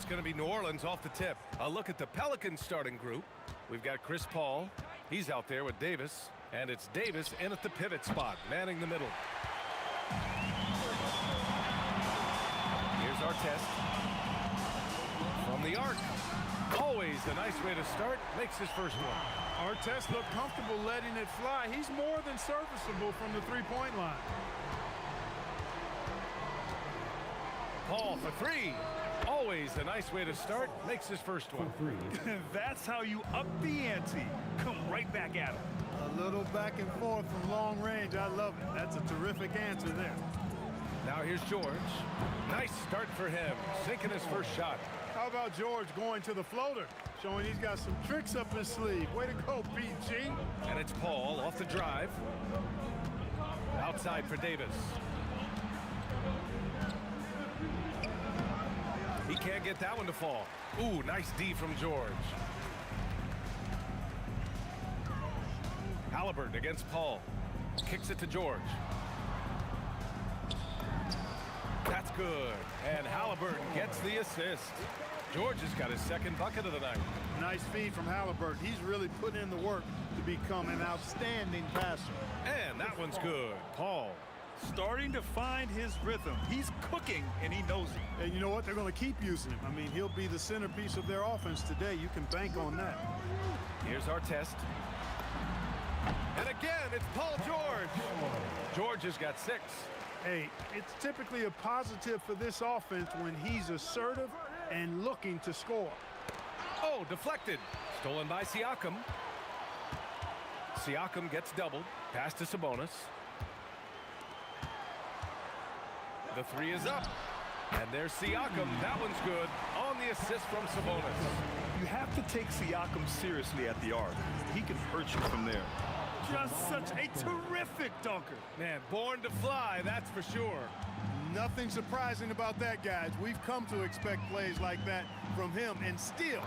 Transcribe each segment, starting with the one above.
It's going to be New Orleans off the tip. A look at the Pelicans starting group. We've got Chris Paul. He's out there with Davis. And it's Davis in at the pivot spot, manning the middle. Here's Artest. From the arc. Always a nice way to start. Makes his first one. Artest looked comfortable letting it fly. He's more than serviceable from the three-point line. Paul for three. Always a nice way to start. Makes his first one. That's how you up the ante. Come right back at him. A little back and forth from long range. I love it. That's a terrific answer there. Now here's George. Nice start for him. Sinking his first shot. How about George going to the floater? Showing he's got some tricks up his sleeve. Way to go, PG. And it's Paul off the drive. Outside for Davis. He can't get that one to fall. Ooh, nice D from George. Halliburton against Paul. Kicks it to George. That's good. And Halliburton gets the assist. George has got his second bucket of the night. Nice feed from Halliburton. He's really put in the work to become an outstanding passer. And that one's good. Paul. Starting to find his rhythm. He's cooking, and he knows it. And you know what? They're going to keep using him. I mean, he'll be the centerpiece of their offense today. You can bank on that. Here's Artest. And again, it's Paul George. George has got 6. Hey, it's typically a positive for this offense when he's assertive and looking to score. Oh, deflected. Stolen by Siakam. Siakam gets doubled. Pass to Sabonis. The three is up. And there's Siakam. That one's good on the assist from Sabonis. You have to take Siakam seriously at the arc. He can hurt you from there. Just such a terrific dunker. Man, born to fly, that's for sure. Nothing surprising about that, guys. We've come to expect plays like that from him, and still,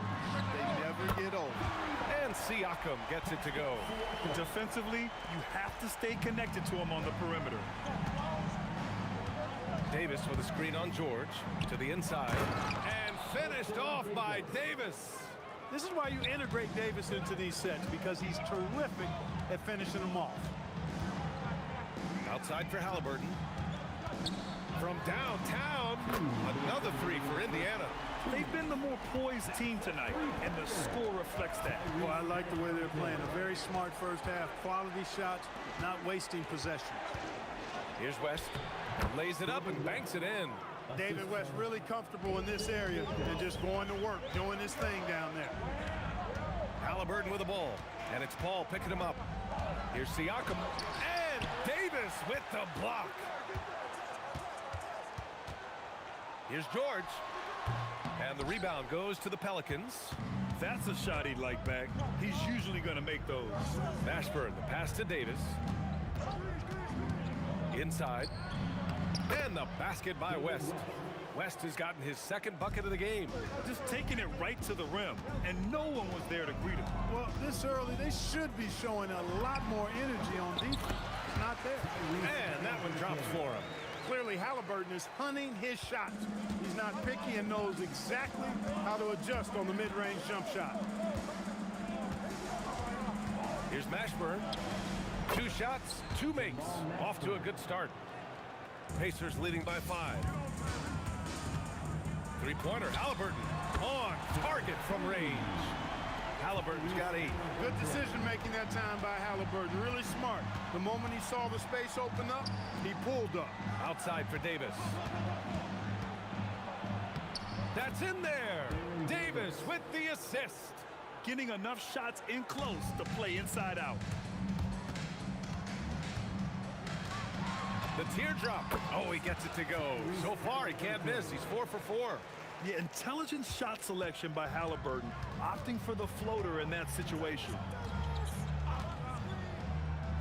they never get old. And Siakam gets it to go. Defensively, you have to stay connected to him on the perimeter. Davis with a screen on George to the inside. And finished off by Davis. This is why you integrate Davis into these sets, because he's terrific at finishing them off. Outside for Halliburton. From downtown, another three for Indiana. They've been the more poised team tonight, and the score reflects that. Well, I like the way they're playing. A very smart first half. Quality shots, not wasting possessions. Here's West. Lays it up and banks it in. David West really comfortable in this area and just going to work, doing his thing down there. Halliburton with the ball, and it's Paul picking him up. Here's Siakam, and Davis with the block. Here's George, and the rebound goes to the Pelicans. That's a shot he'd like back. He's usually going to make those. Mashburn, the pass to Davis. Inside. And the basket by West. West has gotten his second bucket of the game. Just taking it right to the rim, and no one was there to greet him. Well, this early, they should be showing a lot more energy on defense. It's not there. And that one drops for him. Clearly, Halliburton is hunting his shots. He's not picky and knows exactly how to adjust on the mid-range jump shot. Here's Mashburn. 2 shots, 2 makes. Off to a good start. Pacers leading by 5. Three-pointer, Halliburton on target from range. Halliburton's got 8. Good decision making that time by Halliburton. Really smart. The moment he saw the space open up, he pulled up. Outside for Davis. That's in there. Davis with the assist. Getting enough shots in close to play inside out. The teardrop. Oh, he gets it to go. So far, he can't miss. He's 4 for 4. Yeah, intelligent shot selection by Halliburton, opting for the floater in that situation.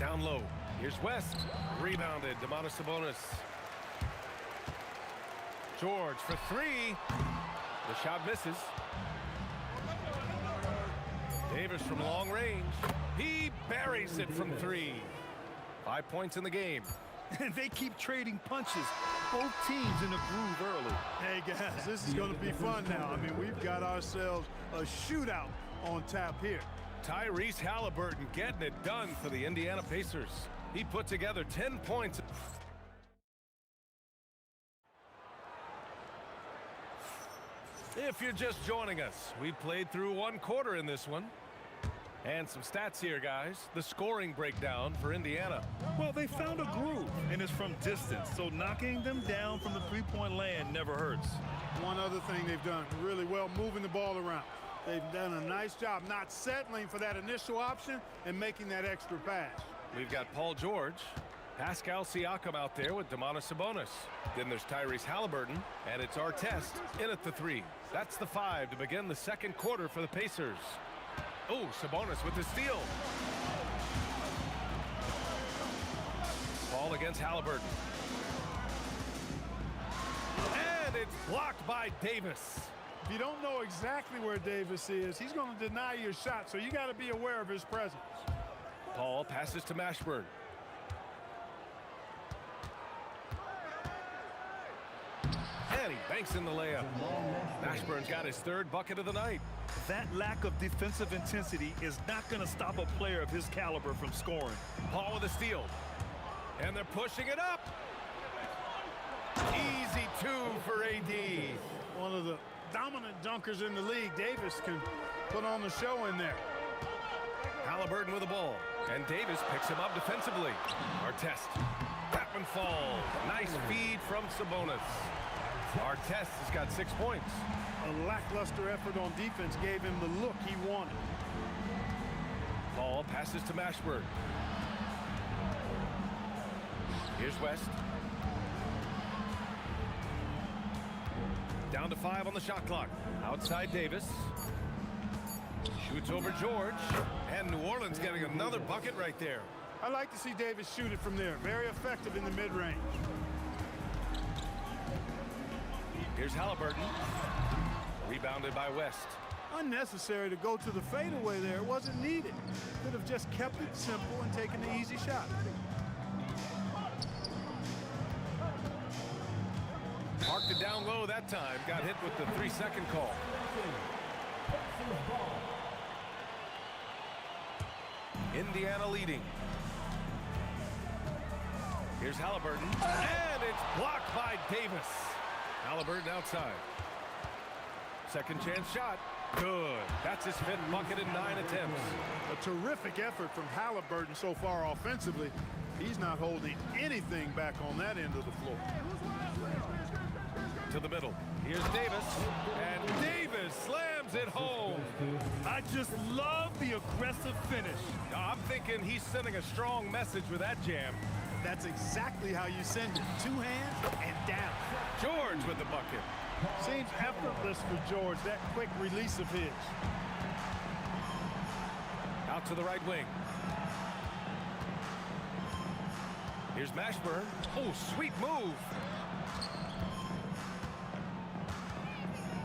Down low. Here's West. Rebounded. Sabonis. George for 3. The shot misses. Davis from long range. He buries it from 3. 5 points in the game. And they keep trading punches. Both teams in the groove early. Hey, guys, this is going to be fun now. I mean, we've got ourselves a shootout on tap here. Tyrese Halliburton getting it done for the Indiana Pacers. He put together 10 points. If you're just joining us, we played through 1 quarter in this one. And some stats here, guys. The scoring breakdown for Indiana. Well, they found a groove, and it's from distance, so knocking them down from the three-point land never hurts. One other thing they've done really well, moving the ball around. They've done a nice job not settling for that initial option and making that extra pass. We've got Paul George, Pascal Siakam out there with Sabonis. Then there's Tyrese Halliburton, and it's Artest in at the 3. That's the 5 to begin the second quarter for the Pacers. Oh, Sabonis with the steal. Ball against Halliburton. And it's blocked by Davis. If you don't know exactly where Davis is, he's going to deny your shot, so you got to be aware of his presence. Paul passes to Mashburn. And he banks in the layup. Mashburn's got his 3rd bucket of the night. That lack of defensive intensity is not going to stop a player of his caliber from scoring. Paul with a steal. And they're pushing it up. Easy 2 for AD. One of the dominant dunkers in the league. Davis can put on the show in there. Halliburton with the ball. And Davis picks him up defensively. Artest. That one falls. Nice feed from Sabonis. Artest has got 6 points. A lackluster effort on defense gave him the look he wanted. Paul passes to Mashburn. Here's West. Down to 5 on the shot clock. Outside Davis. Shoots over George. And New Orleans getting another bucket right there. I like to see Davis shoot it from there. Very effective in the mid-range. Here's Halliburton. Rebounded by West. Unnecessary to go to the fadeaway there. It wasn't needed. Could have just kept it simple and taken the easy shot. Marked it down low that time. Got hit with the 3-second call. Indiana leading. Here's Halliburton. And it's blocked by Davis. Halliburton outside. Second chance shot. Good. That's his 5th bucket in 9 attempts. A terrific effort from Halliburton so far offensively. He's not holding anything back on that end of the floor. To the middle. Here's Davis. And Davis slams it home. I just love the aggressive finish. I'm thinking he's sending a strong message with that jam. That's exactly how you send it. 2 hands and down. George with the bucket. Seems effortless for George, that quick release of his. Out to the right wing. Here's Mashburn. Oh, sweet move.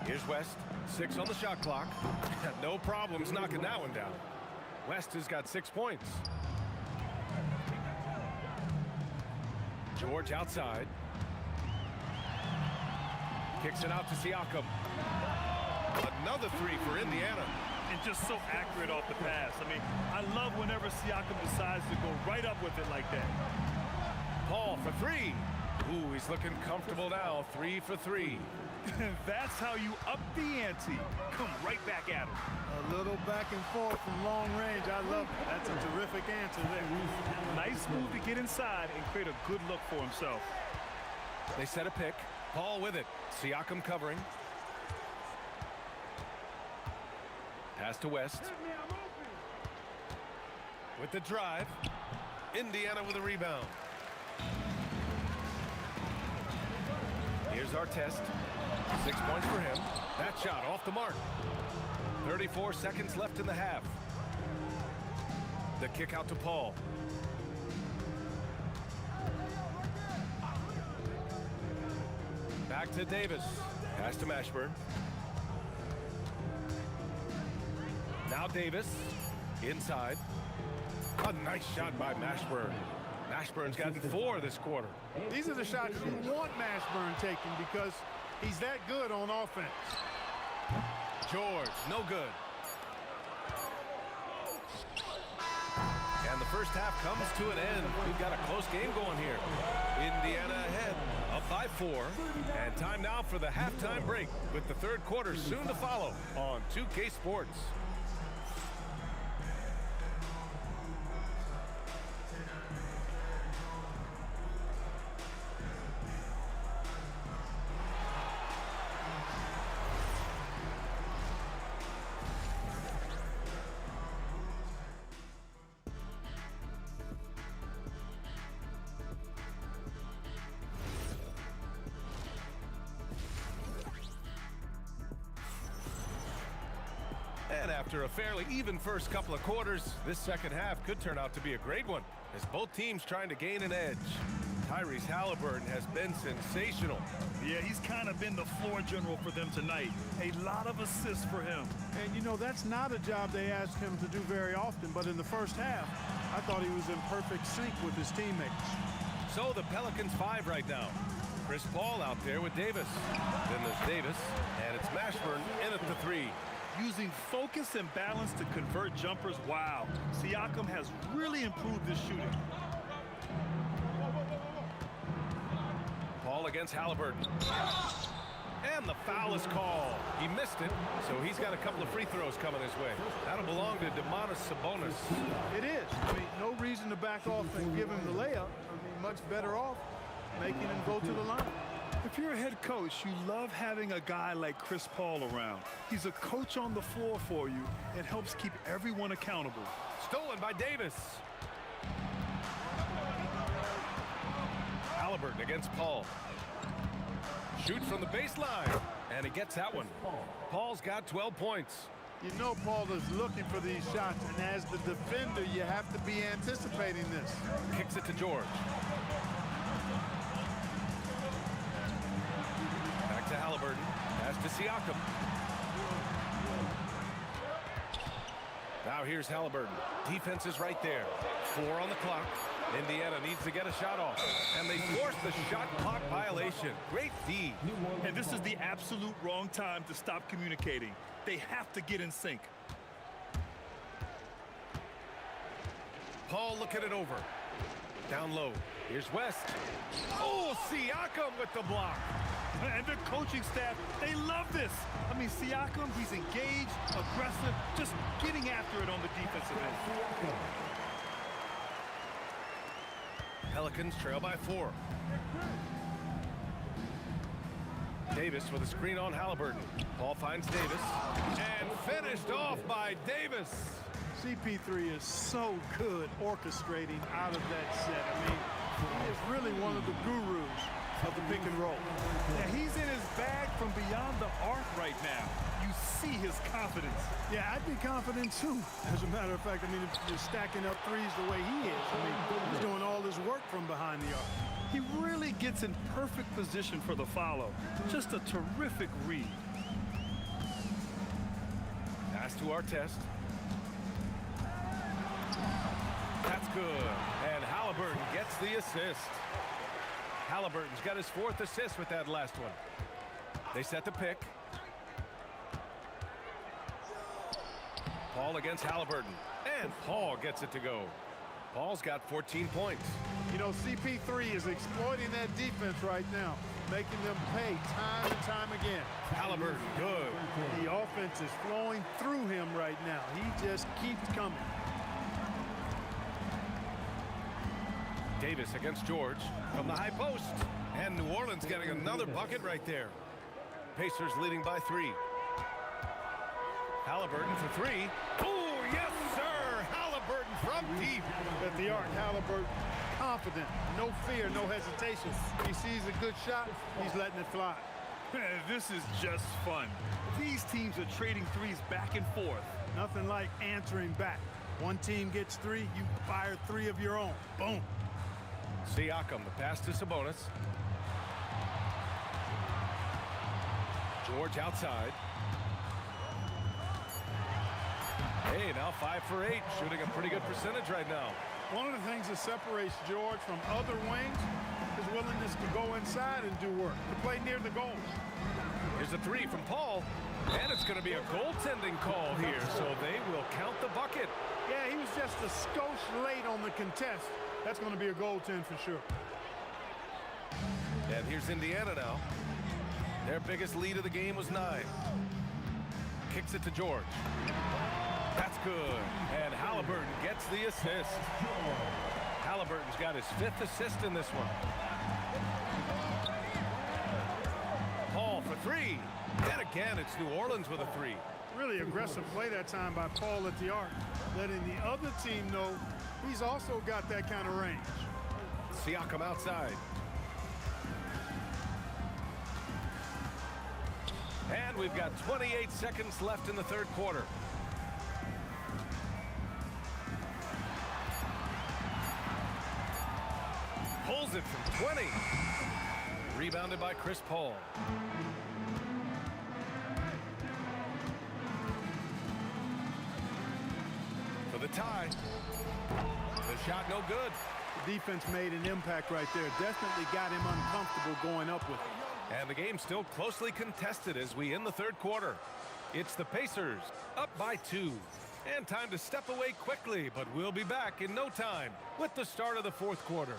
Here's West. 6 on the shot clock. No problems knocking that one down. West has got 6 points. George outside. Kicks it out to Siakam. Another 3 for Indiana. And just so accurate off the pass. I mean, I love whenever Siakam decides to go right up with it like that. Paul for 3. Ooh, he's looking comfortable now. 3 for 3. That's how you up the ante. Come right back at him. A little back and forth from long range. I love it. That's a terrific answer there. Nice move to get inside and create a good look for himself. They set a pick. Paul with it. Siakam covering. Pass to West. With the drive. Indiana with a rebound. Here's our test. 6 points for him. That shot off the mark. 34 seconds left in the half. The kick out to Paul. Back to Davis. Pass to Mashburn. Now Davis. Inside. A nice shot by Mashburn. Mashburn's gotten 4 this quarter. These are the shots you want Mashburn taking because he's that good on offense. George, no good. And the first half comes to an end. We've got a close game going here. Indiana ahead, up by 4. And time now for the halftime break with the third quarter soon to follow on 2K Sports. And after a fairly even first couple of quarters, this second half could turn out to be a great one as both teams trying to gain an edge. Tyrese Halliburton has been sensational. Yeah, he's kind of been the floor general for them tonight. A lot of assists for him. And, you know, that's not a job they asked him to do very often, but in the first half, I thought he was in perfect sync with his teammates. So the Pelicans 5 right now. Chris Paul out there with Davis. Then there's Davis, and it's Mashburn in at the 3. Using focus and balance to convert jumpers, wow. Siakam has really improved his shooting. Paul against Halliburton. And the foul is called. He missed it, so he's got a couple of free throws coming his way. That'll belong to Sabonis. It is. I mean, no reason to back off and give him the layup. I mean, much better off making him go to the line. If you're a head coach, you love having a guy like Chris Paul around. He's a coach on the floor for you and helps keep everyone accountable. Stolen by Davis. Halliburton against Paul. Shoots from the baseline, and he gets that one. Paul's got 12 points. You know Paul is looking for these shots, and as the defender, you have to be anticipating this. Kicks it to George. Back to Halliburton. Pass to Siakam. Now here's Halliburton. Defense is right there. 4 on the clock. Indiana needs to get a shot off. And they force the shot clock violation. Great D. And this is the absolute wrong time to stop communicating. They have to get in sync. Paul looking it over. Down low. Here's West. Oh, Siakam with the block. And the coaching staff, they love this. I mean, Siakam, he's engaged, aggressive, just getting after it on the defensive end. Pelicans trail by 4. Davis with a screen on Halliburton. Paul finds Davis. And finished off by Davis. CP3 is so good orchestrating out of that set. I mean, he is really one of the gurus of the pick and roll. Yeah, he's in his bag from beyond the arc right now. You see his confidence. Yeah, I'd be confident too. As a matter of fact, I mean, if you're stacking up threes the way he is, I mean, he's doing all his work from behind the arc. He really gets in perfect position for the follow. Just a terrific read. Pass to our test. That's good. And Halliburton gets the assist. Halliburton's got his 4th assist with that last one. They set the pick. Paul against Halliburton. And Paul gets it to go. Paul's got 14 points. You know, CP3 is exploiting that defense right now, making them pay time and time again. Halliburton, good. The offense is flowing through him right now. He just keeps coming. Davis against George from the high post. And New Orleans getting another bucket right there. Pacers leading by 3. Halliburton for 3. Oh, yes, sir! Halliburton from deep. At the arc, Halliburton confident, no fear, no hesitation. He sees a good shot, he's letting it fly. This is just fun. These teams are trading threes back and forth. Nothing like answering back. One team gets 3, you fire 3 of your own. Boom. Siakam, the pass to Sabonis. George outside. Hey, now 5 for 8, shooting a pretty good percentage right now. One of the things that separates George from other wings is willingness to go inside and do work, to play near the goal. Here's a 3 from Paul, and it's going to be a goaltending call here, so they will count the bucket. Yeah, he was just a skosh late on the contest. That's going to be a goaltend for sure. And here's Indiana now. Their biggest lead of the game was 9. Kicks it to George. That's good. And Halliburton gets the assist. Halliburton's got his 5th assist in this one. Paul for 3. And again, it's New Orleans with a 3. Really aggressive play that time by Paul at the arc, letting the other team know he's also got that kind of range. Siakam outside. And we've got 28 seconds left in the 3rd quarter. Pulls it from 20. Rebounded by Chris Paul. For the tie. The shot no good. The defense made an impact right there. Definitely got him uncomfortable going up with it. And the game still closely contested as we end the 3rd quarter. It's the Pacers up by 2. And time to step away quickly, but we'll be back in no time with the start of the 4th quarter.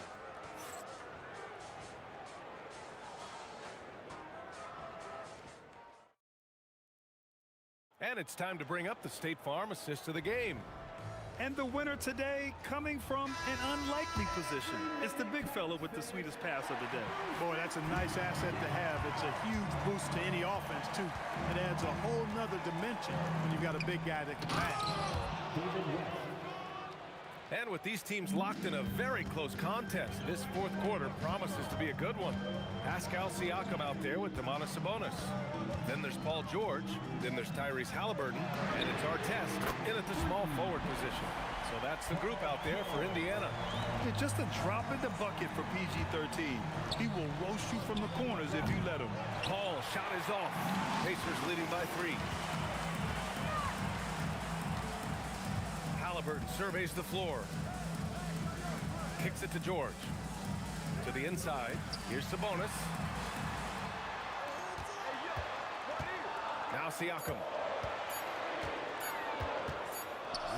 And it's time to bring up the State Farm assist of the game. And the winner today coming from an unlikely position. It's the big fella with the sweetest pass of the day. Boy, that's a nice asset to have. It's a huge boost to any offense, too. It adds a whole nother dimension when you've got a big guy that can pass. And with these teams locked in a very close contest, this 4th quarter promises to be a good one. Pascal Siakam out there with Sabonis. Then there's Paul George. Then there's Tyrese Halliburton. And it's Artest in at the small forward position. So that's the group out there for Indiana. Yeah, just a drop in the bucket for PG-13. He will roast you from the corners if you let him. Paul shot is off. Pacers leading by 3. Halliburton surveys the floor. Kicks it to George. To the inside. Here's Sabonis. Now Siakam.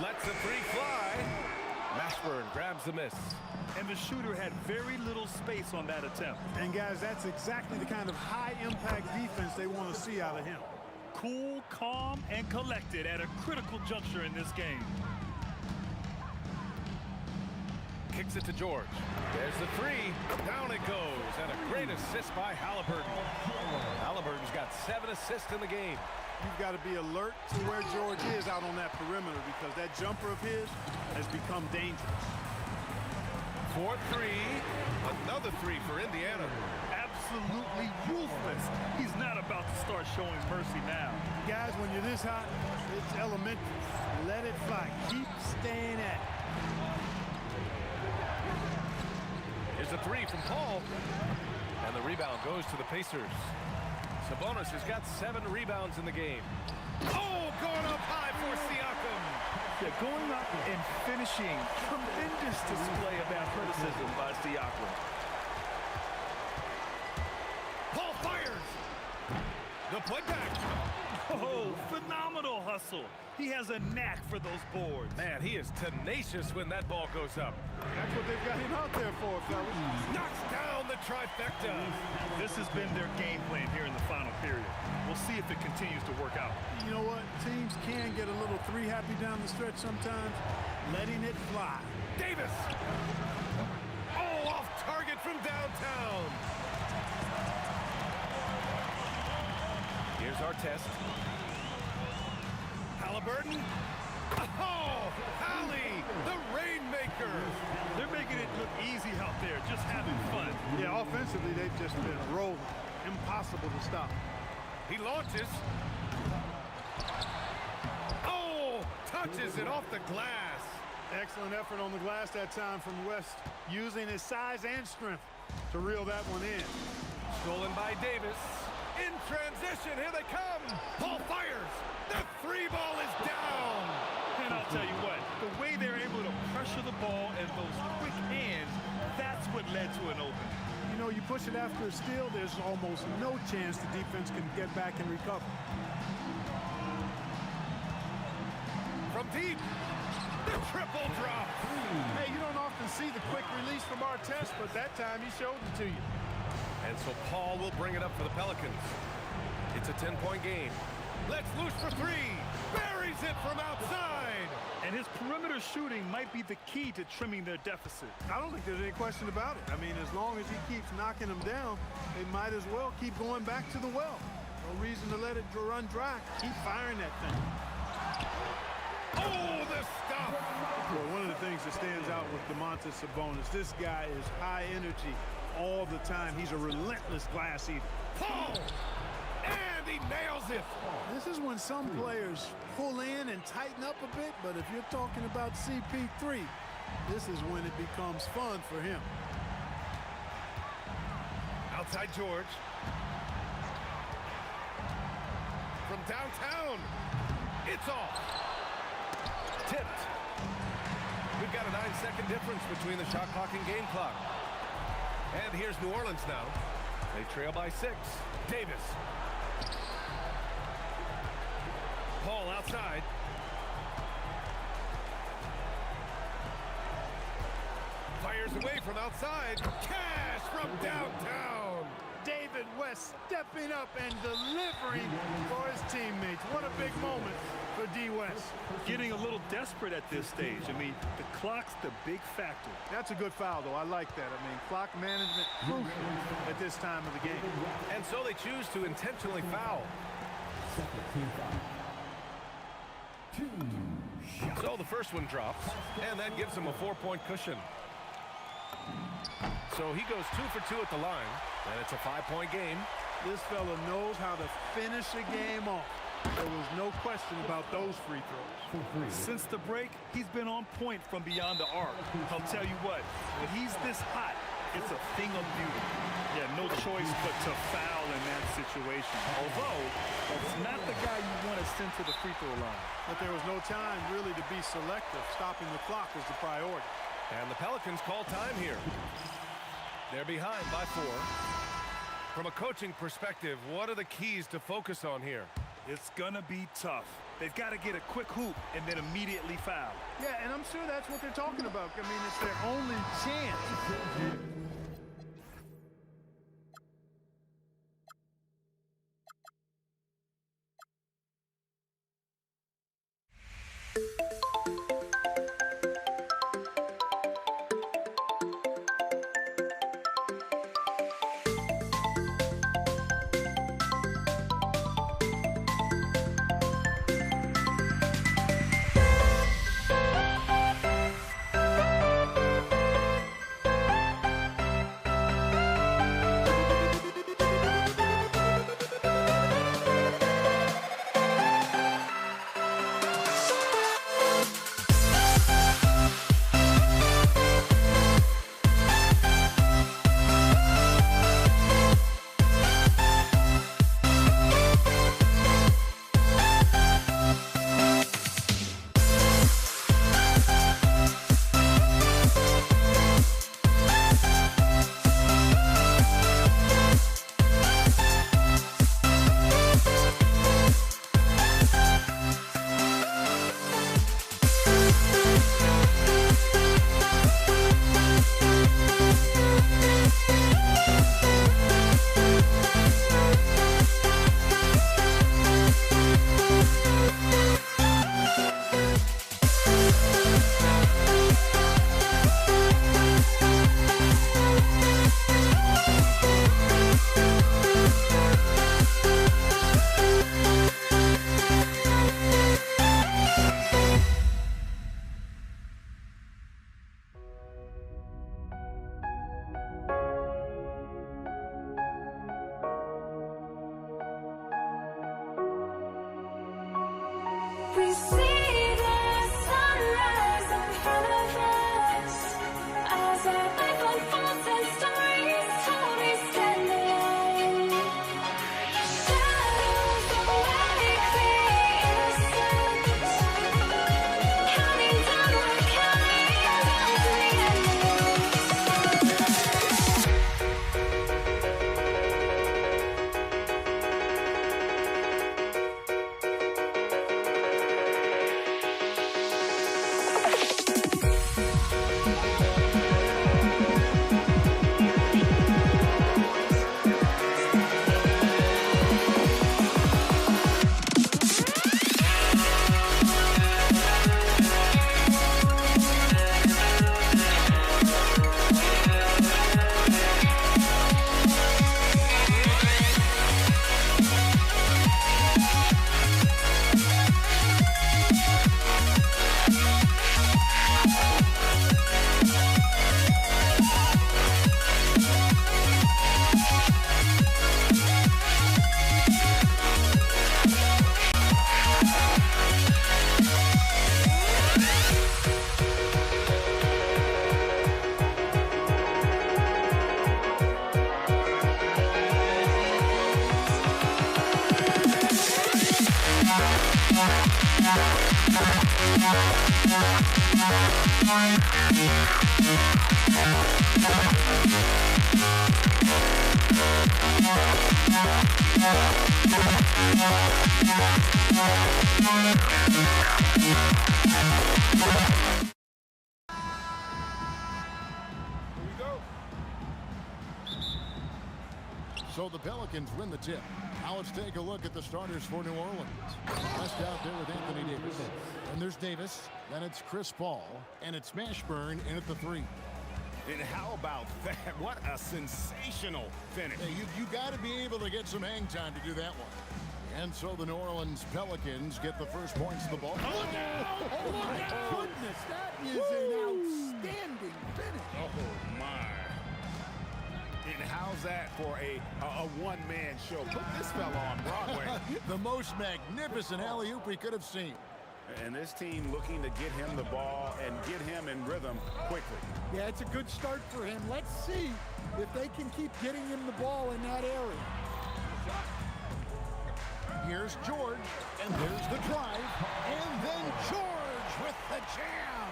Lets the 3 fly. Mashburn grabs the miss. And the shooter had very little space on that attempt. And guys, that's exactly the kind of high-impact defense they want to see out of him. Cool, calm, and collected at a critical juncture in this game. Kicks it to George. There's the 3. Down it goes. And a great assist by Halliburton. Halliburton's got 7 assists in the game. You've got to be alert to where George is out on that perimeter because that jumper of his has become dangerous. 4-3. Another 3 for Indiana. Absolutely ruthless. He's not about to start showing mercy now. Guys, when you're this hot, it's elementary. Let it fly. Keep staying at it. Here's a 3 from Paul. And the rebound goes to the Pacers. Sabonis has got 7 rebounds in the game. Oh, going up high for Siakam. Yeah, going up and finishing. Tremendous display of athleticism by Siakam. Paul fires. The putback. Oh, phenomenal hustle. He has a knack for those boards. Man, he is tenacious when that ball goes up. That's what they've got him out there for, fellas. Knocks down the trifecta. This has been their game plan here in the final period. We'll see if it continues to work out. You know what? Teams can get a little three-happy down the stretch sometimes. Letting it fly. Davis. Oh, off target from downtown. Here's our test. Halliburton. Oh, Hallie, the Rainmaker. They're making it look easy out there, just having fun. Yeah, offensively, they've just been rolling. Impossible to stop. He launches. Oh, touches it off the glass. Excellent effort on the glass that time from West, using his size and strength to reel that one in. Stolen by Davis. In transition, here they come. Paul fires. The three ball is down. And I'll tell you what, the way they're able to pressure the ball and those quick hands, that's what led to an open. You know, you push it after a steal, there's almost no chance the defense can get back and recover. From deep, the triple drop. Hey, you don't often see the quick release from Artest, but that time he showed it to you. And so Paul will bring it up for the Pelicans. It's a 10-point game. Let's loose for three. Buries it from outside. And his perimeter shooting might be the key to trimming their deficit. I don't think there's any question about it. I mean, as long as he keeps knocking them down, they might as well keep going back to the well. No reason to let it run dry. Keep firing that thing. Oh, the stop. Well, one of the things that stands out with Domantas Sabonis, this guy is high energy all the time. He's a relentless glass eater. Paul! And he nails it. This is when some players pull in and tighten up a bit, but if you're talking about CP3, this is when it becomes fun for him. Outside George. From downtown. It's off. Tipped. We've got a 9-second difference between the shot clock and game clock. And here's New Orleans now. They trail by 6. Davis. Paul outside. Fires away from outside. Cash from downtown. David West stepping up and delivering for his teammates. What a big moment for D. West. Getting a little desperate at this stage. I mean, the clock's the big factor. That's a good foul, though. I like that. I mean, clock management crucial at this time of the game. And so they choose to intentionally foul. So the first one drops, and that gives him a 4-point cushion. So he goes 2 for 2 at the line, and it's a 5-point game. This fella knows how to finish a game off. There was no question about those free throws. Since the break, he's been on point from beyond the arc. I'll tell you what, when he's this hot, it's a thing of beauty. Yeah, no choice but to foul in that situation. Although, that's not the guy you want to send to the free throw line. But there was no time really to be selective. Stopping the clock was the priority. And the Pelicans call time here. They're behind by 4. From a coaching perspective, what are the keys to focus on here? It's gonna be tough. They've got to get a quick hoop and then immediately foul. Yeah, and I'm sure that's what they're talking about. I mean, it's their only chance. So the Pelicans win the tip. Now let's take a look at the starters for New Orleans. West out there with Anthony Davis. And there's Davis. Then it's Chris Paul. And it's Mashburn in at the 3. And how about that? What a sensational finish. Hey, you got to be able to get some hang time to do that one. And so the New Orleans Pelicans get the first points of the ball. Oh my goodness, that is an outstanding finish. Oh, my. And how's that for a one-man show? Put this fella on Broadway. The most magnificent alley-oop we could have seen. And this team looking to get him the ball and get him in rhythm quickly. Yeah, it's a good start for him. Let's see if they can keep getting him the ball in that area. Here's George, and there's the drive, and then George with the jam.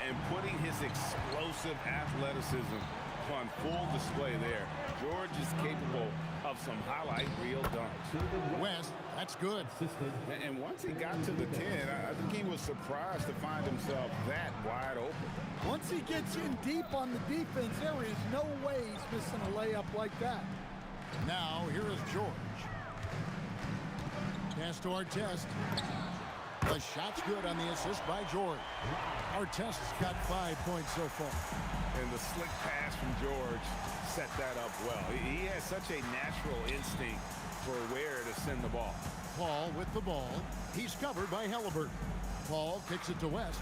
And putting his explosive athleticism on full display there. George is capable of some highlight reel dunks. West, that's good. And once he got to the 10, I think he was surprised to find himself that wide open. Once he gets in deep on the defense, there is no way he's missing a layup like that. Now, here is George. Pass to Artest. The shot's good on the assist by George. Artest's got 5 points so far. And the slick pass from George set that up well. He has such a natural instinct for where to send the ball. Paul with the ball. He's covered by Halliburton. Paul kicks it to West.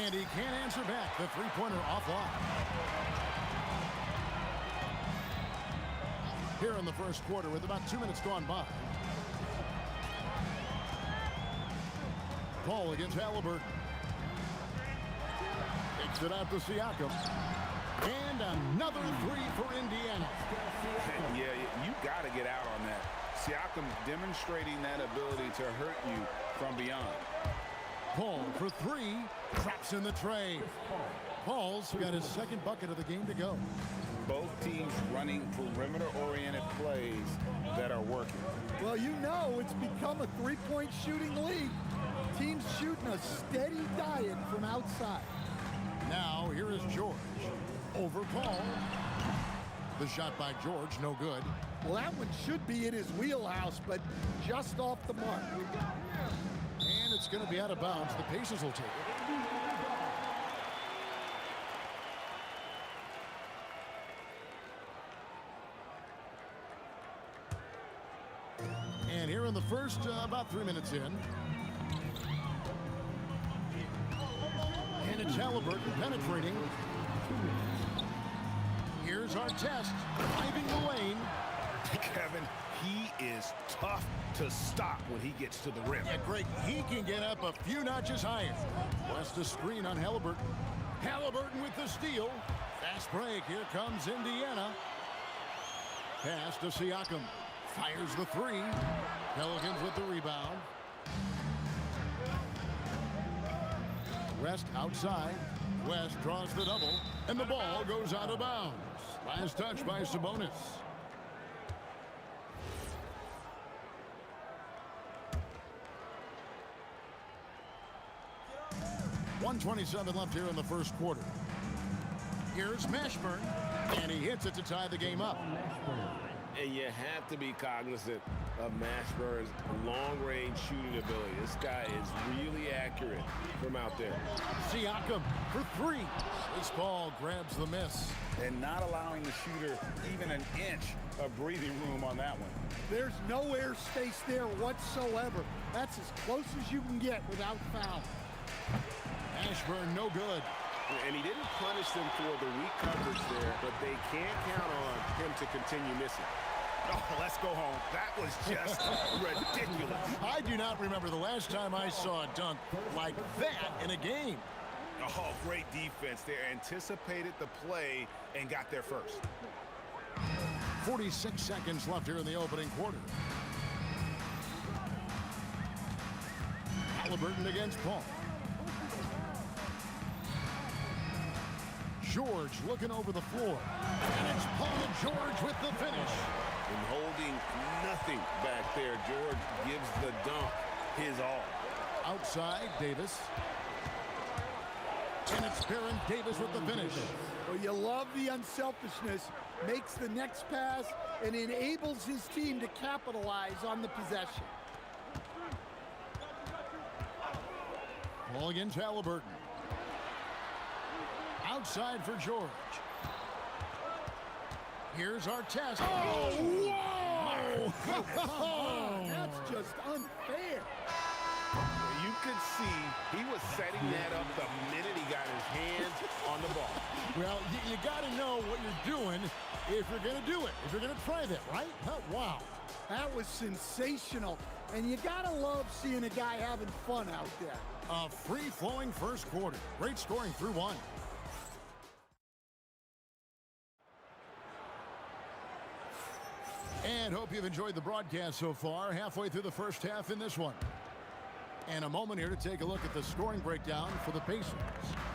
And he can't answer back. The three-pointer offline. Here in the first quarter with about 2 minutes gone by. Paul against Halliburton. Takes it out to Siakam. And another three for Indiana. Yeah, you got to get out on that. Siakam demonstrating that ability to hurt you from beyond. Paul for 3. Traps in the tray. Paul's got his second bucket of the game to go. Both teams running perimeter-oriented plays that are working. Well, you know it's become a three-point shooting league. Teams shooting a steady diet from outside. Now, here is George. Over Paul. The shot by George, no good. Well, that one should be in his wheelhouse, but just off the mark. And it's going to be out of bounds. The Pacers will take it. And here in the first, about 3 minutes in. And it's Halliburton penetrating. Here's Artest driving the lane. Kevin, he is tough to stop when he gets to the rim. Yeah, Greg, he can get up a few notches higher. West a screen on Halliburton. Halliburton with the steal. Fast break. Here comes Indiana. Pass to Siakam. Fires the 3. Pelicans with the rebound. West outside. West draws the double. And the ball goes out of bounds. Last touch by Sabonis. .127 left here in the first quarter. Here's Mashburn. And he hits it to tie the game up. And you have to be cognizant of Mashburn's long-range shooting ability. This guy is really accurate from out there. Siakam for 3. This ball grabs the miss. And not allowing the shooter even an inch of breathing room on that one. There's no air space there whatsoever. That's as close as you can get without foul. Mashburn no good. And he didn't punish them for the weak coverage there, but they can't count on him to continue missing. Oh, let's go home. That was just ridiculous. I do not remember the last time I saw a dunk like that in a game. Oh, great defense there. Anticipated the play and got there first. 46 seconds left here in the opening quarter. Halliburton against Paul. George looking over the floor. And it's Paul George with the finish. And holding nothing back there, George gives the dunk his all. Outside, Davis. And it's Baron Davis with the finish. Well, you love the unselfishness. Makes the next pass and enables his team to capitalize on the possession. Ball against Halliburton. Outside for George. Here's our test. Oh, whoa! That's just unfair. You could see he was setting that up the minute he got his hands on the ball. Well, you got to know what you're doing if you're going to do it, if you're going to try that, right? Oh, wow. That was sensational. And you got to love seeing a guy having fun out there. A free-flowing first quarter. Great scoring through one. And hope you've enjoyed the broadcast so far. Halfway through the first half in this one. And a moment here to take a look at the scoring breakdown for the Pacers.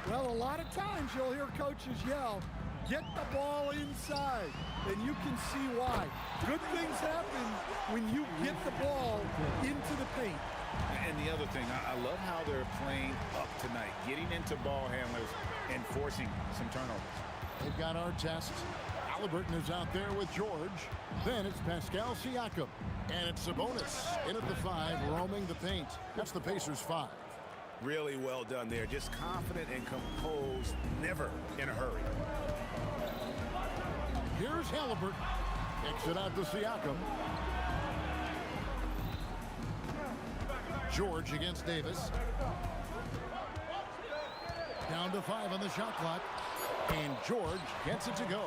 Well, a lot of times you'll hear coaches yell, get the ball inside, and you can see why. Good things happen when you get the ball into the paint. And the other thing, I love how they're playing up tonight, getting into ball handlers and forcing some turnovers. They've got our test. Halliburton is out there with George. Then it's Pascal Siakam. And it's Sabonis in at the 5, roaming the paint. That's the Pacers 5. Really well done there. Just confident and composed, never in a hurry. Here's Halliburton. Kicks it out to Siakam. George against Davis. Down to 5 on the shot clock. And George gets it to go.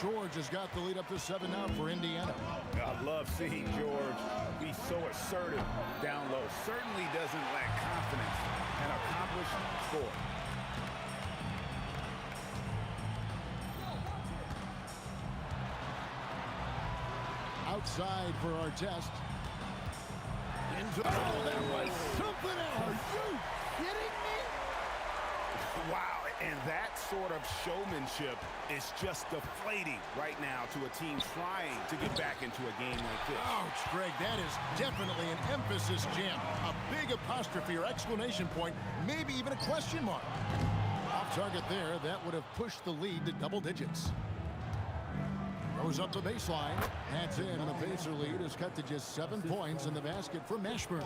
George has got the lead up to 7 now for Indiana. I love seeing George be so assertive down low. Certainly doesn't lack confidence. An accomplished score. Outside for our test. Into that was something else. Are you kidding me? Wow, and that sort of showmanship is just deflating right now to a team trying to get back into a game like this. Ouch, Greg, that is definitely an emphasis jam. A big apostrophe or exclamation point, maybe even a question mark. Off target there, that would have pushed the lead to double digits. Goes up the baseline. That's in, and the Pacer lead is cut to just 7 points in the basket for Mashburn.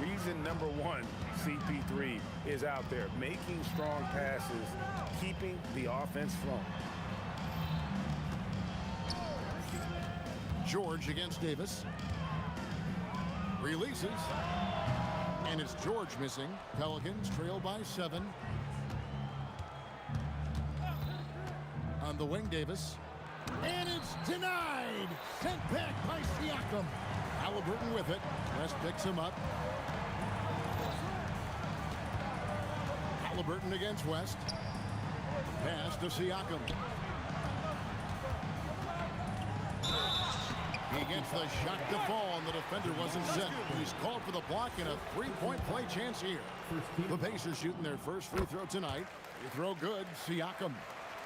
Reason number 1, CP3 is out there making strong passes, keeping the offense flowing. George against Davis. Releases. And it's George missing. Pelicans trail by 7. On the wing, Davis. And it's denied. Sent back by Siakam. Halliburton with it. West picks him up. Halliburton against West. Pass to Siakam. He gets the shot to fall, and the defender wasn't set. He's called for the block and a three-point play chance here. The Pacers shooting their first free throw tonight. Free throw good. Siakam.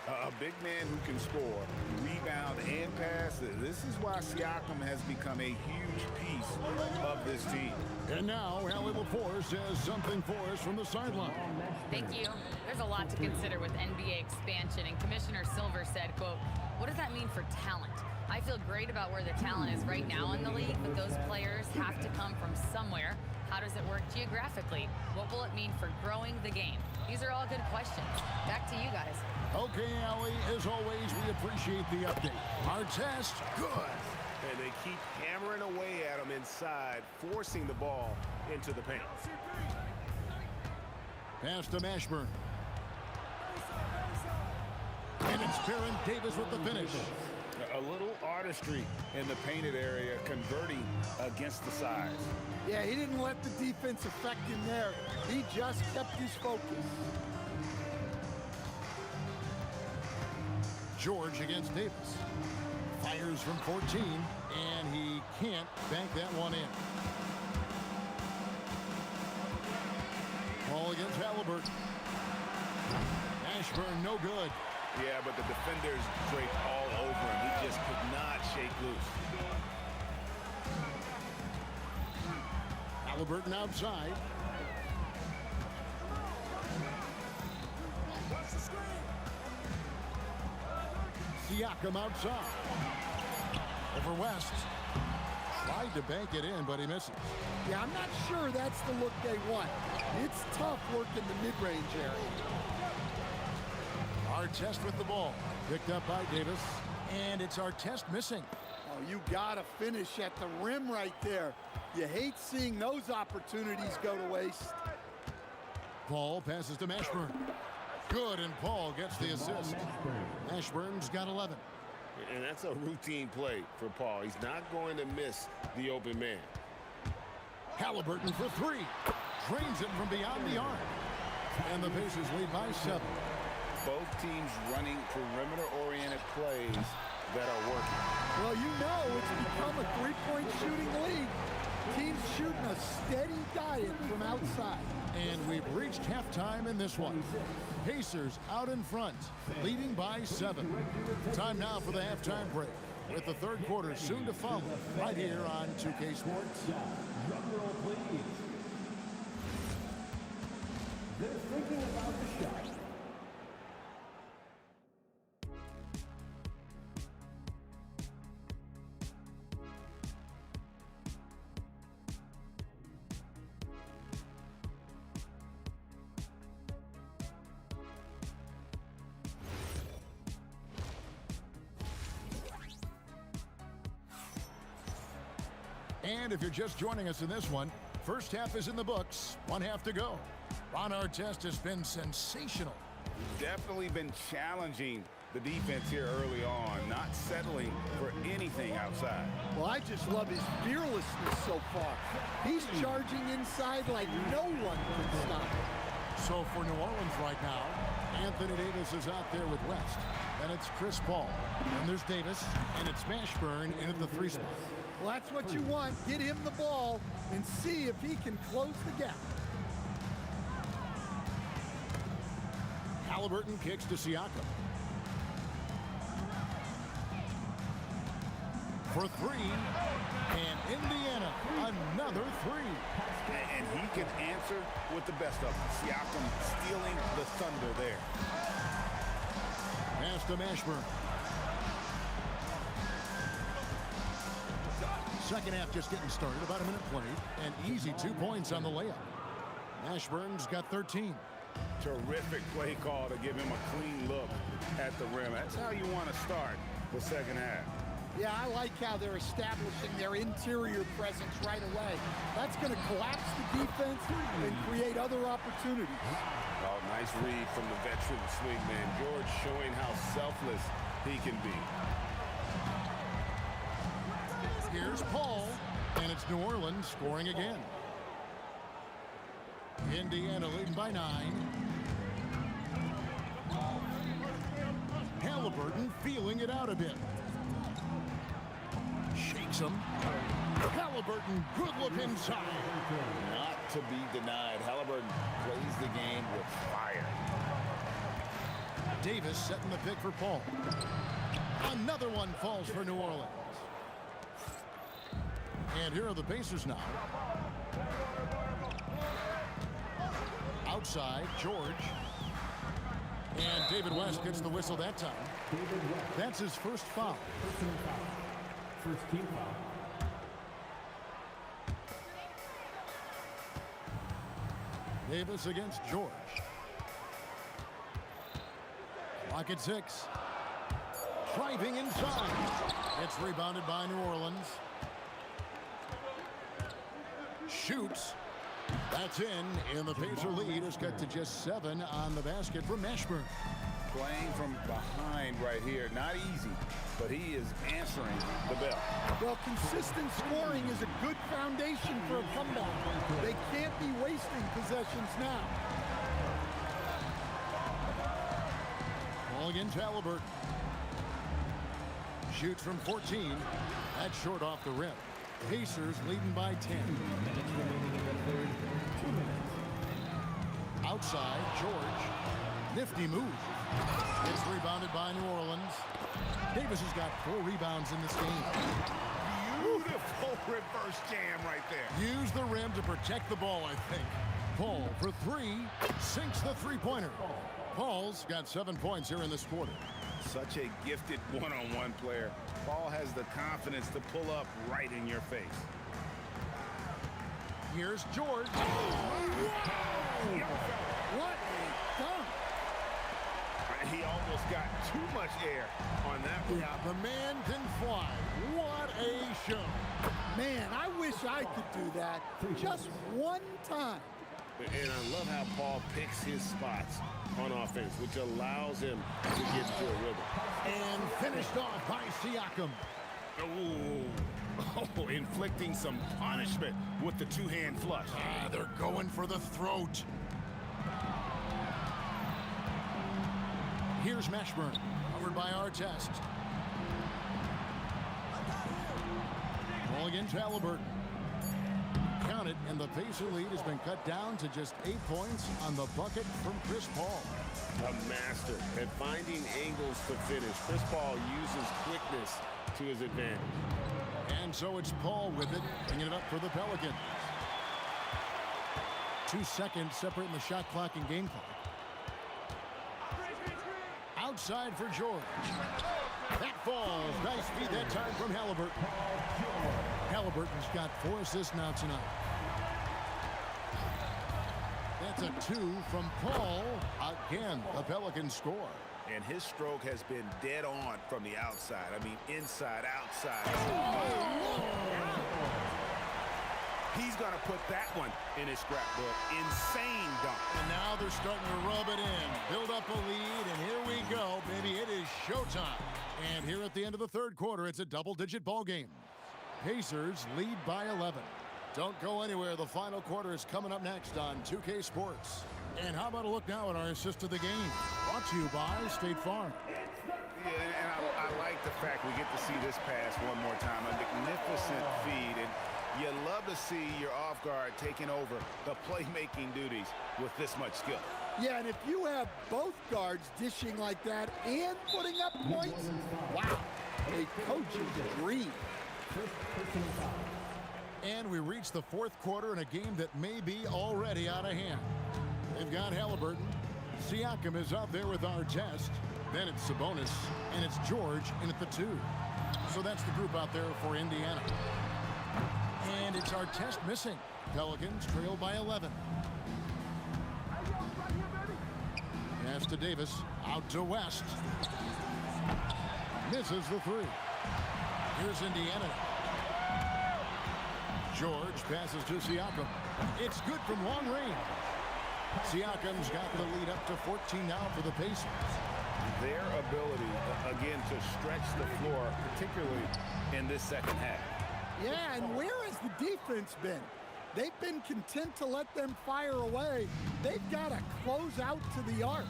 A big man who can score, rebound, and pass. This is why Siakam has become a huge piece of this team. And now, Allie LaForce has something for us from the sideline. Thank you. There's a lot to consider with NBA expansion, and Commissioner Silver said, quote, what does that mean for talent? I feel great about where the talent is right now in the league, but those players have to come from somewhere. How does it work geographically? What will it mean for growing the game? These are all good questions. Back to you guys. Okay, Allie, as always, we appreciate the update. Our test, good. And they keep hammering away at him inside, forcing the ball into the paint. Pass to Mashburn. And it's Baron Davis with the finish. A little artistry in the painted area, converting against the size. Yeah, he didn't let the defense affect him there. He just kept his focus. George against Davis. Fires from 14, and he can't bank that one in. Ball against Halliburton. Ashburn, no good. Yeah, but the defenders draped all over him. He just could not shake loose. Halliburton outside. Siakam outside. Over West. Tried to bank it in, but he misses. Yeah, I'm not sure that's the look they want. It's tough working the mid-range area. Artest with the ball. Picked up by Davis. And it's Artest missing. Oh, you gotta finish at the rim right there. You hate seeing those opportunities go to waste. Paul passes to Mashburn. Good, and Paul gets the assist. Mashburn's got 11. And that's a routine play for Paul. He's not going to miss the open man. Halliburton for three. Drains it from beyond the arc. And the Pacers lead by 7. Both teams running perimeter-oriented plays that are working. Well, you know it's become a three-point shooting league. Teams shooting a steady diet from outside. And we've reached halftime in this one. Pacers out in front, leading by 7. Time now for the halftime break, with the third quarter soon to follow, right here on 2K Sports. Drum roll, please. They're thinking about the shot. And if you're just joining us in this one, first half is in the books, 1 half to go. Ron Artest has been sensational. Definitely been challenging the defense here early on, not settling for anything outside. Well, I just love his fearlessness so far. He's charging inside like no one can stop him. So for New Orleans right now, Anthony Davis is out there with West. Then it's Chris Paul. Then there's Davis, and it's Mashburn in at the 3 spot. Well, that's what you want. Get him the ball and see if he can close the gap. Halliburton kicks to Siakam. For 3, and Indiana, another 3. And he can answer with the best of them. Siakam stealing the thunder there. Pass to Mashburn. Second half just getting started, about a minute played, and easy 2 points on the layup. Mashburn's got 13. Terrific play call to give him a clean look at the rim. That's how you want to start the second half. Yeah, I like how they're establishing their interior presence right away. That's going to collapse the defense and create other opportunities. Oh, nice read from the veteran swingman. George showing how selfless he can be. Here's Paul, and it's New Orleans scoring again. Indiana leading by 9. Halliburton feeling it out a bit. Shakes him. Halliburton, good look inside. Not to be denied. Halliburton plays the game with fire. Davis setting the pick for Paul. Another one falls for New Orleans. And here are the Pacers now. Outside, George. And David West gets the whistle that time. That's his first foul. First team foul. Davis against George. Clock at 6. Driving inside. It's rebounded by New Orleans. Shoots. That's in, and the Pacer lead is cut to just 7 on the basket from Mashburn. Playing from behind right here. Not easy, but he is answering the bell. Well, consistent scoring is a good foundation for a comeback. They can't be wasting possessions now. Ball against Halliburton. Shoots from 14. That's short off the rim. Pacers leading by 10. 2 minutes remaining in the third. 2 minutes. outside. George. Nifty move. It's rebounded by New Orleans. Davis has got 4 rebounds in this game. Beautiful reverse jam right there. Use the rim to protect the ball, I think. Paul for 3, sinks the three-pointer. Paul's got 7 points here in this quarter. Such a gifted one-on-one player. Paul has the confidence to pull up right in your face. Here's George. What a dunk. He almost got too much air on that one. Yeah, the man can fly. What a show. Man, I wish I could do that just one time. And I love how Paul picks his spots on offense, which allows him to get to a rhythm. And finished off by Siakam. Oh, inflicting some punishment with the two-hand flush. They're going for the throat. Here's Mashburn, covered by Artest. Ball against Halliburton. Count it, and the Pacer lead has been cut down to just 8 points on the bucket from Chris Paul. A master at finding angles to finish. Chris Paul uses quickness to his advantage. And so it's Paul with it, bringing it up for the Pelicans. 2 seconds separating the shot clock and game clock. Outside for George. That falls. Nice feed that time from Halliburton. Halliburton's got 4 assists now tonight. That's a 2 from Paul. Again, the Pelicans score. And his stroke has been dead on from the outside. I mean, inside, outside. He's going to put that one in his scrapbook. Insane dunk. And now they're starting to rub it in. Build up a lead, and here we go, baby. It is showtime. And here at the end of the third quarter, it's a double-digit ball game. Pacers lead by 11. Don't go anywhere. The final quarter is coming up next on 2K Sports. And how about a look now at our assist of the game? Brought to you by State Farm. Yeah, and I like the fact we get to see this pass one more time. A magnificent feed. And you love to see your off guard taking over the playmaking duties with this much skill. Yeah, and if you have both guards dishing like that and putting up points, wow, a coach's dream. And we reach the fourth quarter in a game that may be already out of hand. They've got Halliburton. Siakam is out there with Artest. Then it's Sabonis, and it's George in at the 2. So that's the group out there for Indiana. And it's Artest missing. Pelicans trail by 11. Pass to Davis. Out to West. Misses the 3. Here's Indiana. George passes to Siakam. It's good from long range. Siakam's got the lead up to 14 now for the Pacers. Their ability, again, to stretch the floor, particularly in this second half. Yeah, and where has the defense been? They've been content to let them fire away. They've got to close out to the arc.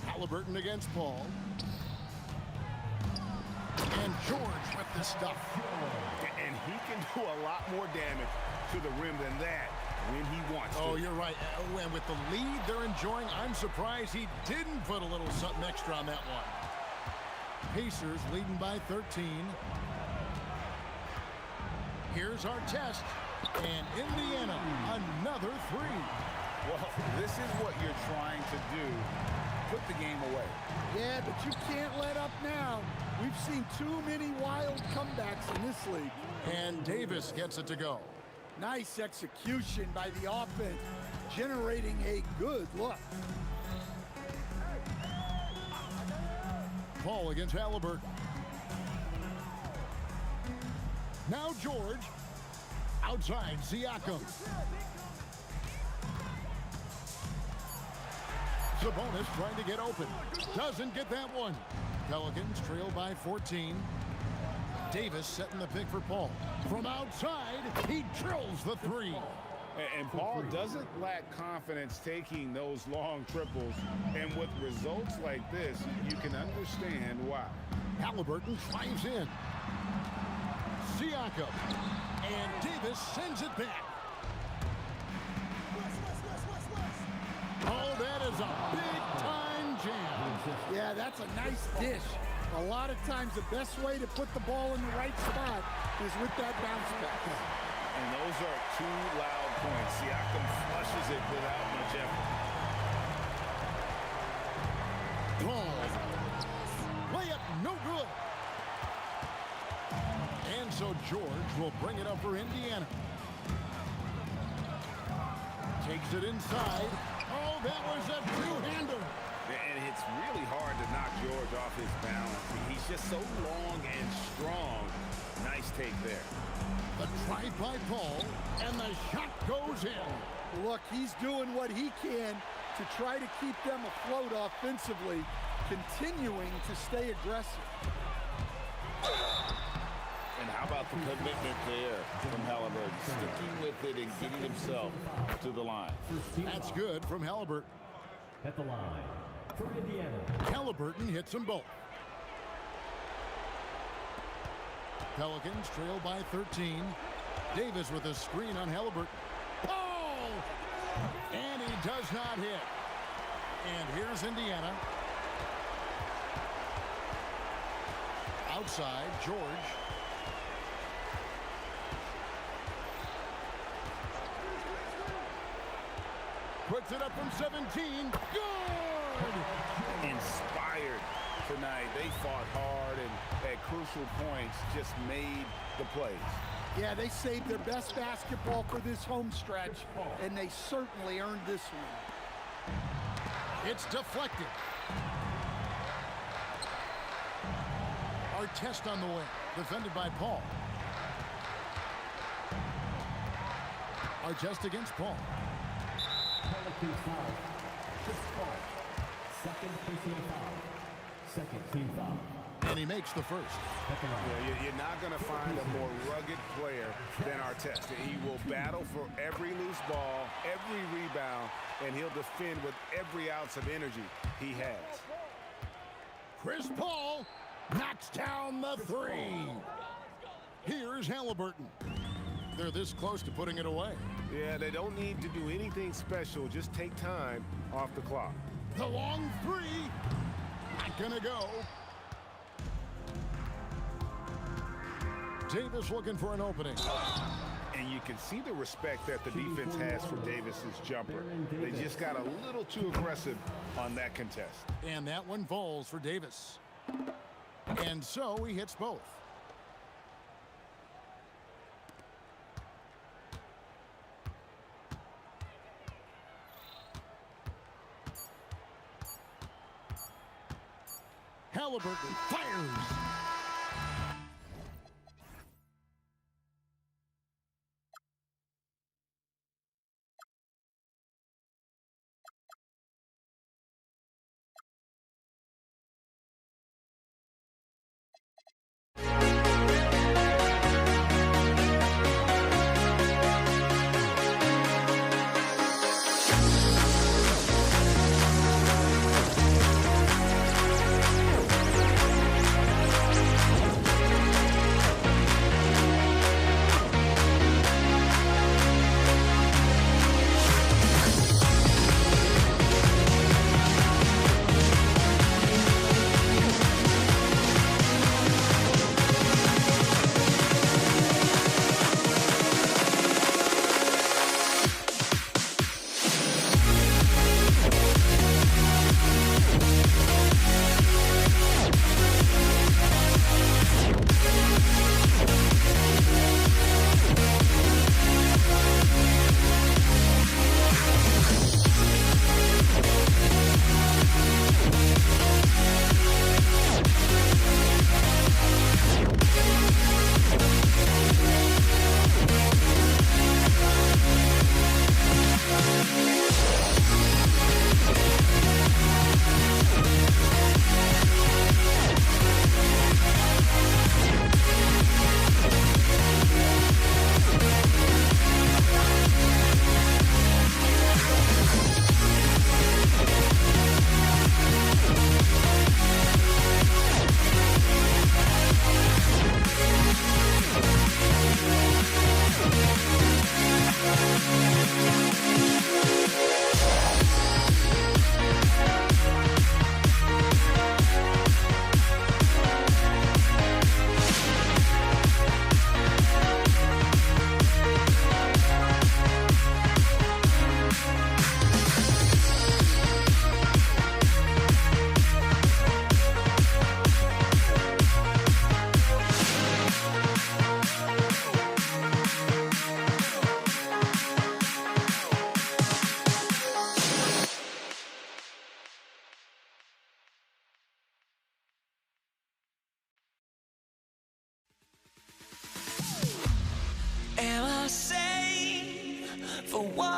Halliburton against Paul. And George with the stuff. And he can do a lot more damage to the rim than that when he wants to. Oh, you're right. And with the lead they're enjoying, I'm surprised he didn't put a little something extra on that one. Pacers leading by 13. Here's Artest. And Indiana, another 3. Well, this is what you're trying to do. Put the game away. Yeah, but you can't let up now. We've seen too many wild comebacks in this league. And Davis gets it to go. Nice execution by the offense, generating a good look. Paul against Halliburton. Now George. Outside, Siakam. Sabonis trying to get open. Doesn't get that one. Pelicans trail by 14. Davis setting the pick for Paul. From outside, he drills the 3. And Paul doesn't lack confidence taking those long triples. And with results like this, you can understand why. Halliburton drives in. Siakam. And Davis sends it back. is a big-time jam. Yeah, that's a nice dish. A lot of times the best way to put the ball in the right spot is with that bounce pass. And those are two loud points. Siakam flushes it without much effort. Ball. Layup no good. And so George will bring it up for Indiana. Takes it inside. Oh, that was a two-hander. And it's really hard to knock George off his balance. He's just so long and strong. Nice take there. The drive by Paul, and the shot goes in. Look, he's doing what he can to try to keep them afloat offensively, continuing to stay aggressive. And how about the commitment there from Halliburton, sticking with it and getting himself to the line. That's good from Halliburton. At the line for Indiana. Halliburton hits them both. Pelicans trail by 13. Davis with a screen on Halliburton. Oh! And he does not hit. And here's Indiana. Outside, George. Puts it up from 17. Good! Inspired tonight. They fought hard and at crucial points just made the plays. Yeah, they saved their best basketball for this home stretch, and they certainly earned this one. It's deflected. Our test on the way. Defended by Paul. Our test against Paul. Pelicans foul. Chris Paul. Second personal foul. Second team foul. And he makes the first. Yeah, you're not going to find a more rugged player than Artest. He will battle for every loose ball, every rebound, and he'll defend with every ounce of energy he has. Chris Paul knocks down the three. Here's Halliburton. They're this close to putting it away. Yeah, they don't need to do anything special. Just take time off the clock. The long three. Not gonna go. Davis looking for an opening. And you can see the respect that the defense has for Davis's jumper. They just got a little too aggressive on that contest. And that one falls for Davis. And so he hits both. Halliburton fires.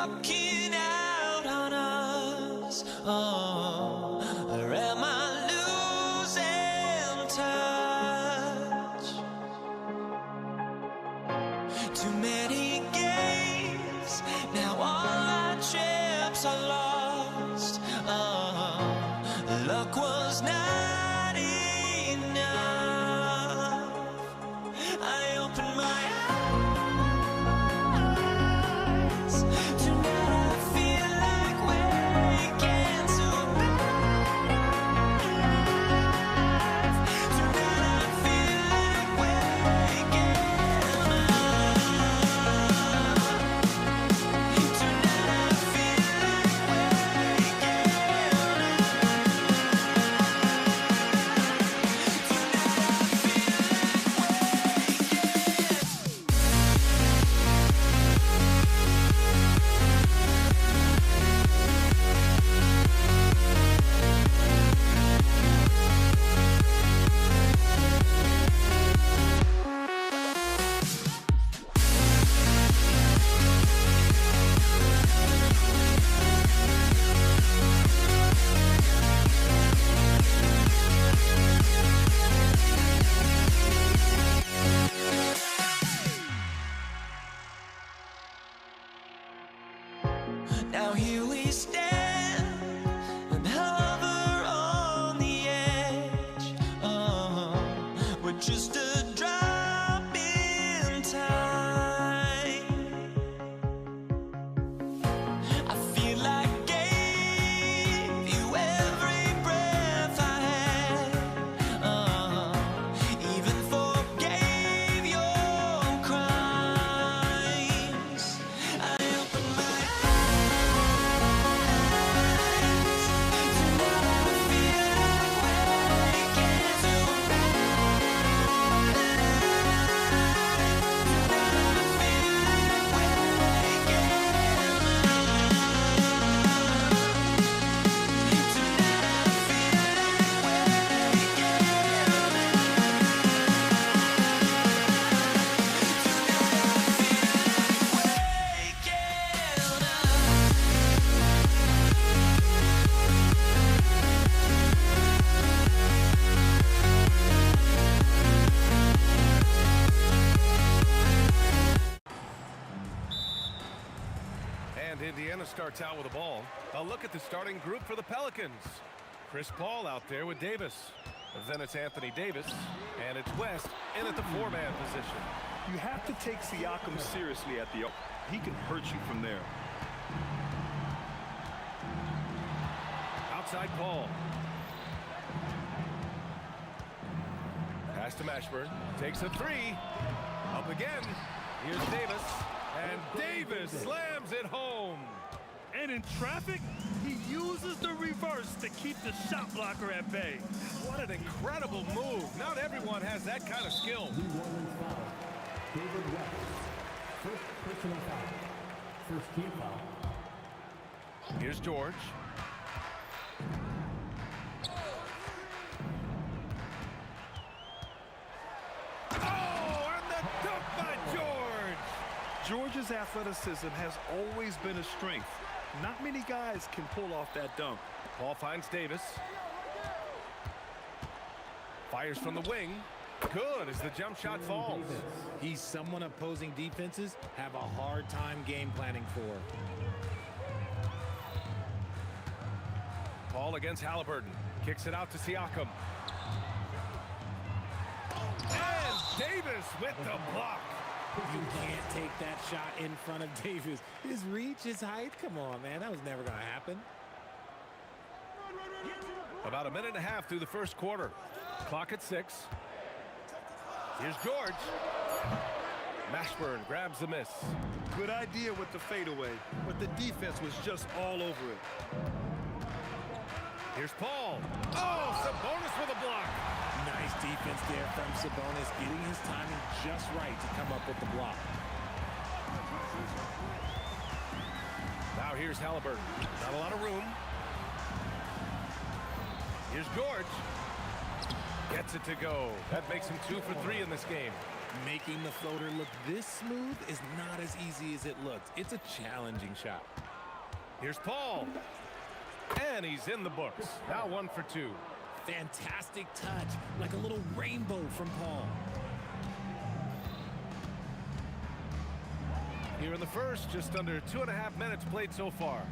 walking out on us? Oh, or am I losing touch? Too many games, now all our chips are lost. Oh, luck was not enough. I opened my eyes. Tonight I feel like waking to a better life. Tonight I feel like waking up. Tonight I feel like waking Now here we stand and hover on the edge. We're just a drop in time. I feel like gave you every breath I had. Even forgave your crimes. I opened my And Indiana starts out with the ball. A look at the starting group for the Pelicans. Chris Paul out there with Davis. Then it's Anthony Davis. And it's West in at the four-man position. You have to take Siakam seriously at the... He can hurt you from there. Outside Paul. Pass to Mashburn. Takes a three. Up again. Here's Davis. And Davis slams it home. And in traffic, he uses the reverse to keep the shot blocker at bay. What an incredible move. Not everyone has that kind of skill. New Orleans foul. David West. First personal foul. First team foul. Here's George. Oh, and the dunk by George. George's athleticism has always been a strength. Not many guys can pull off that dunk. Paul finds Davis. Fires from the wing. Good as the jump shot falls. He's someone opposing defenses have a hard time game planning for. Paul against Halliburton. Kicks it out to Siakam. And Davis with the block. You can't take that shot in front of Davis. His reach, his height, come on, man. That was never going to happen. About a minute and a half through the first quarter. Clock at 6. Here's George. Mashburn grabs the miss. Good idea with the fadeaway, but the defense was just all over it. Here's Paul. Oh, Sabonis with a block. Nice defense there from Sabonis, getting his timing just right to come up with the block. Now here's Halliburton. Not a lot of room. Here's George. Gets it to go. That makes him 2 for 3 in this game. Making the floater look this smooth is not as easy as it looks. It's a challenging shot. Here's Paul. And he's in the books. Now 1 for 2. Fantastic touch, like a little rainbow from Paul. Here in the first, just under 2.5 minutes played so far.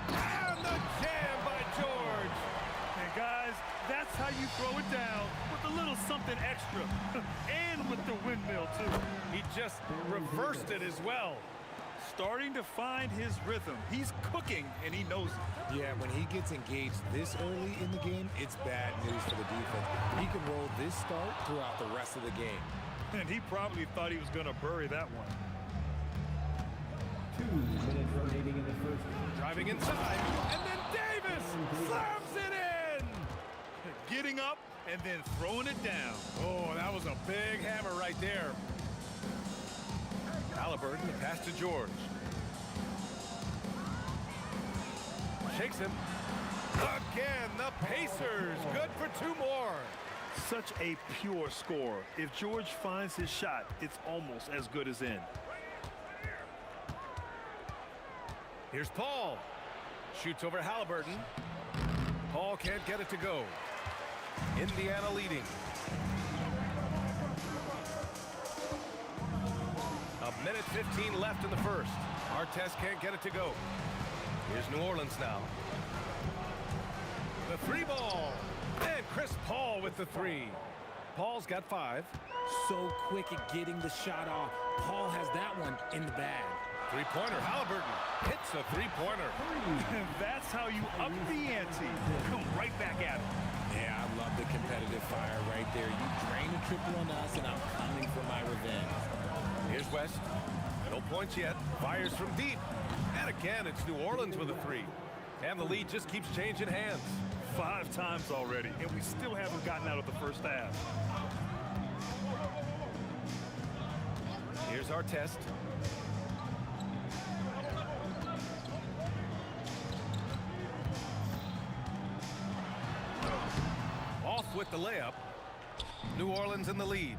And the jam by George. And guys, that's how you throw it down with a little something extra. And with the windmill, too. He just reversed it as well. Starting to find his rhythm. He's cooking, and he knows it. Yeah, when he gets engaged this early in the game, it's bad news for the defense. He can roll this start throughout the rest of the game. And he probably thought he was going to bury that one. 2 minutes remaining in the first. Driving inside, and then Davis slams it in! Getting up and then throwing it down. Oh, that was a big hammer right there. Halliburton, the pass to George. Shakes him. Again, the Pacers. Good for 2 more. Such a pure score. If George finds his shot, it's almost as good as in. Here's Paul. Shoots over Halliburton. Paul can't get it to go. Indiana leading. A minute 15 left in the first. Artest can't get it to go. Here's New Orleans now. The 3 ball. And Chris Paul with the 3. Paul's got 5. So quick at getting the shot off. Paul has that one in the bag. 3-pointer. Halliburton hits a 3-pointer. And that's how you up the ante. Come right back at it. Yeah, I love the competitive fire right there. You drain a triple on us, and I'm coming for my revenge. Here's West. No points yet. Fires from deep. And again, it's New Orleans with a 3. And the lead just keeps changing hands. 5 times already, and we still haven't gotten out of the first half. Here's our test. Off with the layup. New Orleans in the lead.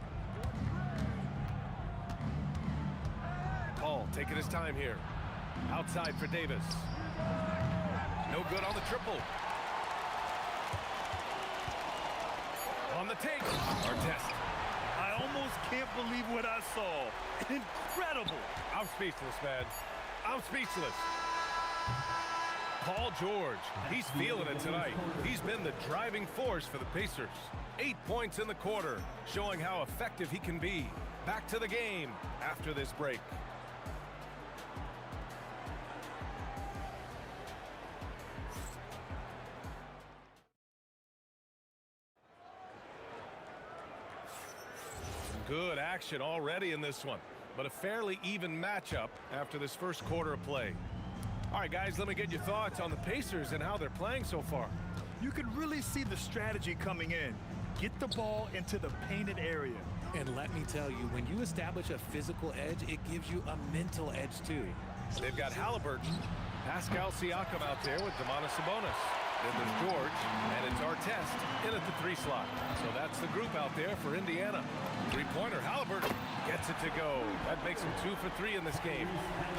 Paul taking his time here. Outside for Davis. No good on the triple. On the take. Artest. I almost can't believe what I saw. Incredible. I'm speechless, man. I'm speechless. Paul George, he's feeling it tonight. He's been the driving force for the Pacers. 8 points in the quarter, showing how effective he can be. Back to the game after this break. Good action already in this one, but a fairly even matchup after this first quarter of play. All right, guys, let me get your thoughts on the Pacers and how they're playing so far. You can really see the strategy coming in. Get the ball into the painted area. And let me tell you, when you establish a physical edge, it gives you a mental edge, too. They've got Halliburton, Pascal Siakam out there with Sabonis. Then there's George, and it's Artest in at the 3 slot. So that's the group out there for Indiana. 3-pointer, Halliburton gets it to go. That makes him 2 for 3 in this game.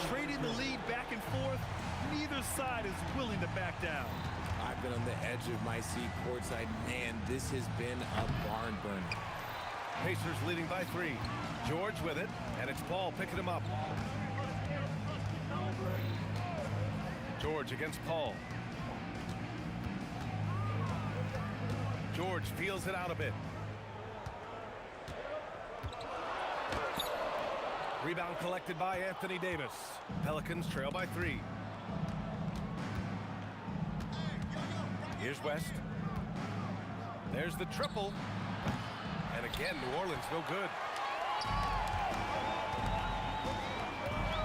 Trading the lead back and forth, neither side is willing to back down. I've been on the edge of my seat courtside. Man, this has been a barn burner. Pacers leading by 3. George with it, and it's Paul picking him up. George against Paul. George feels it out a bit. Rebound collected by Anthony Davis. Pelicans trail by 3. Here's West. There's the triple. And again, New Orleans no good.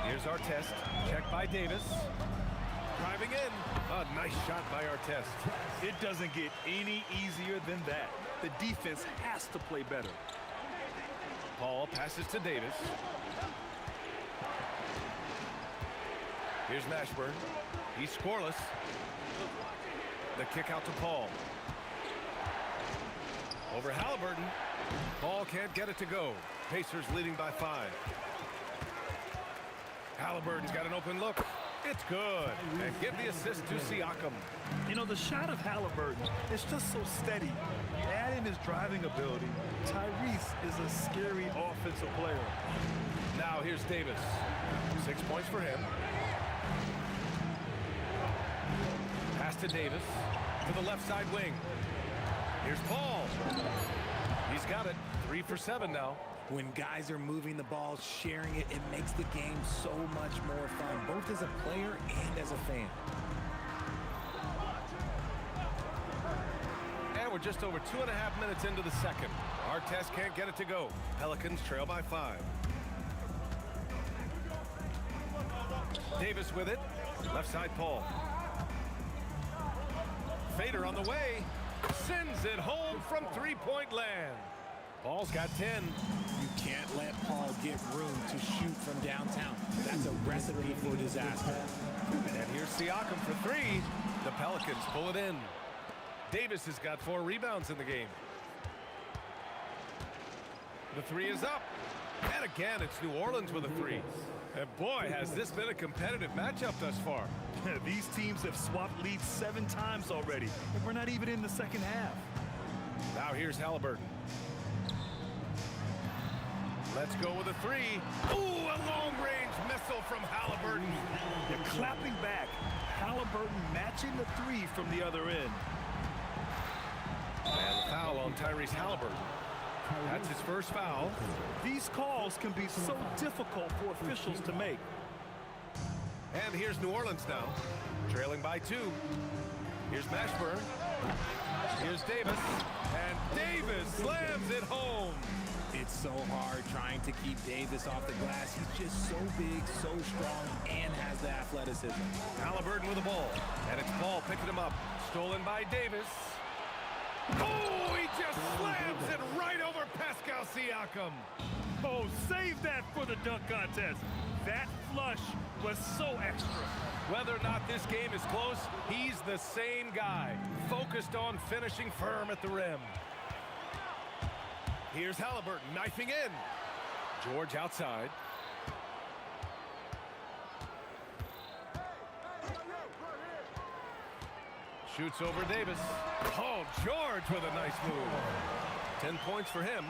Here's Artest. Checked by Davis. Driving in. A nice shot by Artest. It doesn't get any easier than that. The defense has to play better. Paul passes to Davis. Here's Mashburn. He's scoreless. The kick out to Paul. Halliburton. Ball can't get it to go. Pacers leading by 5. Halliburton's got an open look. It's good. And give the assist to Siakam. You know, the shot of Halliburton is just so steady. Add in his driving ability. Tyrese is a scary offensive player. Now here's Davis. 6 points for him. Pass to Davis. To the left side wing. Here's Paul. He's got it. 3 for 7 now. When guys are moving the ball, sharing it, it makes the game so much more fun, both as a player and as a fan. And we're just over 2.5 minutes into the second. Artest can't get it to go. Pelicans trail by 5. Davis with it. Left side Paul. Fader on the way. Sends it home from three-point land. Paul's got 10. You can't let Paul get room to shoot from downtown. That's a recipe for disaster. And here's Siakam for 3. The Pelicans pull it in. Davis has got 4 rebounds in the game. The 3 is up. And again, it's New Orleans with a 3. And boy, has this been a competitive matchup thus far. These teams have swapped leads 7 times already, and we're not even in the second half. Now here's Halliburton. Let's go with a 3. Ooh, a long-range missile from Halliburton. They're clapping back. Halliburton matching the 3 from the other end. And the foul on Tyrese Halliburton. That's his first foul. These calls can be so difficult for officials to make. And here's New Orleans now, trailing by 2. Here's Mashburn. Here's Davis. And Davis slams it home. It's so hard trying to keep Davis off the glass. He's just so big, so strong, and has the athleticism. Halliburton with the ball. And it's Paul picking him up. Stolen by Davis. Oh, he just slams it right over Pascal Siakam. Oh, save that for the dunk contest. That flush was so extra. Whether or not this game is close, he's the same guy, focused on finishing firm at the rim. Here's Halliburton knifing in. George outside. Shoots over Davis. Oh, George with a nice move. 10 points for him.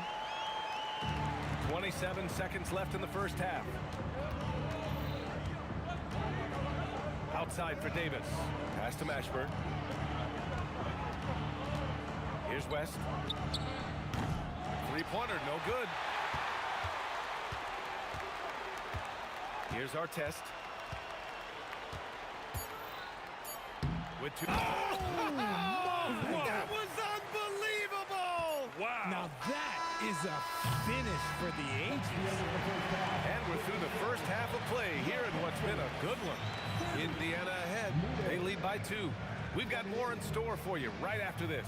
27 seconds left in the first half. Outside for Davis. Pass to Mashburn. Here's West. Three-pointer, no good. Here's Artest. With 2. Oh, that was unbelievable! Wow. Now that is a finish for the ages. And we're through the first half of play here in what's been a good one. Indiana ahead. They lead by 2. We've got more in store for you right after this.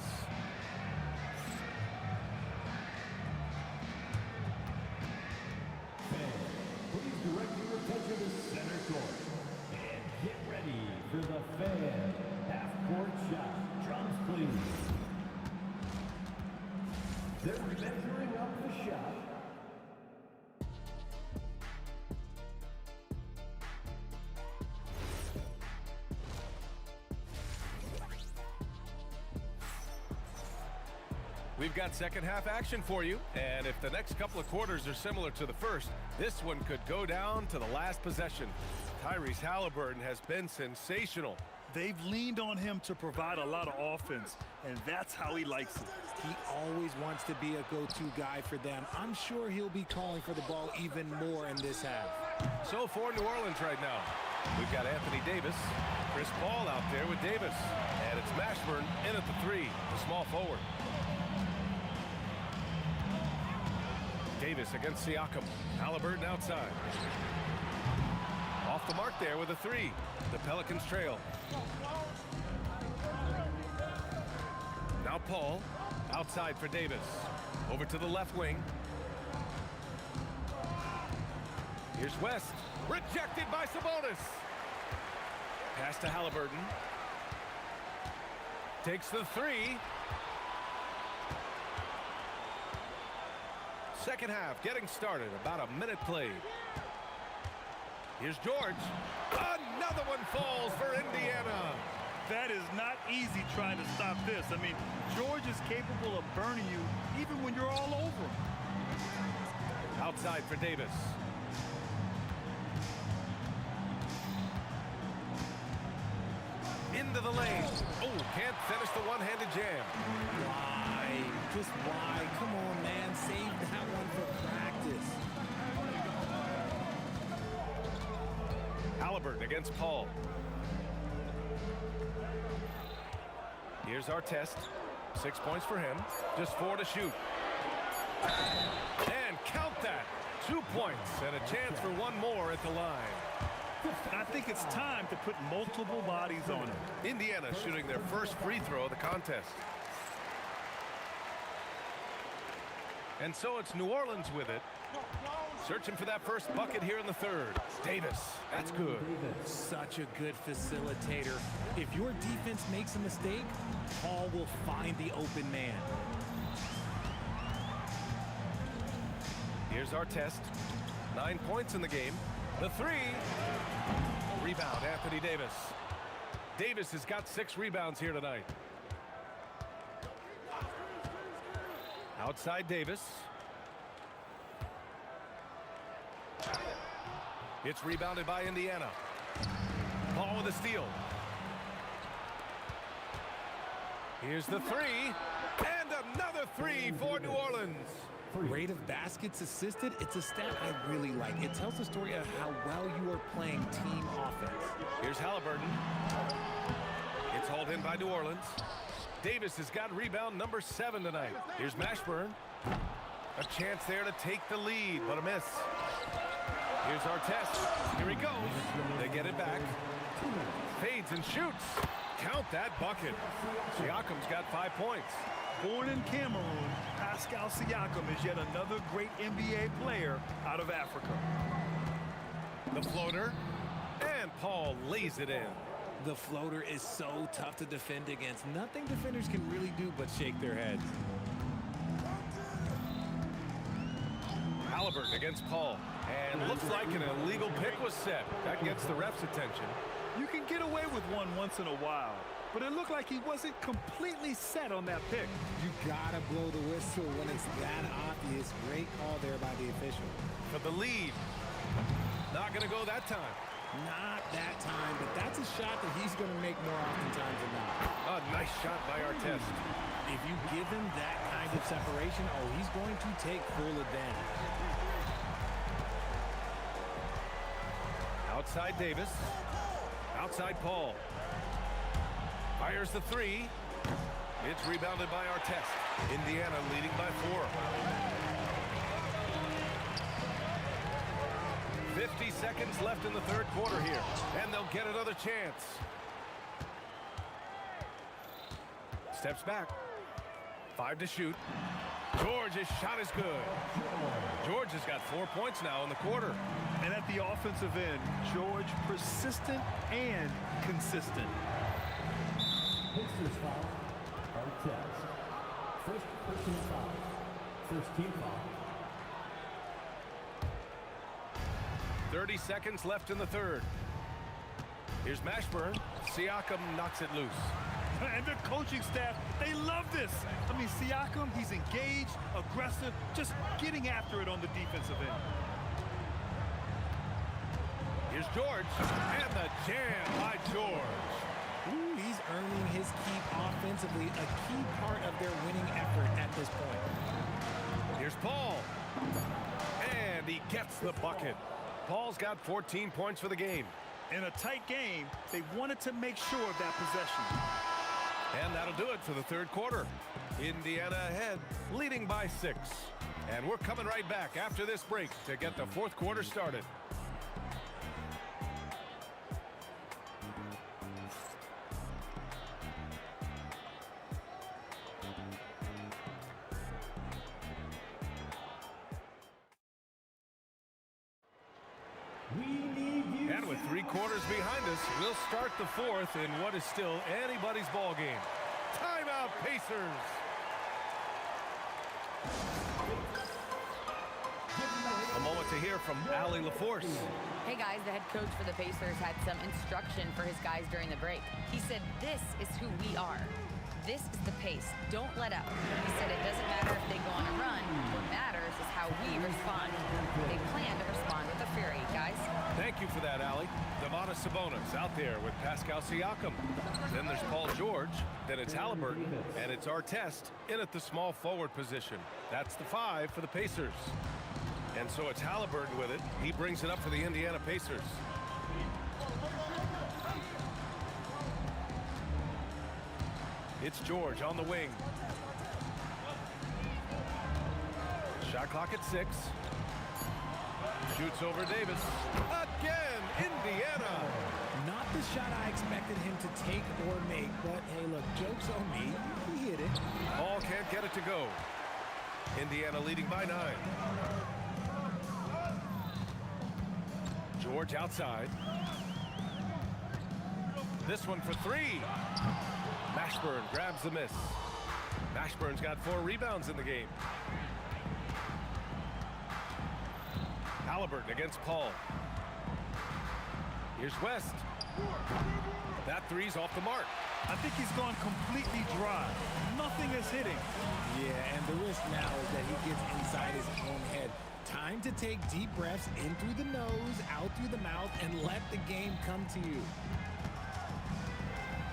Please direct your attention to center court. And get ready for the fan half-court shot. Drums, please. They're measuring up the shot. We've got second half action for you, and if the next couple of quarters are similar to the first, this one could go down to the last possession. Tyrese Halliburton has been sensational. They've leaned on him to provide a lot of offense, and that's how he likes it. He always wants to be a go-to guy for them. I'm sure he'll be calling for the ball even more in this half. So for New Orleans right now, we've got Anthony Davis, Chris Paul out there with Davis, and it's Mashburn in at the 3, the small forward. Davis against Siakam. Halliburton outside. Off the mark there with a 3. The Pelicans trail. Now Paul outside for Davis. Over to the left wing. Here's West. Rejected by Sabonis. Pass to Halliburton. Takes the 3. Second half getting started. About a minute played. Here's George. Another one falls for Indiana. That is not easy trying to stop this. I mean, George is capable of burning you even when you're all over him. Outside for Davis. Into the lane. Oh, can't finish the one-handed jam. Why? Just why? Come on, man. Save that one for practice. Halliburton against Paul. Here's our test. 6 points for him. Just 4 to shoot. And count that. 2 points and a chance for one more at the line. I think it's time to put multiple bodies on him. Indiana shooting their first free throw of the contest. And so it's New Orleans with it. Searching for that first bucket here in the third. Davis, that's good. Such a good facilitator. If your defense makes a mistake, Paul will find the open man. Here's our test. 9 points in the game. The three. Rebound, Anthony Davis. Davis has got 6 rebounds here tonight. Outside Davis. It's rebounded by Indiana. Paul with a steal. Here's the three. And another three for New Orleans. Rate of baskets assisted, it's a stat I really like. It tells the story of how well you are playing team offense. Here's Halliburton. It's hauled in by New Orleans. Davis has got rebound number 7 tonight. Here's Mashburn. A chance there to take the lead, but a miss. Here's our test. Here he goes. They get it back. Fades and shoots. Count that bucket. Siakam's got 5 points. Born in Cameroon, Pascal Siakam is yet another great NBA player out of Africa. The floater. And Paul lays it in. The floater is so tough to defend against. Nothing defenders can really do but shake their heads. Halliburton against Paul. And looks like an illegal pick was set. That gets the ref's attention. You can get away with one once in a while, but it looked like he wasn't completely set on that pick. You gotta blow the whistle when it's that obvious. Great call there by the official. For the lead. Not gonna go that time. Not that time, but that's a shot that he's gonna make more oftentimes than not. A nice shot by Artest. If you give him that kind of separation, oh, he's going to take full advantage. Outside Davis. Outside Paul. Fires the three. It's rebounded by Artest. Indiana leading by 4. 50 seconds left in the third quarter here. And they'll get another chance. Steps back. 5 to shoot. George's shot is good. George has got 4 points now in the quarter. And at the offensive end, George persistent and consistent. Pacers foul. Artest. First personal foul. First team foul. 30 seconds left in the third. Here's Mashburn. Siakam knocks it loose. And the coaching staff, they love this. I mean, Siakam, he's engaged, aggressive, just getting after it on the defensive end. Here's George. And the jam by George. Ooh, he's earning his keep offensively, a key part of their winning effort at this point. Here's Paul. And he gets the bucket. Paul's got 14 points for the game. In a tight game, they wanted to make sure of that possession. And that'll do it for the third quarter. Indiana ahead, leading by 6. And we're coming right back after this break to get the fourth quarter started. And with 3 quarters behind us, we'll start the fourth in what is still anybody's ball game. Timeout, Pacers. to hear from Allie LaForce. Hey guys, the head coach for the Pacers had some instruction for his guys during the break. He said, this is who we are. This is the pace. Don't let up. He said it doesn't matter if they go on a run. What matters is how we respond. They plan to respond with a fury, guys. Thank you for that, Allie. Domantas Sabonis out there with Pascal Siakam. Then there's Paul George. Then it's Halliburton. And it's Artest in at the small forward position. That's the 5 for the Pacers. And so it's Halliburton with it. He brings it up for the Indiana Pacers. It's George on the wing. Shot clock at 6. Shoots over Davis. Again, Indiana. Not the shot I expected him to take or make, but hey, look, joke's on me. He hit it. Ball can't get it to go. Indiana leading by 9. George outside. This one for 3. Mashburn grabs the miss. Mashburn's got 4 rebounds in the game. Halliburton against Paul. Here's West. That 3's off the mark. I think he's gone completely dry. Nothing is hitting. Yeah, and the risk now is that he gets inside his own head. Time to take deep breaths in through the nose, out through the mouth, and let the game come to you.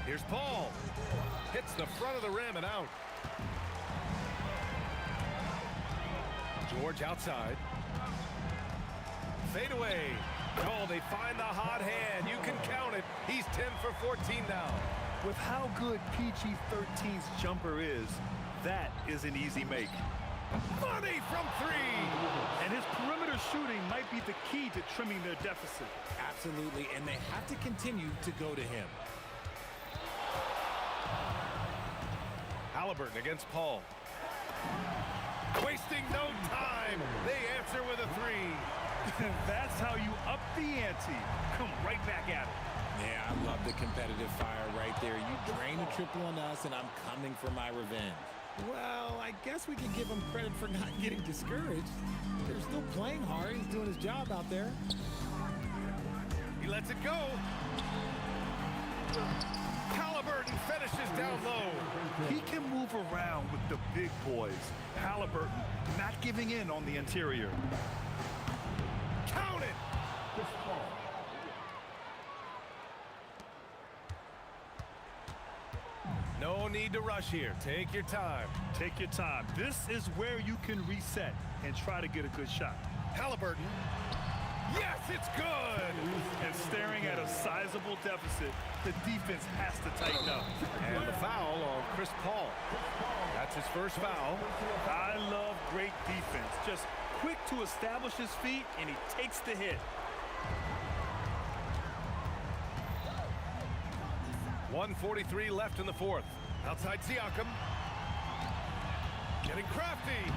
Here's Paul. Hits the front of the rim and out. George outside. Fade away. Oh, they find the hot hand. You can count it. He's 10 for 14 now. With how good PG-13's jumper is, that is an easy make. Money from 3. And his perimeter shooting might be the key to trimming their deficit. Absolutely, and they have to continue to go to him. Halliburton against Paul. Wasting no time. They answer with a 3. That's how you up the ante. Come right back at it. Yeah, I love the competitive fire right there. You drain a triple on us, and I'm coming for my revenge. Well, I guess we can give him credit for not getting discouraged. They're still playing hard. He's doing his job out there. He lets it go. Halliburton finishes down low. He can move around with the big boys. Halliburton not giving in on the interior. Count it. No need to rush here. Take your time. Take your time. This is where you can reset and try to get a good shot. Halliburton. Yes, it's good. And staring at a sizable deficit, the defense has to tighten up. And the foul on Chris Paul. That's his first foul. I love great defense. Just quick to establish his feet, and he takes the hit. 1:43 left in the 4th. Outside Siakam. Getting crafty.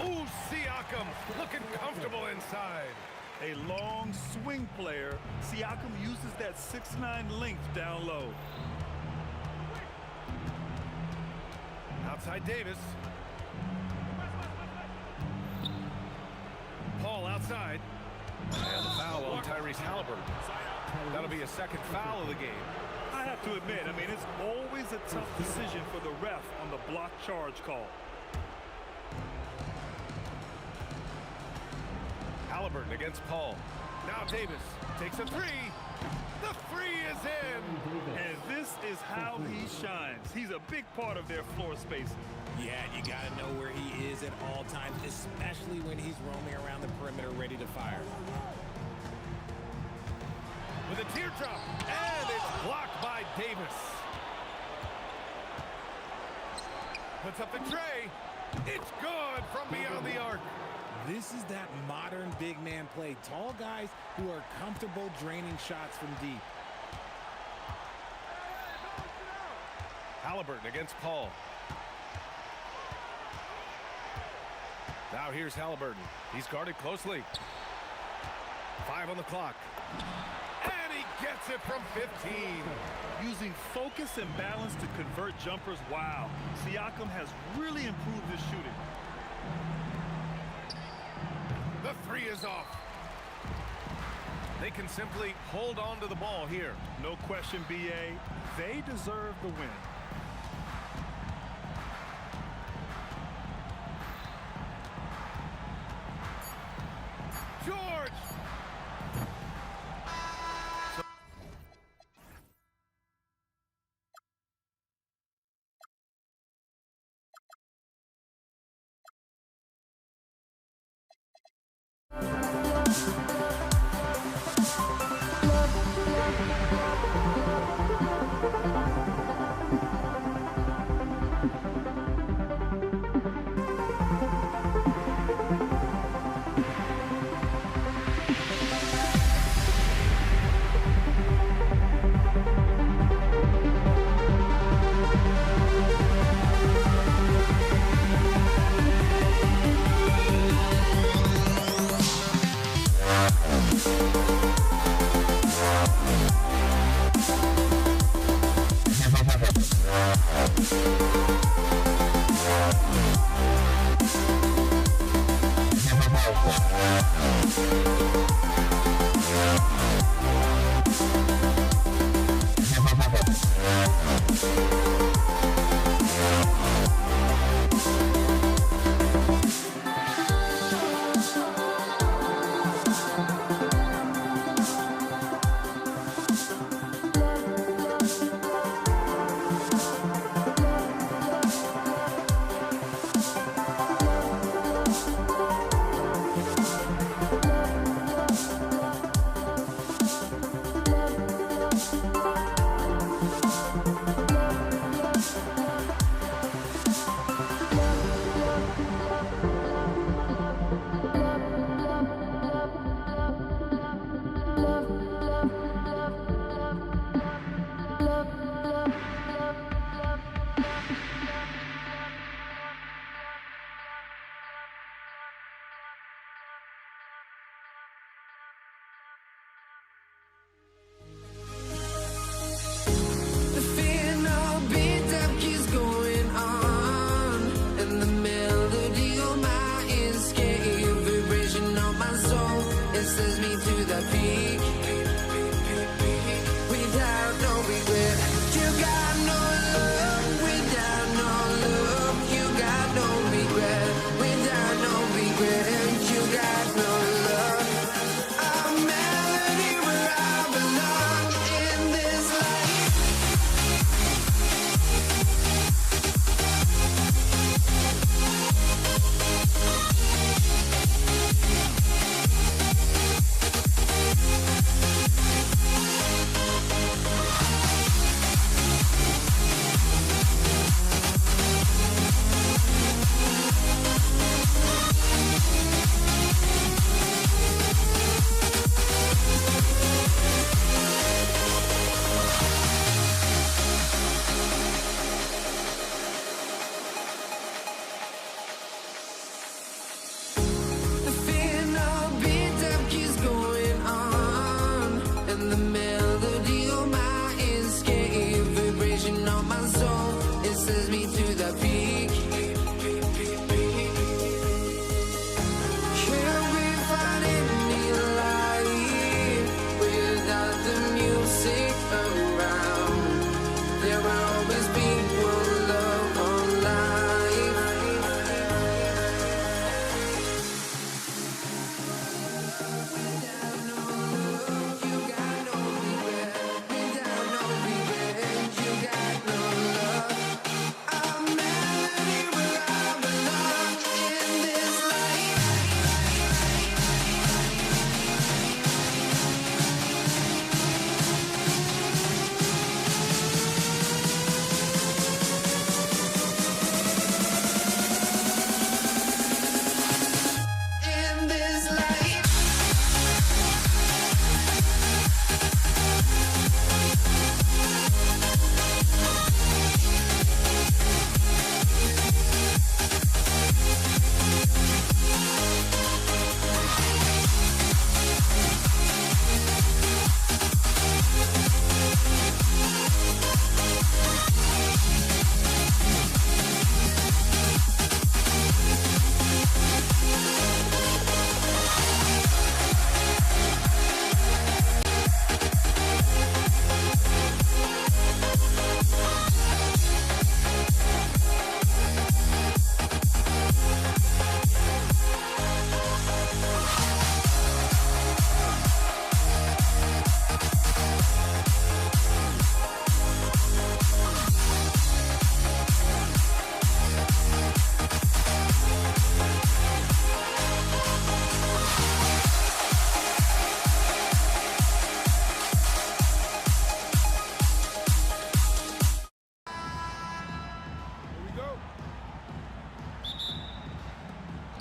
Ooh, Siakam looking comfortable inside. A long swing player. Siakam uses that 6'9" length down low. Outside Davis. Paul outside. And the foul on Tyrese Halliburton. That'll be a second foul of the game. I have to admit, I mean, it's always a tough decision for the ref on the block charge call. Halliburton against Paul. Now Davis takes a 3. The 3 is in. And this is how he shines. He's a big part of their floor spacing. Yeah, you got to know where he is at all times, especially when he's roaming around the perimeter ready to fire. With a teardrop, and it's blocked by Davis. Puts up the tray. It's good from beyond the arc. This is that modern big man play. Tall guys who are comfortable draining shots from deep. Halliburton against Paul. Now here's Halliburton. He's guarded closely. 5 on the clock. And he gets it from 15. Using focus and balance to convert jumpers. Wow. Siakam has really improved his shooting. The 3 is off. They can simply hold on to the ball here. No question, BA. They deserve the win. George!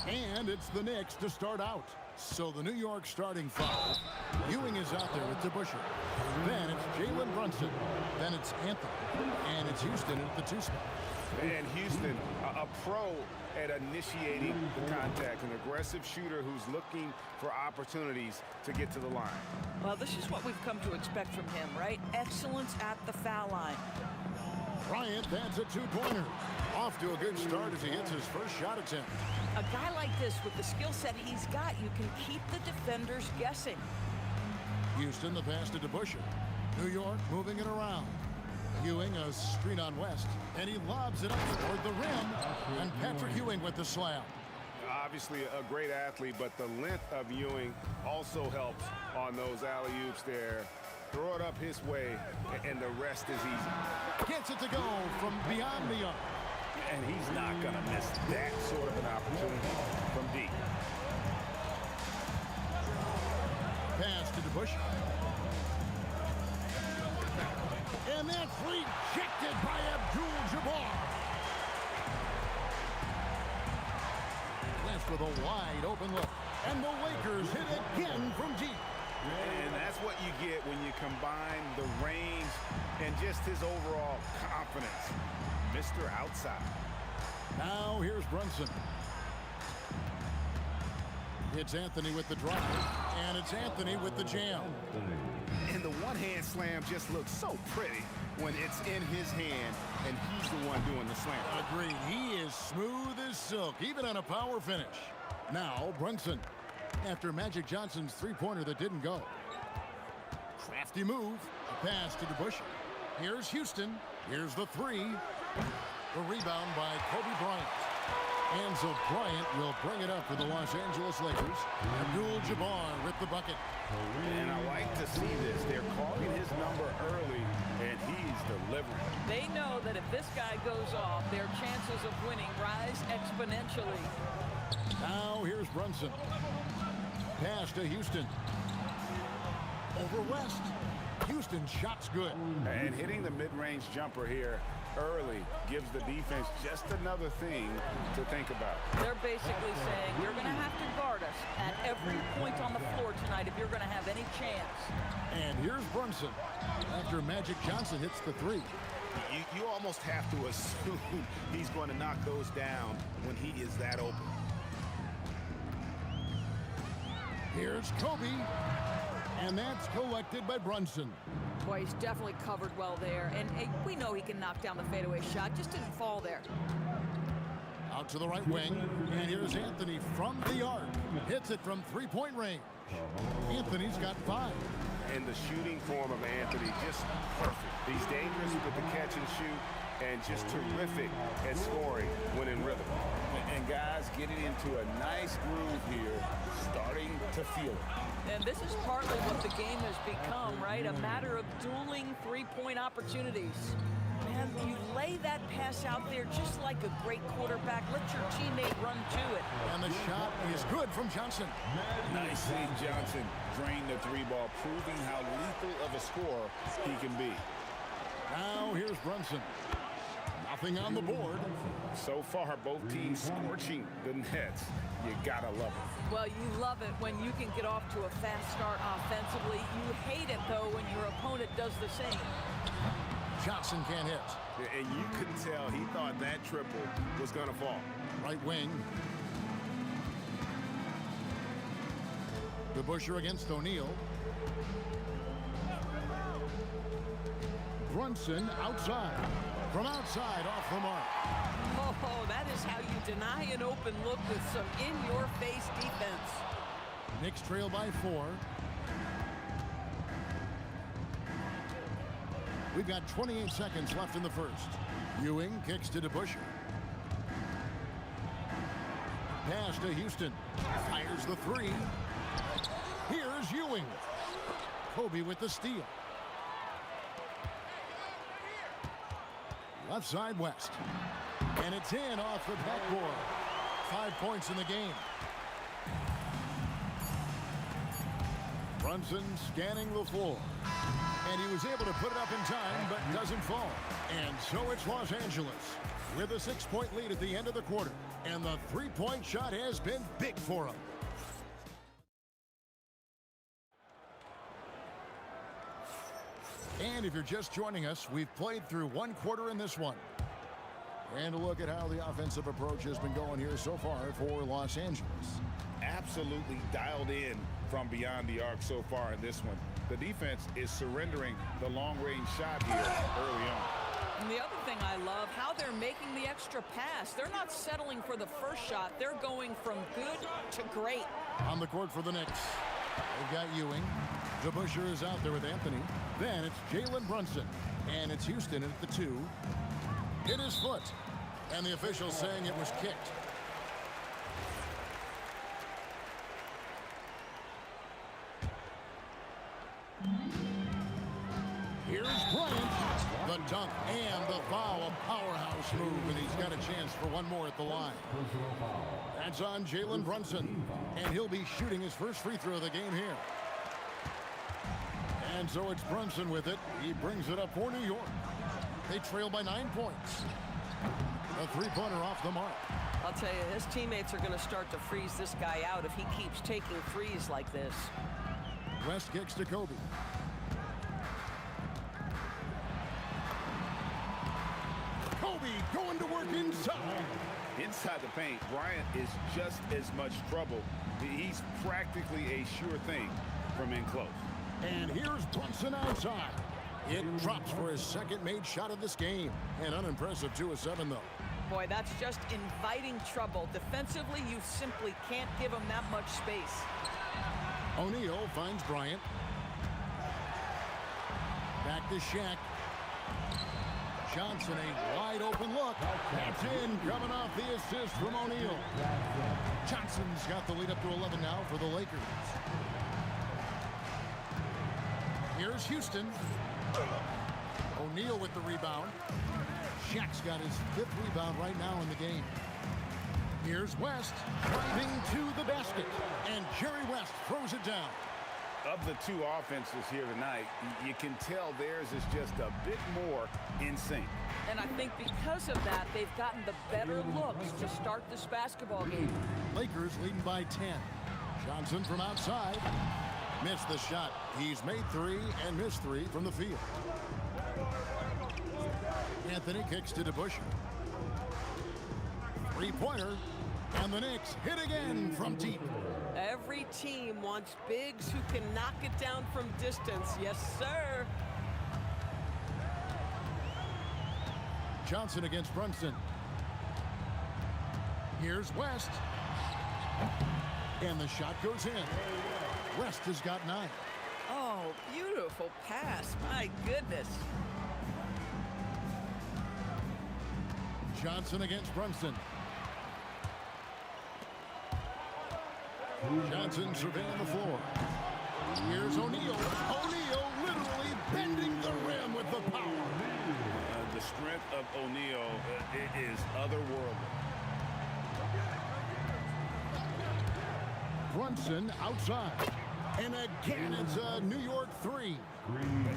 And it's the Knicks to start out. So the New York starting five. Ewing is out there with DeBusschere. Then it's Jalen Brunson. Then it's Anthony. And it's Houston at the 2 spot. And Houston, a pro at initiating the contact, an aggressive shooter who's looking for opportunities to get to the line. Well, this is what we've come to expect from him, right? Excellence at the foul line. Bryant, that's a 2-pointer. Off to a good start as he hits his first shot attempt. A guy like this, with the skill set he's got, you can keep the defenders guessing. Houston, the pass to DeBusschere. New York moving it around. Ewing, a screen on West, and he lobs it up toward the rim. And Patrick Ewing with the slam. Obviously a great athlete, but the length of Ewing also helps on those alley-oops there. Throw it up his way, and the rest is easy. Gets it to go from beyond the arc. And he's not going to miss that sort of an opportunity from deep. Pass to DeBusschere. And that's rejected by Abdul-Jabbar. West with a wide open look. And the Lakers hit again from deep. And that's what you get when you combine the range and just his overall confidence. Mr. Outside. Now here's Brunson. It's Anthony with the drive. And it's Anthony with the jam. And the one-hand slam just looks so pretty when it's in his hand and he's the one doing the slam. Agreed. He is smooth as silk, even on a power finish. Now Brunson. After Magic Johnson's 3-pointer that didn't go. Crafty move. A pass to DeBusschere. Here's Houston. Here's the 3. The rebound by Kobe Bryant. And so Bryant will bring it up for the Los Angeles Lakers. Abdul-Jabbar with the bucket. And I like to see this. They're calling his number early, and he's delivering. They know that if this guy goes off, their chances of winning rise exponentially. Now here's Brunson. Pass to Houston. Over West. Houston shot's good. And hitting the mid-range jumper here early gives the defense just another thing to think about. They're basically saying, you're going to have to guard us at every point on the floor tonight if you're going to have any chance. And here's Brunson. After Magic Johnson hits the 3. You almost have to assume he's going to knock those down when he is that open. Here's Kobe. And that's collected by Brunson. Boy, he's definitely covered well there. And we know he can knock down the fadeaway shot. Just didn't fall there. Out to the right wing. And here's Anthony from the arc. Hits it from 3-point range. Anthony's got 5. And the shooting form of Anthony, just perfect. He's dangerous with the catch and shoot, and just terrific at scoring when in rhythm. And guys getting into a nice groove here, starting to feel it. And this is partly what the game has become, right? A matter of dueling 3-point opportunities. Man, you lay that pass out there just like a great quarterback. Let your teammate run to it. And the shot is good from Johnson. Nice seeing Johnson drain the 3-ball, proving how lethal of a scorer he can be. Now here's Brunson. Nothing on the board. So far, both teams scorching the nets. You gotta love it. Well, you love it when you can get off to a fast start offensively. You hate it, though, when your opponent does the same. Johnson can't hit. And you could tell he thought that triple was gonna fall. Right wing. DeBusschere against O'Neal. Brunson outside. From outside, off the mark. Oh, that is how you deny an open look with some in-your-face defense. Knicks trail by 4. We've got 28 seconds left in the first. Ewing kicks to DeBusschere. Pass to Houston. Fires the 3. Here's Ewing. Kobe with the steal. Left side West. And it's in off the backboard. 5 points in the game. Brunson scanning the floor. And he was able to put it up in time, but doesn't fall. And so it's Los Angeles with a 6-point lead at the end of the quarter. And the three-point shot has been big for him. And if you're just joining us, we've played through one quarter in this one. And a look at how the offensive approach has been going here so far for Los Angeles. Absolutely dialed in from beyond the arc so far in this one. The defense is surrendering the long-range shot here early on. And the other thing I love, how they're making the extra pass. They're not settling for the first shot. They're going from good to great. On the court for the Knicks, they've got Ewing. DeBusschere is out there with Anthony. Then it's Jalen Brunson. And it's Houston at the 2. Hit his foot. And the official saying it was kicked. Here's Bryant. The dunk and the foul. A powerhouse move. And he's got a chance for one more at the line. That's on Jalen Brunson. And he'll be shooting his first free throw of the game here. And so it's Brunson with it. He brings it up for New York. They trail by 9 points. A three-pointer off the mark. I'll tell you, his teammates are going to start to freeze this guy out if he keeps taking threes like this. West kicks to Kobe. Kobe going to work inside. Inside the paint, Bryant is just as much trouble. He's practically a sure thing from in close. And here's Brunson outside. It drops for his second made shot of this game. And unimpressive 2-of-7 though. Boy, that's just inviting trouble. Defensively, you simply can't give him that much space. O'Neal finds Bryant. Back to Shaq. Johnson, a wide open look. That's in, coming off the assist from O'Neal. Johnson's got the lead up to 11 now for the Lakers. Here's Houston. O'Neal with the rebound. Shaq's got his 5th rebound right now in the game. Here's West driving to the basket. And Jerry West throws it down. Of the two offenses here tonight, you can tell theirs is just a bit more in sync. And I think because of that, they've gotten the better looks to start this basketball game. Lakers leading by 10. Johnson from outside. Missed the shot. He's made 3 and missed 3 from the field. Anthony kicks to DeBusschere. Three-pointer. And the Knicks hit again from deep. Every team wants bigs who can knock it down from distance. Yes, sir. Johnson against Brunson. Here's West. And the shot goes in. West has got 9. Oh, beautiful pass. My goodness. Johnson against Brunson. Johnson surveying the floor. Here's O'Neal. O'Neal literally bending the rim with the power. The strength of O'Neal is otherworldly. Brunson outside. And again, it's a New York 3.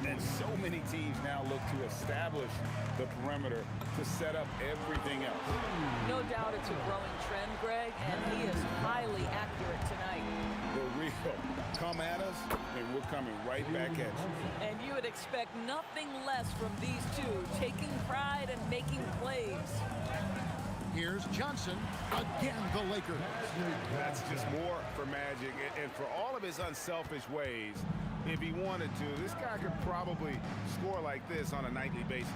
And so many teams now look to establish the perimeter to set up everything else. No doubt it's a growing trend, Greg, and he is highly accurate tonight. The real come at us, and we're coming right back at you. And you would expect nothing less from these two, taking pride and making plays. Here's Johnson. Again, the Lakers. That's just more for Magic. And for all of his unselfish ways, if he wanted to, this guy could probably score like this on a nightly basis.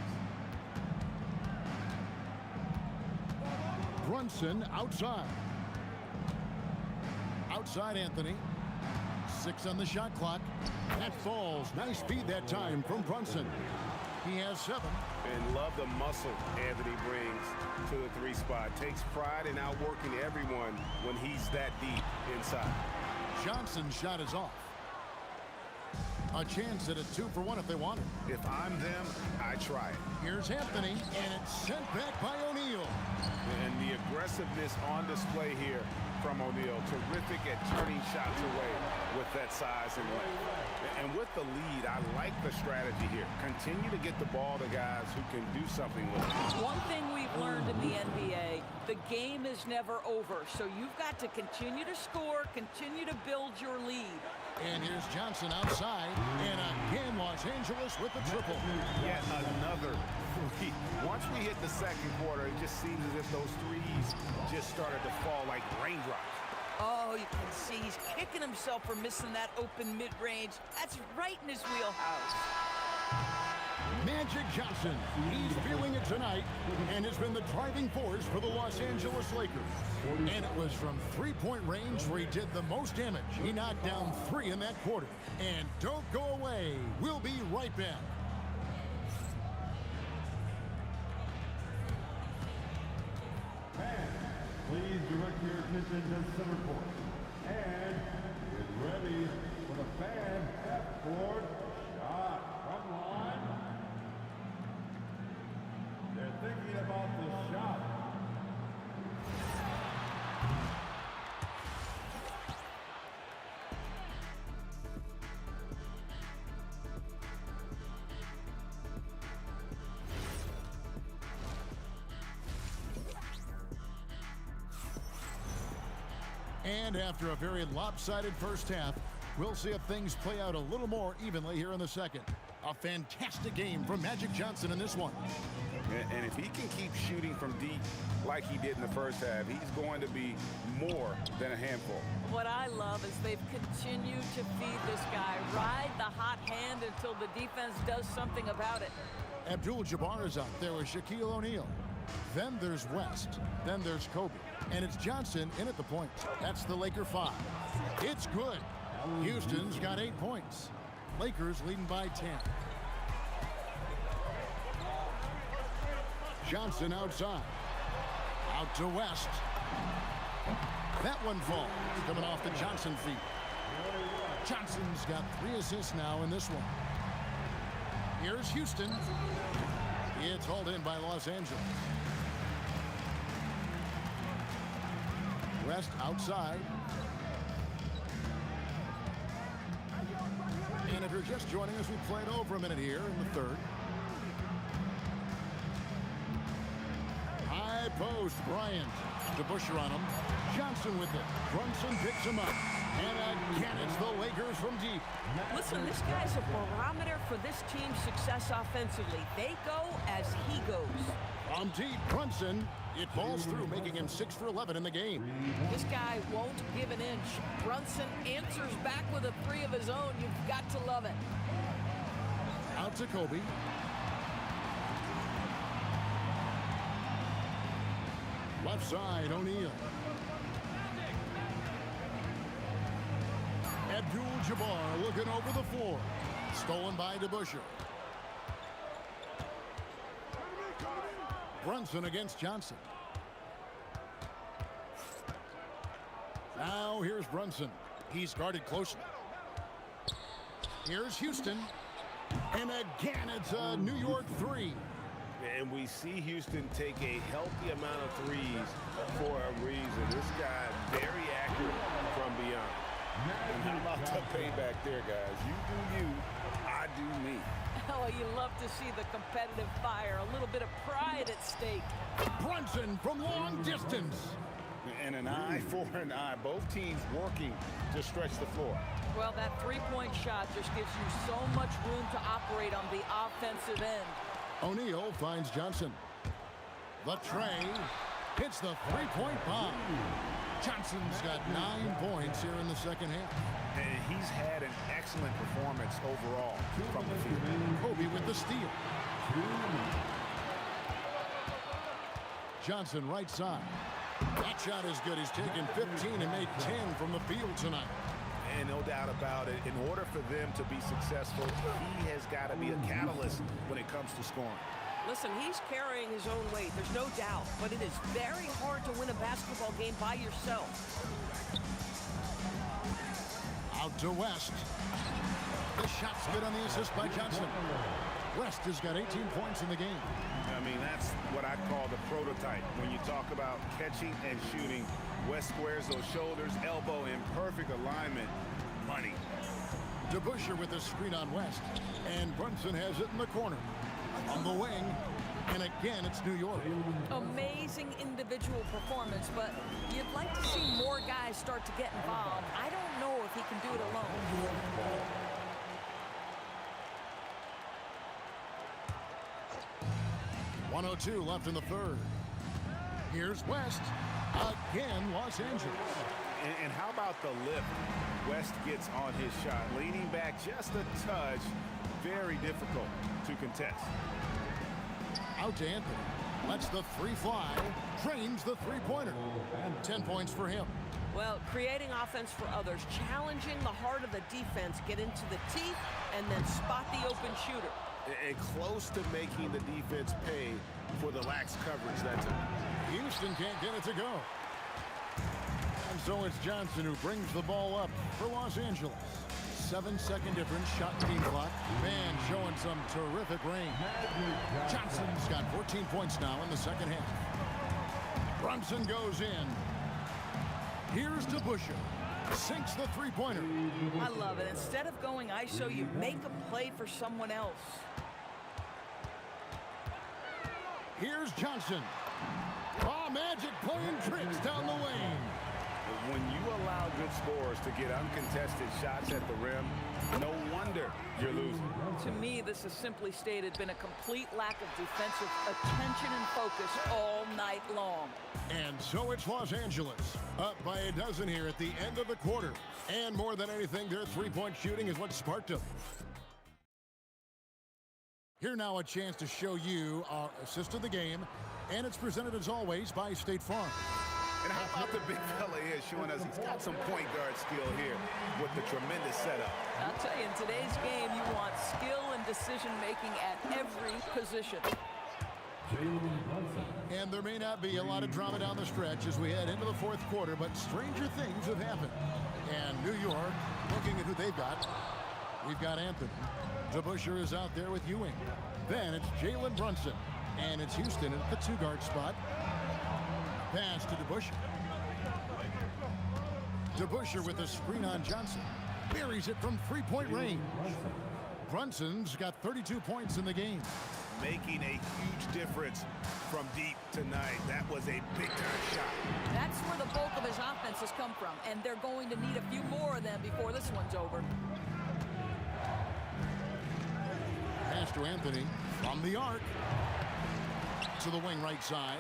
Brunson outside. Outside Anthony. 6 on the shot clock. That falls. Nice feed that time from Brunson. He has 7. And love the muscle Anthony brings to the 3 spot. Takes pride in outworking everyone when he's that deep inside. Johnson's shot is off. A chance at a 2-for-1 if they want it. If I'm them, I try it. Here's Anthony, and it's sent back by O'Neal. And the aggressiveness on display here from O'Neal. Terrific at turning shots away with that size and length. And with the lead, I like the strategy here. Continue to get the ball to guys who can do something with it. One thing we've learned in the NBA, the game is never over. So you've got to continue to score, continue to build your lead. And here's Johnson outside. And again, Los Angeles with the triple. Yet another three. Once we hit the second quarter, it just seems as if those threes just started to fall like raindrops. Oh, you can see he's kicking himself for missing that open mid-range. That's right in his wheelhouse. Magic Johnson, he's feeling it tonight and has been the driving force for the Los Angeles Lakers. And it was from three-point range where he did the most damage. He knocked down 3 in that quarter. And don't go away. We'll be right back. Please direct your attention to center court. And get ready for the fan half-court shot from line. They're thinking about the shot. And after a very lopsided first half, we'll see if things play out a little more evenly here in the second. A fantastic game from Magic Johnson in this one. And if he can keep shooting from deep like he did in the first half, he's going to be more than a handful. What I love is they've continued to feed this guy, ride the hot hand until the defense does something about it. Abdul-Jabbar is out there with Shaquille O'Neal. Then there's West. Then there's Kobe. And it's Johnson in at the point. That's the Laker 5. It's good. Houston's got 8 points. Lakers leading by 10. Johnson outside. Out to West. That one falls. Coming off the Johnson feet. Johnson's got 3 assists now in this one. Here's Houston. It's hauled in by Los Angeles. West outside. And if you're just joining us, we played over a minute here in the third. High post, Bryant. DeBusschere on him. Johnson with it. Brunson picks him up. And again, it's the Lakers from deep. Listen, this guy's a barometer for this team's success offensively. They go as he goes. From deep, Brunson. It falls through, making him 6 for 11 in the game. This guy won't give an inch. Brunson answers back with a 3 of his own. You've got to love it. Out to Kobe. Left side, O'Neal. Abdul-Jabbar looking over the floor. Stolen by DeBusschere. Brunson against Johnson. Now here's Brunson. He's guarded closely. Here's Houston. And again, it's a New York 3. And we see Houston take a healthy amount of threes for a reason. This guy very accurate from beyond. And how about the payback there, guys? You do you, I do me. Oh, you love to see the competitive fire. A little bit of pride at stake. Brunson from long distance. And an eye for an eye. Both teams working to stretch the floor. Well, that three-point shot just gives you so much room to operate on the offensive end. O'Neal finds Johnson. The tray hits the three-point bomb. Johnson's got 9 points here in the second half. And he's had an excellent performance overall from the field. Kobe with the steal. Johnson right side. That shot is good. He's taken 15 and made 10 from the field tonight. And no doubt about it, in order for them to be successful, he has got to be a catalyst when it comes to scoring. Listen, he's carrying his own weight, there's no doubt, but it is very hard to win a basketball game by yourself. Out to West. The shot's good on the assist by Johnson. West has got 18 points in the game. mean, that's what I call the prototype. When you talk about catching and shooting, West squares those shoulders, elbow in perfect alignment. Money. DeBusschere with the screen on West. And Brunson has it in the corner. On the wing. And again, it's New York. Amazing individual performance, but you'd like to see more guys start to get involved. I don't know if he can do it alone. .102 left in the third. Here's West. Again, Los Angeles. And how about the lift West gets on his shot? Leaning back just a touch. Very difficult to contest. Out to Anthony. Lets the three fly. Trains the three-pointer. 10 points for him. Well, creating offense for others, challenging the heart of the defense, get into the teeth, and then spot the open shooter. And close to making the defense pay for the lax coverage that time. Houston can't get it to go. And so it's Johnson who brings the ball up for Los Angeles. 7-second difference, shot team clock. Man showing some terrific range. Johnson's got 14 points now in the second half. Brunson goes in. Here's DeBusschere. Sinks the three-pointer. I love it. Instead of going ISO, you make a play for someone else. Here's Johnson. Oh, Magic playing tricks down the lane. When you allow good scorers to get uncontested shots at the rim, no wonder you're losing. To me, this has simply stated been a complete lack of defensive attention and focus all night long. And so it's Los Angeles, up by a dozen here at the end of the quarter. And more than anything, their three-point shooting is what sparked them. Here now a chance to show you our assist of the game, and it's presented as always by State Farm. And how about the big fella here showing us he's got some point guard skill here with the tremendous setup. I'll tell you, in today's game, you want skill and decision-making at every position. And there may not be a lot of drama down the stretch as we head into the fourth quarter, but stranger things have happened. And New York, looking at who they've got, we've got Anthony. DeBusschere is out there with Ewing. Then it's Jalen Brunson. And it's Houston at the two-guard spot. Pass to DeBusschere. DeBusschere with a screen on Johnson. Buries it from three-point range. Brunson's got 32 points in the game. Making a huge difference from deep tonight. That was a big-time shot. That's where the bulk of his offense has come from, and they're going to need a few more of them before this one's over. Pass to Anthony from the arc. To the wing right side.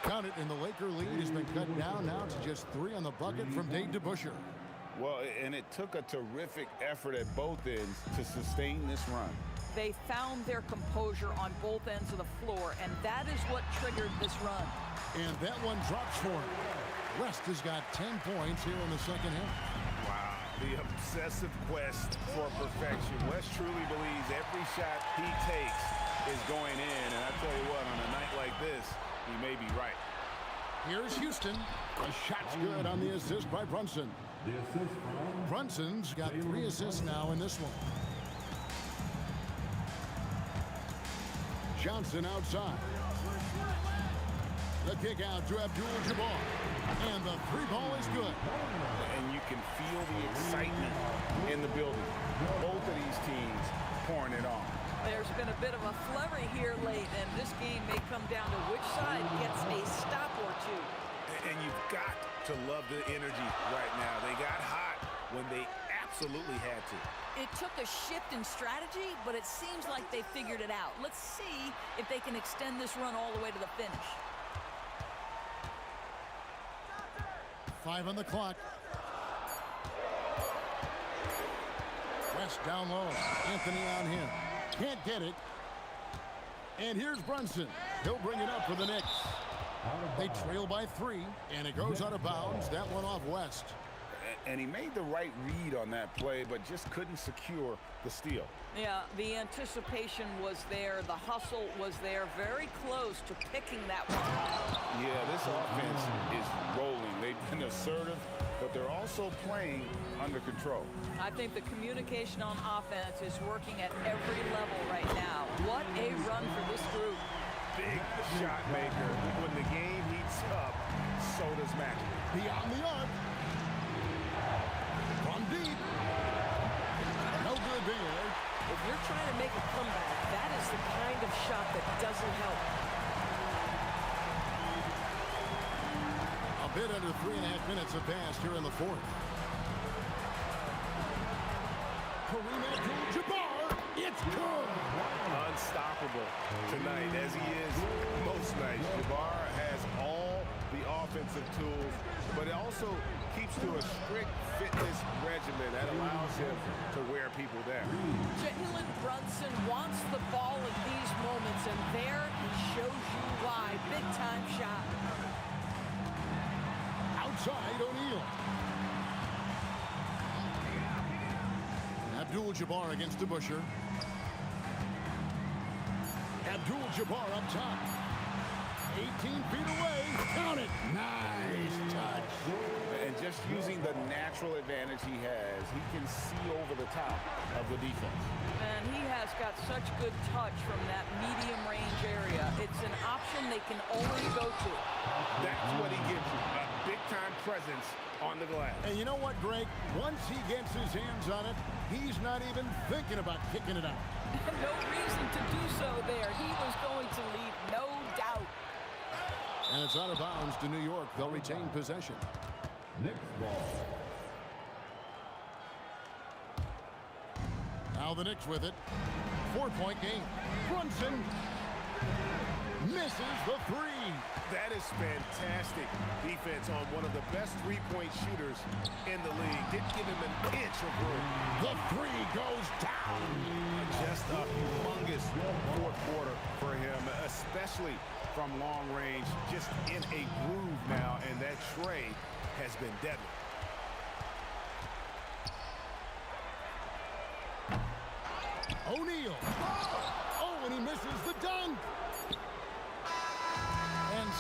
Count it, and the Laker lead has been cut down now to just 3 on the bucket from Dave DeBusschere. Well, and it took a terrific effort at both ends to sustain this run. They found their composure on both ends of the floor, and that is what triggered this run. And that one drops for him. West has got 10 points here in the second half. Wow, the obsessive quest for perfection. West truly believes every shot he takes is going in, and I tell you what, on a night like this, he may be right. Here's Houston. A shot's good on the assist by Brunson. Brunson's got 3 assists now in this one. Johnson outside. The kick out to Abdul-Jabbar. And the 3-ball is good. And you can feel the excitement in the building. Both of these teams pouring it on. There's been a bit of a flurry here late, and this game may come down to which side gets a stop or two. And you've got to love the energy right now. They got hot when they absolutely had to. It took a shift in strategy, but it seems like they figured it out. Let's see if they can extend this run all the way to the finish. 5 on the clock. West down low. Anthony on him. Can't get it. And here's Brunson. He'll bring it up for the Knicks. They trail by 3, and it goes out of bounds. That one off West. And he made the right read on that play, but just couldn't secure the steal. Yeah, the anticipation was there. The hustle was there. Very close to picking that one off. Yeah, this offense is rolling. They've been assertive. The they're also playing under control. I think the communication on offense is working at every level right now. What a run for this group. Big shot maker. When the game heats up, so does Mackey. Beyond the arc. From deep. No good there. If you're trying to make a comeback, that is the kind of shot that doesn't help. A bit under 3.5 minutes have passed here in the fourth. Kareem Abdul-Jabbar. It's good. Unstoppable tonight, as he is most nights. Jabbar has all the offensive tools, but it also keeps to a strict fitness regimen that allows him to wear people down. Jalen Brunson wants the ball in these moments, and there he shows you why. Big-time shot. Outside O'Neal. Abdul-Jabbar against DeBusschere. Abdul-Jabbar up top. 18 feet away. Count it. Nice touch. And just using the natural advantage he has, he can see over the top of the defense. And he has got such good touch from that medium range area. It's an option they can always go to. That's what he gives you, a big-time presence on the glass. And you know what, Greg? Once he gets his hands on it, he's not even thinking about kicking it out. No reason to do so there. He was going to lead, no doubt. And it's out of bounds to New York. They'll retain possession. Next ball. Now the Knicks with it. 4-point game. Brunson misses the three. That is fantastic defense on one of the best three-point shooters in the league. Didn't give him an inch of room. The three goes down. Just a humongous fourth quarter for him, especially from long range. Just in a groove now, and that tray has been deadly. O'Neal. Oh, and he misses the dunk. And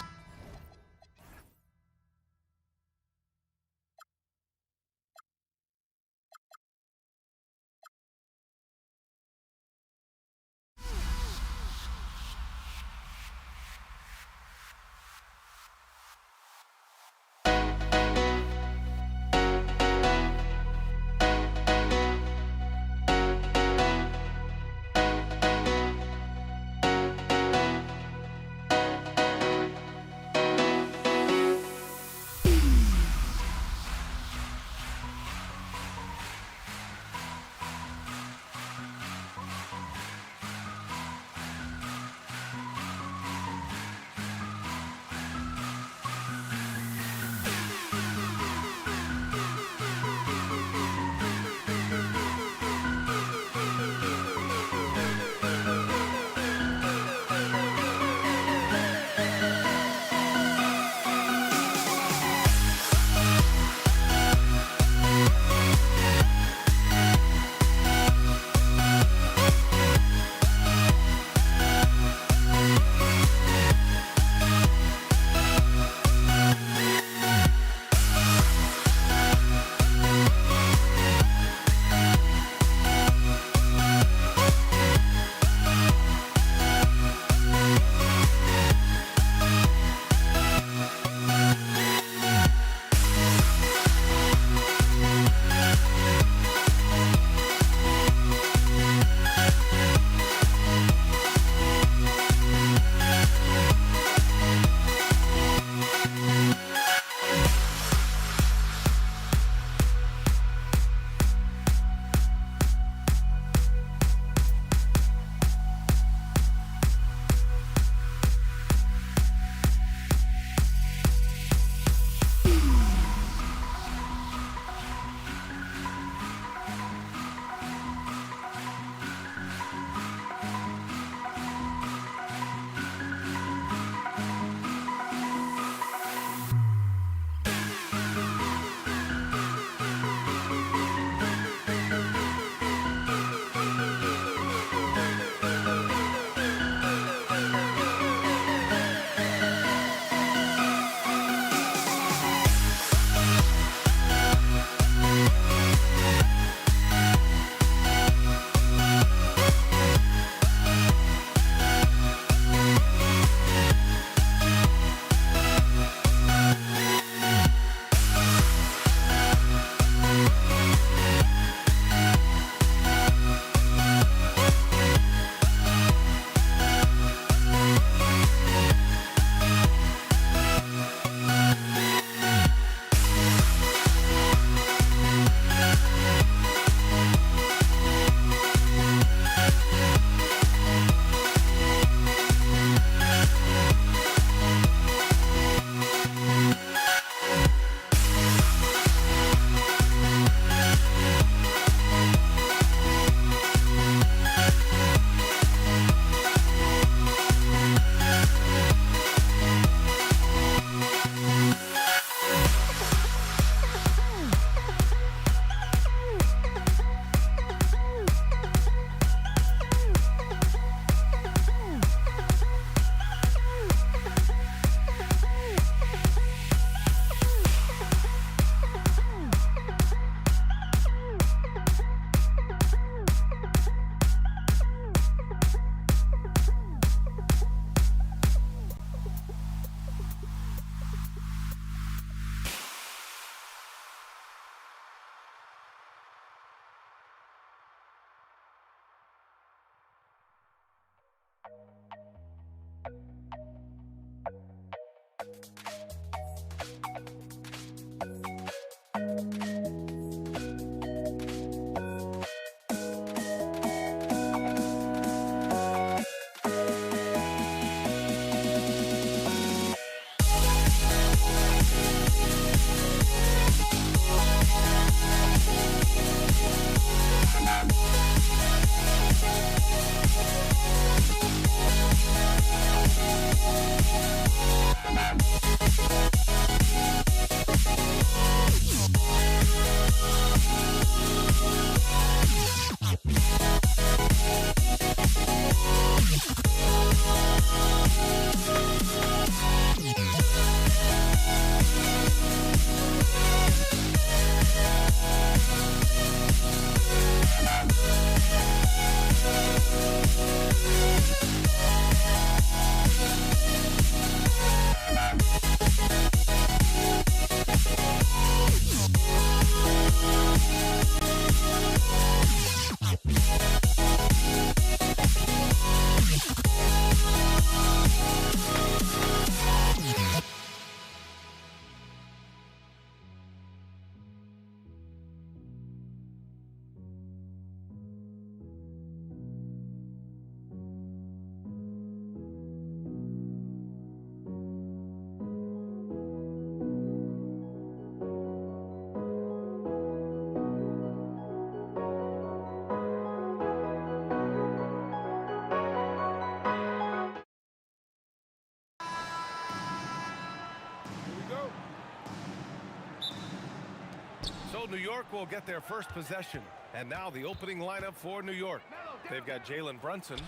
So New York will get their first possession. And now the opening lineup for New York. They've got Jalen Brunson,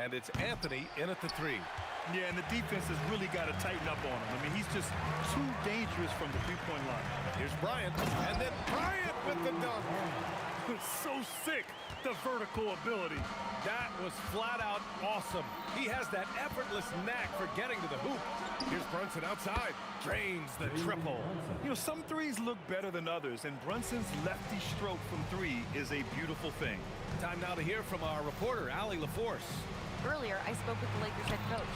and it's Anthony in at the 3. Yeah, and the defense has really got to tighten up on him. I mean, he's just too dangerous from the three-point line. Here's Bryant, and then Bryant with the dunk. So sick, the vertical ability. That was flat out awesome. He has that effortless knack for getting to the hoop. Here's Brunson outside, drains the triple. You know, some threes look better than others, and Brunson's lefty stroke from 3 is a beautiful thing. Time now to hear from our reporter, Allie LaForce. Earlier, I spoke with the Lakers head coach.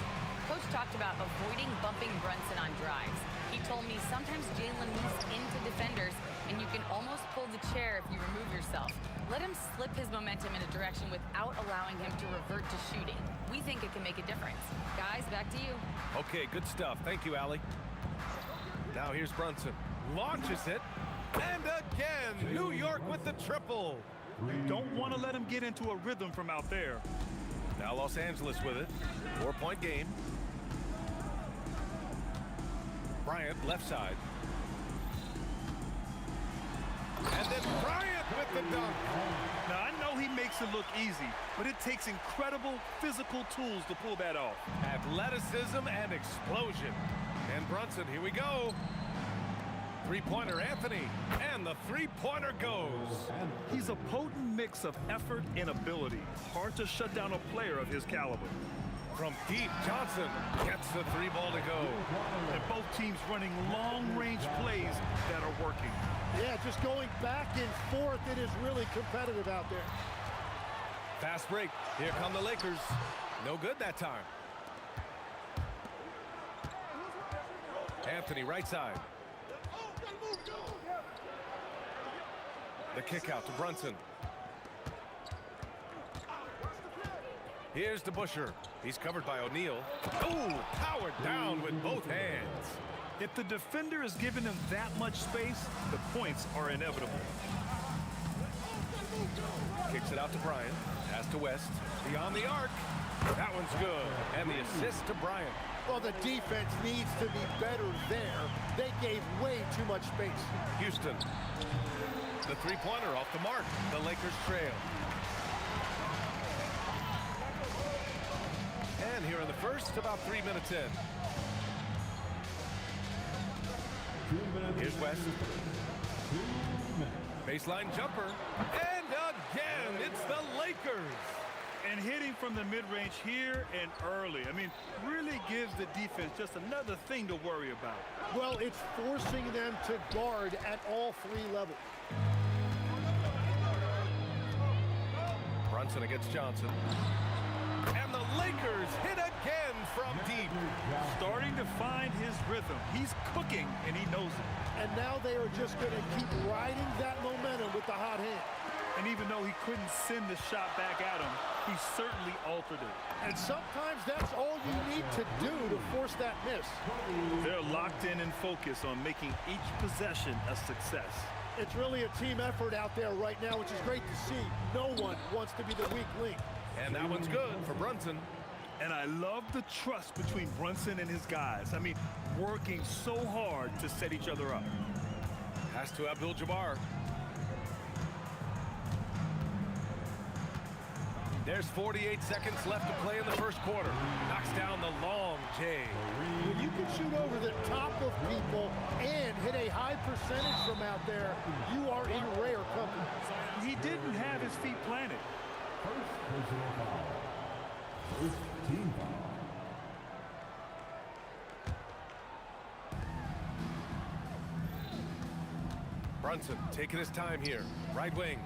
Coach talked about avoiding bumping Brunson on drives. He told me sometimes Jalen moves into defenders, and you can almost pull the chair if you remove yourself. Let him slip his momentum in a direction without allowing him to revert to shooting. We think it can make a difference. Guys, back to you. Okay, good stuff. Thank you, Allie. Now here's Brunson. Launches it. And again, New York with the triple. You don't want to let him get into a rhythm from out there. Now Los Angeles with it. 4-point game. Bryant left side. And then Bryant with the dunk. Now, I know he makes it look easy, but it takes incredible physical tools to pull that off. Athleticism and explosion. And Brunson, here we go. Three-pointer Anthony, and the three-pointer goes. He's a potent mix of effort and ability. Hard to shut down a player of his caliber. From deep, Johnson gets the 3-ball to go. And both teams running long-range plays that are working. Yeah, just going back and forth. It is really competitive out there. Fast break. Here come the Lakers. No good that time. Anthony right side. The kick out to Brunson. Here's to Busher. He's covered by O'Neal. Oh, powered down with both hands. If the defender is giving him that much space, the points are inevitable. Kicks it out to Bryant. Pass to West. Beyond the arc. That one's good. And the assist to Bryant. Well, the defense needs to be better there. They gave way too much space. Houston. The three-pointer off the mark. The Lakers trail. And here in the first, about 3 minutes in. Here's West. Baseline jumper. And again, it's the Lakers. And hitting from the mid-range here and early. I mean, really gives the defense just another thing to worry about. Well, it's forcing them to guard at all 3 levels. Brunson against Johnson. And the Lakers hit again from deep. Starting to find his rhythm. He's cooking, and he knows it. And now they are just going to keep riding that momentum with the hot hand. And even though he couldn't send the shot back at him, he certainly altered it. And sometimes that's all you need to do to force that miss. They're locked in and focused on making each possession a success. It's really a team effort out there right now, which is great to see. No one wants to be the weak link. And that one's good for Brunson. And I love the trust between Brunson and his guys. I mean, working so hard to set each other up. Pass to Abdul-Jabbar. There's 48 seconds left to play in the first quarter. Knocks down the long J. When you can shoot over the top of people and hit a high percentage from out there, you are in rare company. He didn't have his feet planted. First personal foul. First team foul. Brunson taking his time here. Right wing.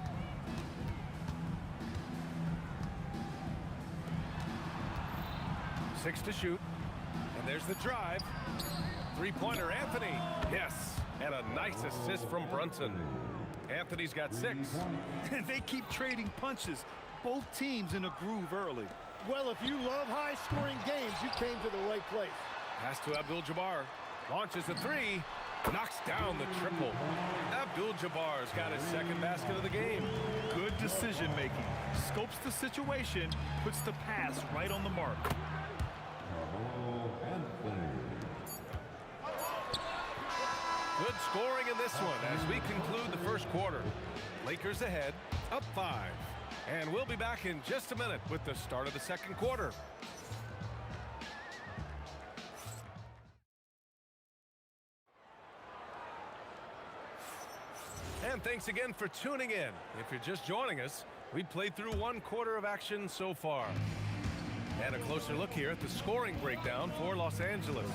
Six to shoot. And there's the drive. Three-pointer, Anthony. Yes. And a nice assist from Brunson. Anthony's got 6. And they keep trading punches. Both teams in a groove early. Well, if you love high-scoring games, you came to the right place. Pass to Abdul-Jabbar. Launches a 3. Knocks down the triple. Abdul-Jabbar's got his second basket of the game. Good decision-making. Scopes the situation, puts the pass right on the mark. Good scoring in this one as we conclude the first quarter. Lakers ahead, up 5. And we'll be back in just a minute with the start of the second quarter. And thanks again for tuning in. If you're just joining us, we played through one quarter of action so far. And a closer look here at the scoring breakdown for Los Angeles.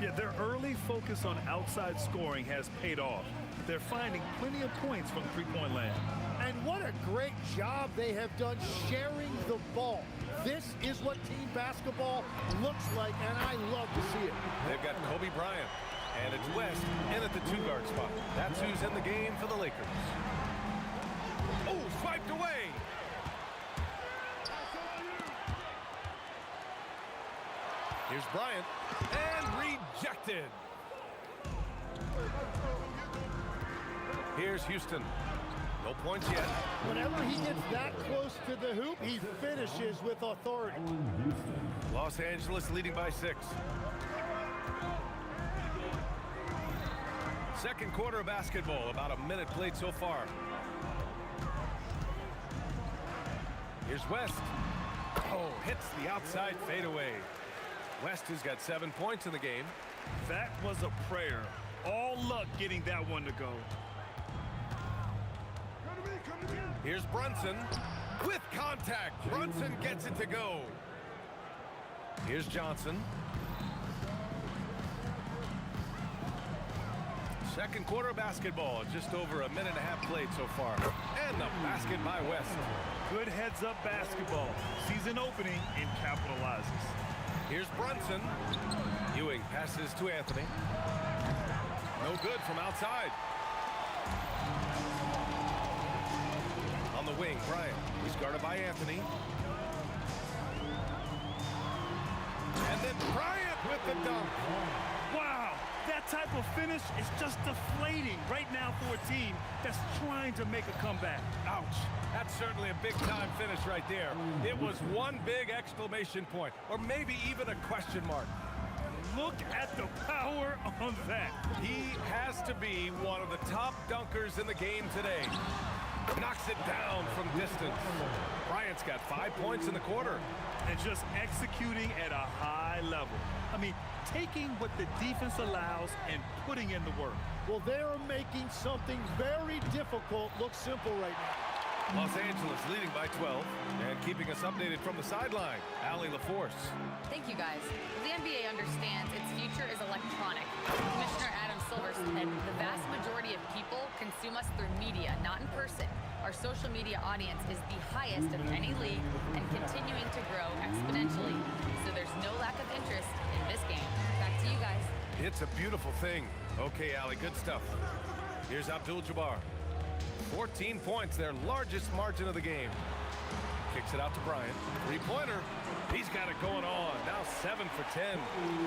Yeah, their early focus on outside scoring has paid off. They're finding plenty of points from three-point land. And what a great job they have done sharing the ball. This is what team basketball looks like, and I love to see it. They've got Kobe Bryant, and it's West in at the 2-guard spot. That's who's in the game for the Lakers. Oh, swiped away. Here's Bryant, and rejected. Here's Houston. No points yet. Whenever he gets that close to the hoop, he finishes with authority. Los Angeles leading by 6. Second quarter of basketball, about a minute played so far. Here's West. Oh, hits the outside fadeaway. West has got 7 points in the game. That was a prayer. All luck getting that one to go. Here's Brunson with contact. Brunson gets it to go. Here's Johnson. Second quarter of basketball, just over a minute and a half played so far. And the basket by West. Good heads-up basketball. Season opening and capitalizes. Here's Brunson. Ewing passes to Anthony. No good from outside. On the wing, Bryant. He's guarded by Anthony. And then Bryant with the dunk. Wow, that type of finish is just deflating right now for a team that's trying to make a comeback. Ouch. That's certainly a big-time finish right there. It was one big exclamation point, or maybe even a question mark. Look at the power on that. He has to be one of the top dunkers in the game today. Knocks it down from distance. Bryant's got 5 points in the quarter. And just executing at a high level. I mean, taking what the defense allows and putting in the work. Well, they're making something very difficult look simple right now. Los Angeles leading by 12 and keeping us updated from the sideline, Allie LaForce. Thank you, guys. The NBA understands its future is electronic. Commissioner Adam Silver said the vast majority of people consume us through media, not in person. Our social media audience is the highest of any league and continuing to grow exponentially. So there's no lack of interest in this game. Back to you guys. It's a beautiful thing. Okay, Allie, good stuff. Here's Abdul-Jabbar. 14 points, their largest margin of the game. Kicks it out to Bryant. Three-pointer. He's got it going on. Now 7 for 10.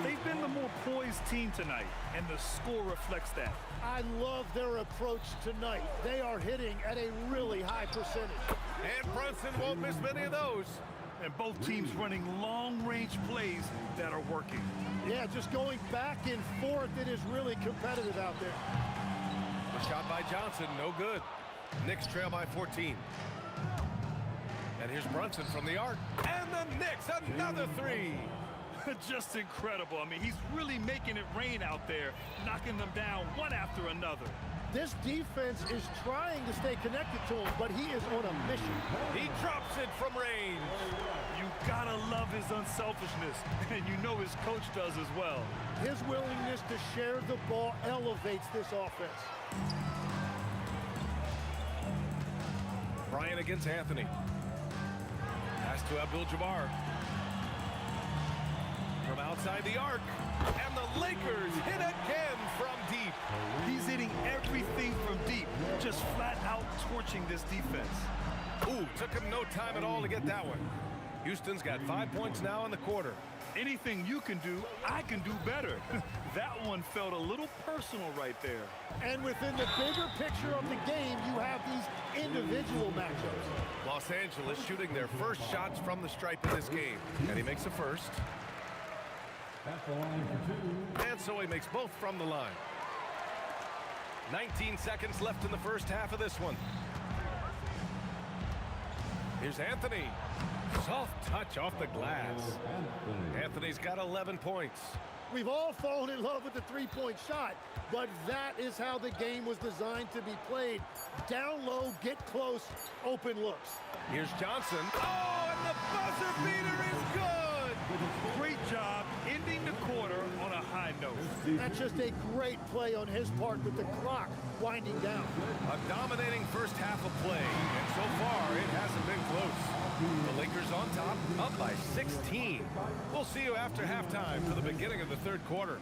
They've been the more poised team tonight, and the score reflects that. I love their approach tonight. They are hitting at a really high percentage. And Brunson won't miss many of those. And both teams running long-range plays that are working. Yeah, just going back and forth. It is really competitive out there. The shot by Johnson, no good. Knicks trail by 14. And here's Brunson from the arc. And the Knicks, another three. Just incredible. I mean, he's really making it rain out there, knocking them down one after another. This defense is trying to stay connected to him, but he is on a mission. He drops it from range. You gotta love his unselfishness, and you know his coach does as well. His willingness to share the ball elevates this offense. Bryant against Anthony. Pass to Abdul-Jabbar. From outside the arc. And the Lakers hit again from deep. He's hitting everything from deep, just flat out torching this defense. Ooh, took him no time at all to get that one. Houston's got 5 points now in the quarter. Anything you can do, I can do better. That one felt a little personal right there. And within the bigger picture of the game, you have these individual matchups. Los Angeles shooting their first shots from the stripe in this game. And he makes the first. At the line for 2. And so he makes both from the line. 19 seconds left in the first half of this one. Here's Anthony. Soft touch off the glass. Anthony's got 11 points. We've all fallen in love with the three-point shot, but that is how the game was designed to be played. Down low, get close, open looks. Here's Johnson. Oh, and the buzzer beater is good! Great job ending the quarter on a high note. That's just a great play on his part with the clock winding down. A dominating first half of play, and so far it hasn't been close. The Lakers on top, up by 16. We'll see you after halftime for the beginning of the third quarter.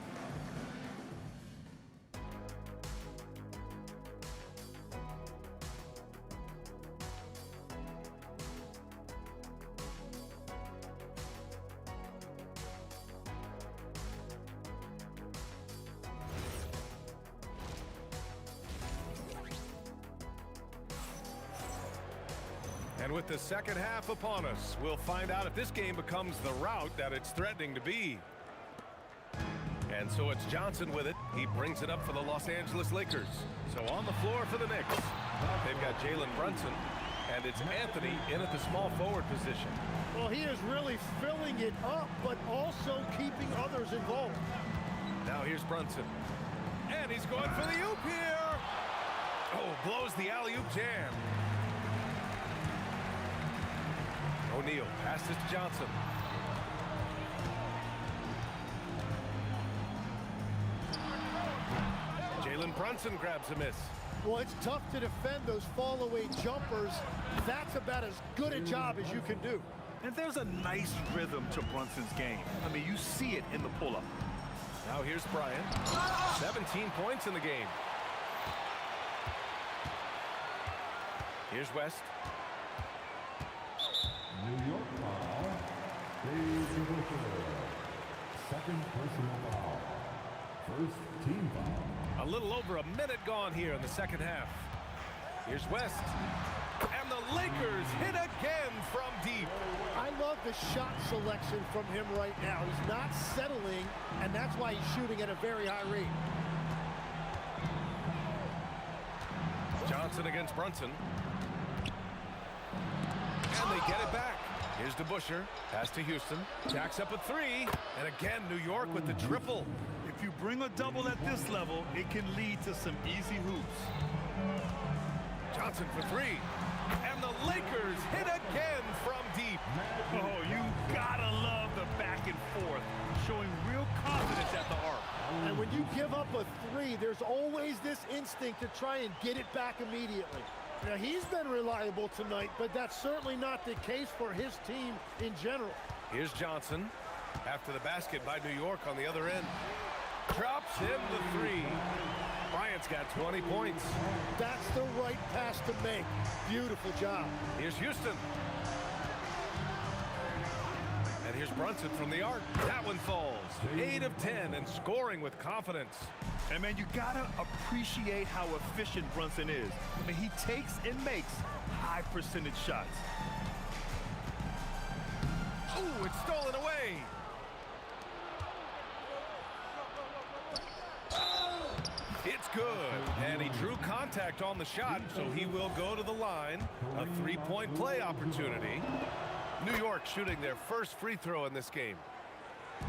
And with the second half upon us, we'll find out if this game becomes the rout that it's threatening to be. And so it's Johnson with it. He brings it up for the Los Angeles Lakers. So on the floor for the Knicks, they've got Jalen Brunson, and it's Anthony in at the small forward position. Well, he is really filling it up, but also keeping others involved. Now here's Brunson. And he's going for the oop here. Oh, blows the alley-oop jam. O'Neal passes to Johnson. Jalen Brunson grabs a miss. Well, it's tough to defend those fall-away jumpers. That's about as good a job as you can do. And there's a nice rhythm to Brunson's game. I mean, you see it in the pull-up. Now here's Bryant. 17 points in the game. Here's West. New York foul. Dave Butcher. Second personal foul. First team foul. A little over a minute gone here in the second half. Here's West. And the Lakers hit again from deep. I love the shot selection from him right now. He's not settling, and that's why he's shooting at a very high rate. Johnson against Brunson. And they get it back. Here's DeBusschere. Pass to Houston. Jacks up a three. And again, New York with the triple. If you bring a double at this level, it can lead to some easy hoops. Johnson for three. And the Lakers hit again from deep. Oh, you gotta love the back and forth, showing real confidence at the arc. And when you give up a three, there's always this instinct to try and get it back immediately. Now, he's been reliable tonight, but that's certainly not the case for his team in general. Here's Johnson. After the basket by New York on the other end. Drops in the three. Bryant's got 20 points. That's the right pass to make. Beautiful job. Here's Houston. And here's Brunson from the arc. That one falls. 8 of 10 and scoring with confidence. And, man, you got to appreciate how efficient Brunson is. I mean, he takes and makes high percentage shots. Ooh, it's stolen away. It's good. And he drew contact on the shot, so he will go to the line. A three-point play opportunity. New York shooting their first free throw in this game.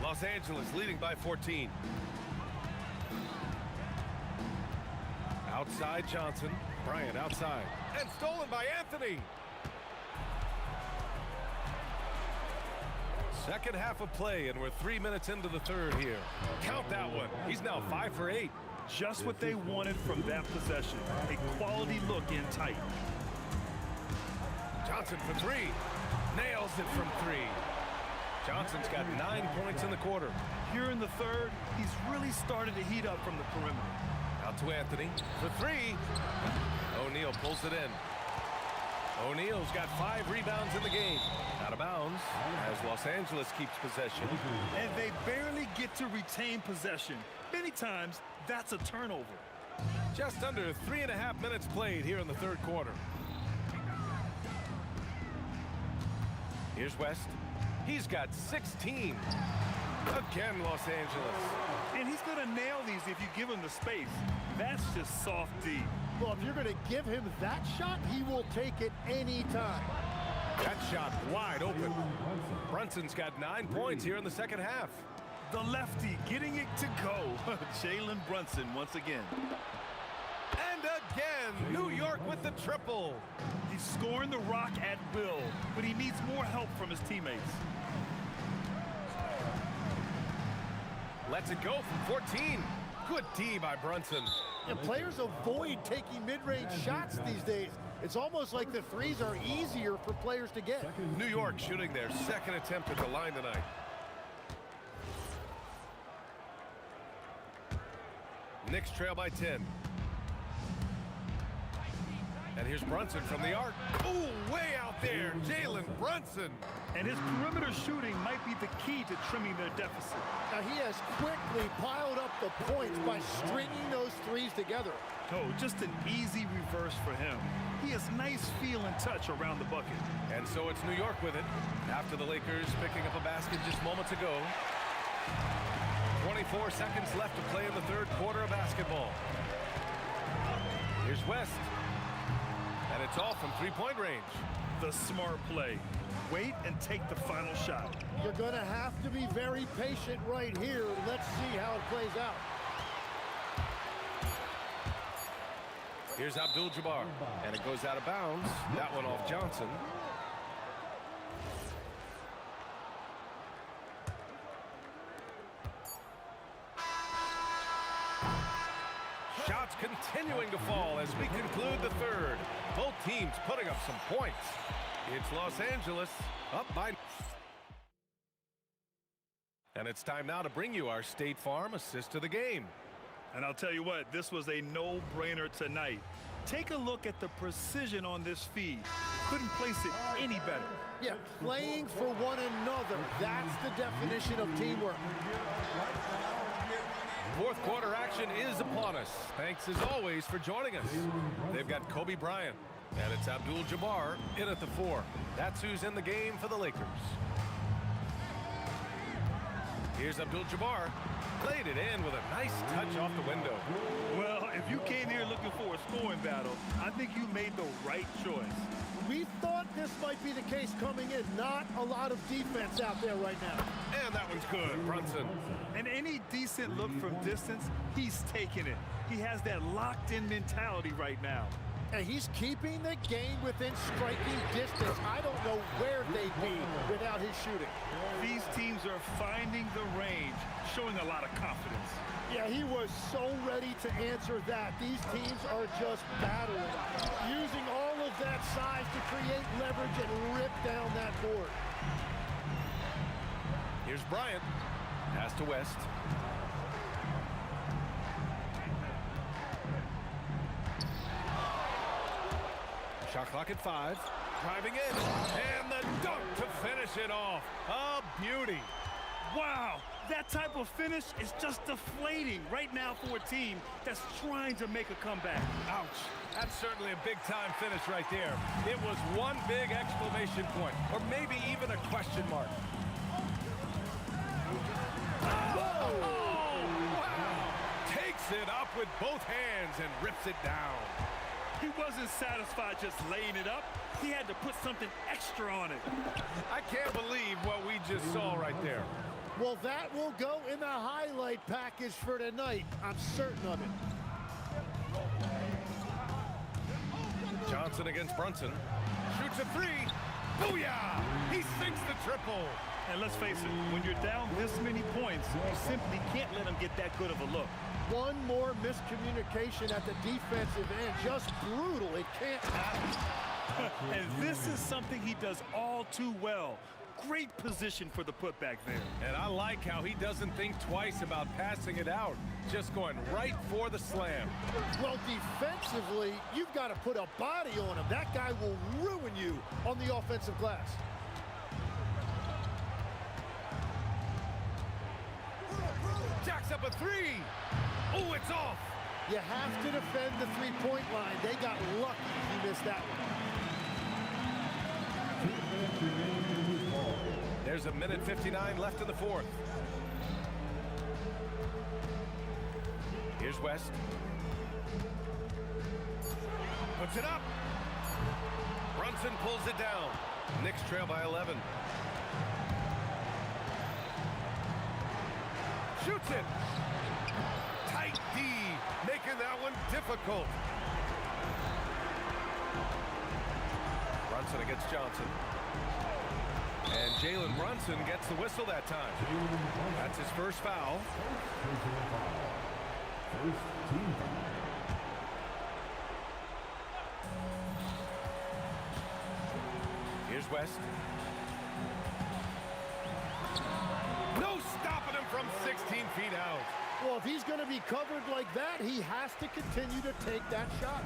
Los Angeles leading by 14. Outside Johnson. Bryant outside. And stolen by Anthony. Second half of play, and we're 3 minutes into the third here. Count that one. He's now 5 for 8. Just what they wanted from that possession. A quality look in tight. Johnson for three. Nails it from three. Johnson's got 9 points in the quarter. Here in the third, he's really started to heat up from the perimeter. Out to Anthony for three. O'Neal pulls it in. O'Neal's got 5 rebounds in the game. Out of bounds as Los Angeles keeps possession. And they barely get to retain possession. Many times, that's a turnover. Just under 3.5 minutes played here in the third quarter. Here's West. He's got 16. Again, Los Angeles. And he's going to nail these if you give him the space. That's just soft D. Well, if you're going to give him that shot, he will take it any time. That shot wide open. Brunson's got 9 points here in the second half. The lefty getting it to go. Jalen Brunson once again. And again, New York with the triple. He's scoring the rock at will, but he needs more help from his teammates. Lets it go from 14. Good D by Brunson. And players avoid taking mid-range shots these days. It's almost like the threes are easier for players to get. New York shooting their second attempt at the line tonight. Knicks trail by 10. And here's Brunson from the arc. Ooh, way out there, Jalen Brunson. And his perimeter shooting might be the key to trimming their deficit. Now he has quickly piled up the points by stringing those threes together. Oh, just an easy reverse for him. He has nice feel and touch around the bucket. And so it's New York with it. After the Lakers picking up a basket just moments ago. 24 seconds left to play in the third quarter of basketball. Here's West. And it's off from three-point range. The smart play. Wait and take the final shot. You're going to have to be very patient right here. Let's see how it plays out. Here's Abdul-Jabbar. And it goes out of bounds. That one off Johnson. Shots continuing to fall as we conclude the third. Both teams putting up some points. It's Los Angeles up by. And it's time now to bring you our State Farm assist of the game. And I'll tell you what, this was a no-brainer tonight. Take a look at the precision on this feed. Couldn't place it any better. Yeah, playing for one another. That's the definition of teamwork. Fourth quarter action is upon us. Thanks as always for joining us. They've got Kobe Bryant, and it's Abdul-Jabbar in at the 4. That's who's in the game for the Lakers. Here's Abdul-Jabbar. Played it in with a nice touch off the window. Well, if you came here looking for a scoring battle, I think you made the right choice. We thought this might be the case coming in. Not a lot of defense out there right now. And that one's good, Brunson. And any decent look from distance, he's taking it. He has that locked-in mentality right now. And he's keeping the game within striking distance. I don't know where they'd be without his shooting. These teams are finding the range, showing a lot of confidence. Yeah, he was so ready to answer that. These teams are just battling, using all of that size to create leverage and rip down that board. Here's Bryant. Pass to West. Shot clock at 5. Driving in. And the dunk to finish it off. A beauty. Wow, that type of finish is just deflating right now for a team that's trying to make a comeback. Ouch. That's certainly a big-time finish right there. It was one big exclamation point, or maybe even a question mark. Oh, wow. Takes it up with both hands and rips it down. He wasn't satisfied just laying it up. He had to put something extra on it. I can't believe what we just saw right there. Well, that will go in the highlight package for tonight. I'm certain of it. Johnson against Brunson. Shoots a 3. Booyah! He sinks the triple. And let's face it, when you're down this many points, you simply can't let him get that good of a look. One more miscommunication at the defensive end. Just brutal. It can't happen. And this is something he does all too well. Great position for the putback there. And I like how he doesn't think twice about passing it out. Just going right for the slam. Well, defensively, you've got to put a body on him. That guy will ruin you on the offensive glass. Jacks up a 3. Oh, it's off. You have to defend the three-point line. They got lucky he missed that one. There's a minute 59 left in the fourth. Here's West. Puts it up. Brunson pulls it down. Knicks trail by 11. Shoots it. Tight D, making that one difficult. Brunson against Johnson. And Jalen Brunson gets the whistle that time. That's his first foul. First team foul. Here's West. No stopping him from 16 feet out. Well, if he's going to be covered like that, he has to continue to take that shot.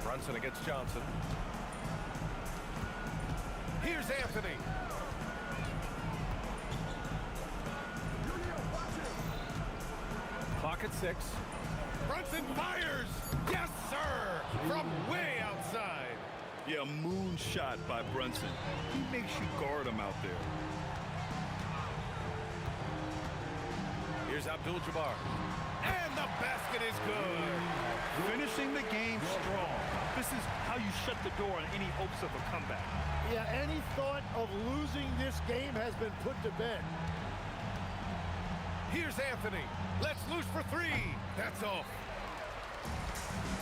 Brunson against Johnson. Here's Anthony. Clock at 6. Brunson fires. Yes, sir. From way outside. Yeah, moon shot by Brunson. He makes you guard him out there. Here's Abdul-Jabbar. And the basket is good. Finishing the game strong. This is how you shut the door on any hopes of a comeback. Yeah, any thought of losing this game has been put to bed. Here's Anthony. Let's loose for 3. That's off.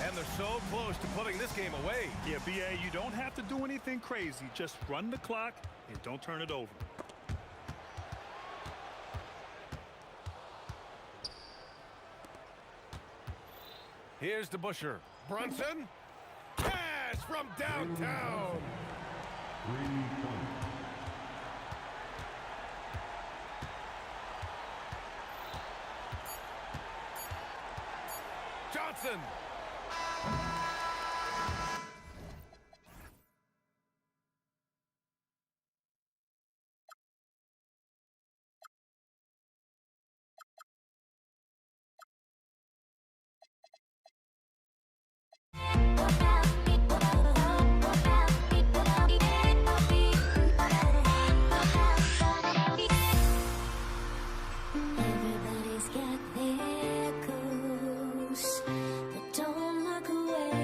And they're so close to putting this game away. Yeah, B.A., you don't have to do anything crazy. Just run the clock and don't turn it over. Here's the Busher. Brunson. Pass from downtown. 3-point. Johnson. Everybody's got their ghosts that don't look away.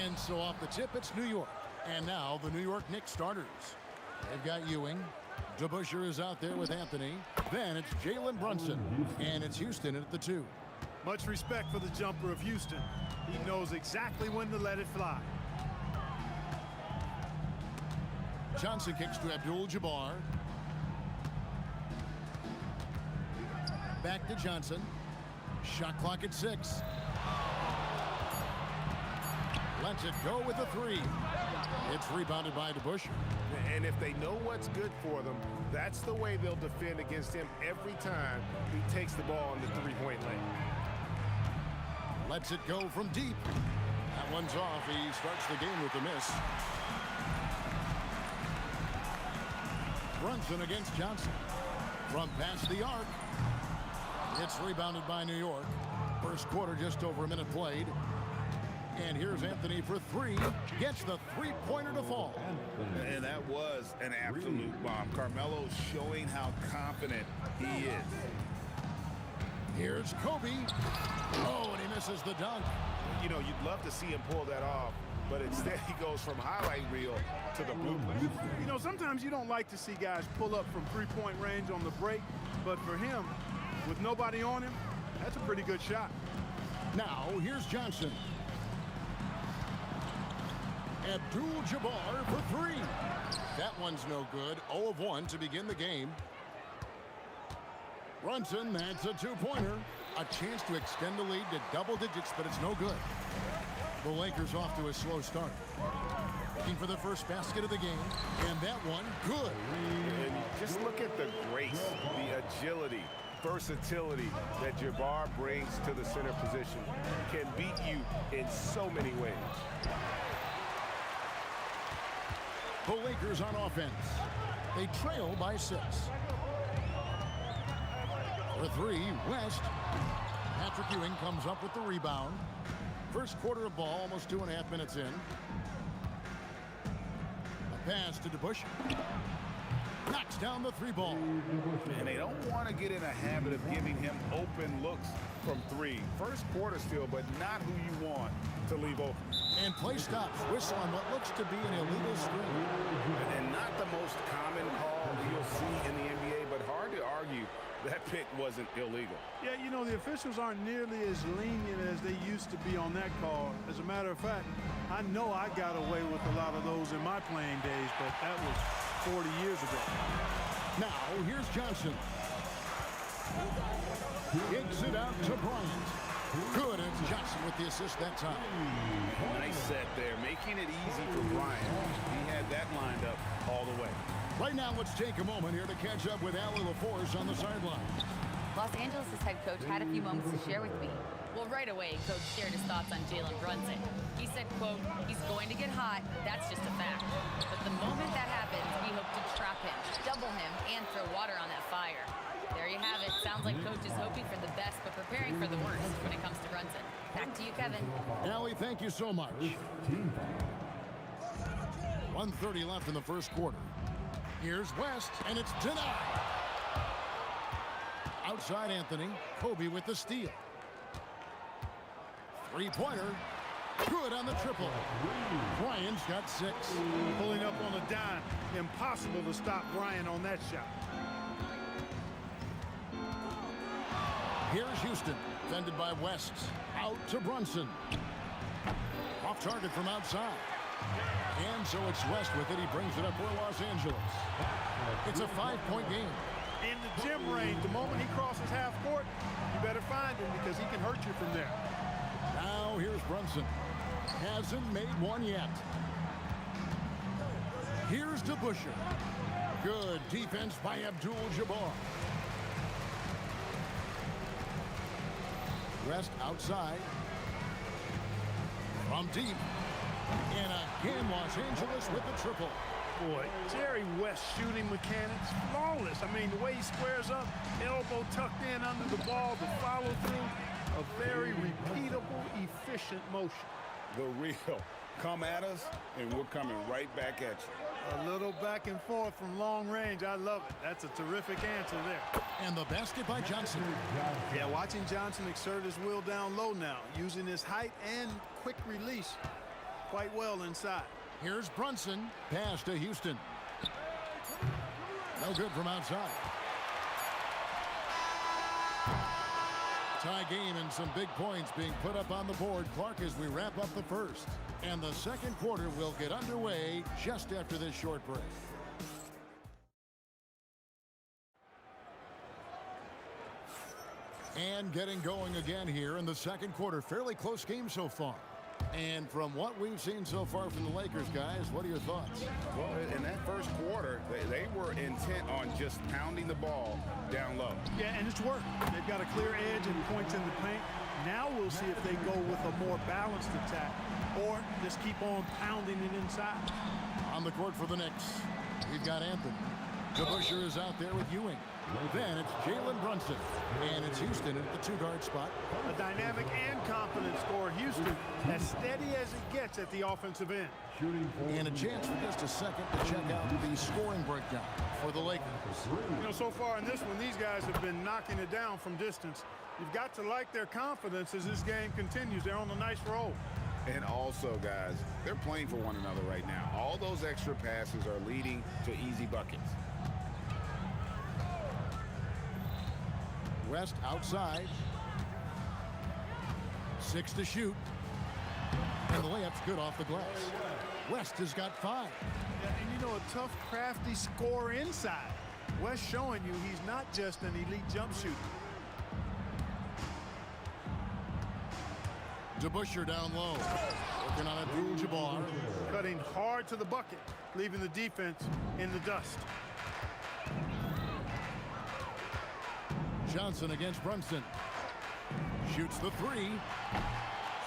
And so off the tip, it's New York. And now the New York Knicks starters. They've got Ewing. DeBusschere is out there with Anthony. Then it's Jalen Brunson. And it's Houston at the 2. Much respect for the jumper of Houston. He knows exactly when to let it fly. Johnson kicks to Abdul-Jabbar. Back to Johnson. Shot clock at 6. Lets it go with a 3. It's rebounded by DeBusschere. And if they know what's good for them, that's the way they'll defend against him every time he takes the ball in the three-point lane. Lets it go from deep. That one's off. He starts the game with a miss. Brunson against Johnson. From past the arc. It's rebounded by New York. First quarter, just over a minute played. And here's Anthony for 3. Gets the three-pointer to fall. And that was an absolute bomb. Carmelo's showing how confident he is. Here's Kobe. Oh, and he misses the dunk. You know, you'd love to see him pull that off, but instead he goes from highlight reel to the bloopers. You know, sometimes you don't like to see guys pull up from three-point range on the break, but for him, with nobody on him, that's a pretty good shot. Now, here's Johnson. Abdul-Jabbar for 3. That one's no good. 0 of 1 to begin the game. Brunson, that's a two-pointer. A chance to extend the lead to double digits, but it's no good. The Lakers off to a slow start. Looking for the first basket of the game, and that one, good. And just look at the grace, the agility, versatility that Jabbar brings to the center position. Can beat you in so many ways. The Lakers on offense. They trail by 6. For 3, West. Patrick Ewing comes up with the rebound. First quarter of ball, almost 2.5 minutes in. A pass to DeBusschere. Knocks down the 3 ball. And they don't want to get in a habit of giving him open looks from 3. First quarter still, but not who you want to leave open. And play stops. Whistle on what looks to be an illegal screen. And not the most common call you'll see in the NBA, but hard to argue that pick wasn't illegal. Yeah, you know, the officials aren't nearly as lenient as they used to be on that call. As a matter of fact, I know I got away with a lot of those in my playing days, but that was 40 years ago. Now, here's Johnson. Kicks it out to Bryant. Good, and Johnson with the assist that time. Nice set there, making it easy for Bryant. He had that lined up all the way. Right now, let's take a moment here to catch up with Allie LaForce on the sideline. Los Angeles' head coach had a few moments to share with me. Well, right away, Coach shared his thoughts on Jalen Brunson. He said, quote, he's going to get hot, that's just a fact. But the moment that happens, we hope to trap him, double him, and throw water on that fire. There you have it. Sounds like Coach is hoping for the best, but preparing for the worst when it comes to Brunson. Back to you, Kevin. Allie, thank you so much. 1:30 left in the first quarter. Here's West, and it's denied. Outside Anthony. Kobe with the steal. Three-pointer. Good on the triple. Bryant's got 6. Pulling up on a dime. Impossible to stop Bryant on that shot. Here's Houston. Defended by West. Out to Brunson. Off target from outside. And so it's West with it. He brings it up for Los Angeles. It's a 5-point game. In the gym range, the moment he crosses half court, you better find him because he can hurt you from there. Now here's Brunson. Hasn't made one yet. Here's DeBusschere. Good defense by Abdul-Jabbar. West outside. From deep. And again, Los Angeles with the triple. Boy, Jerry West shooting mechanics, flawless. I mean, the way he squares up, elbow tucked in under the ball, the follow through, a very repeatable, efficient motion. The real. Come at us, and we're coming right back at you. A little back and forth from long range. I love it. That's a terrific answer there. And the basket by Johnson. Yeah, watching Johnson exert his will down low now, using his height and quick release quite well inside. Here's Brunson. Pass to Houston. No good from outside. Tie game and some big points being put up on the board. Clark, as we wrap up the first. And the second quarter will get underway just after this short break. And getting going again here in the second quarter. Fairly close game so far. And from what we've seen so far from the Lakers, guys, what are your thoughts? Well, in that first quarter, they were intent on just pounding the ball down low. Yeah, and it's worked. They've got a clear edge and points in the paint. Now we'll see if they go with a more balanced attack or just keep on pounding it inside. On the court for the Knicks, we've got Anthony. DeBusschere is out there with Ewing. Then it's Jalen Brunson. And it's Houston at the two-guard spot. A dynamic and confident scorer. Houston as steady as it gets at the offensive end. And a chance for just a second to check out the scoring breakdown for the Lakers. You know, so far in this one, these guys have been knocking it down from distance. You've got to like their confidence as this game continues. They're on a nice roll. And also, guys, they're playing for one another right now. All those extra passes are leading to easy buckets. West outside. 6 to shoot. And the layup's good off the glass. West has got 5. Yeah, and you know, a tough, crafty scorer inside. West showing you he's not just an elite jump shooter. DeBusschere down low. Working on Abdul-Jabbar. Cutting hard to the bucket, leaving the defense in the dust. Johnson against Brunson. Shoots the 3.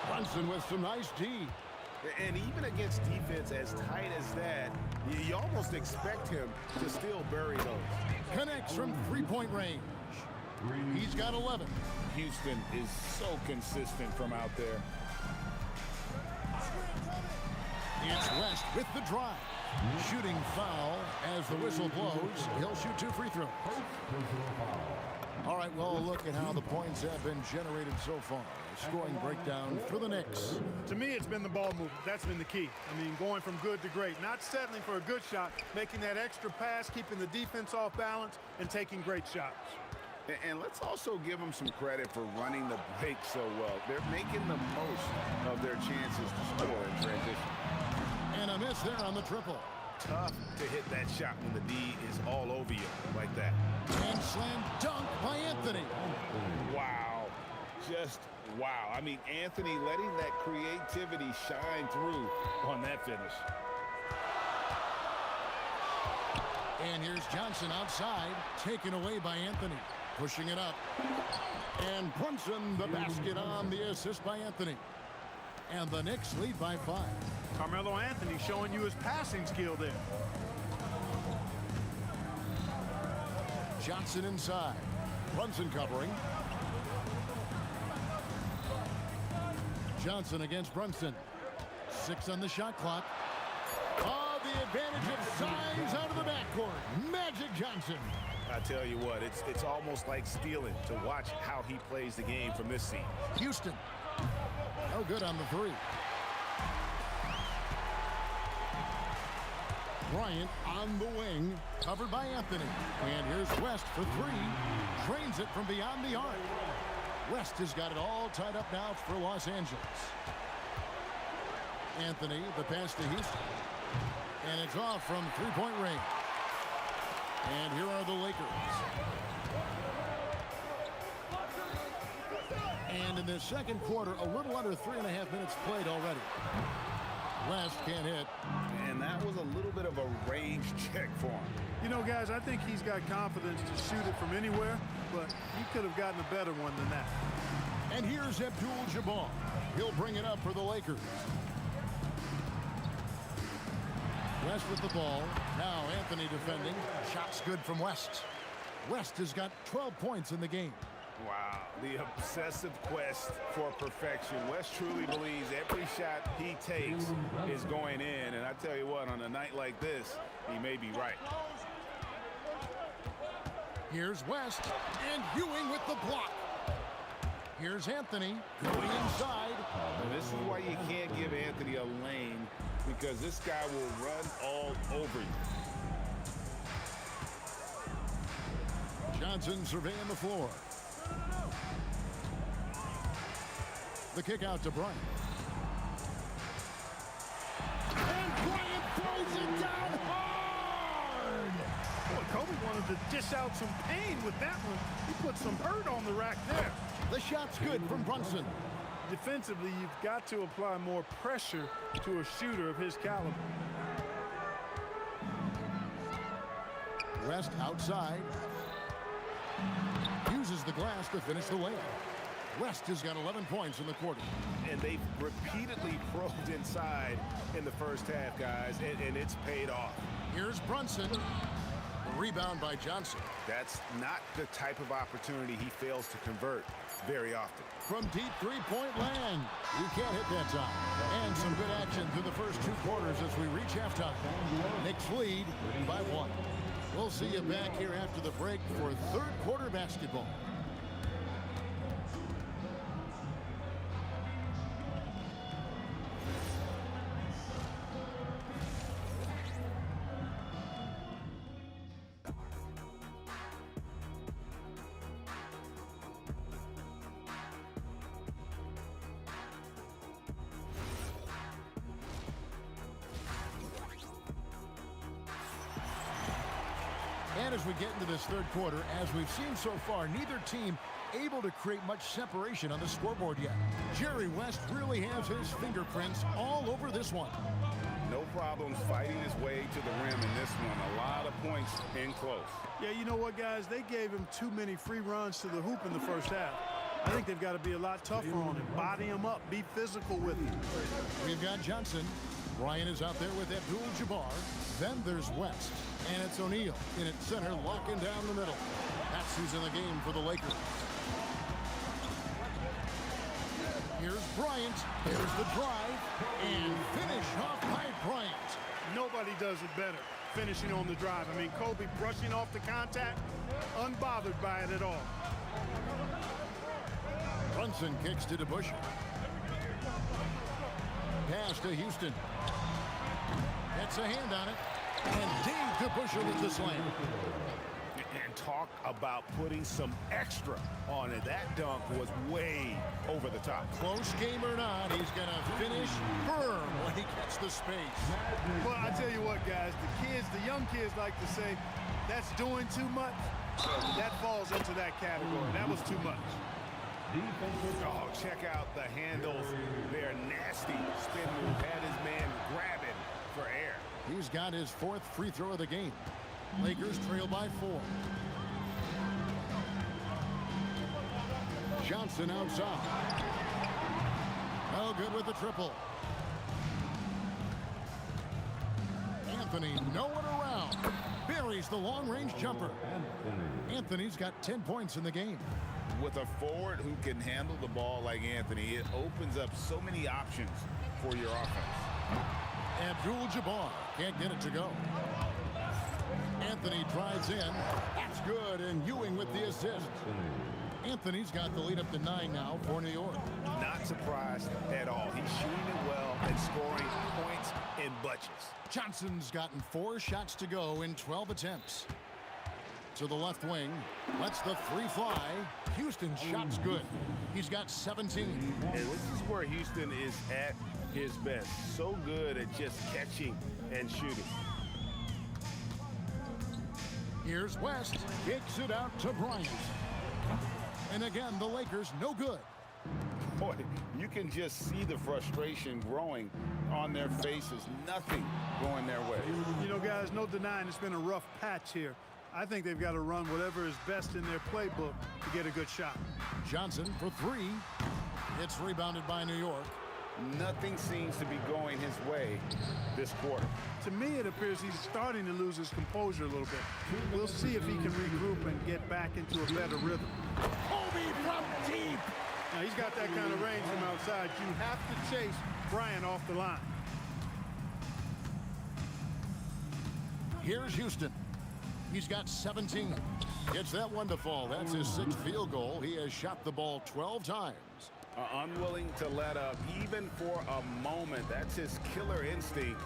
Brunson with some nice D. And even against defense as tight as that, you almost expect him to still bury those. Connects from three-point range. He's got 11. Houston is so consistent from out there. It's West with the drive. Shooting foul as the whistle blows. He'll shoot 2 free throws. All right, well, look at how the points have been generated so far. Scoring breakdown for the Knicks. To me, it's been the ball movement. That's been the key. I mean, going from good to great. Not settling for a good shot, making that extra pass, keeping the defense off balance, and taking great shots. And let's also give them some credit for running the break so well. They're making the most of their chances to score in transition. And a miss there on the triple. Tough to hit that shot when the D is all over you like that. And slam dunk by Anthony. Wow. Just wow. I mean, Anthony letting that creativity shine through on that finish. And here's Johnson outside, taken away by Anthony. Pushing it up. And Brunson, the basket on the assist by Anthony. And the Knicks lead by 5. Carmelo Anthony showing you his passing skill there. Johnson inside. Brunson covering. Johnson against Brunson. 6 on the shot clock. Oh, the advantage of size out of the backcourt. Magic Johnson. I tell you what, it's almost like stealing to watch how he plays the game from this scene. Houston. No good on the 3. Bryant on the wing, covered by Anthony. And here's West for 3. Drains it from beyond the arc. West has got it all tied up now for Los Angeles. Anthony, the pass to Houston. And it's off from three-point range. And here are the Lakers. And in the second quarter, a little under 3.5 minutes played already. West can't hit. And that was a little bit of a range check for him. You know, guys, I think he's got confidence to shoot it from anywhere, but he could have gotten a better one than that. And here's Abdul-Jabbar. He'll bring it up for the Lakers. West with the ball. Now Anthony defending. Shots good from West. West has got 12 points in the game. Wow, the obsessive quest for perfection. West truly believes every shot he takes is going in. And I tell you what, on a night like this, he may be right. Here's West, and Ewing with the block. Here's Anthony going inside. And this is why you can't give Anthony a lane, because this guy will run all over you. Johnson surveying the floor. The kick out to Bryant. And Bryant throws it down hard! Boy, Kobe wanted to dish out some pain with that one. He put some hurt on the rack there. The shot's good from Brunson. Defensively, you've got to apply more pressure to a shooter of his caliber. West outside. Uses the glass to finish the layup. West has got 11 points in the quarter. And they've repeatedly probed inside in the first half, guys, and it's paid off. Here's Brunson. The rebound by Johnson. That's not the type of opportunity he fails to convert very often. From deep three-point land. You can't hit that time. And some good action through the first 2 quarters as we reach halftime. Knicks lead by 1. We'll see you back here after the break for third quarter basketball. And as we get into this third quarter, as we've seen so far, neither team able to create much separation on the scoreboard yet. Jerry West really has his fingerprints all over this one. No problems fighting his way to the rim in this one. A lot of points in close. Yeah, you know what, guys? They gave him too many free runs to the hoop in the first half. I think they've got to be a lot tougher on him. Body him up. Be physical with him. We've got Johnson. Ryan is out there with Abdul-Jabbar. Then there's West. And it's O'Neal in at center, locking down the middle. That's who's in the game for the Lakers. Here's Bryant. Here's the drive. And finish off by Bryant. Nobody does it better, finishing on the drive. I mean, Kobe brushing off the contact, unbothered by it at all. Brunson kicks to DeBusschere. Pass to Houston. Gets a hand on it. And Dave DeBusschere with the slam. And talk about putting some extra on it. That dunk was way over the top. Close game or not, he's going to finish firm when he gets the space. Well, I tell you what, guys, the young kids like to say, that's doing too much. That falls into that category. That was too much. Oh, check out the handles. They're nasty. Spin move. Had his man grabbing for air. He's got his 4th free throw of the game. Lakers trail by 4. Johnson outside. No good with the triple. Anthony nowhere around. Buries the long-range jumper. Anthony's got 10 points in the game. With a forward who can handle the ball like Anthony, it opens up so many options for your offense. Abdul-Jabbar can't get it to go. Anthony drives in. That's good, and Ewing with the assist. Anthony's got the lead up to 9 now for New York. Not surprised at all. He's shooting it well and scoring points in bunches. Johnson's gotten 4 shots to go in 12 attempts. To the left wing, lets the 3 fly. Houston's shot's good. He's got 17. And this is where Houston is at his best. So good at just catching and shooting. Here's West. Kicks it out to Bryant. And again, the Lakers no good. Boy, you can just see the frustration growing on their faces. Nothing going their way. You know, guys, no denying it's been a rough patch here. I think they've got to run whatever is best in their playbook to get a good shot. Johnson for 3. It's rebounded by New York. Nothing seems to be going his way this quarter. To me, it appears he's starting to lose his composure a little bit. We'll see if he can regroup and get back into a better rhythm. Kobe from deep. Now, he's got that kind of range from outside. You have to chase Bryant off the line. Here's Houston. He's got 17. Gets that one to fall. That's his 6th field goal. He has shot the ball 12 times. Unwilling to let up even for a moment. That's his killer instinct,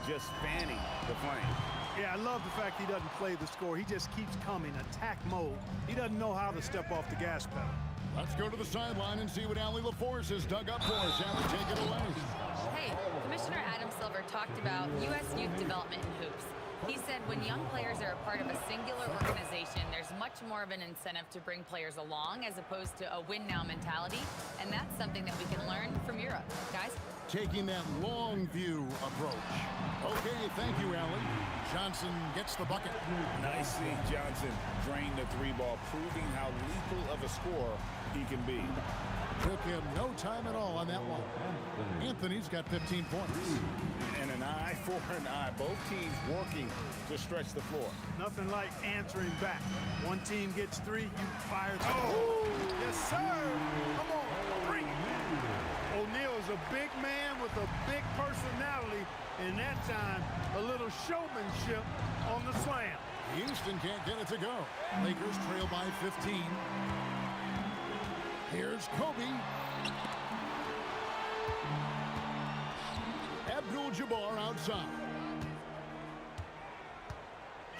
just fanning the flame. Yeah, I love the fact he doesn't play the score. He just keeps coming, attack mode. He doesn't know how to step off the gas pedal. Let's go to the sideline and see what Allie LaForce has dug up for us. Allie, take it away. Hey, Commissioner Adam Silver talked about U.S. youth development in hoops. He said when young players are a part of a singular organization, there's much more of an incentive to bring players along as opposed to a win-now mentality, and that's something that we can learn from Europe. Guys? Taking that long view approach. Okay, thank you, Allen. Johnson gets the bucket. Nice see Johnson drain the three ball, proving how lethal of a scorer he can be. Took him no time at all on that one. Anthony's got 15 points. And an eye for an eye. Both teams working to stretch the floor. Nothing like answering back. One team gets 3, you fire 3. Oh, yes, sir. Come on, bring it. O'Neal is a big man with a big personality, and that time, a little showmanship on the slam. Houston can't get it to go. Lakers trail by 15. Here's Kobe. Abdul-Jabbar outside.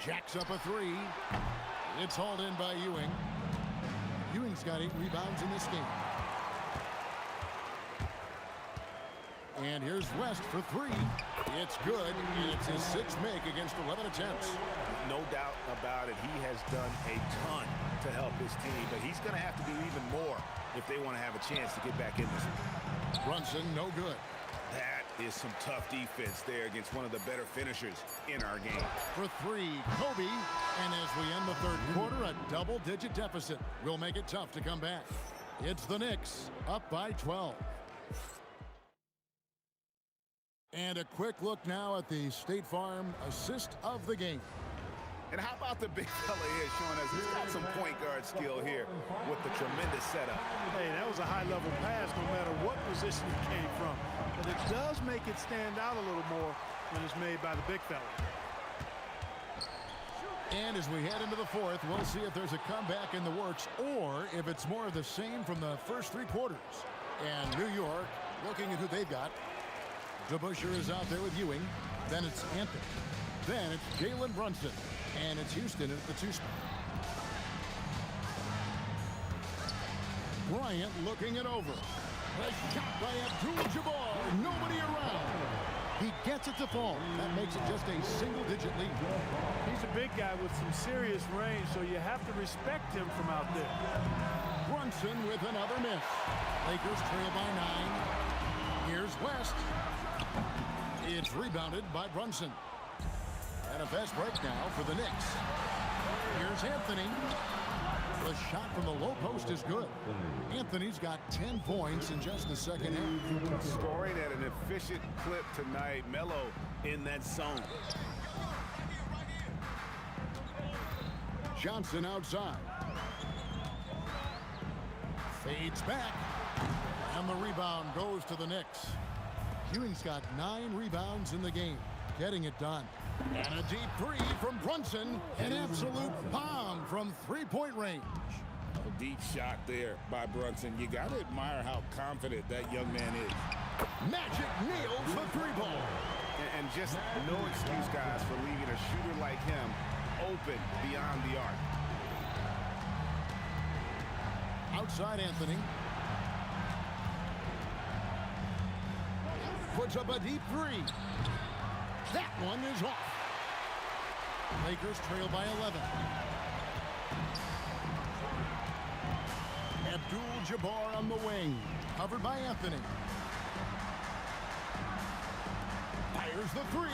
Jacks up a 3. It's hauled in by Ewing. Ewing's got 8 rebounds in this game. And here's West for 3. It's good, and it's his 6th make against 11 attempts. No doubt about it. He has done a ton to help his team, but he's going to have to do even more if they want to have a chance to get back in this one. Brunson, no good. That is some tough defense there against one of the better finishers in our game. For 3, Kobe. And as we end the third quarter, a double-digit deficit will make it tough to come back. It's the Knicks, up by 12. And a quick look now at the State Farm assist of the game. And how about the big fella here showing us he's got some point guard skill here with the tremendous setup. Hey, that was a high-level pass no matter what position it came from. But it does make it stand out a little more when it's made by the big fella. And as we head into the fourth, we'll see if there's a comeback in the works or if it's more of the same from the first 3 quarters. And New York, looking at who they've got. DeBusschere is out there with Ewing. Then it's Anthony. Then it's Jalen Brunson. And it's Houston at the 2 spot. Bryant looking it over. A shot by Abdul-Jabbar. Nobody around. He gets it to fall. That makes it just a single-digit lead. He's a big guy with some serious range, so you have to respect him from out there. Brunson with another miss. Lakers trail by 9. Here's West. It's rebounded by Brunson. And a fast break now for the Knicks. Here's Anthony. The shot from the low post is good. Anthony's got 10 points in just the second half. Scoring at an efficient clip tonight. Melo in that zone. Johnson outside. Fades back. And the rebound goes to the Knicks. Ewing's got 9 rebounds in the game. Getting it done. And a deep 3 from Brunson. An absolute bomb from 3-point range. A deep shot there by Brunson. You got to admire how confident that young man is. Magic nails the 3-ball. And just no excuse, guys, for leaving a shooter like him open beyond the arc. Outside Anthony. Puts up a deep 3. That one is off. Lakers trail by 11. Abdul-Jabbar on the wing. Covered by Anthony. Fires the 3.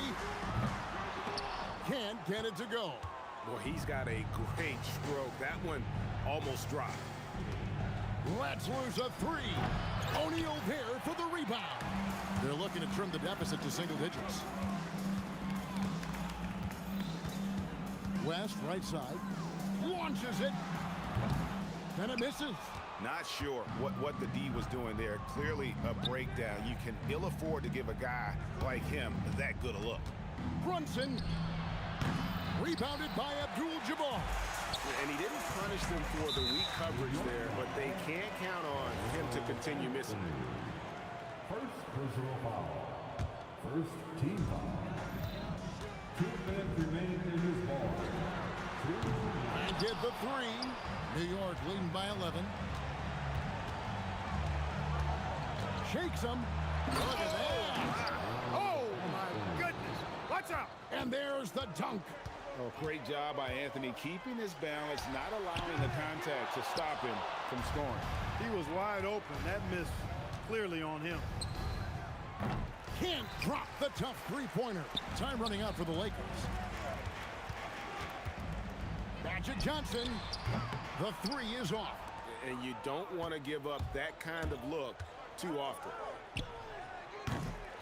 Can't get it to go. Well, he's got a great stroke. That one almost dropped. Let's lose a 3. O'Neal there for the rebound. They're looking to trim the deficit to single digits. West, right side. Launches it. And it misses. Not sure what the D was doing there. Clearly a breakdown. You can ill afford to give a guy like him that good a look. Brunson. Rebounded by Abdul-Jabbar. And he didn't punish them for the weak coverage there, but they can't count on him to continue missing. First personal foul. First team foul. 2 minutes remaining in this ball. And did the 3. New York leading by 11. Shakes him. Look at that. Oh, my goodness. Watch out. And there's the dunk. Oh, great job by Anthony keeping his balance, not allowing the contact to stop him from scoring. He was wide open. That miss clearly on him. Can't drop the tough three-pointer. Time running out for the Lakers. Magic Johnson. The three is off. And you don't want to give up that kind of look too often.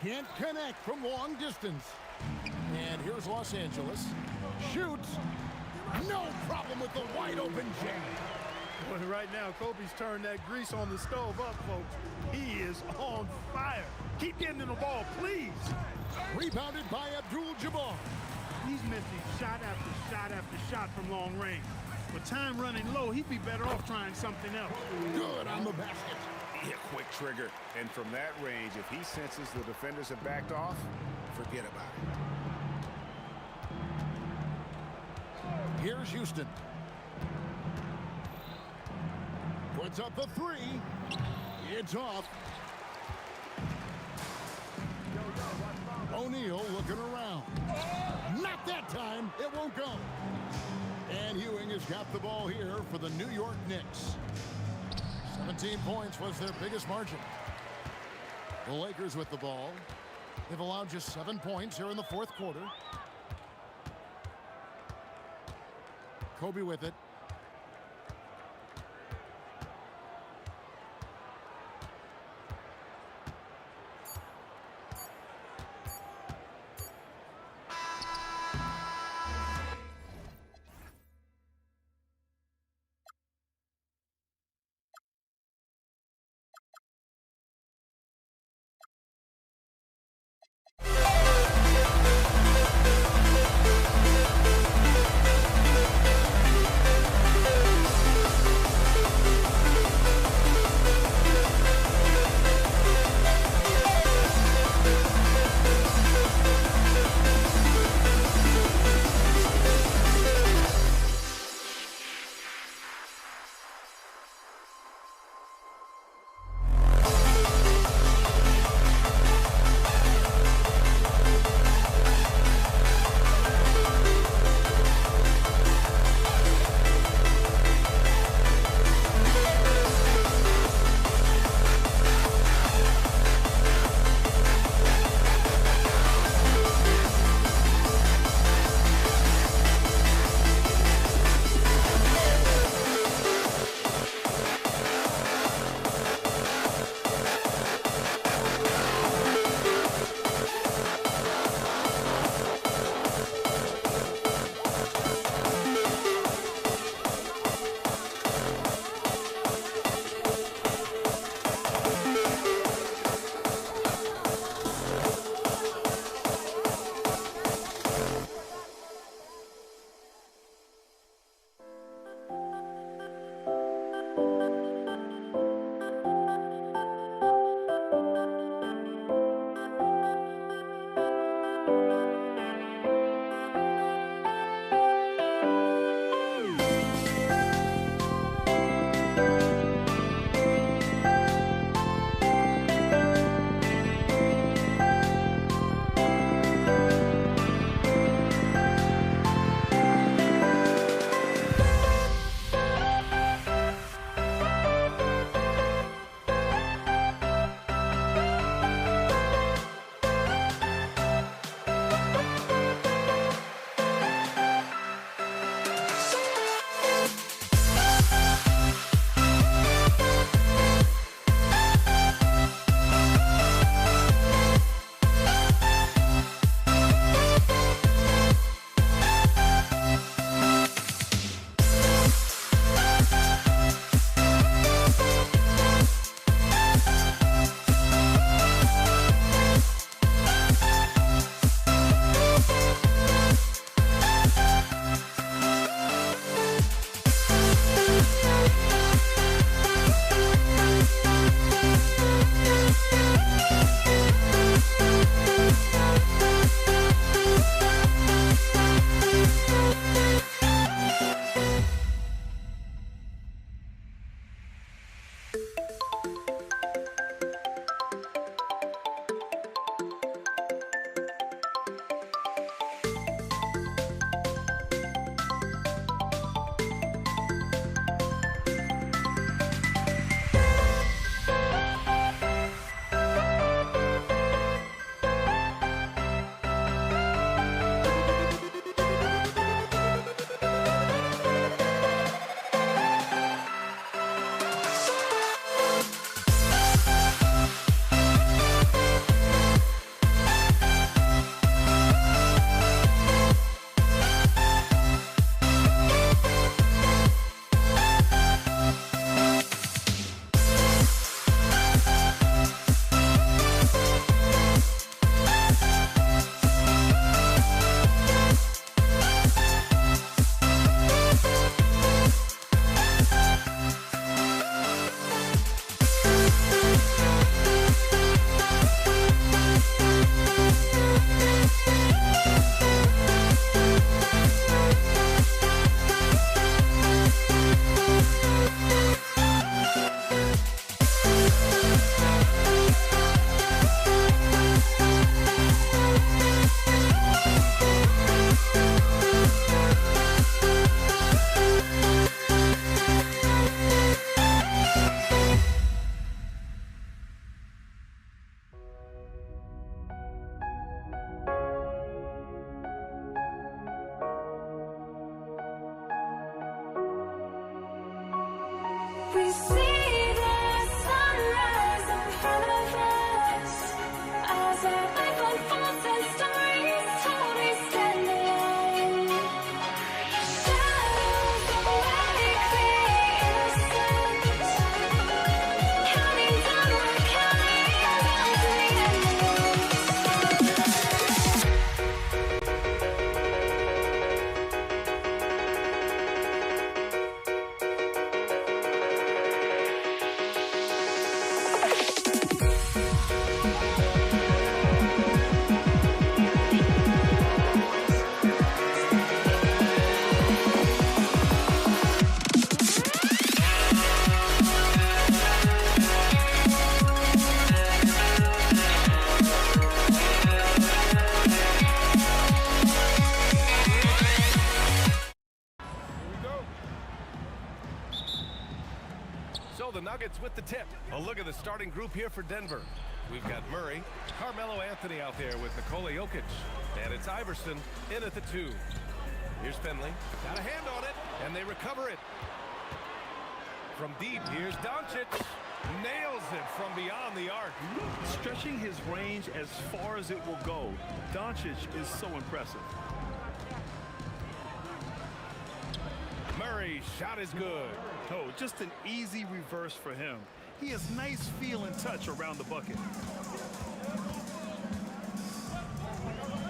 Can't connect from long distance. And here's Los Angeles. Shoots. No problem with the wide open jam. Well, right now, Kobe's turned that grease on the stove up, folks. He is on fire. Keep getting him the ball, please. Rebounded by Abdul-Jabbar. He's missing shot after shot after shot from long range. With time running low, he'd be better off trying something else. Good on the basket. Yeah, quick trigger. And from that range, if he senses the defenders have backed off, forget about it. Here's Houston. Puts up the three. It's off. O'Neal looking around. Not that time. It won't go. And Ewing has got the ball here for the New York Knicks. 17 points was their biggest margin. The Lakers with the ball. They've allowed just 7 points here in the fourth quarter. Kobe with it. look at the starting group here for Denver. We've got Murray, Carmelo Anthony out there with Nikola Jokic, and it's Iverson in at the 2. Here's Finley, got a hand on it, and they recover it. From deep, here's Doncic, nails it from beyond the arc. Stretching his range as far as it will go, Doncic is so impressive. Murray's shot is good. Oh, just an easy reverse for him. He has nice feel and touch around the bucket.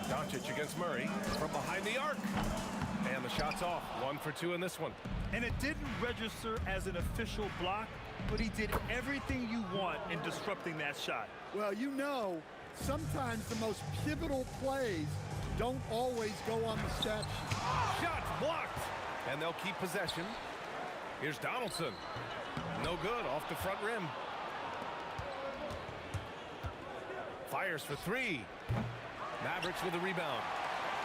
Doncic against Murray from behind the arc. And the shot's off. 1 for 2 in this one. And it didn't register as an official block, but he did everything you want in disrupting that shot. Well, you know, sometimes the most pivotal plays don't always go on the stat sheet. Shot's blocked. And they'll keep possession. Here's Donaldson. No good off the front rim. Fires for 3. Mavericks with a rebound.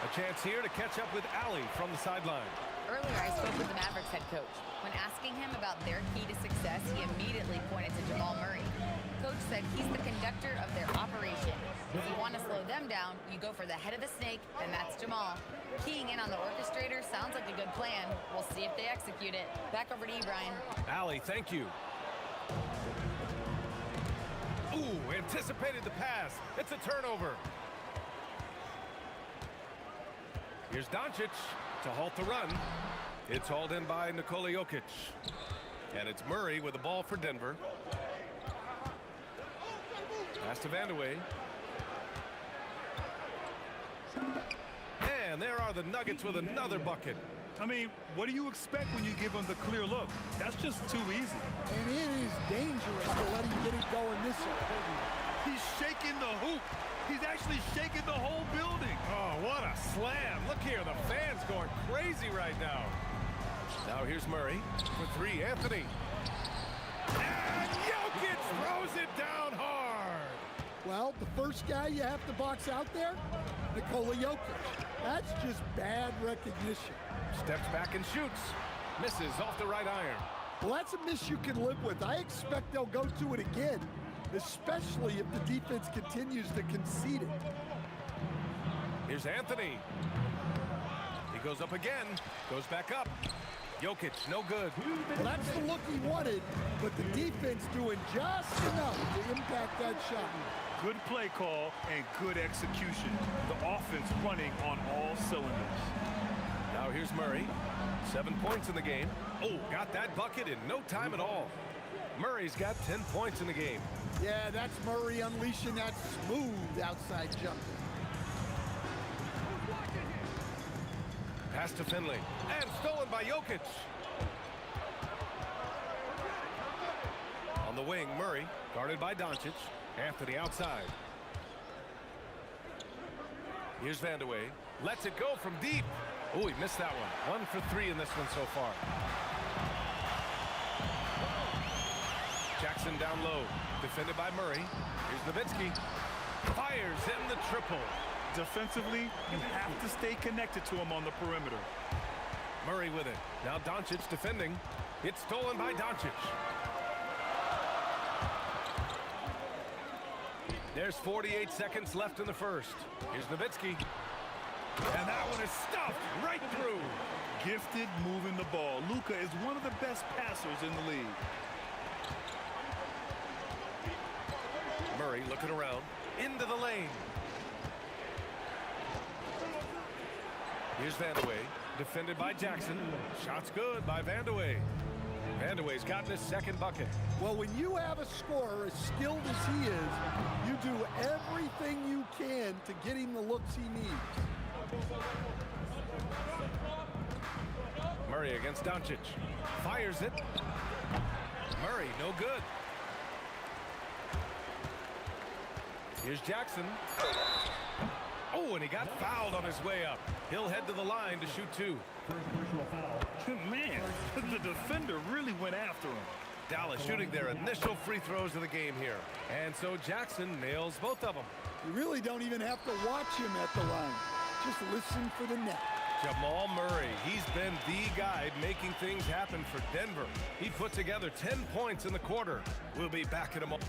A chance here to catch up with Allie from the sideline. Earlier, I spoke with the Mavericks head coach. When asking him about their key to success, he immediately pointed to Jamal Murray. Coach said he's the conductor of their operation. If you want to slow them down, you go for the head of the snake, and that's Jamal. Keying in on the orchestrator sounds like a good plan. We'll see if they execute it. Back over to you, Brian. Allie, thank you. Ooh, anticipated the pass. It's a turnover. Here's Doncic to halt the run. It's hauled in by Nikola Jokic. And it's Murray with the ball for Denver. Pass to Vandeweghe. And there are the Nuggets with another bucket. I mean, what do you expect when you give him the clear look? That's just too easy. And it is dangerous to let him get it going this way. He's shaking the hoop. He's actually shaking the whole building. Oh, what a slam. Look here, the fans going crazy right now. Now here's Murray for 3, Anthony. And Jokic throws it down hard. Well, the first guy you have to box out there, Nikola Jokic. That's just bad recognition. Steps back and shoots. Misses off the right iron. Well, that's a miss you can live with. I expect they'll go to it again, especially if the defense continues to concede it. Here's Anthony. He goes up again, goes back up. Jokic, no good. Well, that's the look he wanted, but the defense doing just enough to impact that shot. Good play call and good execution. The offense running on all cylinders. Now here's Murray. 7 points in the game. Oh, got that bucket in no time at all. Murray's got 10 points in the game. Yeah, that's Murray unleashing that smooth outside jumper. Pass to Finley. And stolen by Jokic. On the wing, Murray, guarded by Doncic. Anthony outside. Here's Vandeweghe. Lets it go from deep. Oh, he missed that one. 1 for 3 in this one so far. Jackson down low. Defended by Murray. Here's Nowitzki. Fires in the triple. Defensively, you have to stay connected to him on the perimeter. Murray with it. Now Doncic defending. It's stolen by Doncic. There's 48 seconds left in the first. Here's Nowitzki. And that one is stuffed right through. Gifted moving the ball. Luka is one of the best passers in the league. Murray looking around. Into the lane. Here's Vandeweghe. Defended by Jackson. Shot's good by Vandeweghe. Vandeweghe's gotten his second bucket. Well, when you have a scorer as skilled as he is, you do everything you can to get him the looks he needs. Murray against Doncic. Fires it. Murray, no good. Here's Jackson. Oh, and he got fouled on his way up. He'll head to the line to shoot 2. Man, the defender really went after him. Dallas shooting their initial free throws of the game here. And so Jackson nails both of them. You really don't even have to watch him at the line. Just listen for the net. Jamal Murray, he's been the guy making things happen for Denver. He put together 10 points in the quarter. We'll be back in a moment.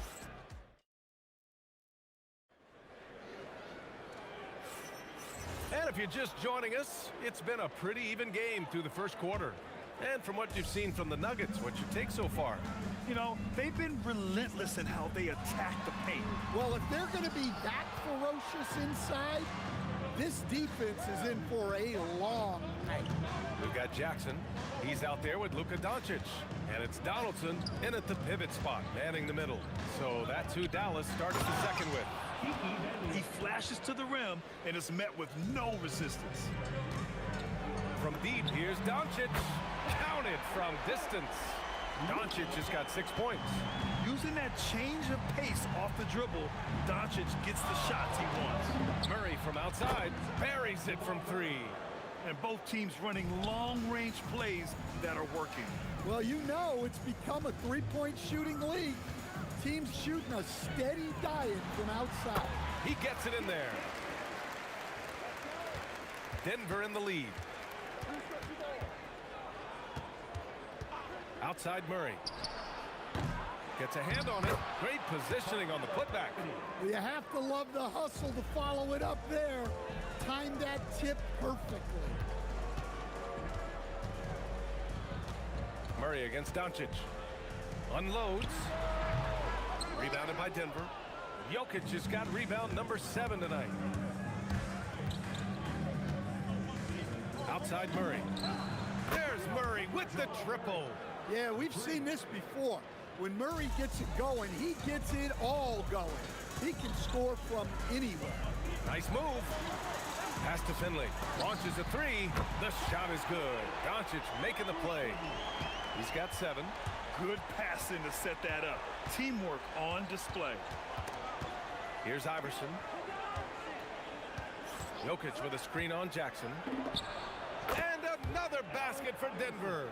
And if you're just joining us, it's been a pretty even game through the first quarter. And from what you've seen from the Nuggets, what's your take so far? You know, they've been relentless in how they attack the paint. Well, if they're going to be that ferocious inside, this defense is in for a long night. We've got Jackson. He's out there with Luka Doncic. And it's Donaldson in at the pivot spot, manning the middle. So that's who Dallas starts the second with. He flashes to the rim and is met with no resistance. From deep, here's Doncic. Counted from distance. Doncic just got 6 points. Using that change of pace off the dribble, Doncic gets the shots he wants. Murray from outside buries it from 3. And both teams running long-range plays that are working. Well, you know it's become a three-point shooting league. Teams shooting a steady diet from outside. He gets it in there. Denver in the lead. Outside Murray. Gets a hand on it. Great positioning on the putback. You have to love the hustle to follow it up there. Timed that tip perfectly. Murray against Doncic. Unloads. Rebounded by Denver. Jokic has got rebound number 7 tonight. Outside Murray. There's Murray with the triple. Yeah, we've seen this before. When Murray gets it going, he gets it all going. He can score from anywhere. Nice move. Pass to Finley. Launches a 3. The shot is good. Doncic making the play. He's got 7. Good passing to set that up. Teamwork on display. Here's Iverson. Jokic with a screen on Jackson. And another basket for Denver.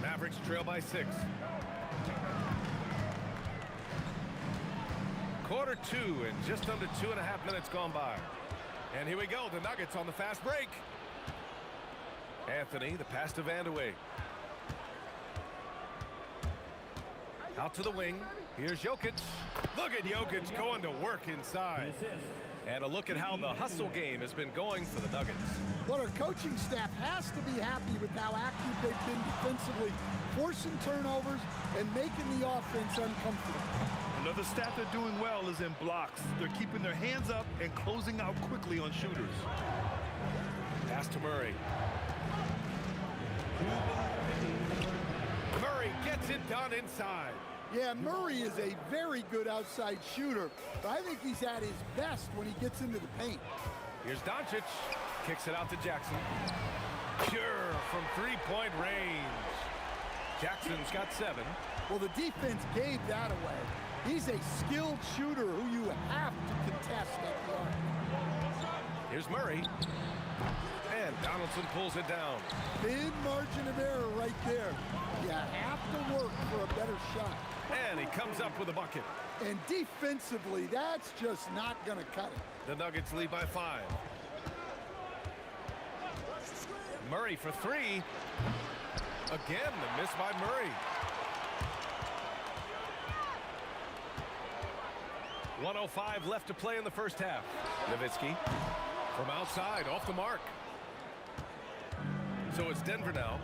Mavericks trail by 6. Quarter 2 and just under 2.5 minutes gone by. And here we go, the Nuggets on the fast break. Anthony, the pass to Vandeweghe. Out to the wing. Here's Jokic. Look at Jokic going to work inside. And a look at how the hustle game has been going for the Nuggets. But our coaching staff has to be happy with how active they've been defensively, forcing turnovers and making the offense uncomfortable. Another stat they're doing well is in blocks. They're keeping their hands up and closing out quickly on shooters. Pass to Murray. Murray gets it done inside. Yeah, Murray is a very good outside shooter, but I think he's at his best when he gets into the paint. Here's Doncic. Kicks it out to Jackson. Pure from three-point range. Jackson's got 7. Well, the defense gave that away. He's a skilled shooter who you have to contest at the arc. Here's Murray. And Donaldson pulls it down. Thin margin of error right there. You have to work for a better shot. And he comes up with a bucket. And defensively, that's just not going to cut it. The Nuggets lead by 5. Murray for 3. Again, the miss by Murray. 1:05 left to play in the first half. Nowitzki from outside, off the mark. So it's Denver now.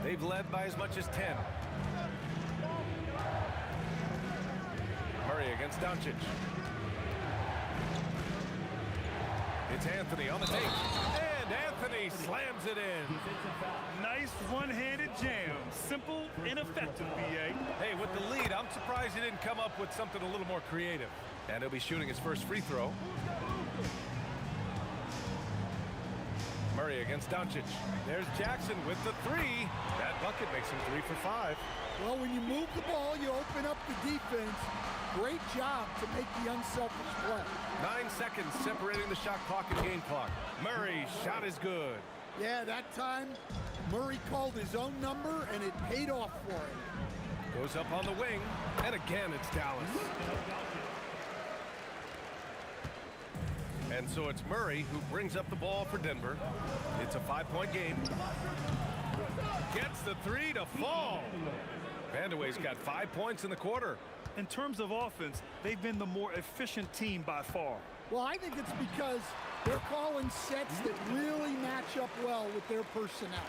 They've led by as much as 10. Murray against Doncic. It's Anthony on the take. And Anthony slams it in. Nice one-handed jam. Simple and effective, B.A. Hey, with the lead, I'm surprised he didn't come up with something a little more creative. And he'll be shooting his first free throw. Murray against Doncic. There's Jackson with the 3. That bucket makes him 3 for 5. Well, when you move the ball, you open up the defense. Great job to make the unselfish play. 9 seconds separating the shot clock and game clock. Murray's shot is good. Yeah, that time Murray called his own number, and it paid off for him. Goes up on the wing, and again it's Dallas. And And so it's Murray who brings up the ball for Denver. It's a 5-point game. Gets the three to fall. Vandeweghe's got 5 points in the quarter. In terms of offense, they've been the more efficient team by far. Well, I think it's because they're calling sets that really match up well with their personnel.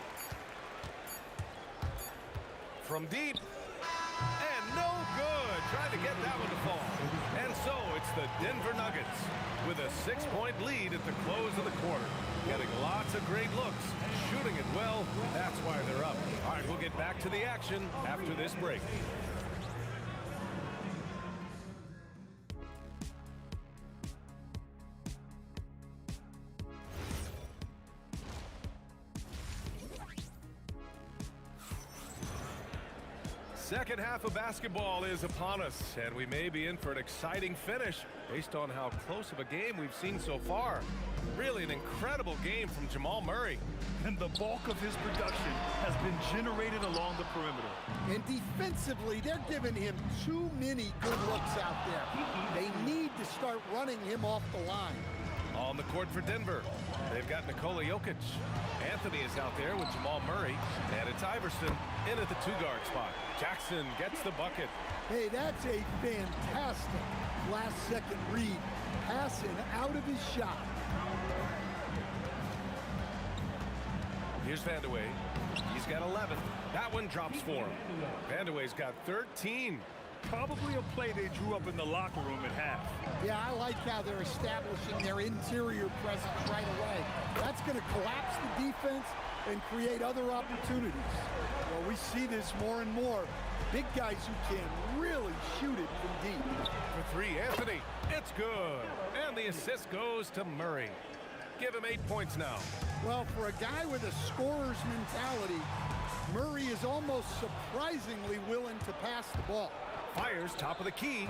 From deep. And no good. Trying to get that one to fall. And so it's the Denver Nuggets with a 6-point lead at the close of the quarter. Getting lots of great looks. Shooting it well. That's why they're up. All right, we'll get back to the action after this break. Second half of basketball is upon us, and we may be in for an exciting finish based on how close of a game we've seen so far. Really an incredible game from Jamal Murray. And the bulk of his production has been generated along the perimeter. And defensively, they're giving him too many good looks out there. They need to start running him off the line. On the court for Denver, they've got Nikola Jokic. Anthony is out there with Jamal Murray, and it's Iverson in at the 2-guard spot. Jackson gets the bucket. Hey, that's a fantastic last-second read, passing out of his shot. Here's Vandeweghe. He's got 11. That one drops for him. Vandeweghe's got 13. Probably a play they drew up in the locker room at half. Yeah, I like how they're establishing their interior presence right away. That's going to collapse the defense and create other opportunities. Well, we see this more and more. Big guys who can really shoot it from deep. For three, Anthony. It's good. And the assist goes to Murray. Give him 8 points now. Well, for a guy with a scorer's mentality, Murray is almost surprisingly willing to pass the ball. Fires top of the key.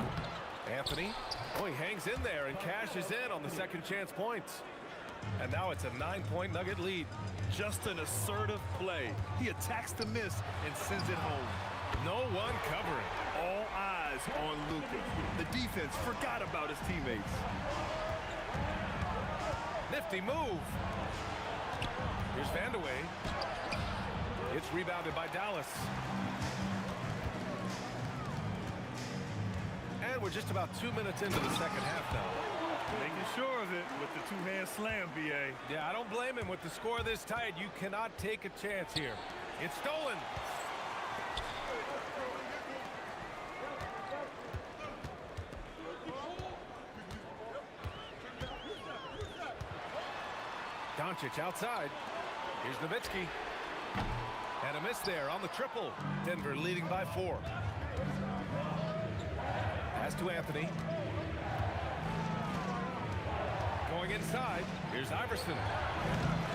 Anthony, he hangs in there and cashes in on the second chance points. And now it's a 9-point Nugget lead. Just an assertive play. He attacks the miss and sends it home. No one covering. All eyes on Luka. The defense forgot about his teammates. Nifty move. Here's Vandeweghe. It's rebounded by Dallas. And we're just about 2 minutes into the second half now. Making sure of it with the two-hand slam, B.A. Yeah, I don't blame him. With the score this tight, you cannot take a chance here. It's stolen. Doncic outside. Here's Nowitzki. And a miss there on the triple. Denver leading by 4. Pass to Anthony. Going inside. Here's Iverson.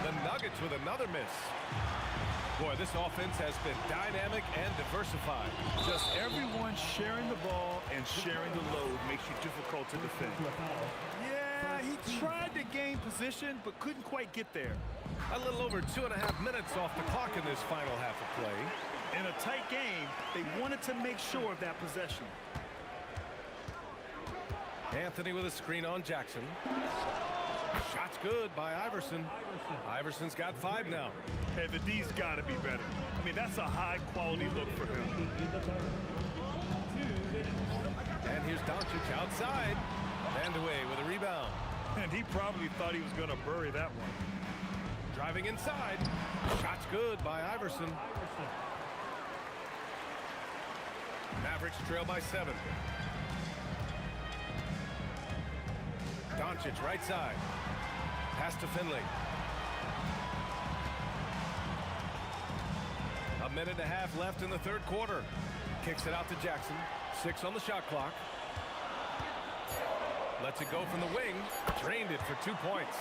The Nuggets with another miss. Boy, this offense has been dynamic and diversified. Just everyone sharing the ball and sharing the load makes you difficult to defend. Yeah, he tried to gain position, but couldn't quite get there. A little over 2.5 minutes off the clock in this final half of play. In a tight game, they wanted to make sure of that possession. Anthony with a screen on Jackson. Shot's good by Iverson. Iverson's got 5 now. Hey, the D's got to be better. I mean, that's a high-quality look for him. And here's Doncic outside. Vandeweghe with a rebound. And he probably thought he was going to bury that one. Driving inside. Shot's good by Iverson. Mavericks trail by 7. Doncic right side. Pass to Finley. A minute and a half left in the third quarter. Kicks it out to Jackson. 6 on the shot clock. Lets it go from the wing. Drained it for 2 points.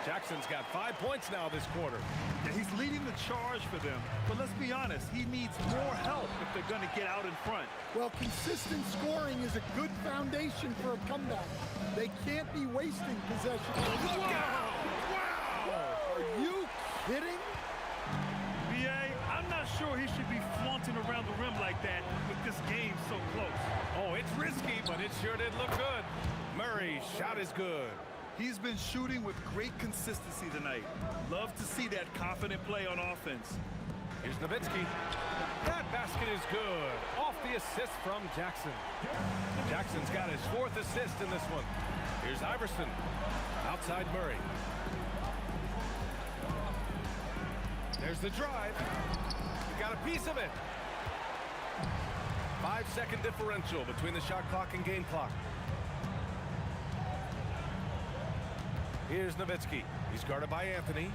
Jackson's got 5 points now this quarter. Yeah, he's leading the charge for them. But let's be honest, he needs more help if they're going to get out in front. Well, consistent scoring is a good foundation for a comeback. They can't be wasting possession. Look out! Wow! Are you kidding? B.A., I'm not sure he should be flaunting around the rim like that with this game so close. Oh, it's risky, but it sure did look good. Murray's shot is good. He's been shooting with great consistency tonight. Love to see that confident play on offense. Here's Nowitzki. That basket is good. Off the assist from Jackson. Jackson's got his 4th assist in this one. Here's Iverson. Outside Murray. There's the drive. He got a piece of it. 5-second differential between the shot clock and game clock. Here's Nowitzki. He's guarded by Anthony.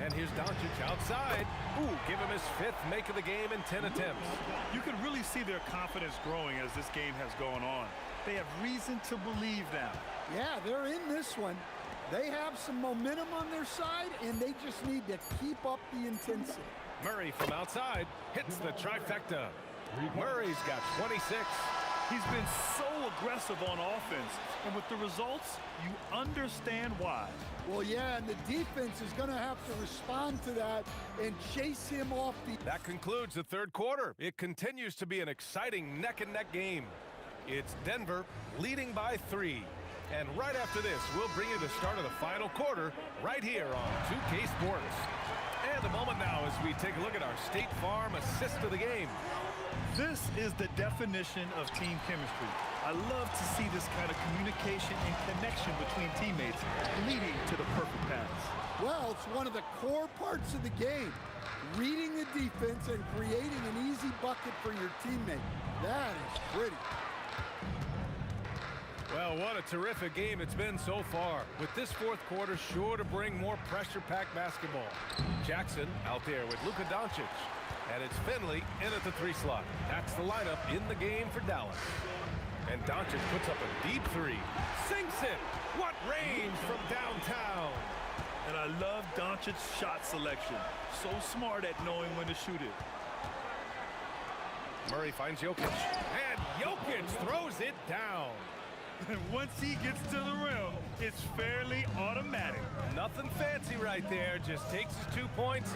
And here's Doncic outside. Ooh, give him his 5th make of the game in 10 attempts. You can really see their confidence growing as this game has gone on. They have reason to believe now. Yeah, they're in this one. They have some momentum on their side, and they just need to keep up the intensity. Murray from outside hits the trifecta. Murray's got 26. He's been so aggressive on offense, and with the results, you understand why. Well, yeah, and the defense is going to have to respond to that and chase him off the... That concludes the 3rd quarter. It continues to be an exciting neck-and-neck game. It's Denver leading by 3. And right after this, we'll bring you the start of the final quarter right here on 2K Sports. And a moment now as we take a look at our State Farm assist of the game. This is the definition of team chemistry. I love to see this kind of communication and connection between teammates leading to the perfect pass. Well, it's one of the core parts of the game. Reading the defense and creating an easy bucket for your teammate. That is pretty. Well, what a terrific game it's been so far. With this 4th quarter sure to bring more pressure-packed basketball. Jackson out there with Luka Doncic. And it's Finley in at the 3 slot. That's the lineup in the game for Dallas. And Doncic puts up a deep 3. Sinks it. What range from downtown. And I love Doncic's shot selection. So smart at knowing when to shoot it. Murray finds Jokic. And Jokic throws it down. And once he gets to the rim, it's fairly automatic. Nothing fancy right there. Just takes his 2 points,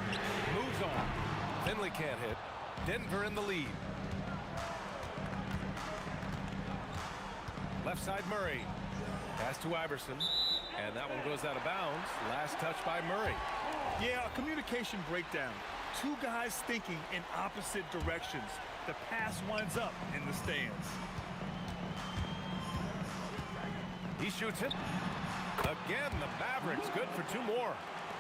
moves on. Finley can't hit. Denver in the lead. Left side Murray. Pass to Iverson. And that one goes out of bounds. Last touch by Murray. Yeah, a communication breakdown. 2 guys thinking in opposite directions. The pass winds up in the stands. He shoots it. Again, the Mavericks good for 2 more.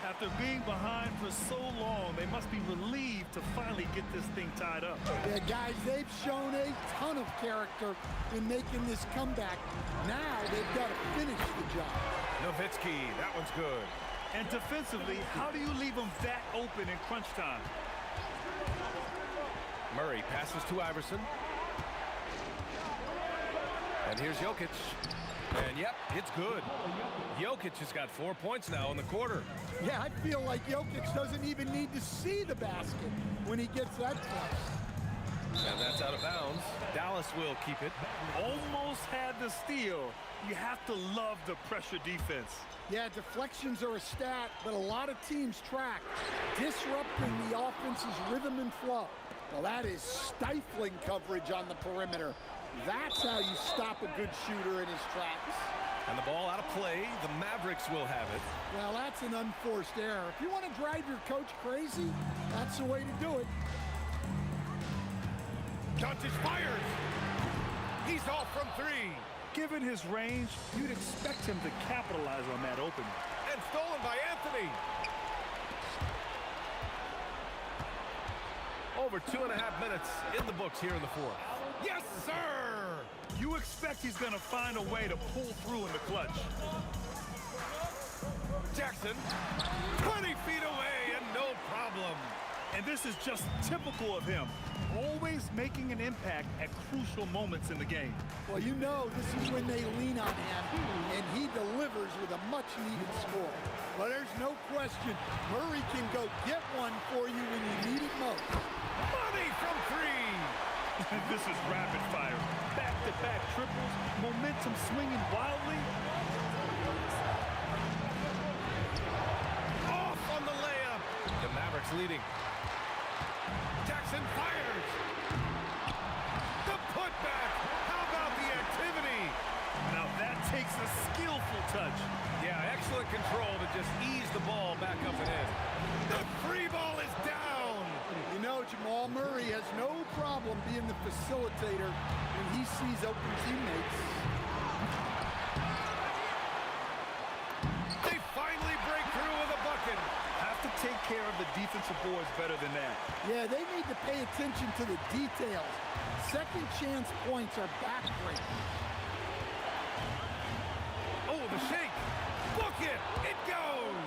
After being behind for so long, they must be relieved to finally get this thing tied up. Yeah, guys, they've shown a ton of character in making this comeback. Now they've got to finish the job. Nowitzki, that one's good. And defensively, how do you leave them that open in crunch time? Murray passes to Iverson. And here's Jokic. And yep, it's good. Jokic has got 4 points now in the quarter. Yeah, I feel like Jokic doesn't even need to see the basket when he gets that close. And that's out of bounds. Dallas will keep it. Almost had the steal. You have to love the pressure defense. Yeah, deflections are a stat, but a lot of teams track, disrupting the offense's rhythm and flow. Well, that is stifling coverage on the perimeter. That's how you stop a good shooter in his tracks. And the ball out of play. The Mavericks will have it. Well, that's an unforced error. If you want to drive your coach crazy, that's the way to do it. Doncic fires. He's off from 3. Given his range, you'd expect him to capitalize on that opening. And stolen by Anthony. Over 2.5 minutes in the books here in the 4th. Yes, sir! You expect he's going to find a way to pull through in the clutch. Jackson, 20 feet away and no problem. And this is just typical of him, always making an impact at crucial moments in the game. Well, you know this is when they lean on him, and he delivers with a much-needed score. But there's no question, Murray can go get one for you when you need it most. Money from 3! This is rapid fire. Back-to-back triples, momentum swinging wildly. Off on the layup. The Mavericks leading. Jackson fires. The putback. How about the activity? Now that takes a skillful control to just ease the ball back up and in. The free ball is down. You know, Jamal Murray has no problem being the facilitator when he sees open teammates. They finally break through with a bucket. Have to take care of the defensive boards better than that. Yeah, they need to pay attention to the details. Second chance points are backbreaking. Oh, the shake. Book it. It goes.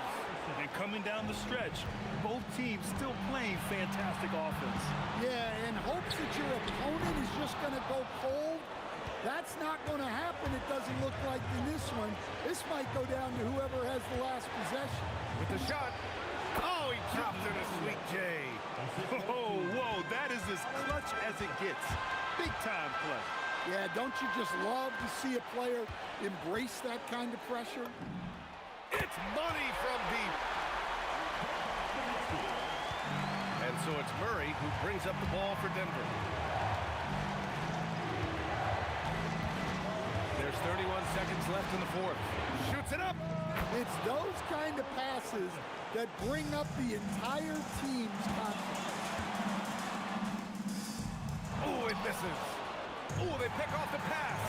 And coming down the stretch, both teams still playing fantastic offense. Yeah, and hopes that your opponent is just going to go cold. That's not going to happen, it doesn't look like in this one. This might go down to whoever has the last possession. With the shot. Oh, he dropped in a sweet J. Oh, whoa, that is as clutch as it gets. Big time play. Yeah, don't you just love to see a player embrace that kind of pressure? It's money from deep. And so it's Murray who brings up the ball for Denver. There's 31 seconds left in the fourth. Shoots it up. It's those kind of passes that bring up the entire team's confidence. Oh, it misses. Oh, they pick off the pass.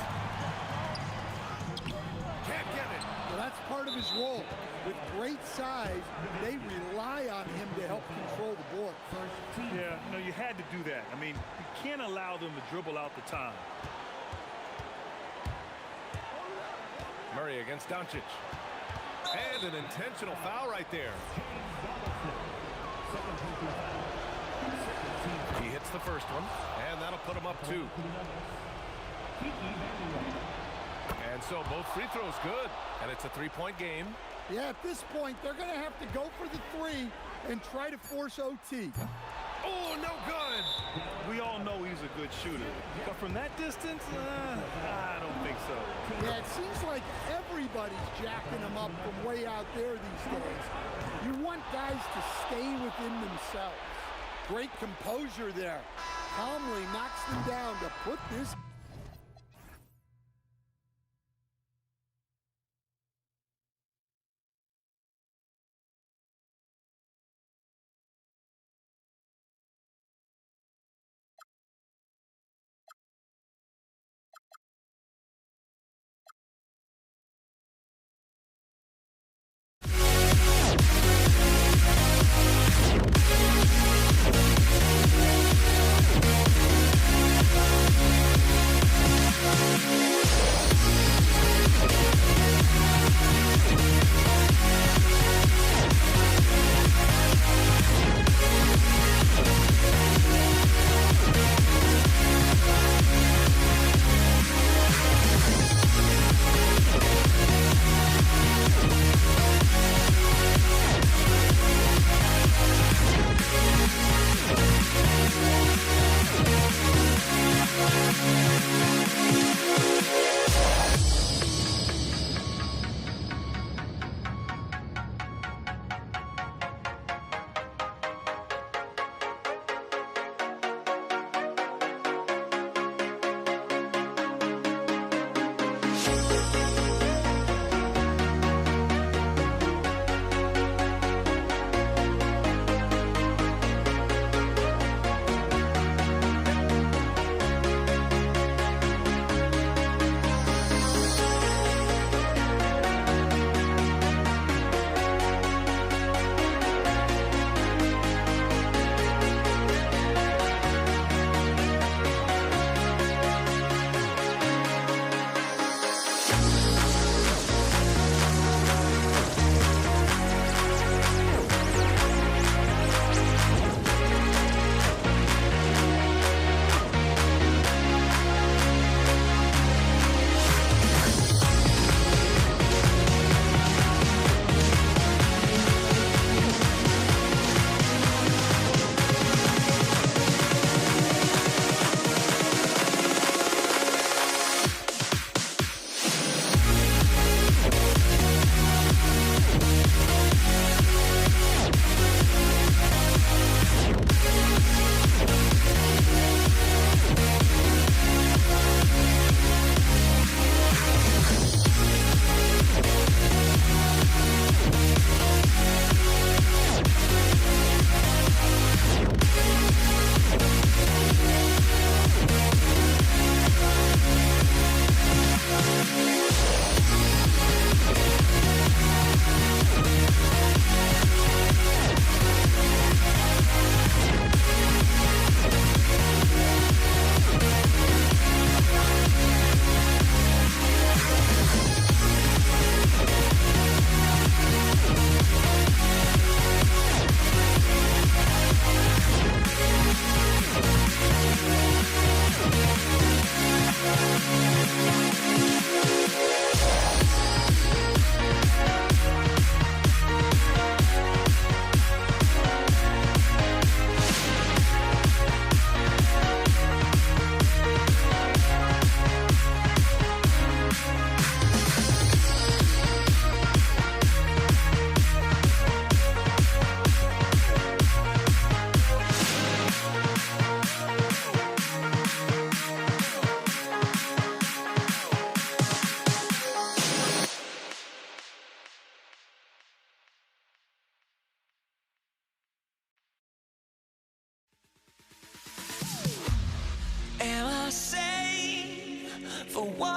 Can't get it. Well, that's part of his role. With great size, they rely on him to help control the board. Yeah, no, you had to do that. I mean, you can't allow them to dribble out the time. Murray against Doncic. And an intentional foul right there. He hits the first one, and that'll put him up 2. And so both free throws good, and it's a 3-point game. Yeah, at this point, they're going to have to go for the 3 and try to force OT. Oh, no good. We all know he's a good shooter, but from that distance, I don't think so. Yeah, it seems like everybody's jacking him up from way out there these days. You want guys to stay within themselves. Great composure there. Calmly knocks them down to put this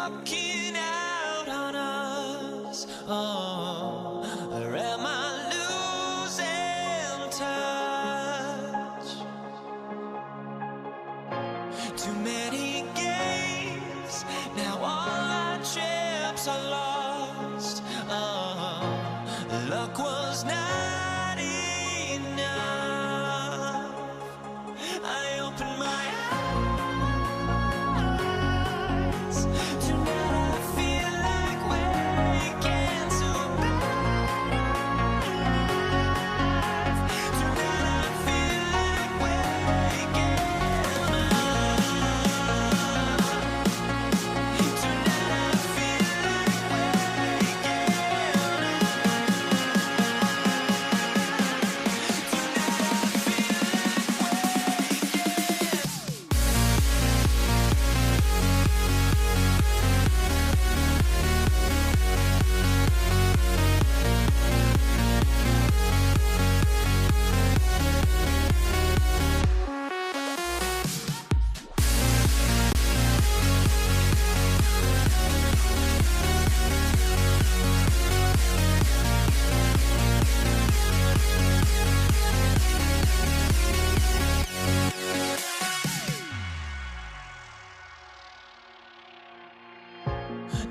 walking out on us? Oh, or am I losing touch? Too many games, now all our chips are lost. Oh, luck was not enough. I opened my eyes. Tonight I feel like waking to life. Tonight I feel like waking up. Tonight I feel like waking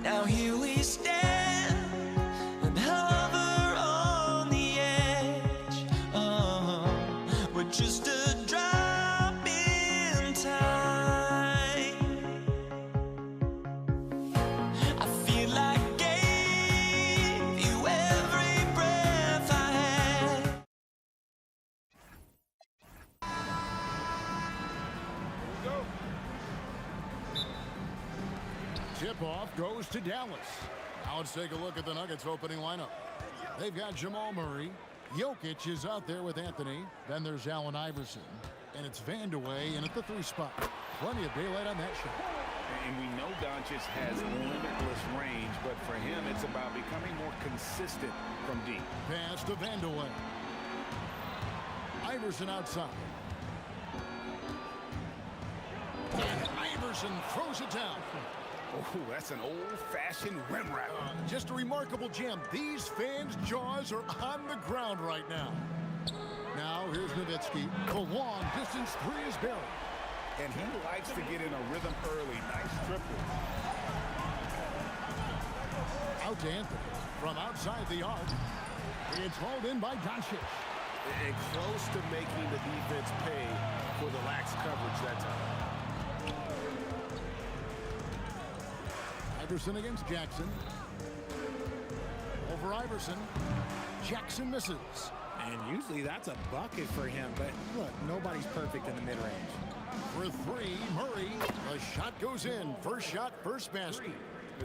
Now here we stand and hover on the edge. Oh, we're just a drop in time. I feel like gave you every breath I had. Tip-off goes to Dallas. Now let's take a look at the Nuggets opening lineup. They've got Jamal Murray. Jokic is out there with Anthony. Then there's Allen Iverson. And it's Vandeweghe in at the 3 spot. Plenty of daylight on that shot. And we know Doncic has limitless range, but for him, it's about becoming more consistent from deep. Pass to Vandeweghe. Iverson outside. And Iverson throws it down. Oh, that's an old-fashioned rim wrap. Just a remarkable gem. These fans' jaws are on the ground right now. Now here's Nowitzki. The long distance 3 is buried. And he likes to get in a rhythm early. Nice triple. Out to Anthony. From outside the arc. It's hauled in by Doncic. And close to making the defense pay for the lax coverage that time. Iverson against Jackson. Over Iverson. Jackson misses. And usually that's a bucket for him, but look, nobody's perfect in the mid-range. For 3, Murray. The shot goes in. First shot, first basket.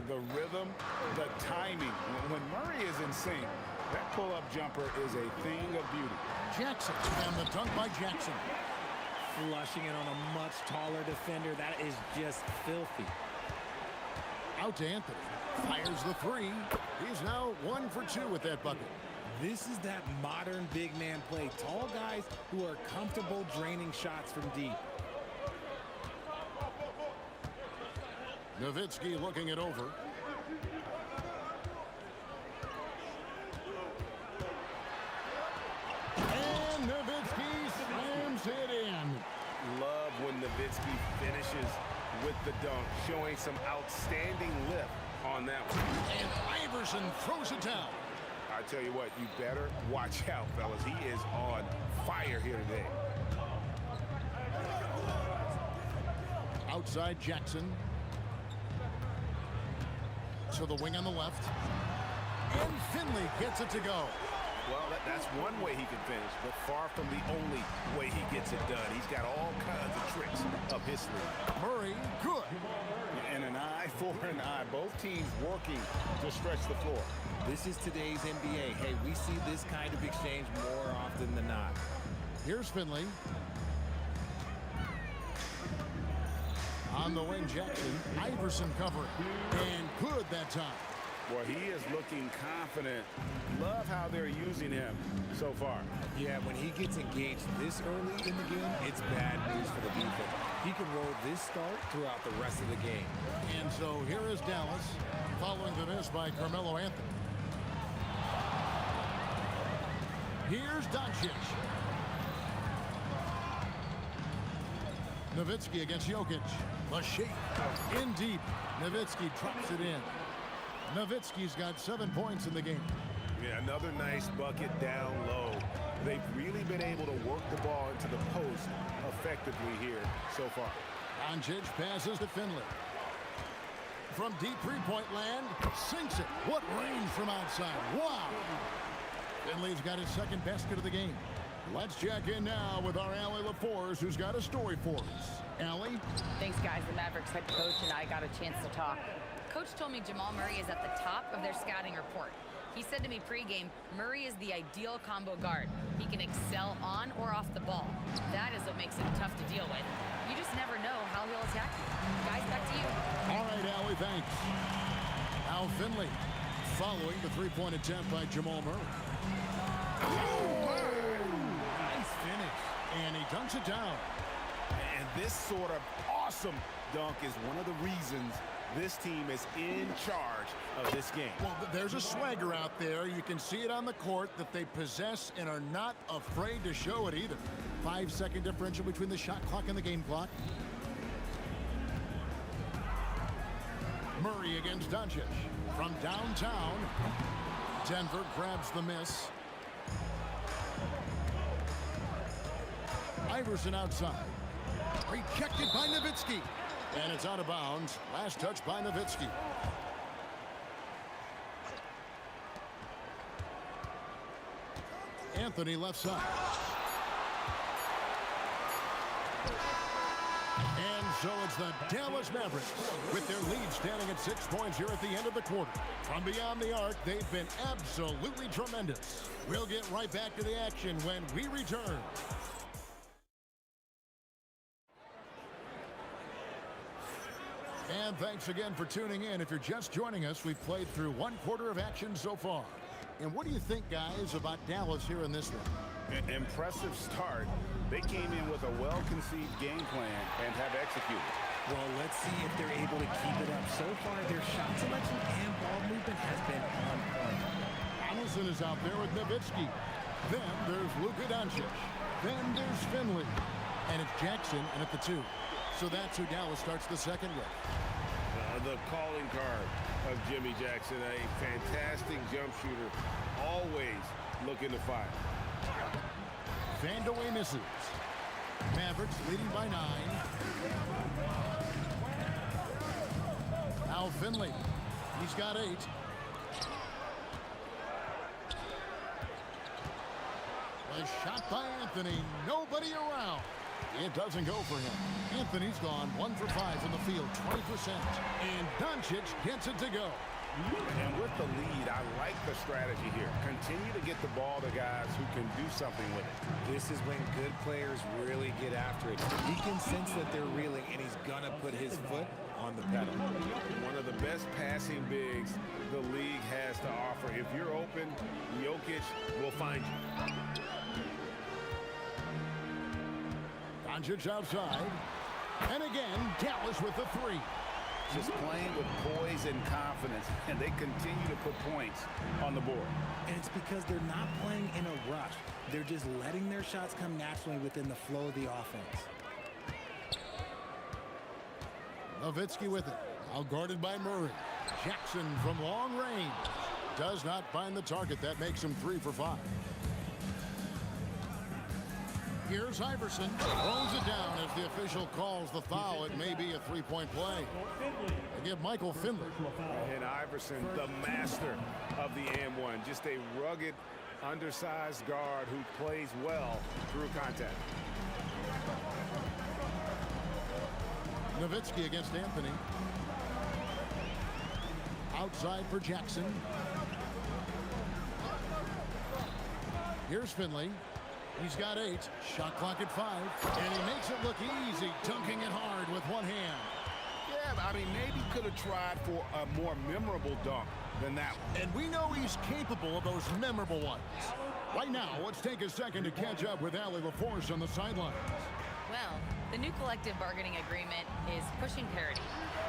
The rhythm, the timing. When Murray is in sync, that pull-up jumper is a thing of beauty. Jackson, and the dunk by Jackson. Flushing it on a much taller defender. That is just filthy. Out to Anthony. Fires the 3. He's now 1 for 2 with that bucket. This is that modern big man play. Tall guys who are comfortable draining shots from deep. Nowitzki looking it over. And Nowitzki slams it in. Love when Nowitzki finishes with the dunk, showing some outstanding lift on that one. And Iverson throws it down. I tell you what, you better watch out, fellas. He is on fire here today. Outside Jackson. To the wing on the left. And Finley gets it to go. Well, that's one way he can finish, but far from the only way he gets it done. He's got all kinds of tricks up his sleeve. Murray, good. And an eye for an eye. Both teams working to stretch the floor. This is today's NBA. Hey, we see this kind of exchange more often than not. Here's Finley. On the wing, Jackson. Iverson covering. And good that time. Boy, he is looking confident. Love how they're using him so far. Yeah, when he gets engaged this early in the game, it's bad news for the defense. He can roll this start throughout the rest of the game. And so here is Dallas following the miss by Carmelo Anthony. Here's Doncic. Nowitzki against Jokic. The shape in deep. Nowitzki drops it in. Nowitzki's got 7 points in the game. Yeah, another nice bucket down low. They've really been able to work the ball into the post effectively here so far. Doncic passes to Finley. From deep three-point land, sinks it. What range from outside. Wow. Finley's got his second basket of the game. Let's check in now with our Allie LaForce, who's got a story for us. Allie? Thanks, guys. The Mavericks head coach and I got a chance to talk. Coach told me Jamal Murray is at the top of their scouting report. He said to me pregame, Murray is the ideal combo guard. He can excel on or off the ball. That is what makes him tough to deal with. You just never know how he'll attack you. Guys, back to you. All right, Allie, thanks. Al Finley following the three-point attempt by Jamal Murray. Nice finish. And he dunks it down. And this sort of awesome dunk is one of the reasons this team is in charge of this game. Well, there's a swagger out there. You can see it on the court that they possess and are not afraid to show it either. 5-second differential between the shot clock and the game clock. Murray against Doncic. From downtown, Denver grabs the miss. Iverson outside. Rejected by Nowitzki. And it's out of bounds. Last touch by Nowitzki. Anthony left side. And so it's the Dallas Mavericks with their lead standing at 6 points here at the end of the quarter. From beyond the arc, they've been absolutely tremendous. We'll get right back to the action when we return. And thanks again for tuning in. If you're just joining us, we've played through 1 quarter of action so far. And what do you think, guys, about Dallas here in this one? Impressive start. They came in with a well-conceived game plan and have executed. Well, let's see if they're able to keep it up. So far, their shot selection and ball movement has been on point. Allison is out there with Nowitzki. Then there's Luka Doncic. Then there's Finley. And it's Jackson in at the 2. So that's who Dallas starts the second with. The calling card of Jimmy Jackson, a fantastic jump shooter, always looking to fire. Vandeweghe misses. Mavericks leading by 9. Al Finley. He's got 8. A shot by Anthony. Nobody around. It doesn't go for him. Anthony's gone 1 for 5 from the field, 20%. And Doncic gets it to go. And with the lead, I like the strategy here. Continue to get the ball to guys who can do something with it. This is when good players really get after it. He can sense that they're reeling, and he's going to put his foot on the pedal. One of the best passing bigs the league has to offer. If you're open, Jokic will find you. Doncic outside. And again, Dallas with the 3. Just playing with poise and confidence, and they continue to put points on the board. And it's because they're not playing in a rush. They're just letting their shots come naturally within the flow of the offense. Nowitzki with it. Out guarded by Murray. Jackson from long range. Does not find the target. That makes him 3 for 5. Here's Iverson. Throws it down as the official calls the foul. It may be a 3-point play. They give Michael Finley. And Iverson, the master of the and-1. Just a rugged, undersized guard who plays well through contact. Nowitzki against Anthony. Outside for Jackson. Here's Finley. He's got 8. Shot clock at 5. And he makes it look easy, dunking it hard with one hand. Yeah, I mean, maybe could have tried for a more memorable dunk. than that one. And we know he's capable of those memorable ones. Right now, let's take a second to catch up with Allie LaForce on the sidelines. Well, the new collective bargaining agreement is pushing parity.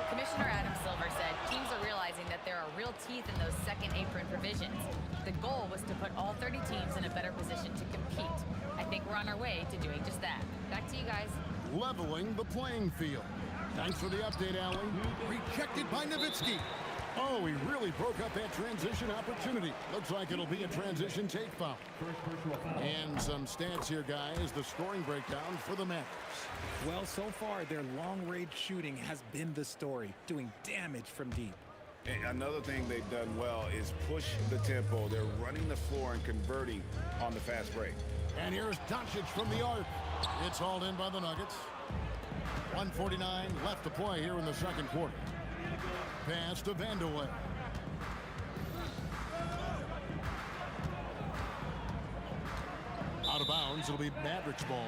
Commissioner Adam Silver said teams are realizing that there are real teeth in those second apron provisions. The goal was to put all 30 teams in a better position to compete. I think we're on our way to doing just that. Back to you guys. Leveling the playing field. Thanks for the update, Allie. Rejected by Nowitzki. Oh, he really broke up that transition opportunity. Looks like it'll be a transition take foul. And some stats here, guys. The scoring breakdown for the Mavericks. Well, so far, their long-range shooting has been the story, doing damage from deep. And another thing they've done well is push the tempo. They're running the floor and converting on the fast break. And here's Doncic from the arc. It's hauled in by the Nuggets. 1:49 left to play here in the second quarter. Pass to Vandeweghe. Out of bounds. It'll be Mavericks ball.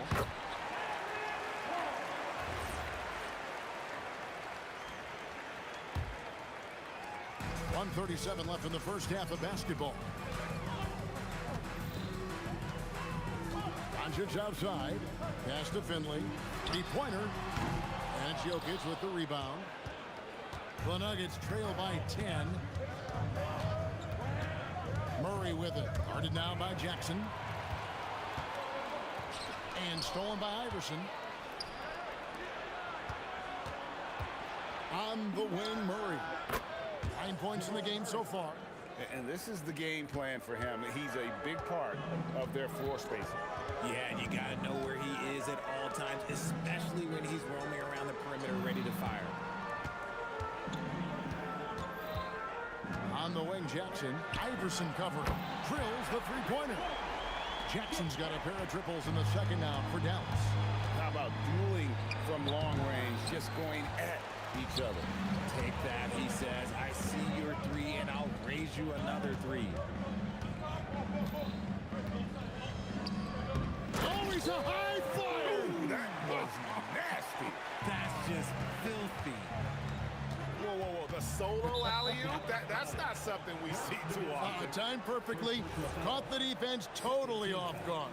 .137 left in the first half of basketball. Doncic outside. Pass to Finley. Three-pointer. And it's Jokic with the rebound. The Nuggets trail by 10. Murray with it. Guarded now by Jackson. And stolen by Iverson. On the wing, Murray. 9 points in the game so far. And this is the game plan for him. He's a big part of their floor spacing. Yeah, and you got to know where he is at all times, especially when he's roaming around the perimeter ready to fire. On the wing, Jackson. Iverson cover. Drills the three-pointer. Jackson's got a pair of triples in the second now for Dallas. How about dueling from long range, just going at each other? Take that, he says. I see your three, and I'll raise you another three. Oh, he's a high flyer! Ooh, that was nasty. That's just filthy. Whoa, whoa, whoa. The solo alley-oop? That's not something we see too often. Timed perfectly. Caught the defense totally off guard.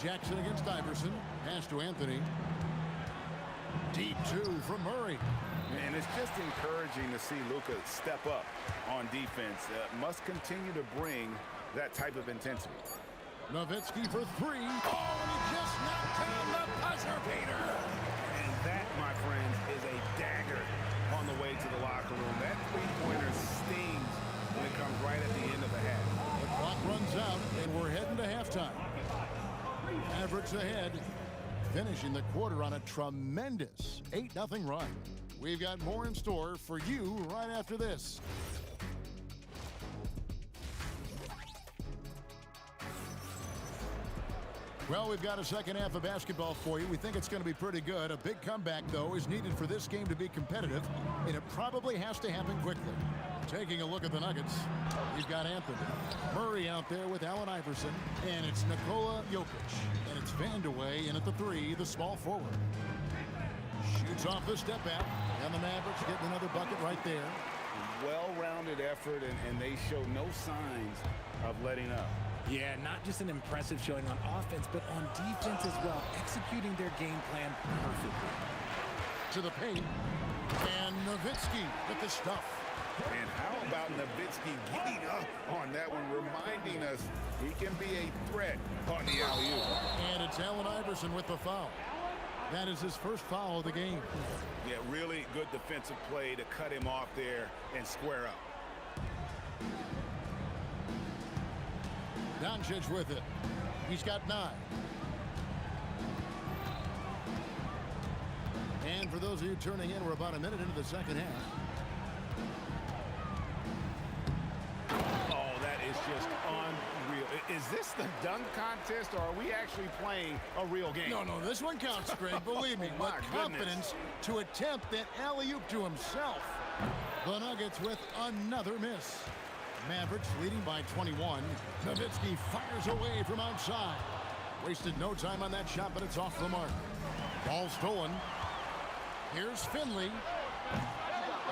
Jackson against Iverson. Pass to Anthony. Deep two from Murray. And it's just encouraging to see Luka step up on defense. Must continue to bring that type of intensity. Nowitzki for three. Oh, and he just knocked down the buzzer beater. And that, my friends, is a dagger on the way to the locker room. That three-pointer stings when it comes right at the end of the half. The clock runs out, and we're heading to halftime. Mavericks ahead, finishing the quarter on a tremendous 8-0 run. We've got more in store for you right after this. Well, we've got a second half of basketball for you. We think it's going to be pretty good. A big comeback, though, is needed for this game to be competitive, and it probably has to happen quickly. Taking a look at the Nuggets, we've got Anthony. Murray out there with Allen Iverson, and it's Nikola Jokic. And it's Vandeweghe in at the three, the small forward. Shoots off the step back, and the Mavericks getting another bucket right there. Well-rounded effort, and they show no signs of letting up. Yeah, not just an impressive showing on offense, but on defense as well, executing their game plan perfectly. To the paint, and Nowitzki with the stuff. And how about Nowitzki getting up on that one, reminding us he can be a threat on the alley-oop. And it's Allen Iverson with the foul. That is his first foul of the game. Yeah, really good defensive play to cut him off there and square up. Doncic with it. He's got 9. And for those of you turning in, we're about a minute into the second half. Oh, that is just unreal. Is this the dunk contest, or are we actually playing a real game? No, this one counts, Greg. Believe me. Oh, with confidence to attempt that alley-oop to himself. The Nuggets with another miss. Mavericks leading by 21. Nowitzki fires away from Wasted no time on that shot, but it's off the mark. Ball stolen. Here's Finley.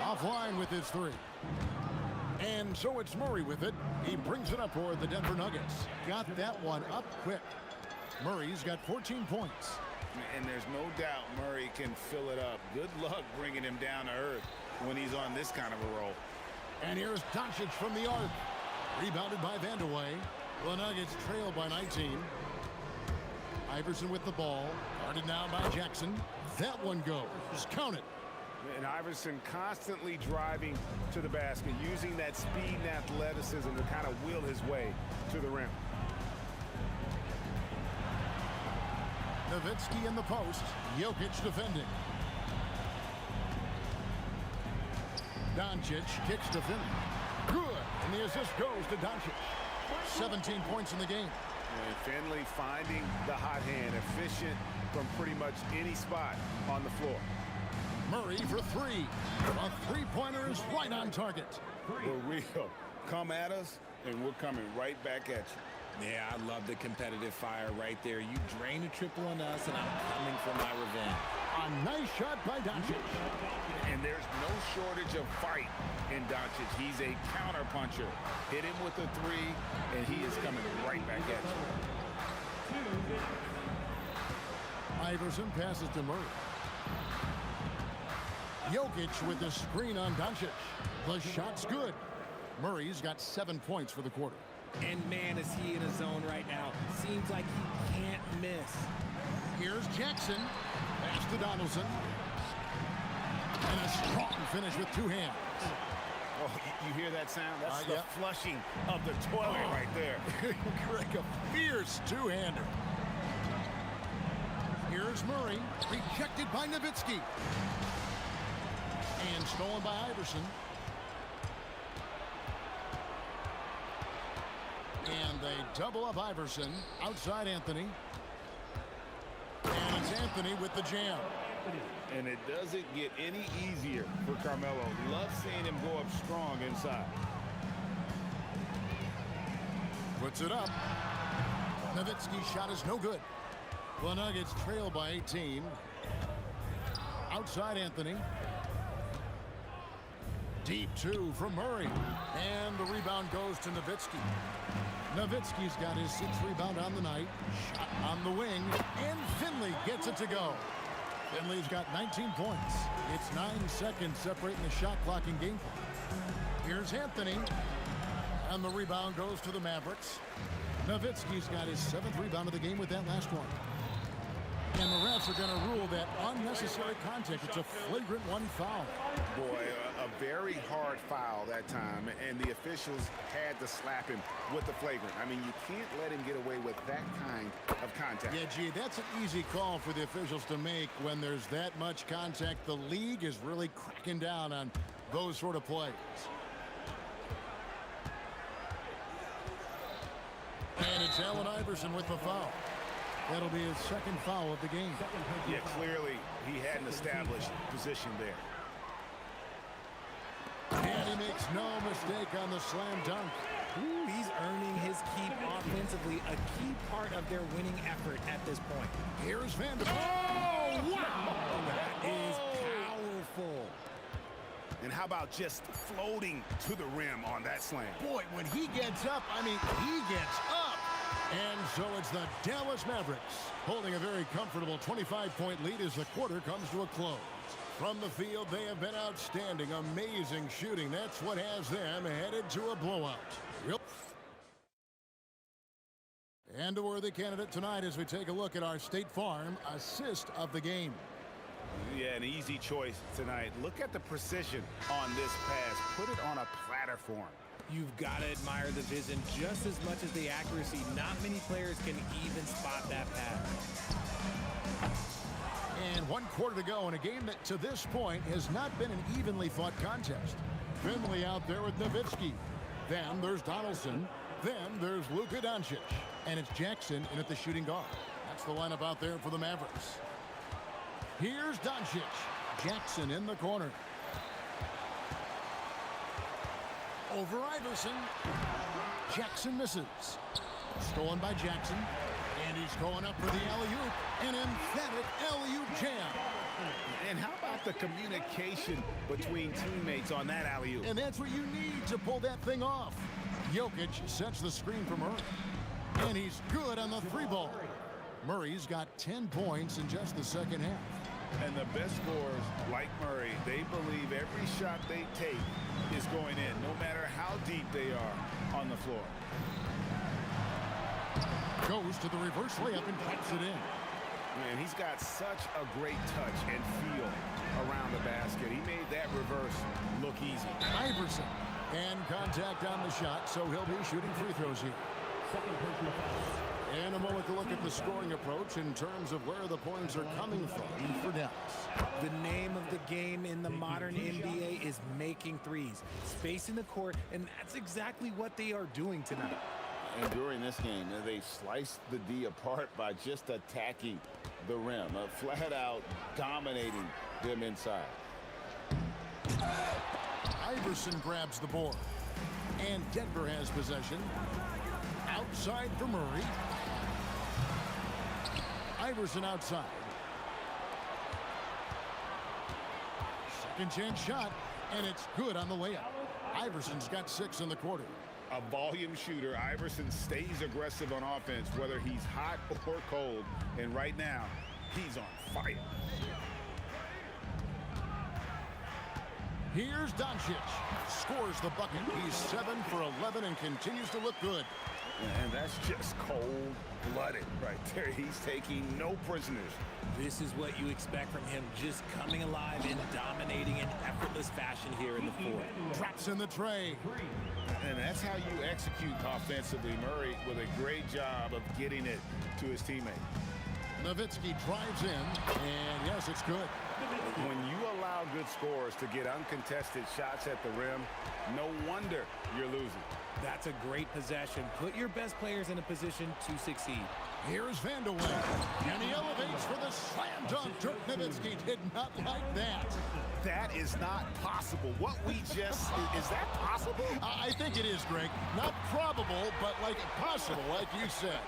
Offline with his three. And so it's Murray with it. He brings it up for the Denver Nuggets. Got that one up quick. Murray's got 14 points. And there's no doubt Murray can fill it up. Good luck bringing him down to earth when he's on this kind of a roll. And here's Doncic from the arc. Rebounded by Vandeweghe. The Nuggets trail by 19. Iverson with the ball. Guarded now by Jackson. That one goes. Count it. And Iverson constantly driving to the basket, using that speed and athleticism to kind of wheel his way to the rim. Nowitzki in the post. Jokic defending. Doncic kicks to Finley. Good. And the assist goes to Doncic. 17 points in the game. And Finley finding the hot hand, efficient from pretty much any spot on the floor. Murray for three. A three-pointer is right on target. For real. Come at us, and we're coming right back at you. Yeah, I love the competitive fire right there. You drain a triple on us, and I'm coming for my revenge. A nice shot by Doncic. And there's no shortage of fight in Doncic. He's a counter-puncher. Hit him with a three, and he is coming right back at you. Iverson passes to Murray. Jokic with the screen on Doncic. The shot's good. Murray's got 7 points for the quarter. And man, is he in a zone right now. Seems like he can't miss. Here's Jackson. Pass to Donaldson. And a strong finish with two hands. Oh, you hear that sound? That's the yep. flushing of the toilet right there. Greg, a fierce two-hander. Here's Murray. Rejected by Nowitzki. And stolen by Iverson. And they double up Iverson. Outside Anthony. And it's Anthony with the jam. And it doesn't get any easier for Carmelo. Love seeing him go up strong inside. Puts it up. Nowitzki's shot is no good. The Nuggets trail by 18. Outside Anthony. Deep two from Murray. And the rebound goes to Nowitzki. Nowitzki's got his 6th rebound on the night. Shot on the wing. And Finley gets it to go. Finley's got 19 points. It's 9 seconds separating the shot clock and game clock. Here's Anthony. And the rebound goes to the Mavericks. Nowitzki's got his 7th rebound of the game with that last one. And the refs are going to rule that unnecessary contact. It's a flagrant one foul. Boy, a very hard foul that time, and the officials had to slap him with the flagrant. I mean, you can't let him get away with that kind of contact. Yeah, gee, that's an easy call for the officials to make when there's that much contact. The league is really cracking down on those sort of plays. And it's Allen Iverson with the foul. That'll be his 2nd foul of the game. Yeah, clearly he had an established position there. And he makes no mistake on the slam dunk. Ooh, he's earning his keep offensively, a key part of their winning effort at this point. Here's Vanderbilt. Oh, wow! That is powerful. And how about just floating to the rim on that slam? Boy, when he gets up, I mean, he gets up. And so it's the Dallas Mavericks holding a very comfortable 25-point lead as the quarter comes to a close. From the field, they have been outstanding, amazing shooting. That's what has them headed to a blowout. And a worthy candidate tonight as we take a look at our State Farm assist of the game. Yeah, an easy choice tonight. Look at the precision on this pass. Put it on a platter for him. You've got to admire the vision just as much as the accuracy. Not many players can even spot that pass. And 1 quarter to go in a game that to this point has not been an evenly fought contest. Finley out there with Nowitzki. Then there's Donaldson. Then there's Luka Doncic. And it's Jackson in at the shooting guard. That's the lineup out there for the Mavericks. Here's Doncic. Jackson in the corner. Over Iverson. Jackson misses. Stolen by Jackson. And he's going up for the alley-oop. An emphatic alley-oop jam. And how about the communication between teammates on that alley-oop? And that's what you need to pull that thing off. Jokic sets the screen for Murray. And he's good on the three ball. Murray's got 10 points in just the second half. And the best scorers, like Murray, they believe every shot they take is going in, no matter how deep they are on the floor. Goes to the reverse layup and puts it in. Man, he's got such a great touch and feel around the basket. He made that reverse look easy. Iverson. And contact on the shot, so he'll be shooting free throws here. And a moment to look at the scoring approach in terms of where the points are coming from for Dallas. The name of the game in the modern NBA is making threes, spacing the court, and that's exactly what they are doing tonight. And during this game, they sliced the D apart by just attacking the rim, flat out dominating them inside. Iverson grabs the board. And Denver has possession. Outside for Murray. Iverson outside. Second chance shot, and it's good on the layup. Iverson's got 6 in the quarter. A volume shooter, Iverson stays aggressive on offense, whether he's hot or cold. And right now, he's on fire. Here's Doncic. Scores the bucket. He's 7 for 11 and continues to look good. And that's just cold-blooded right there. He's taking no prisoners. This is what you expect from him, just coming alive and dominating in effortless fashion here in the fourth. Drops in the tray. And that's how you execute offensively. Murray with a great job of getting it to his teammate. Nowitzki drives in, and yes, it's good. When you allow good scorers to get uncontested shots at the rim, no wonder you're losing. That's a great possession. Put your best players in a position to succeed. Here's Vandeweghe, and he elevates for the slam dunk. Dirk Nowitzki did not like that. That is not possible. What we just, is that possible? I think it is, Greg. Not probable, but like possible, like you said.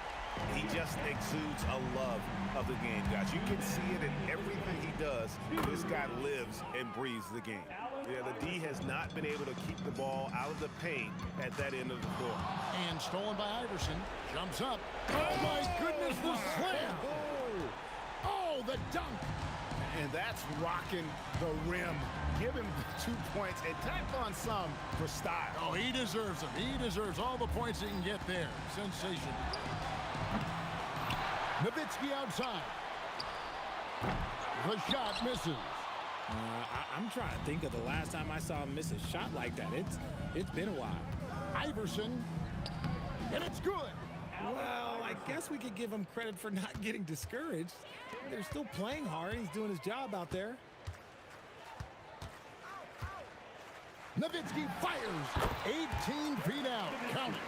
He just exudes a love of the game, guys. You can see it in everything he does. This guy lives and breathes the game. Yeah, the D has not been able to keep the ball out of the paint at that end of the floor. And stolen by Iverson. Jumps up. Oh, my goodness, the slam. Oh, the dunk. And that's rocking the rim. Give him 2 points and tack on some for style. Oh, he deserves them. He deserves all the points he can get there. Sensation. Nowitzki outside. The shot misses. I'm trying to think of the last time I saw him miss a shot like that. It's been a while. Iverson. And it's good. Well, I guess we could give him credit for not getting discouraged. They're still playing hard. He's doing his job out there. Nowitzki fires 18 feet out. Count it.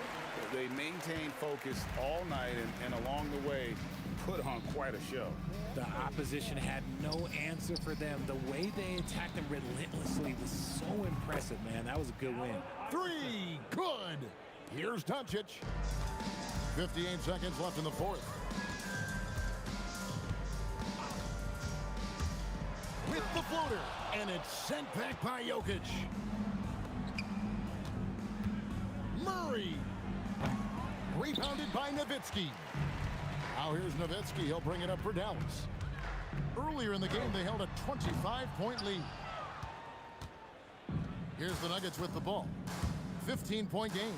They maintained focus all night and along the way put on quite a show. The opposition had no answer for them. The way they attacked them relentlessly was so impressive, man. That was a good win. 3, good. Here's Doncic. 58 seconds left in the fourth. With the floater, and it's sent back by Jokic. Murray. Rebounded by Nowitzki. Now here's Nowitzki. He'll bring it up for Dallas. Earlier in the game, they held a 25-point lead. Here's the Nuggets with the ball. 15-point game.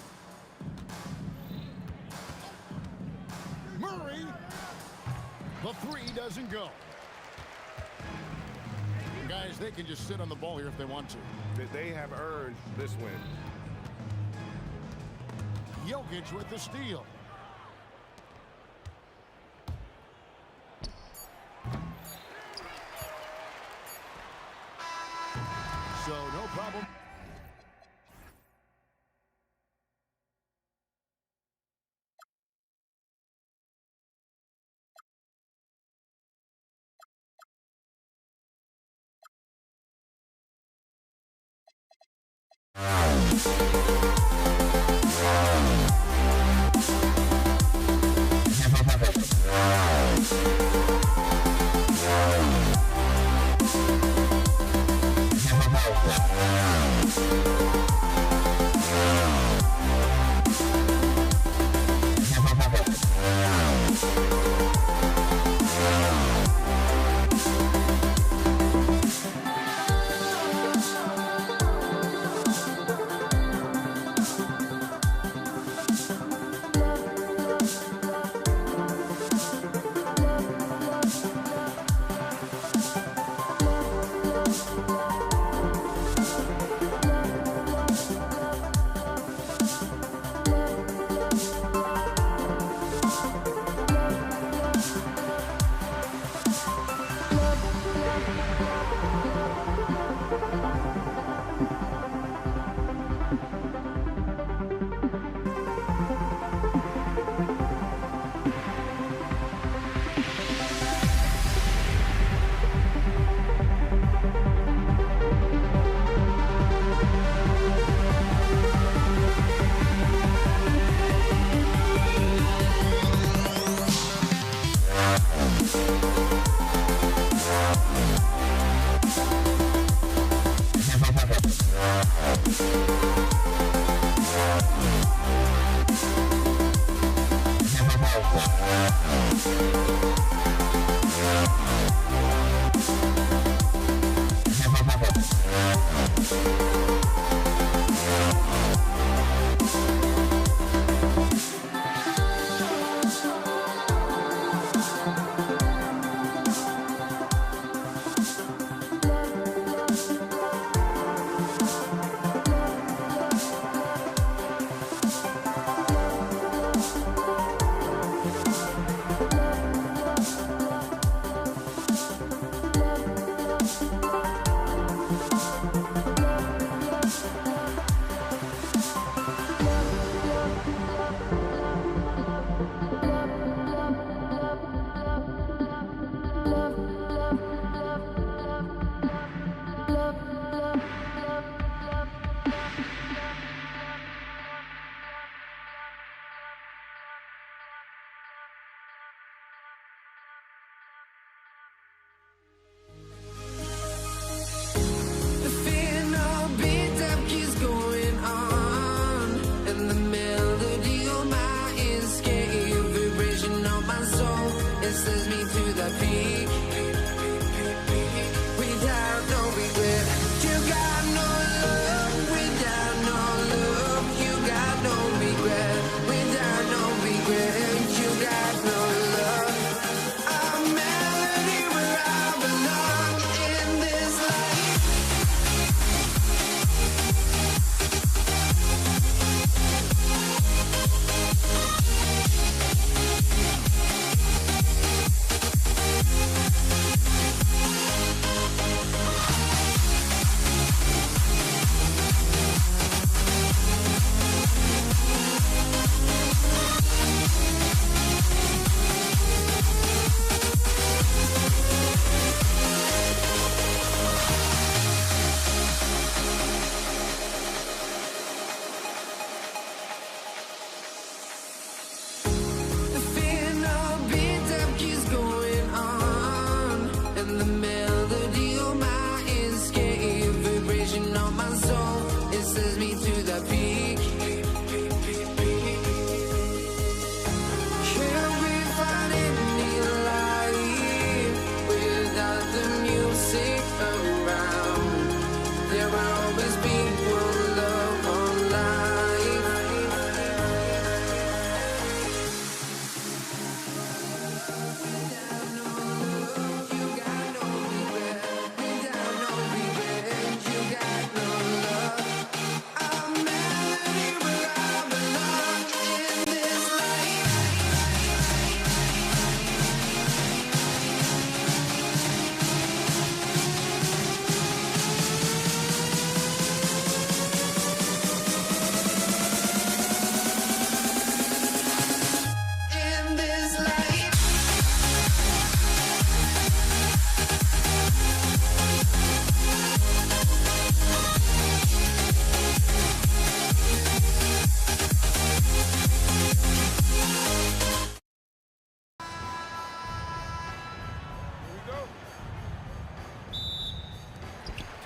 Murray. The 3 doesn't go. Guys, they can just sit on the ball here if they want to. They have earned this win. Jokic with the steal. So no problem.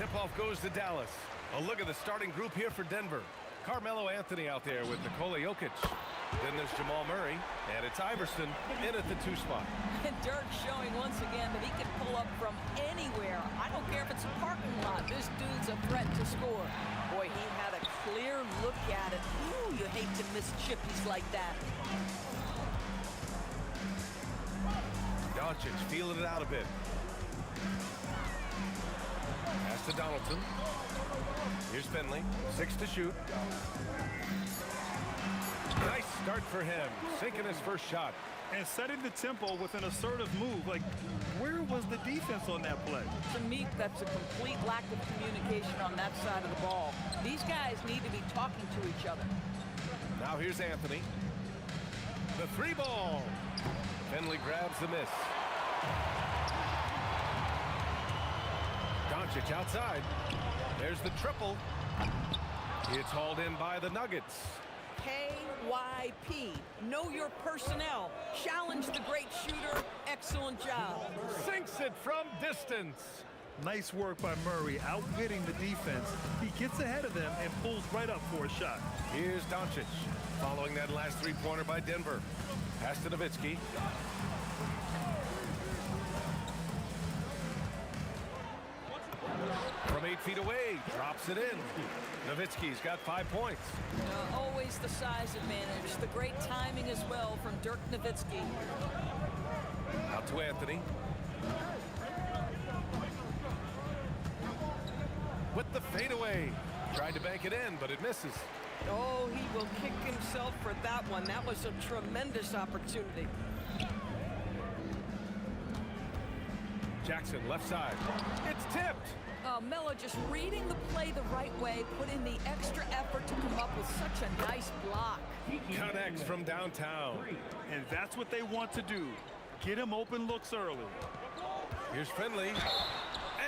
Tip-off goes to Dallas. A look at the starting group here for Denver. Carmelo Anthony out there with Nikola Jokic. Then there's Jamal Murray, and it's Iverson in at the 2 spot. And Dirk showing once again that he can pull up from anywhere. I don't care if it's a parking lot. This dude's a threat to score. Boy, he had a clear look at it. Ooh, you hate to miss chippies like that. Doncic feeling it out a bit. Pass to Donaldson. Here's Finley. 6 to shoot. Nice start for him. Sinking his first shot. And setting the tempo with an assertive move. Like, where was the defense on that play? To me, that's a complete lack of communication on that side of the ball. These guys need to be talking to each other. Now here's Anthony. The 3 ball. Finley grabs the miss. Doncic outside. There's the triple. It's hauled in by the Nuggets. KYP. Know your personnel. Challenge the great shooter. Excellent job. Sinks it from distance. Nice work by Murray, outwitting the defense. He gets ahead of them and pulls right up for a shot. Here's Doncic, following that last 3-pointer by Denver. Pass to Nowitzki. From 8 feet away, drops it in. Nowitzki's got 5 points. Always the size advantage. The great timing as well from Dirk Nowitzki. Out to Anthony. With the fadeaway. Tried to bank it in, but it misses. Oh, he will kick himself for that one. That was a tremendous opportunity. Jackson, left side. It's tipped. Melo just reading the play the right way, put in the extra effort to come up with such a nice block. Connects from downtown. And that's what they want to do. Get him open looks early. Here's Finley.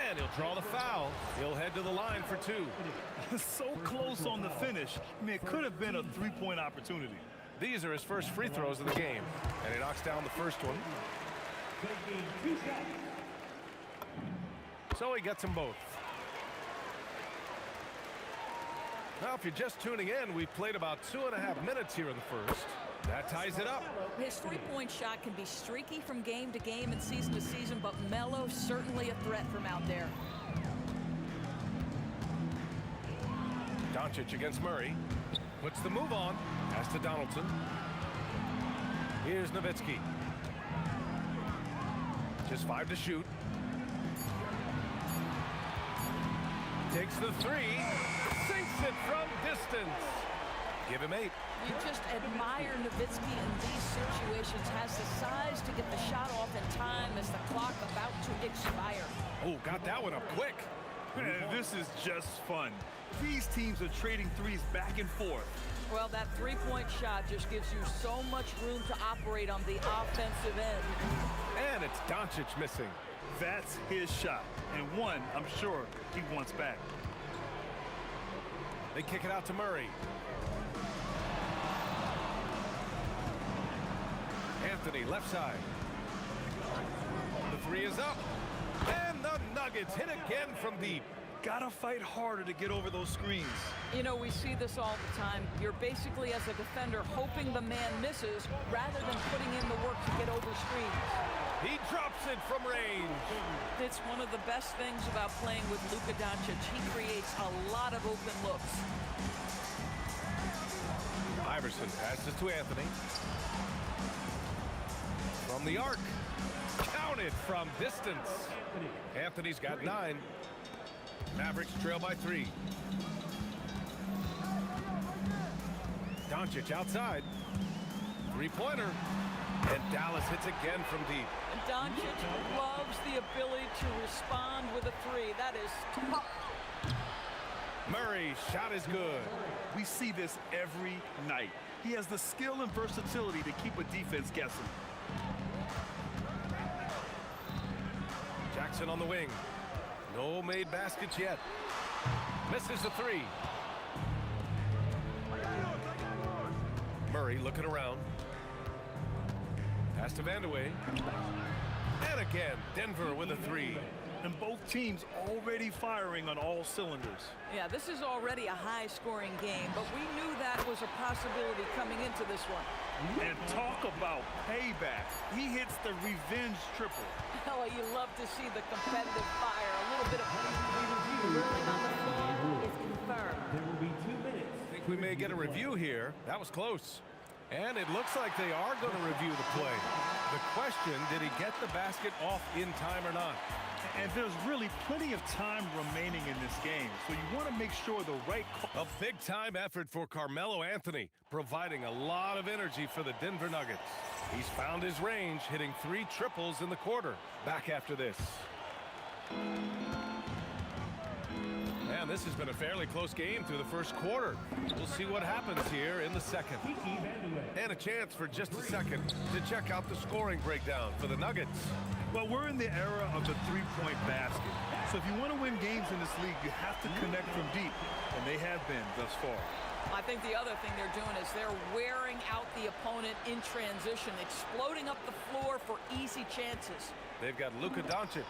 And he'll draw the foul. He'll head to the line for 2. So close on the finish. I mean, it could have been a 3-point opportunity. These are his first free throws of the game. And he knocks down the first one. So he gets them both. Now, if you're just tuning in, we've played about 2.5 minutes here in the first. That ties it up. His 3-point shot can be streaky from game to game and season to season, but Melo certainly a threat from out there. Doncic against Murray. Puts the move on. Pass to Donaldson. Here's Nowitzki. Just 5 to shoot. Takes the 3. Sinks it from distance. Give him 8. You just admire Nowitzki in these situations. Has the size to get the shot off in time as the clock about to expire. Oh, got that one up quick. This is just fun. These teams are trading threes back and forth. Well, that 3-point shot just gives you so much room to operate on the offensive end. And it's Doncic missing. That's his shot, and one I'm sure he wants back. They kick it out to Murray. Anthony, left side. The 3 is up. And the Nuggets hit again from deep. Gotta fight harder to get over those screens. You know, we see this all the time. You're basically, as a defender, hoping the man misses rather than putting in the work to get over screens. He drops it from range. It's one of the best things about playing with Luka Doncic. He creates a lot of open looks. Iverson passes to Anthony. From the arc. Counted from distance. Anthony's got 9. Mavericks trail by 3. Doncic outside. 3-pointer. And Dallas hits again from deep. And Doncic loves the ability to respond with a 3. That is tough. Murray's shot is good. We see this every night. He has the skill and versatility to keep a defense guessing. Jackson on the wing. No made baskets yet. Misses the 3. Murray looking around. Pass to Vandeweghe. And again, Denver with a 3. And both teams already firing on all cylinders. Yeah, this is already a high-scoring game, but we knew that was a possibility coming into this one. And talk about payback. He hits the revenge triple. Oh, you love to see the competitive fire. A little bit of rolling on the floor is confirmed. There will be 2 minutes. I think we may get a review here. That was close. And it looks like they are going to review the play. The question, did he get the basket off in time or not? And there's really plenty of time remaining in this game, so you want to make sure the right call. A big-time effort for Carmelo Anthony, providing a lot of energy for the Denver Nuggets. He's found his range, hitting 3 triples in the quarter. Back after this. And this has been a fairly close game through the first quarter. We'll see what happens here in the second. And a chance for just a second to check out the scoring breakdown for the Nuggets. Well, we're in the era of the three-point basket. So if you want to win games in this league, you have to connect from deep, and they have been thus far. I think the other thing they're doing is they're wearing out the opponent in transition, exploding up the floor for easy chances. They've got Luka Doncic.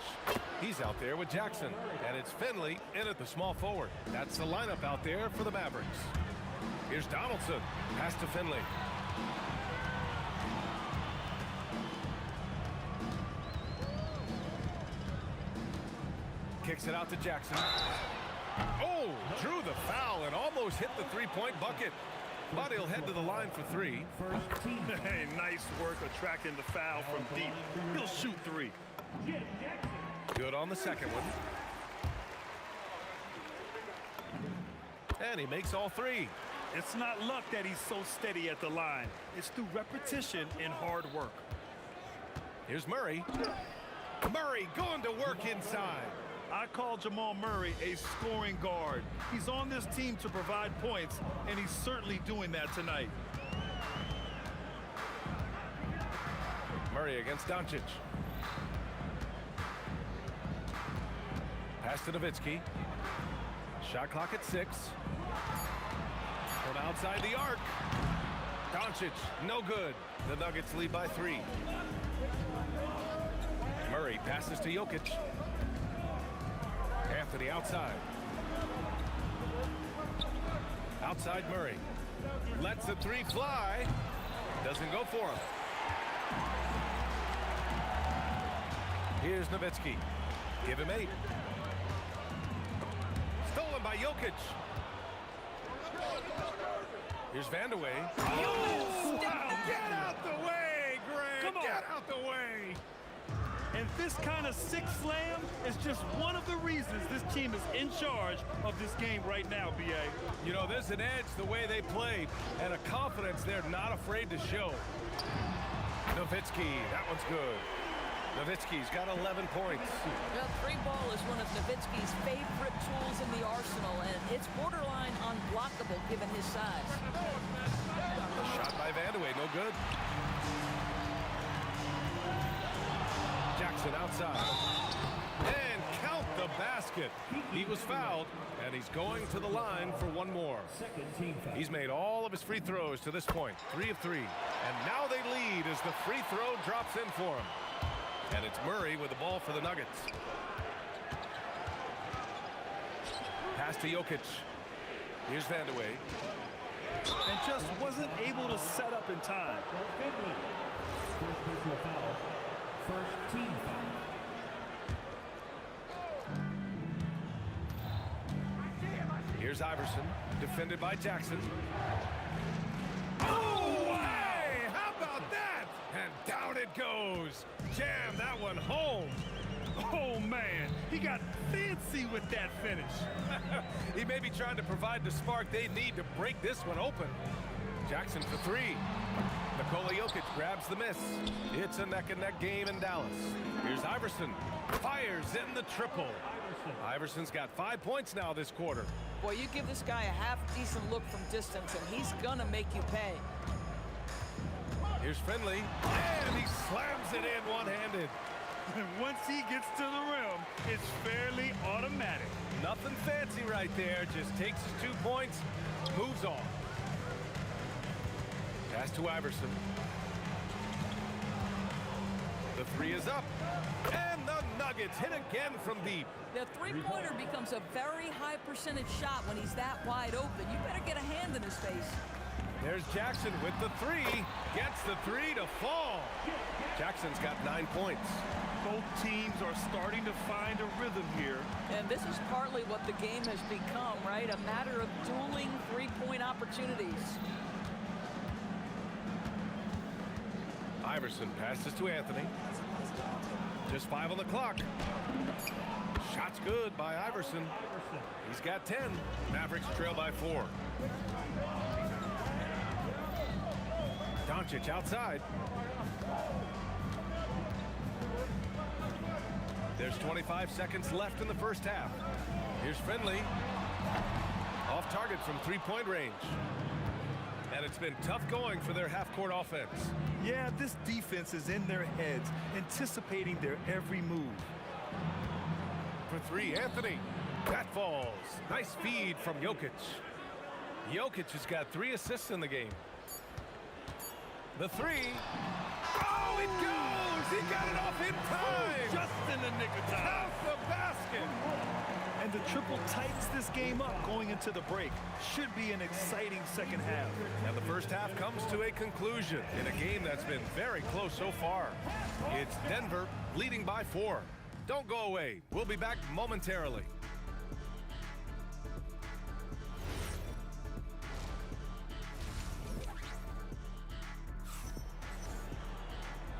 He's out there with Jackson. And it's Finley in at the small forward. That's the lineup out there for the Mavericks. Here's Donaldson. Pass to Finley. Kicks it out to Jackson. Oh, drew the foul and almost hit the three-point bucket. But he'll head to the line for 3. Hey, nice work attracting the foul from deep. He'll shoot 3. Good on the second one. And he makes all 3. It's not luck that he's so steady at the line. It's through repetition and hard work. Here's Murray. Murray going to work inside. I call Jamal Murray a scoring guard. He's on this team to provide points, and he's certainly doing that tonight. Murray against Doncic. Pass to Nowitzki. Shot clock at 6. From outside the arc. Doncic, no good. The Nuggets lead by 3. Murray passes to Jokic. Anthony outside. Outside Murray. Lets the 3 fly. Doesn't go for him. Here's Nowitzki. Give him 8. Stolen by Jokic. Here's Vandeweghe. Oh, wow. Get out the way, Grant. Come on. Get out the way. And this kind of sick slam is just one of the reasons this team is in charge of this game right now, B.A. You know, there's an edge the way they play and a confidence they're not afraid to show. Nowitzki, that one's good. Nowitzki's got 11 points. Well, 3 ball is one of Nowitzki's favorite tools in the arsenal, and it's borderline unblockable given his size. Shot by Vandeweghe, no good. Jackson outside. And count the basket. He was fouled, and he's going to the line for 1 more. He's made all of his free throws to this point, 3 of 3. And now they lead as the free throw drops in for him. And it's Murray with the ball for the Nuggets. Pass to Jokic. Here's Vandeweghe. And just wasn't able to set up in time. First team foul. Here's Iverson, defended by Jackson. Oh, hey, how about that? And down it goes. Jam that one home. Oh, man, he got fancy with that finish. He may be trying to provide the spark they need to break this one open. Jackson for 3. Nikola Jokic grabs the miss. It's a neck-and-neck game in Dallas. Here's Iverson. Fires in the triple. Iverson's got 5 points now this quarter. Boy, you give this guy a half-decent look from distance, and he's gonna make you pay. Here's Finley. And he slams it in one-handed. Once he gets to the rim, it's fairly automatic. Nothing fancy right there. Just takes his 2 points, moves on. Pass to Iverson. The 3 is up. And the Nuggets hit again from deep. The three-pointer becomes a very high percentage shot when he's that wide open. You better get a hand in his face. There's Jackson with the 3. Gets the 3 to fall. Jackson's got 9 points. Both teams are starting to find a rhythm here. And this is partly what the game has become, right? A matter of dueling three-point opportunities. Iverson passes to Anthony. Just 5 on the clock. Shot's good by Iverson. He's got 10. Mavericks trail by 4. Doncic outside. There's 25 seconds left in the first half. Here's Finley. Off target from three-point range. And it's been tough going for their half-court offense. Yeah, this defense is in their heads, anticipating their every move. For 3, Anthony. That falls. Nice feed from Jokic. Jokic has got 3 assists in the game. The 3. Oh, it goes! He got it off in time! Just in the nick of time. Count the basket! And the triple tightens this game up going into the break. Should be an exciting second half. And the first half comes to a conclusion in a game that's been very close so far. It's Denver leading by 4. Don't go away. We'll be back momentarily.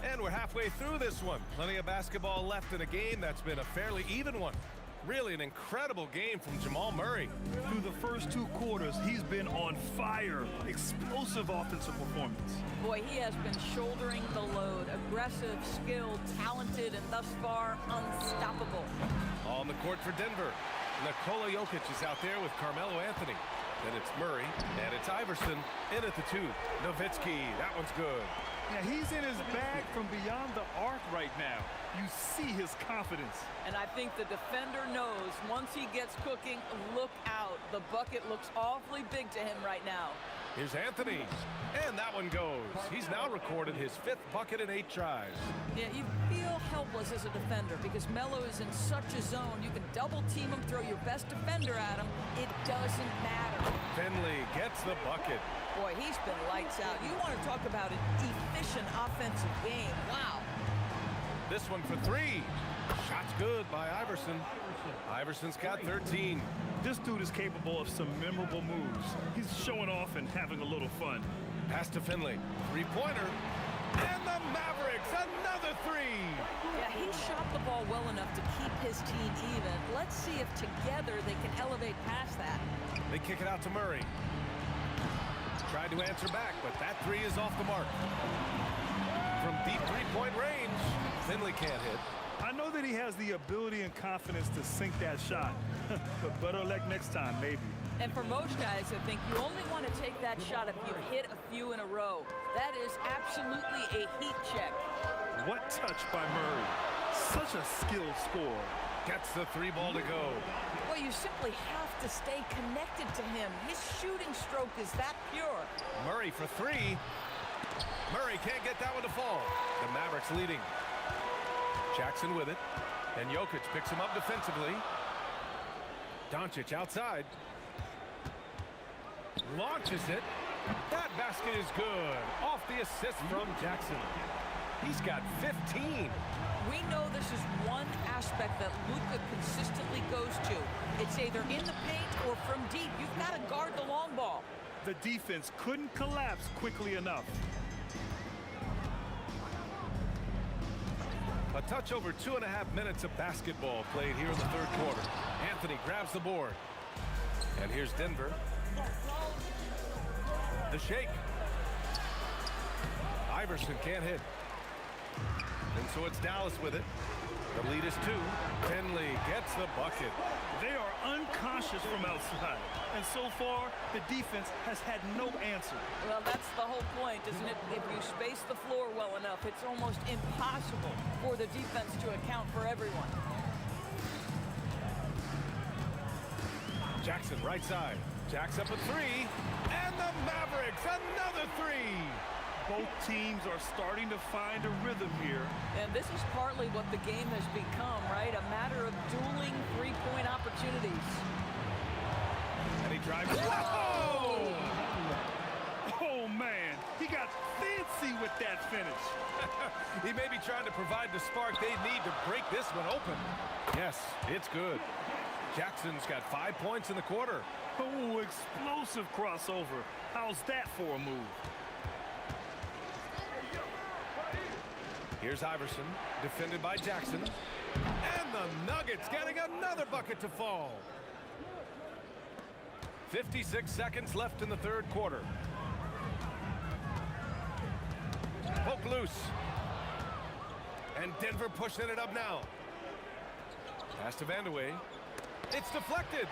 And we're halfway through this one. Plenty of basketball left in a game that's been a fairly even one. Really an incredible game from Jamal Murray. Through the first 2 quarters, he's been on fire. Explosive offensive performance. Boy, he has been shouldering the load. Aggressive, skilled, talented, and thus far, unstoppable. On the court for Denver. Nikola Jokic is out there with Carmelo Anthony. Then it's Murray, and it's Iverson in at the 2. Nowitzki, that one's good. Yeah, he's in his bag from beyond the arc right now. You see his confidence. And I think the defender knows once he gets cooking, look out. The bucket looks awfully big to him right now. Here's Anthony, and that one goes. He's now recorded his 5th bucket in 8 tries. Yeah, you feel helpless as a defender because Melo is in such a zone. You can double team him, throw your best defender at him. It doesn't matter. Finley gets the bucket. Boy, he's been lights out. You want to talk about an efficient offensive game. Wow. This one for 3. Shot's good by Iverson. Iverson's got 13. This dude is capable of some memorable moves. He's showing off and having a little fun. Pass to Finley. 3-pointer. And the Mavericks, another 3. Yeah, he shot the ball well enough to keep his team even. Let's see if together they can elevate past that. They kick it out to Murray. Tried to answer back, but that 3 is off the mark. From deep 3-point range, Finley can't hit. I know that he has the ability and confidence to sink that shot, but better luck next time, maybe. And for most guys, I think you only want to take that shot if you hit a few in a row. That is absolutely a heat check. What touch by Murray. Such a skilled scorer. Gets the 3 ball to go. Well, you simply have to stay connected to him. His shooting stroke is that pure. Murray for 3. Murray can't get that one to fall. The Mavericks leading. Jackson with it. And Jokic picks him up defensively. Doncic outside. Launches it. That basket is good. Off the assist from Jackson. He's got 15. We know this is one aspect that Luka consistently goes to. It's either in the paint or from deep. You've got to guard the long ball. The defense couldn't collapse quickly enough. A touch over 2.5 minutes of basketball played here in the 3rd quarter. Anthony grabs the board. And here's Denver. The shake. Iverson can't hit. And so it's Dallas with it. The lead is 2. Finley gets the bucket. They are unconscious from outside. And so far, the defense has had no answer. Well, that's the whole point, isn't it? If you space the floor well enough, it's almost impossible for the defense to account for everyone. Jackson right side. Jacks up a 3. And the Mavericks, another 3. Both teams are starting to find a rhythm here. And this is partly what the game has become, right? A matter of dueling 3-point opportunities. And he drives. Whoa! Oh, man. He got fancy with that finish. He may be trying to provide the spark they need to break this one open. Yes, it's good. Jackson's got 5 points in the quarter. Oh, explosive crossover. How's that for a move? Here's Iverson, defended by Jackson. And the Nuggets getting another bucket to fall. 56 seconds left in the third quarter. Poke loose. And Denver pushing it up now. Pass to Vandeweghe. It's deflected.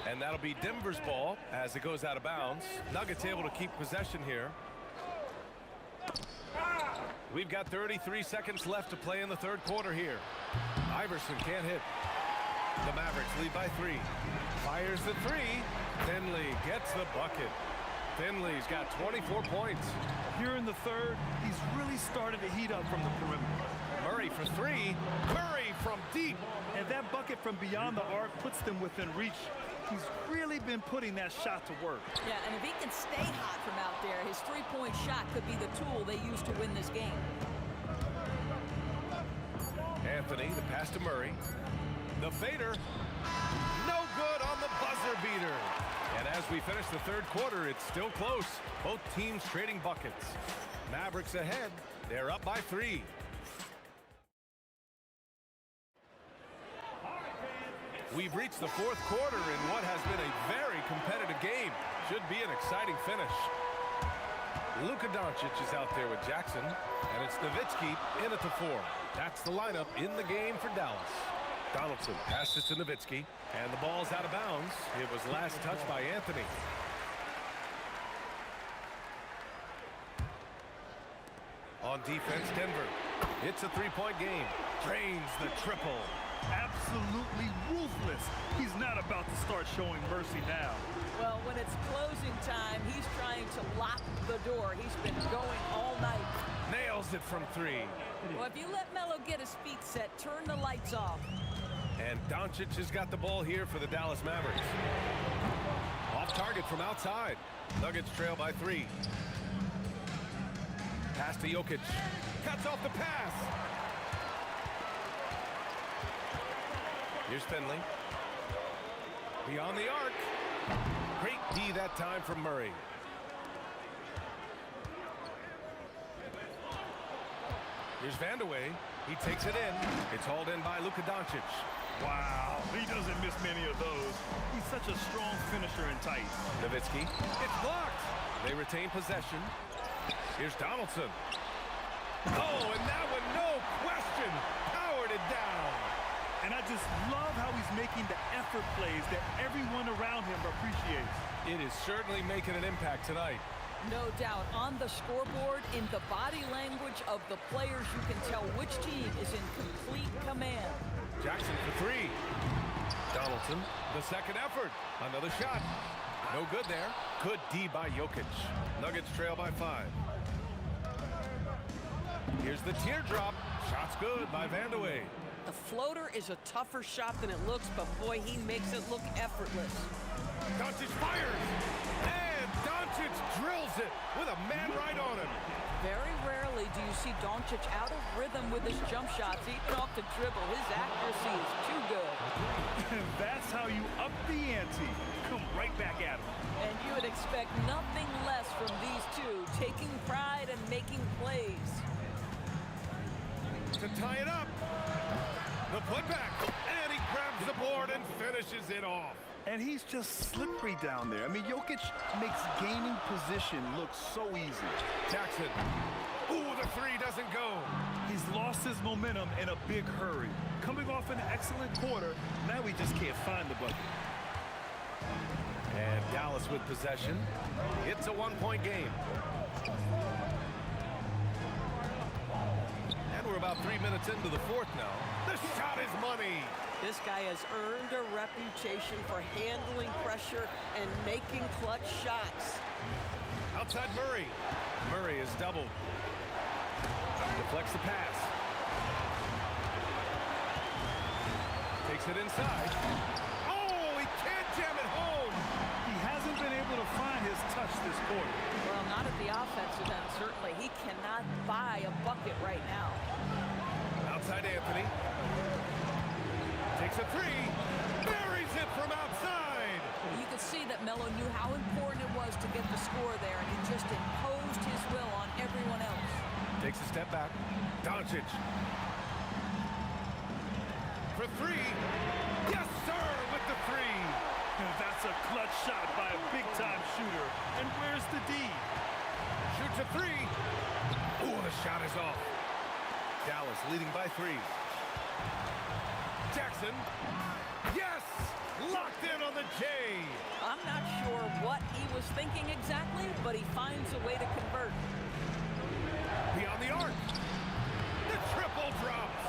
And that'll be Denver's ball as it goes out of bounds. Nuggets able to keep possession here. We've got 33 seconds left to play in the third quarter here. Iverson can't hit. The Mavericks lead by 3. Fires the 3. Finley gets the bucket. Finley's got 24 points. Here in the third, he's really started to heat up from the perimeter. Murray for 3. Murray from deep. And that bucket from beyond the arc puts them within reach. He's really been putting that shot to work. Yeah, and if he can stay hot from out there, his three-point shot could be the tool they use to win this game. Anthony, the pass to Murray. The fader. No good on the buzzer beater. And as we finish the third quarter, it's still close. Both teams trading buckets. Mavericks ahead. They're up by 3. We've reached the fourth quarter in what has been a very competitive game. Should be an exciting finish. Luka Doncic is out there with Jackson, and it's Nowitzki in at the 4. That's the lineup in the game for Dallas. Donaldson passes to Nowitzki, and the ball's out of bounds. It was last touched by Anthony. On defense, Denver. It's a three-point game. Drains the triple. Absolutely ruthless. He's not about to start showing mercy now. Well, when it's closing time, he's trying to lock the door. He's been going all night. Nails it from 3. Well, if you let Melo get his feet set, turn the lights off. And Doncic has got the ball here for the Dallas Mavericks. Off target from outside. Nuggets trail by 3. Pass to Jokic. Cuts off the pass. Here's Finley. Beyond the arc. Great D that time from Murray. Here's Vandeweghe. He takes it in. It's hauled in by Luka Doncic. Wow, he doesn't miss many of those. He's such a strong finisher in tight. Nowitzki. It's blocked. They retain possession. Here's Donaldson. Oh, and that one, no question, powered it down. And I just love how he's making the effort plays that everyone around him appreciates. It is certainly making an impact tonight. No doubt. On the scoreboard, in the body language of the players, you can tell which team is in complete command. Jackson for 3. Donaldson, the second effort. Another shot. No good there. Good D by Jokic. Nuggets trail by 5. Here's the teardrop. Shot's good by Vandeweghe. The floater is a tougher shot than it looks, but boy, he makes it look effortless. Doncic fires. And Doncic drills it with a man right on him. Very rarely do you see Doncic out of rhythm with his jump shots, even off the dribble. His accuracy is too good. And that's how you up the ante. Come right back at him. And you would expect nothing less from these two, taking pride and making plays. To tie it up. The putback. And he grabs the board and finishes it off. And he's just slippery down there. I mean, Jokic makes gaining position look so easy. Jackson. Ooh, the 3 doesn't go. He's lost his momentum in a big hurry. Coming off an excellent quarter, now he just can't find the bucket. And Dallas with possession. It's a one-point game. And we're about 3 minutes into the fourth now. The shot is money. This guy has earned a reputation for handling pressure and making clutch shots. Outside Murray. Murray is doubled. Deflects the pass. Takes it inside. Oh, he can't jam it home. He hasn't been able to find his touch this quarter. Well, not at the offensive end, certainly. He cannot buy a bucket right now. Outside Anthony. Takes a 3. Buries it from outside. You could see that Melo knew how important it was to get the score there, and he just imposed his will on everyone else. Takes a step back. Doncic. For three. Yes, sir, with the three. That's a clutch shot by a big-time shooter. And where's the D? Shoots a three. Oh, the shot is off. Dallas leading by 3. Jackson. Yes! Locked in on the J. I'm not sure what he was thinking exactly, but he finds a way to convert. Beyond the arc. The triple drops.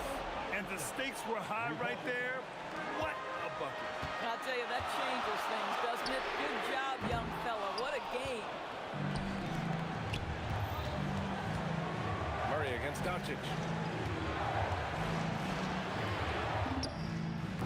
And the stakes were high right there. What a bucket. I'll tell you, that changes things, doesn't it? Good job, young fella. What a game. Murray against Doncic.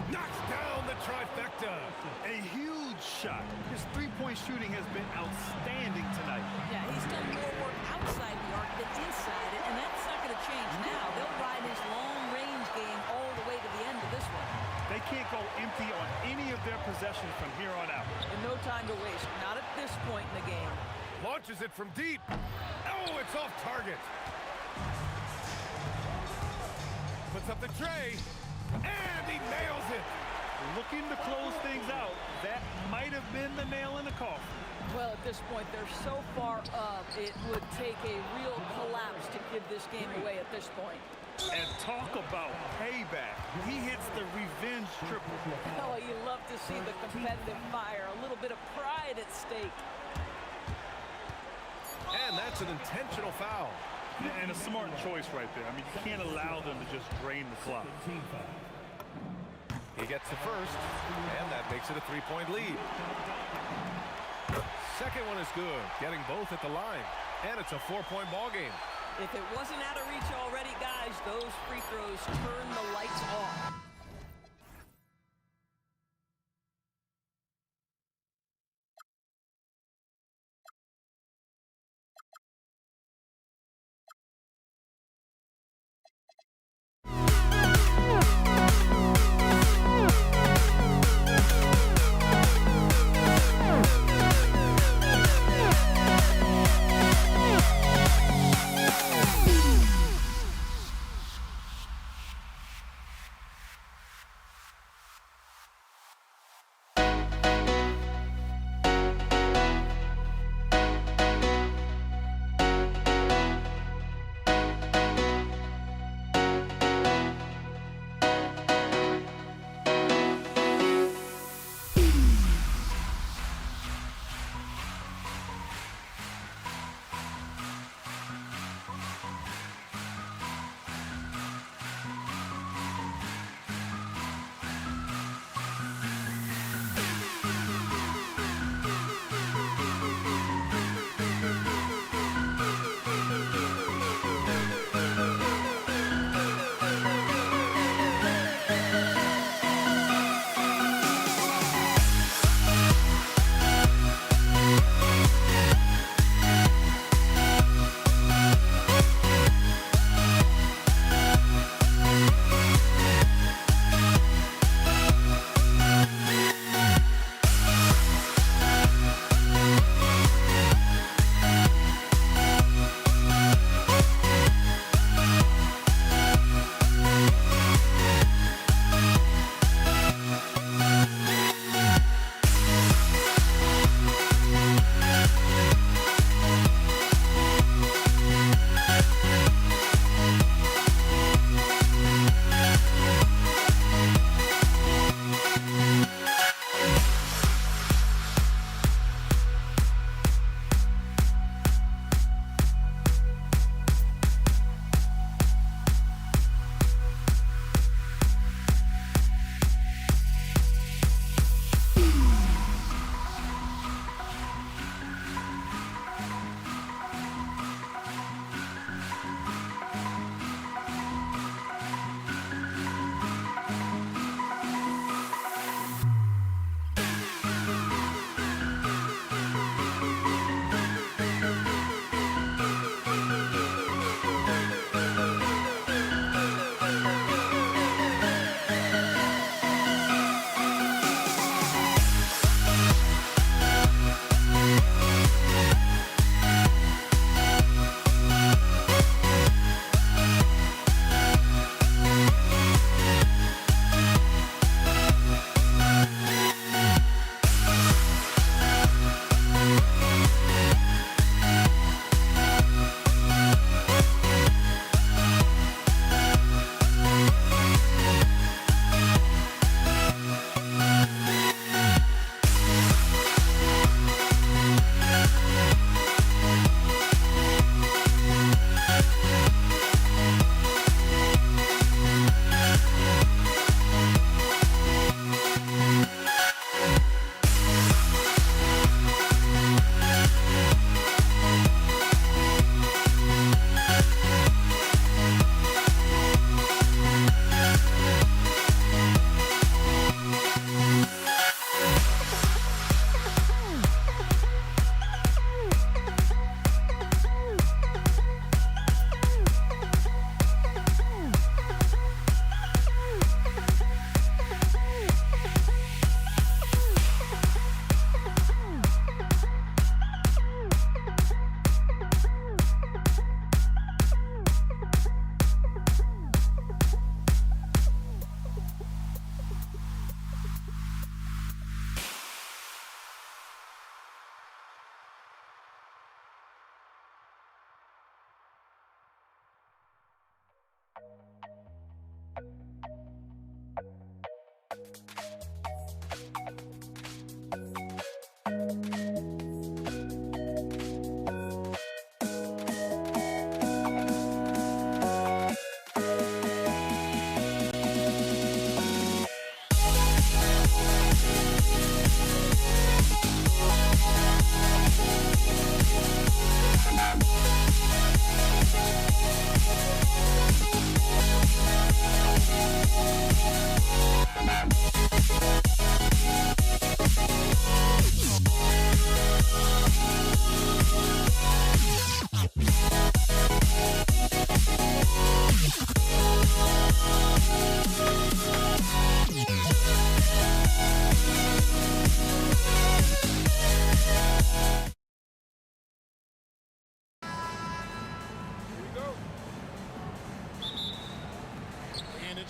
Knocks down the trifecta. A huge shot. His three-point shooting has been outstanding tonight. Yeah, he's done more work outside the arc than inside it, and that's not going to change now. They'll ride his long-range game all the way to the end of this one. They can't go empty on any of their possessions from here on out. And no time to waste. Not at this point in the game. Launches it from deep. Oh, it's off target. Puts up the tray. And he nails it. Looking to close things out. That might have been the nail in the coffin. Well, at this point, they're so far up, it would take a real collapse to give this game away at this point. And talk about payback. He hits the revenge triple. Oh, you love to see the competitive fire. A little bit of pride at stake. And that's an intentional foul. And a smart choice right there. I mean, you can't allow them to just drain the clock. He gets the first, and that makes it a 3-point lead. Second one is good, getting both at the line. And it's a 4-point ball game. If it wasn't out of reach already, guys, those free throws turn the lights off.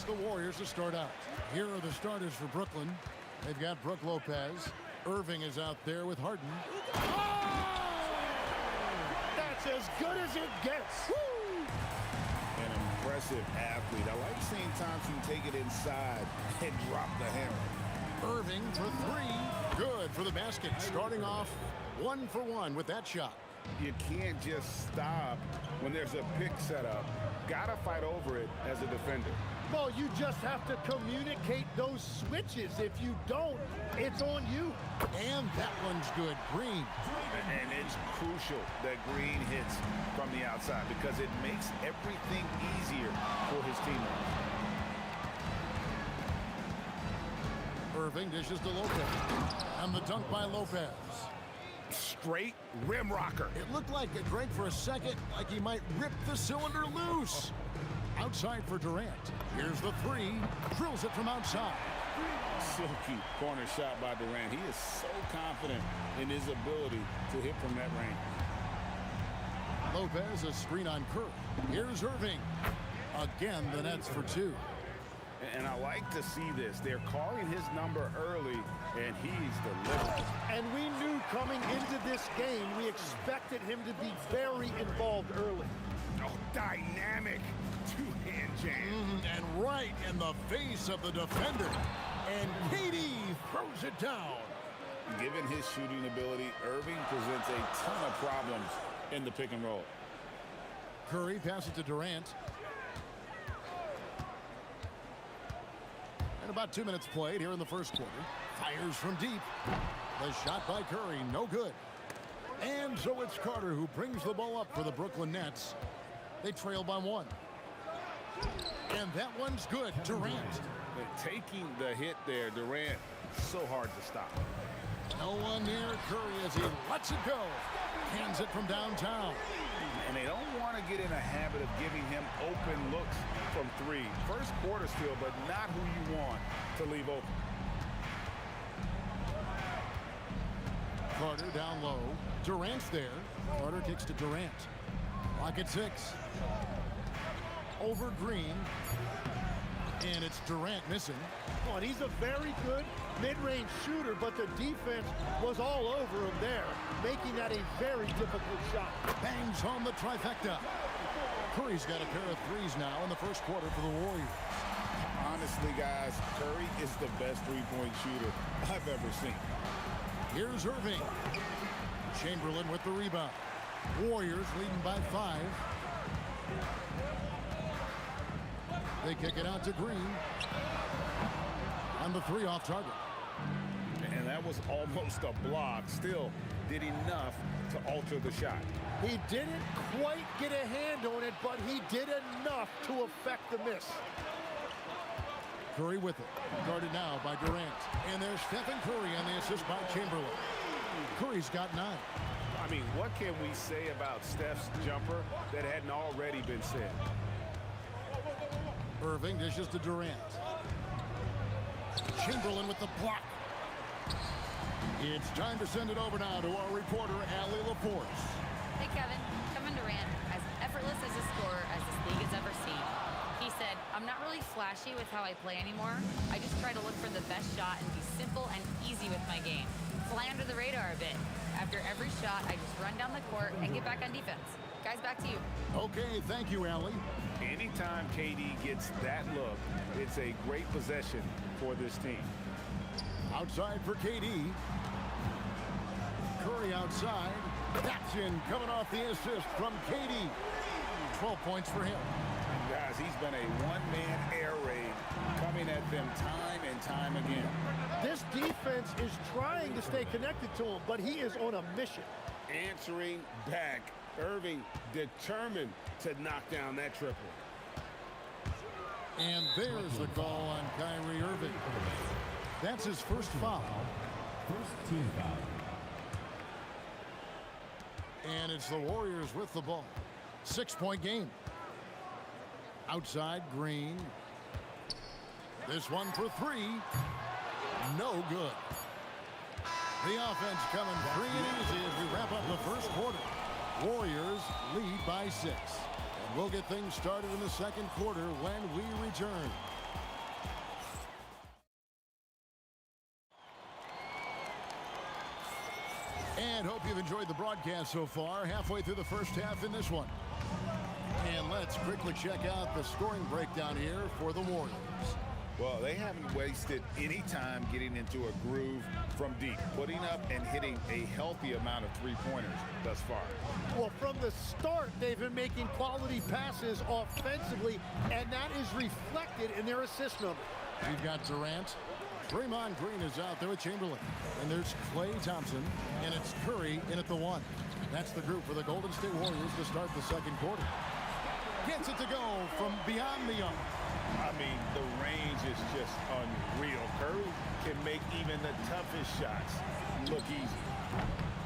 the Warriors to start out. Here are the starters for Brooklyn. They've got Brook Lopez. Irving is out there with Harden. That's as good as it gets. Woo! An impressive athlete. I like seeing Thompson take it inside and drop the hammer. Irving for three. Good for the basket. Starting off 1 for 1 with that shot. You can't just stop when there's a pick set up. Gotta fight over it as a defender. Well, you just have to communicate those switches. If you don't, it's on you. And that one's good. Green. And it's crucial that Green hits from the outside because it makes everything easier for his teammates. Irving dishes to Lopez. And the dunk by Lopez. Straight rim rocker. It looked like it, Greg, for a second, like he might rip the cylinder loose. Outside for Durant. Here's the three. Drills it from outside. Silky corner shot by Durant. He is so confident in his ability to hit from that range. Lopez, a screen on Curry. Here's Irving. Again, the Nets for two. And I like to see this. They're calling his number early, and he's delivering. And we knew coming into this game, we expected him to be very involved early. Oh, dynamic two-hand jam. And right in the face of the defender. And KD throws it down. Given his shooting ability, Irving presents a ton of problems in the pick and roll. Curry passes to Durant. And about 2 minutes played here in the first quarter. Fires from deep. The shot by Curry, no good. And so it's Carter who brings the ball up for the Brooklyn Nets. They trail by 1. And that one's good. Durant. Taking the hit there, Durant, so hard to stop. No one near Curry as he lets it go. Hands it from downtown. And they don't want to get in a habit of giving him open looks from three. First quarter still, but not who you want to leave open. Carter down low. Durant's there. Carter kicks to Durant. Clock at 6. Over Green. And it's Durant missing. Oh, and he's a very good mid-range shooter, but the defense was all over him there, making that a very difficult shot. Bangs home the trifecta. Curry's got a pair of threes now in the first quarter for the Warriors. Honestly, guys, Curry is the best three-point shooter I've ever seen. Here's Irving. Chamberlain with the rebound. Warriors leading by 5. They kick it out to Green. On the 3 off target. And that was almost a block. Still did enough to alter the shot. He didn't quite get a hand on it, but he did enough to affect the miss. Curry with it. Guarded now by Durant. And there's Stephen Curry on the assist by Chamberlain. Curry's got 9. I mean, what can we say about Steph's jumper that hadn't already been said? Irving dishes to Durant. Chamberlain with the block. It's time to send it over now to our reporter, Allie LaForce. Hey, Kevin. Kevin Durant, as effortless as a scorer as this league has ever seen. He said, I'm not really flashy with how I play anymore. I just try to look for the best shot and be simple and easy with my game. Fly under the radar a bit. After every shot, I just run down the court and get back on defense. Guys, back to you. Okay, thank you, Allie. Anytime KD gets that look, it's a great possession for this team. Outside for KD. Curry outside. That's in, coming off the assist from KD. 12 points for him. Guys, he's been a one-man air raid coming at them time and time again. This defense is trying to stay connected to him, but he is on a mission. Answering back. Irving determined to knock down that triple. And there's the call on Kyrie Irving. That's his first foul. First team foul. And it's the Warriors with the ball. 6-point game. Outside, Green. This one for 3. No good. The offense coming free and easy as we wrap up the first quarter. Warriors lead by 6. And we'll get things started in the second quarter when we return. you've enjoyed the broadcast so far. Halfway through the first half in this one. And let's quickly check out the scoring breakdown here for the Warriors. Well, they haven't wasted any time getting into a groove from deep, putting up and hitting a healthy amount of three-pointers thus far. Well, from the start, they've been making quality passes offensively, and that is reflected in their assist number. We've got Durant. Draymond Green is out there with Chamberlain. And there's Klay Thompson, and it's Curry in at the one. That's the group for the Golden State Warriors to start the second quarter. Gets it to go from beyond the arc. I mean, the range is just unreal. Curry can make even the toughest shots look easy.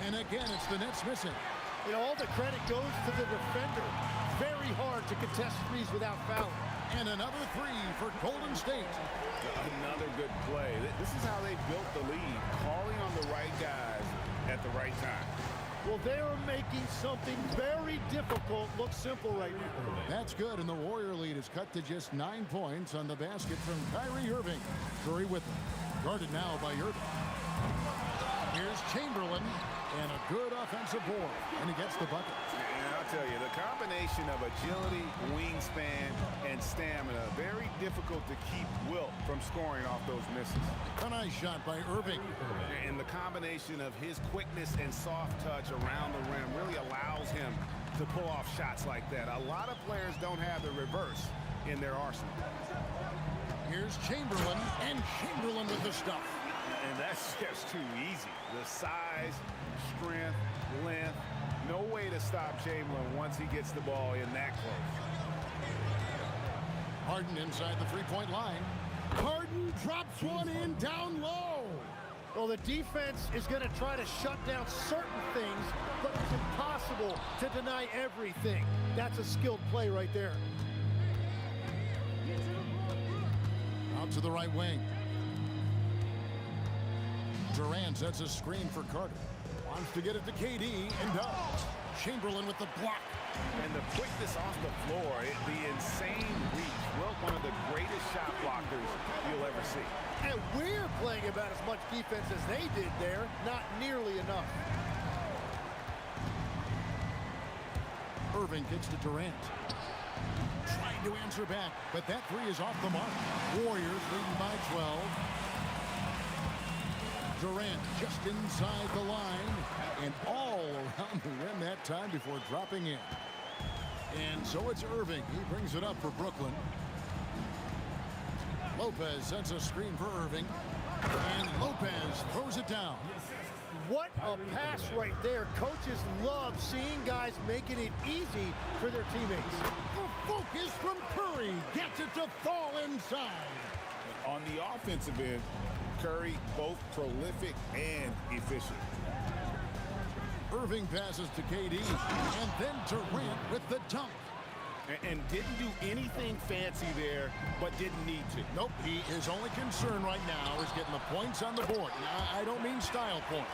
And again, it's the Nets missing. And all the credit goes to the defender. Very hard to contest threes without fouling. And another three for Golden State. Another good play. This is how they built the lead, calling on the right guys at the right time. Well, they are making something very difficult look simple right now. That's good, and the Warrior lead is cut to just 9 points on the basket from Kyrie Irving. Curry with him. Guarded now by Irving. Here's Chamberlain, and a good offensive board, and he gets the bucket. And I'll tell you, the combination of agility, wingspan, and stamina, very difficult to keep Wilt from scoring off those misses. A nice shot by Irving. And the combination of his quickness and soft touch around the rim really allows him to pull off shots like that. A lot of players don't have the reverse in their arsenal. Here's Chamberlain, and Chamberlain with the stuff. And that's just too easy. The size, strength, length, no way to stop Chamberlain once he gets the ball in that close. Harden inside the three-point line. Harden drops one in down low. Well, the defense is going to try to shut down certain things, but it's impossible to deny everything. That's a skilled play right there. Out to the right wing. Durant sets a screen for Carter. Wants to get it to KD and does. Chamberlain with the block. And the quickness off the floor, the insane reach. Wilt, one of the greatest shot blockers you'll ever see. And we're playing about as much defense as they did there. Not nearly enough. Irving kicks to Durant. Trying to answer back, but that three is off the mark. Warriors leading by 12. Durant just inside the line and all around the rim that time before dropping in. And so it's Irving. He brings it up for Brooklyn. Lopez sets a screen for Irving. And Lopez throws it down. What a pass right there. Coaches love seeing guys making it easy for their teammates. The focus from Curry gets it to fall inside. On the offensive end, Curry both prolific and efficient. Irving passes to KD, and then Durant with the dunk. And didn't do anything fancy there, but didn't need to. Nope, his only concern right now is getting the points on the board. Now, I don't mean style points.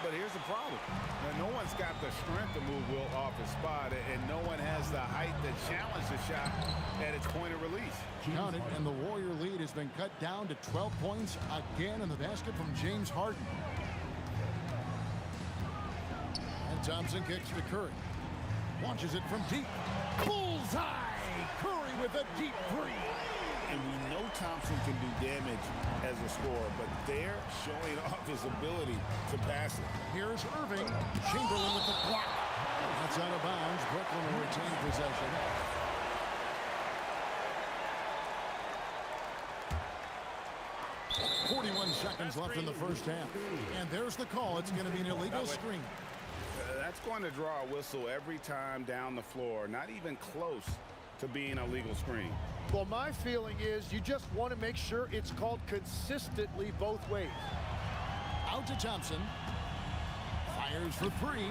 But here's the problem. Now, no one's got the strength to move Wilt off his spot, and no one has the height to challenge the shot at its point of release. Count it, and the Warrior lead has been cut down to 12 points again in the basket from James Harden. And Thompson kicks to Curry. Launches it from deep. Bullseye! Curry with a deep three. And we know Thompson can do damage as a scorer, but they're showing off his ability to pass it. Here's Irving. Chamberlain with the block. That's out of bounds. Brooklyn will retain possession. Seconds left in the first half. And there's the call. It's going to be an illegal screen. That's going to draw a whistle every time down the floor. Not even close to being a legal screen. Well, my feeling is you just want to make sure it's called consistently both ways. Out to Thompson. Fires for three.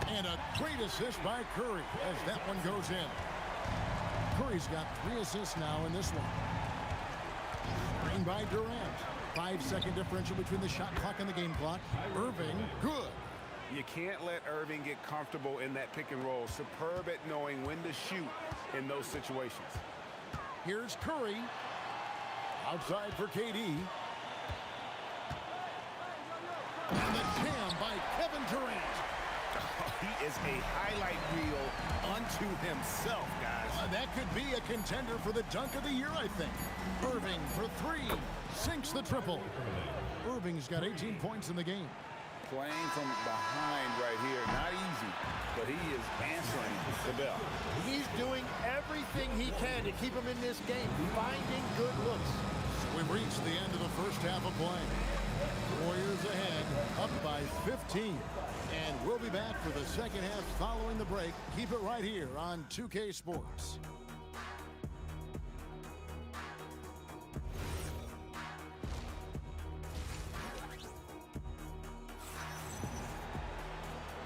And a great assist by Curry as that one goes in. Curry's got 3 assists now in this one. Screen by Durant. 5-second differential between the shot clock and the game clock. Irving, good. You can't let Irving get comfortable in that pick and roll. Superb at knowing when to shoot in those situations. Here's Curry. Outside for KD. And the jam by Kevin Durant. Oh, he is a highlight reel unto himself, guys. That could be a contender for the dunk of the year, I think. Irving for three. Sinks the triple. Irving's got 18 points in the game. Playing from behind right here. Not easy, but he is answering the bell. He's doing everything he can to keep him in this game, finding good looks. So we've reached the end of the first half of play. Warriors ahead, up by 15. And we'll be back for the second half following the break. Keep it right here on 2K Sports.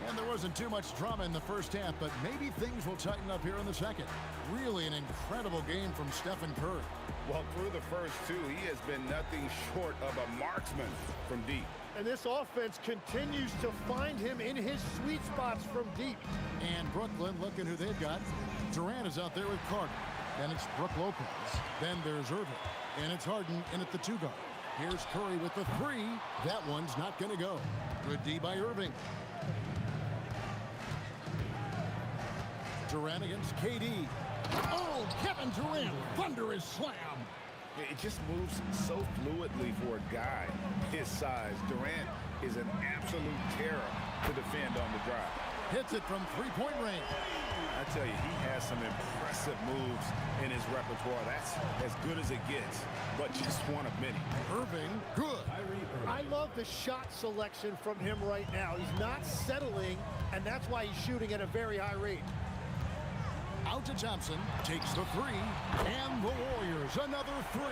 And there wasn't too much drama in the first half, but maybe things will tighten up here in the second. Really an incredible game from Stephen Curry. Well, through the first two, he has been nothing short of a marksman from deep. And this offense continues to find him in his sweet spots from deep. And Brooklyn, looking who they've got. Durant is out there with Carter. Then it's Brook Lopez. Then there's Irving. And it's Harden in at the 2-guard. Here's Curry with the 3. That one's not going to go. Good D by Irving. Durant against KD. Oh, Kevin Durant. Thunderous slam. It just moves so fluidly for a guy his size. Durant is an absolute terror to defend on the drive. Hits it from three-point range. I tell you, he has some impressive moves in his repertoire. That's as good as it gets, but just one of many. Irving, good. I love the shot selection from him right now. He's not settling, and that's why he's shooting at a very high rate. Out to Thompson, takes the 3, and the Warriors another 3.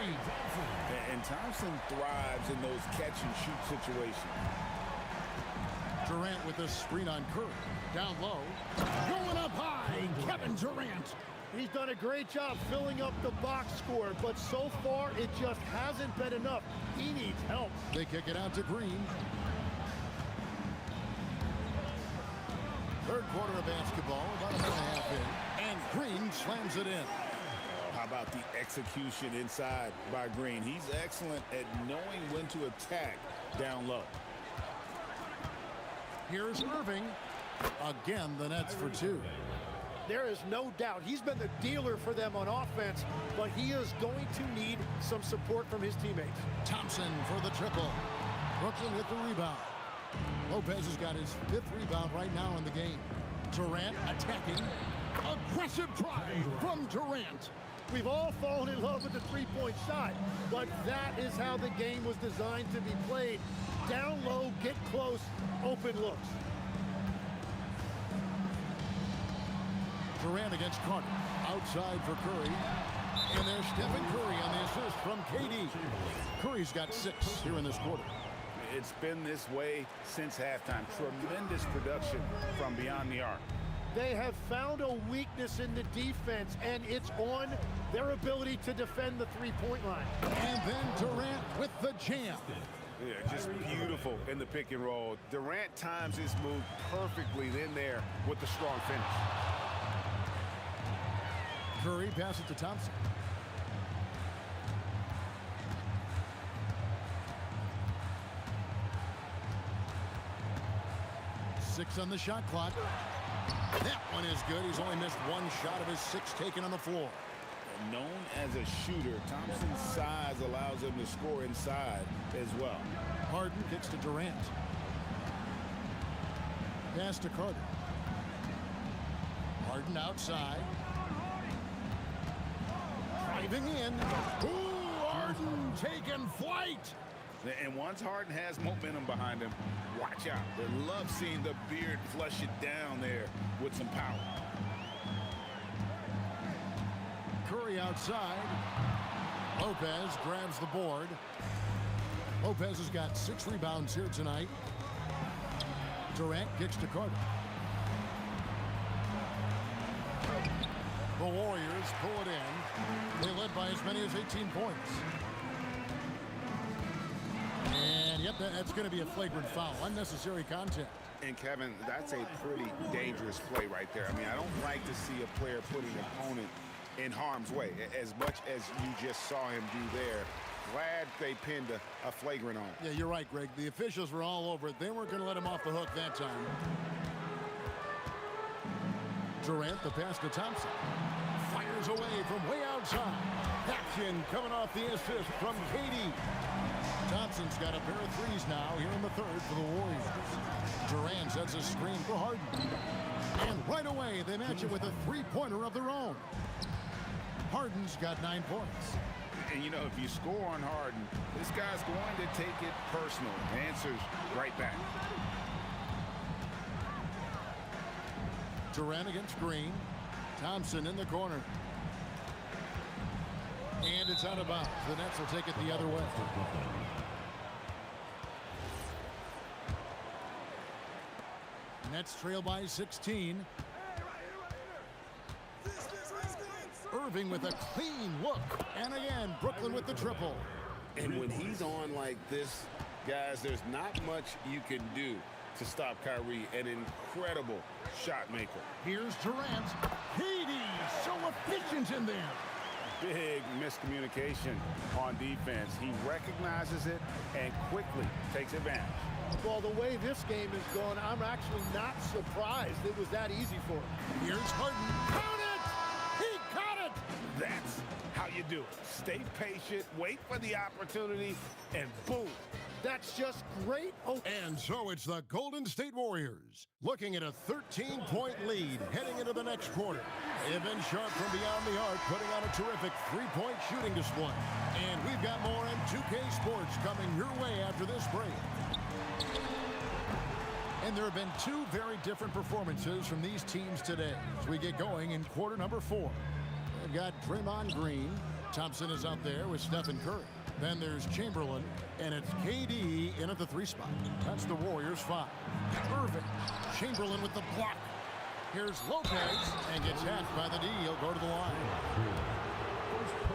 And Thompson thrives in those catch-and-shoot situations. Durant with a screen on Curry. Down low, going up high, Kevin Durant. He's done a great job filling up the box score, but so far it just hasn't been enough. He needs help. They kick it out to Green. Third quarter of basketball, about a minute and a half in. And Green slams it in. How about the execution inside by Green? He's excellent at knowing when to attack down low. Here's Irving. Again, the Nets for 2. There is no doubt he's been the dealer for them on offense, but he is going to need some support from his teammates. Thompson for the triple. Brooklyn with the rebound. Lopez has got his 5th rebound right now in the game. Durant attacking. Aggressive drive from Durant. We've all fallen in love with the three-point shot, but that is how the game was designed to be played. Down low, get close, open looks. Durant against Carter. Outside for Curry. And there's Stephen Curry on the assist from KD. Curry's got 6 here in this quarter. It's been this way since halftime. Tremendous production from beyond the arc. They have found a weakness in the defense, and it's on their ability to defend the three-point line. And then Durant with the jam. Yeah, just beautiful in the pick and roll. Durant times his move perfectly in there with the strong finish. Curry passes to Thompson. Six on the shot clock. That one is good. He's only missed 1 shot of his 6 taken on the floor. Known as a shooter, Thompson's size allows him to score inside as well. Harden kicks to Durant. Pass to Carter. Harden outside. Driving in. Ooh, Harden taking flight. And once Harden has momentum behind him, watch out. They love seeing the beard flush it down there with some power. Curry outside. Lopez grabs the board. Lopez has got 6 rebounds here tonight. Durant kicks to Carter. The Warriors pull it in. They led by as many as 18 points. And yep, that's going to be a flagrant foul. Unnecessary contact. And Kevin, that's a pretty dangerous play right there. I mean, I don't like to see a player put an opponent in harm's way. As much as you just saw him do there, Glad they pinned a flagrant on him. Yeah, you're right, Greg. The officials were all over it. They weren't going to let him off the hook that time. Durant, the pass to Thompson. Fires away from way outside. Action coming off the assist from KD. Thompson's got a pair of threes now here in the third for the Warriors. Durant sets a screen for Harden. And right away, they match it with a three-pointer of their own. Harden's got 9 points. And, you know, if you score on Harden, this guy's going to take it personal. Answers right back. Durant against Green. Thompson in the corner. And it's out of bounds. The Nets will take it the other way. Nets trail by 16. Irving with a clean look. And again, Brooklyn with the triple. And when he's on like this, guys, there's not much you can do to stop Kyrie. An incredible shot maker. Here's Durant. KD, so efficient in there. Big miscommunication on defense. He recognizes it and quickly takes advantage. Well, the way this game is going, I'm actually not surprised it was that easy for him. Here's Harden. Count it! He got it! That's how you do it. Stay patient, wait for the opportunity, and boom. That's just great. Oh, and so it's the Golden State Warriors looking at a 13-point lead heading into the next quarter. They've been sharp from beyond the arc, putting on a terrific three-point shooting display. And we've got more in 2K Sports coming your way after this break. And there have been two very different performances from these teams today as we get going in quarter number 4. They've got Draymond Green. Thompson is out there with Stephen Curry. Then there's Chamberlain, and it's KD in at the 3 spot. That's the Warriors 5. Irving, Chamberlain with the block. Here's Lopez, and gets hacked by the D. He'll go to the line.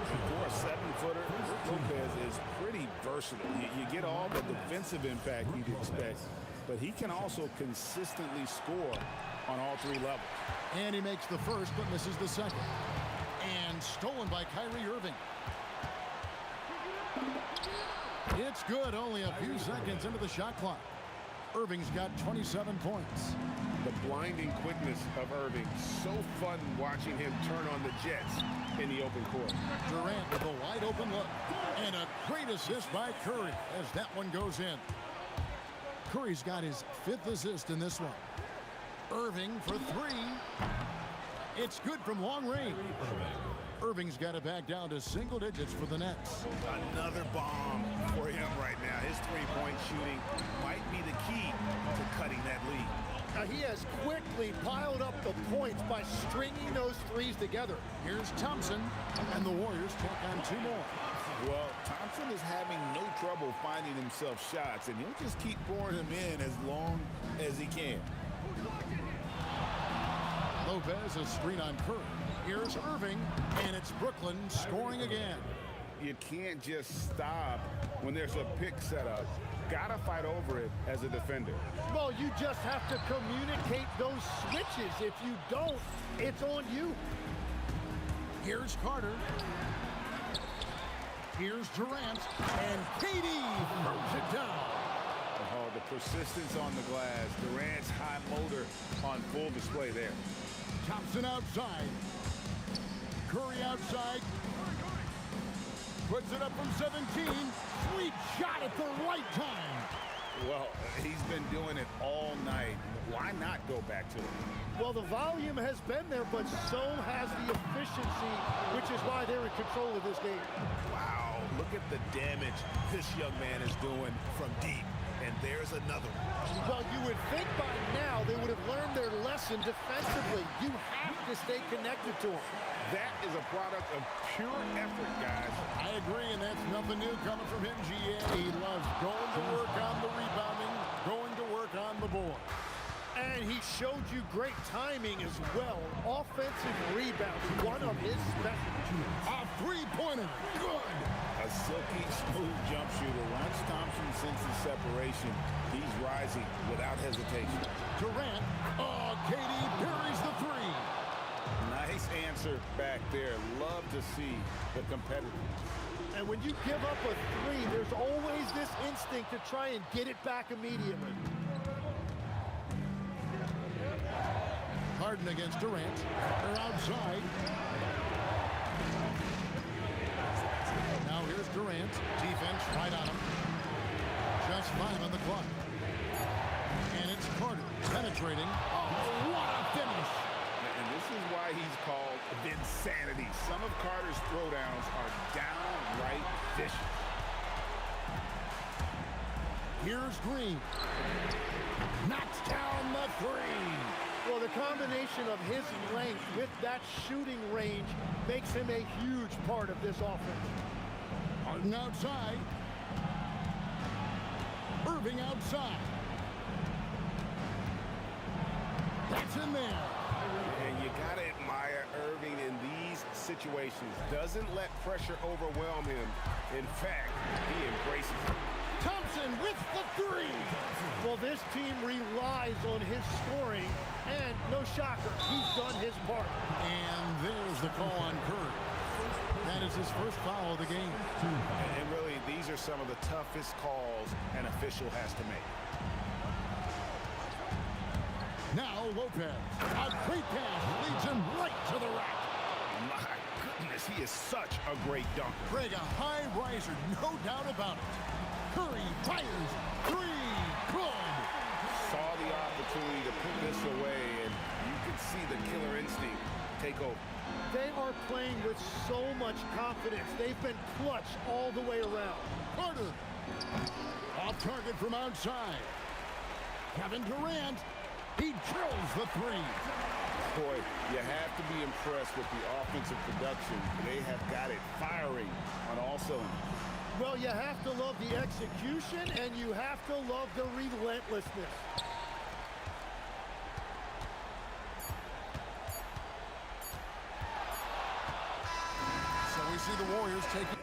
For a 7-footer, Lopez is pretty versatile. You get all the defensive impact you'd expect, but he can also consistently score on all 3 levels. And he makes the first, but misses the second. And stolen by Kyrie Irving. It's good, only a few seconds into the shot clock. Irving's got 27 points. The blinding quickness of Irving. So fun watching him turn on the Jets in the open court. Durant with a wide open look. And a great assist by Curry as that one goes in. Curry's got his 5th assist in this one. Irving for 3. It's good from long range. Irving's got it back down to single digits for the Nets. Another bomb for him right now. His three-point shooting might be the key to cutting that lead. Now he has quickly piled up the points by stringing those threes together. Here's Thompson, and the Warriors take on 2 more. Well, Thompson is having no trouble finding himself shots, and he'll just keep pouring them in as long as he can. Lopez, a screen on Curry. Here's Irving, and it's Brooklyn scoring again. You can't just stop when there's a pick set up. Gotta fight over it as a defender. Well, you just have to communicate those switches. If you don't, it's on you. Here's Carter. Here's Durant, and KD throws it down. Oh, the persistence on the glass. Durant's high motor on full display there. Thompson outside. Curry outside. Puts it up from 17. Sweet shot at the right time. Well, he's been doing it all night. Why not go back to it? Well, the volume has been there, but so has the efficiency, which is why they're in control of this game. Wow, look at the damage this young man is doing from deep. And there's another one. Well, you would think by now they would have learned their lesson defensively. You have to stay connected to them. That is a product of pure effort, guys. I agree, and that's nothing new coming from him, GA. He loves going to work on the rebounding, going to work on the board. And he showed you great timing as well. Offensive rebound, one of his specialties. A three-pointer, good. A silky smooth jump shooter. Once Thompson senses separation, he's rising without hesitation. Durant, KD buries the 3. Nice answer back there. Love to see the competitor. And when you give up a three, there's always this instinct to try and get it back immediately. Harden against Durant. They're outside. Now here's Durant. Defense right on him. Just 5 on the clock. And it's Carter penetrating. Oh, what a finish. And this is why he's called Vinsanity. Some of Carter's throwdowns are downright vicious. Here's Green. Knocks down the three. Well, the combination of his length with that shooting range makes him a huge part of this offense. Harden outside. Irving outside. That's in there. And you got to admire Irving in these situations. Doesn't let pressure overwhelm him. In fact, he embraces it. Thompson with the three. Well, this team relies on his scoring, and no shocker, he's done his part. And there's the call on Curry. That is his first foul of the game. And really, these are some of the toughest calls an official has to make. Now Lopez. A great pass leads him right to the rack. My goodness, he is such a great dunker. Greg, a high riser, no doubt about it. Curry fires. Three. Good. Saw the opportunity to put this away, and you can see the killer instinct take over. They are playing with so much confidence. They've been clutch all the way around. Carter. Off target from outside. Kevin Durant. He drills the three. Boy, you have to be impressed with the offensive production. They have got it firing on all cylinders. Well, you have to love the execution, and you have to love the relentlessness. So we see the Warriors taking...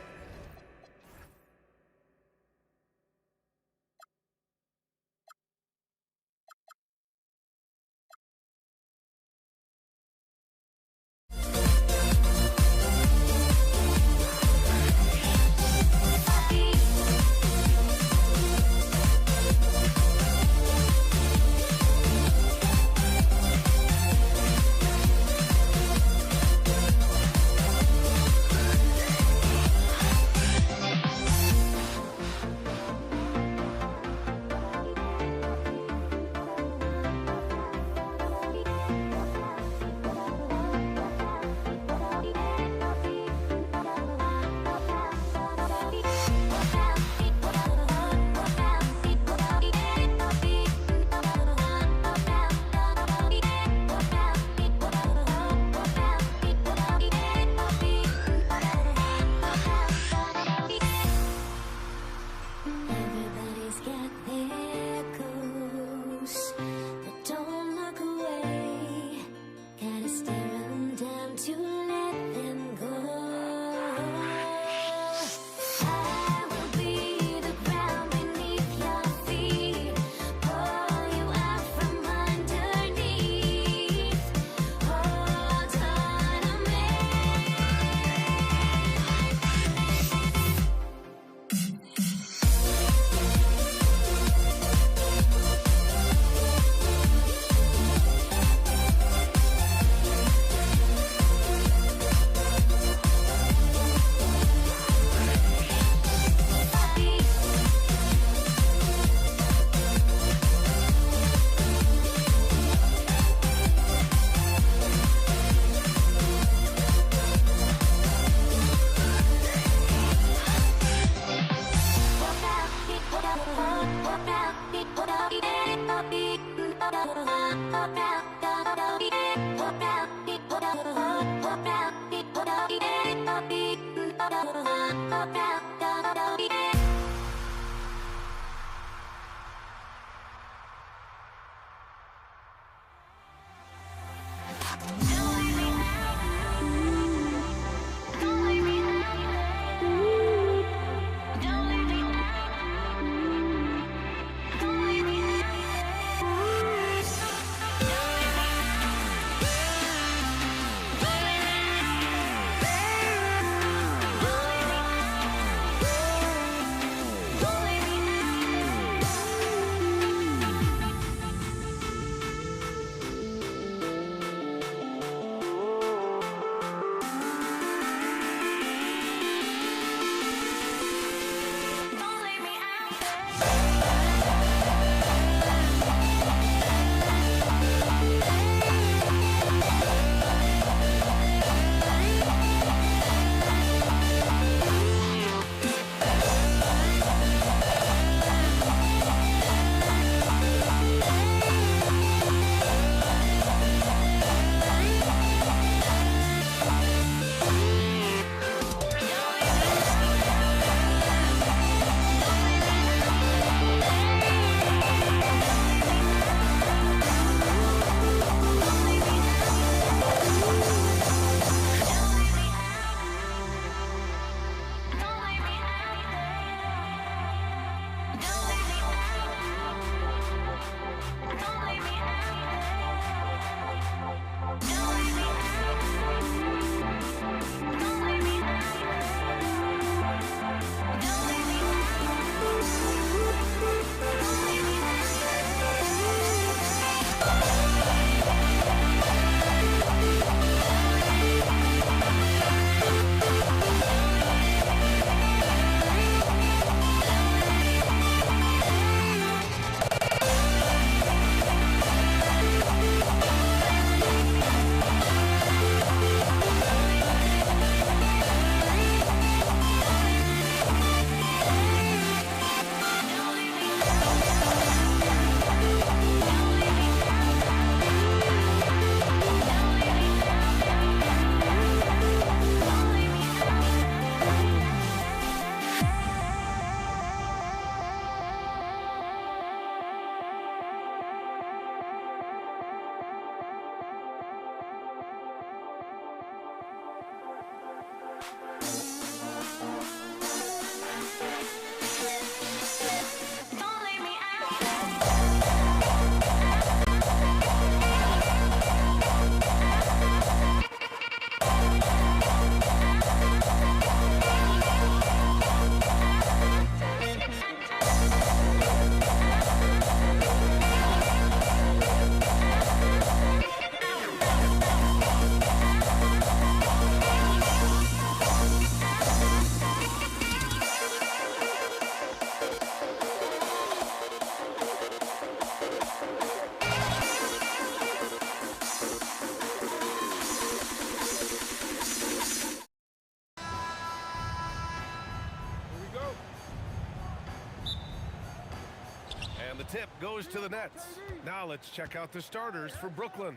And the tip goes to the Nets. Now let's check out the starters for Brooklyn.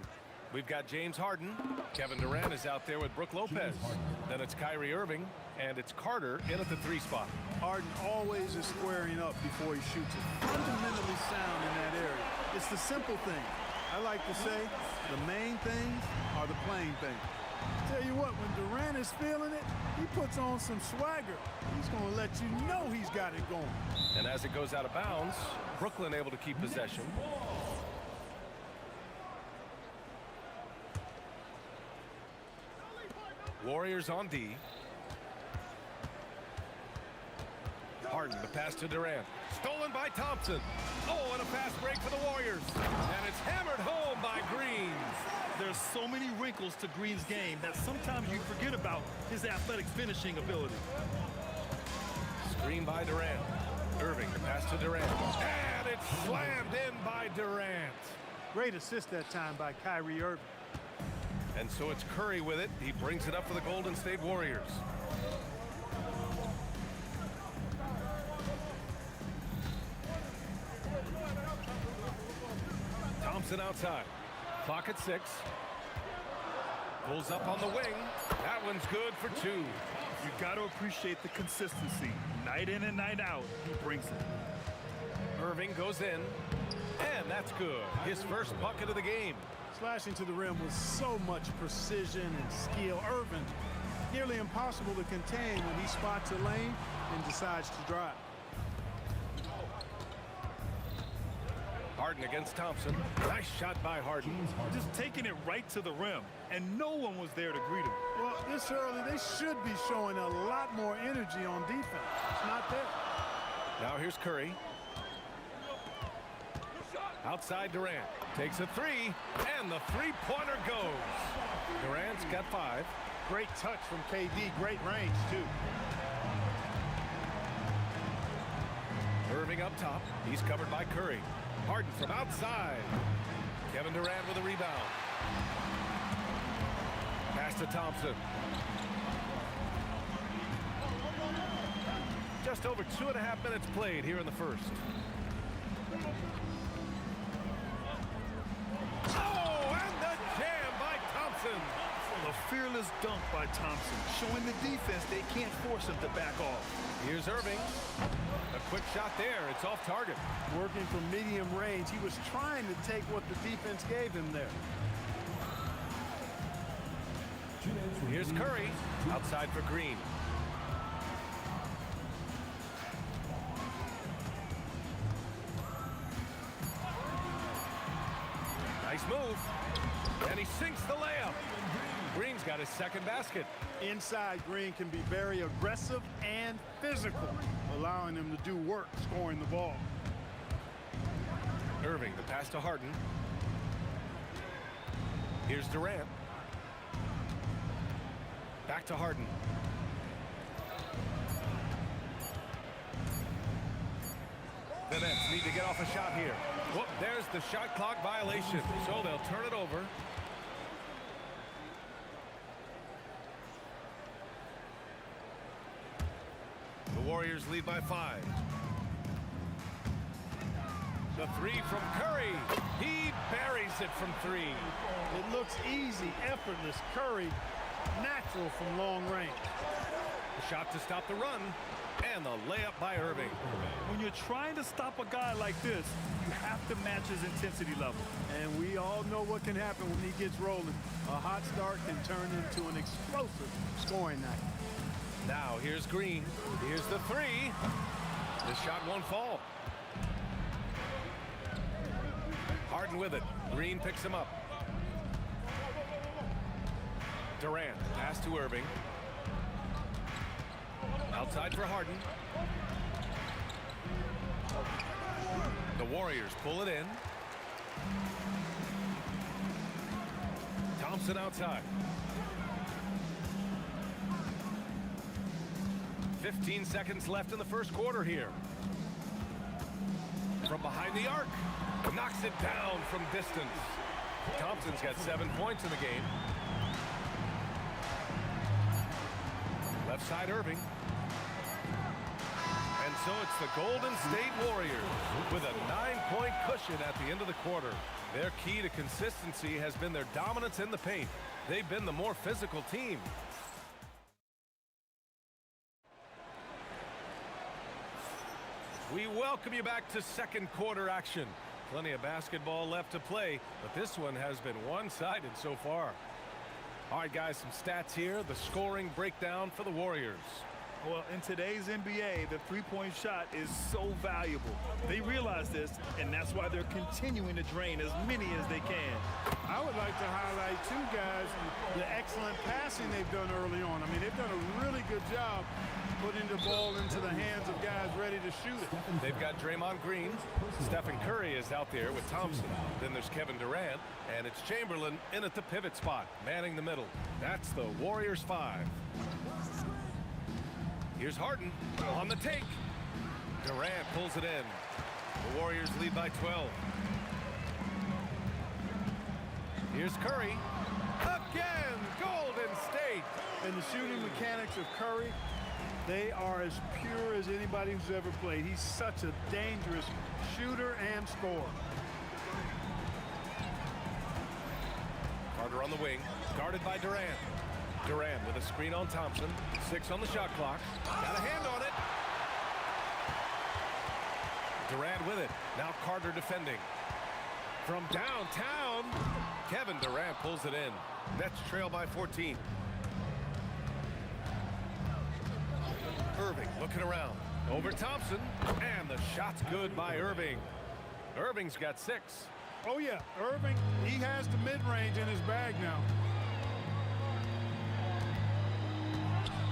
We've got James Harden. Kevin Durant is out there with Brook Lopez. Then it's Kyrie Irving, and it's Carter in at the 3 spot. Harden always is squaring up before he shoots it. Fundamentally sound in that area. It's the simple things. I like to say the main things are the plain things. Tell you what, when Durant is feeling it, he puts on some swagger. He's going to let you know he's got it going. And as it goes out of bounds, Brooklyn able to keep possession. Warriors on D. Harden, the pass to Durant. Stolen by Thompson. Oh, and a fast break for the Warriors. And it's hammered home by Green. There's so many wrinkles to Green's game that sometimes you forget about his athletic finishing ability. Screen by Durant. Irving, the pass to Durant. And it's slammed in by Durant. Great assist that time by Kyrie Irving. And so it's Curry with it. He brings it up for the Golden State Warriors. Thompson outside. Clock at 6. Pulls up on the wing. That one's good for 2. You got to appreciate the consistency. Night in and night out, he brings it. Irving goes in. And that's good. His first bucket of the game. Slashing to the rim with so much precision and skill. Irving, nearly impossible to contain when he spots a lane and decides to drive. Harden against Thompson. Nice shot by Harden. Just taking it right to the rim, and no one was there to greet him. Well, this early, they should be showing a lot more energy on defense. It's not there. Now here's Curry. Outside Durant. Takes a 3, and the 3-pointer goes. Durant's got 5. Great touch from KD. Great range, too. Irving up top. He's covered by Curry. Harden from outside. Kevin Durant with a rebound. Pass to Thompson. Just over 2.5 minutes played here in the first. Oh, and the jam by Thompson. A fearless dunk by Thompson, showing the defense they can't force him to back off. Here's Irving. A quick shot there. It's off target. Working from medium range. He was trying to take what the defense gave him there. Here's Curry. Outside for Green. Nice move. And he sinks the layup. Green's got his second basket. Inside, Green can be very aggressive and physical, allowing him to do work scoring the ball. Irving, the pass to Harden. Here's Durant. Back to Harden. The Nets need to get off a shot here. Whoop, there's the shot clock violation, so they'll turn it over. The Warriors lead by 5. The 3 from Curry. He buries it from 3. It looks easy, effortless. Curry, natural from long range. The shot to stop the run. And the layup by Irving. When you're trying to stop a guy like this, you have to match his intensity level. And we all know what can happen when he gets rolling. A hot start can turn into an explosive scoring night. Now here's Green. Here's the 3. The shot won't fall. Harden with it. Green picks him up. Durant, pass to Irving. Outside for Harden. The Warriors pull it in. Thompson outside. 15 seconds left in the first quarter here. From behind the arc. Knocks it down from distance. Thompson's got 7 points in the game. Left side Irving. And So it's the Golden State Warriors with a 9-point cushion at the end of the quarter. Their key to consistency has been their dominance in the paint. They've been the more physical team. We welcome you back to second quarter action. Plenty of basketball left to play, but this one has been one-sided so far. All right, guys, some stats here. The scoring breakdown for the Warriors. Well, in today's NBA, the three-point shot is so valuable. They realize this, and that's why they're continuing to drain as many as they can. I would like to highlight, too, guys, the excellent passing they've done early on. I mean, they've done a really good job putting the ball into the hands of guys ready to shoot it. They've got Draymond Green. Stephen Curry is out there with Thompson. Then there's Kevin Durant, and it's Chamberlain in at the pivot spot, manning the middle. That's the Warriors 5. Here's Harden on the take. Durant pulls it in. The Warriors lead by 12. Here's Curry. Again, Golden State. And the shooting mechanics of Curry, they are as pure as anybody who's ever played. He's such a dangerous shooter and scorer. Carter on the wing, guarded by Durant. Durant with a screen on Thompson. 6 on the shot clock. Got a hand on it. Durant with it. Now Carter defending. From downtown, Kevin Durant pulls it in. Nets trail by 14. Irving looking around. Over Thompson. And the shot's good by Irving. Irving's got 6. Oh, yeah. Irving, he has the mid-range in his bag now.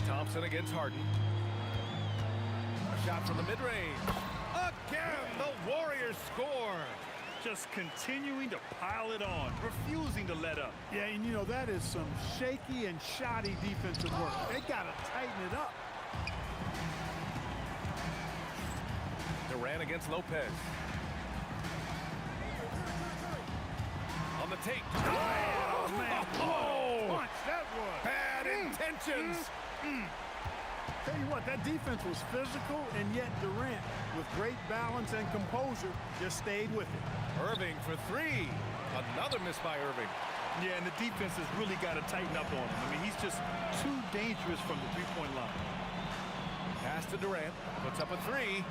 Thompson against Harden. A shot from the mid-range. Again, the Warriors score. Just continuing to pile it on, refusing to let up. Yeah, and you know, that is some shaky and shoddy defensive work. They got to tighten it up. Durant against Lopez. On the take. Oh, man. Oh, Punch, that was. bad intentions. Tell you what, that defense was physical, and yet Durant, with great balance and composure, just stayed with it. Irving for 3. Another miss by Irving. Yeah, and the defense has really got to tighten up on him. I mean, he's just too dangerous from the three-point line. Pass to Durant. Puts up a 3.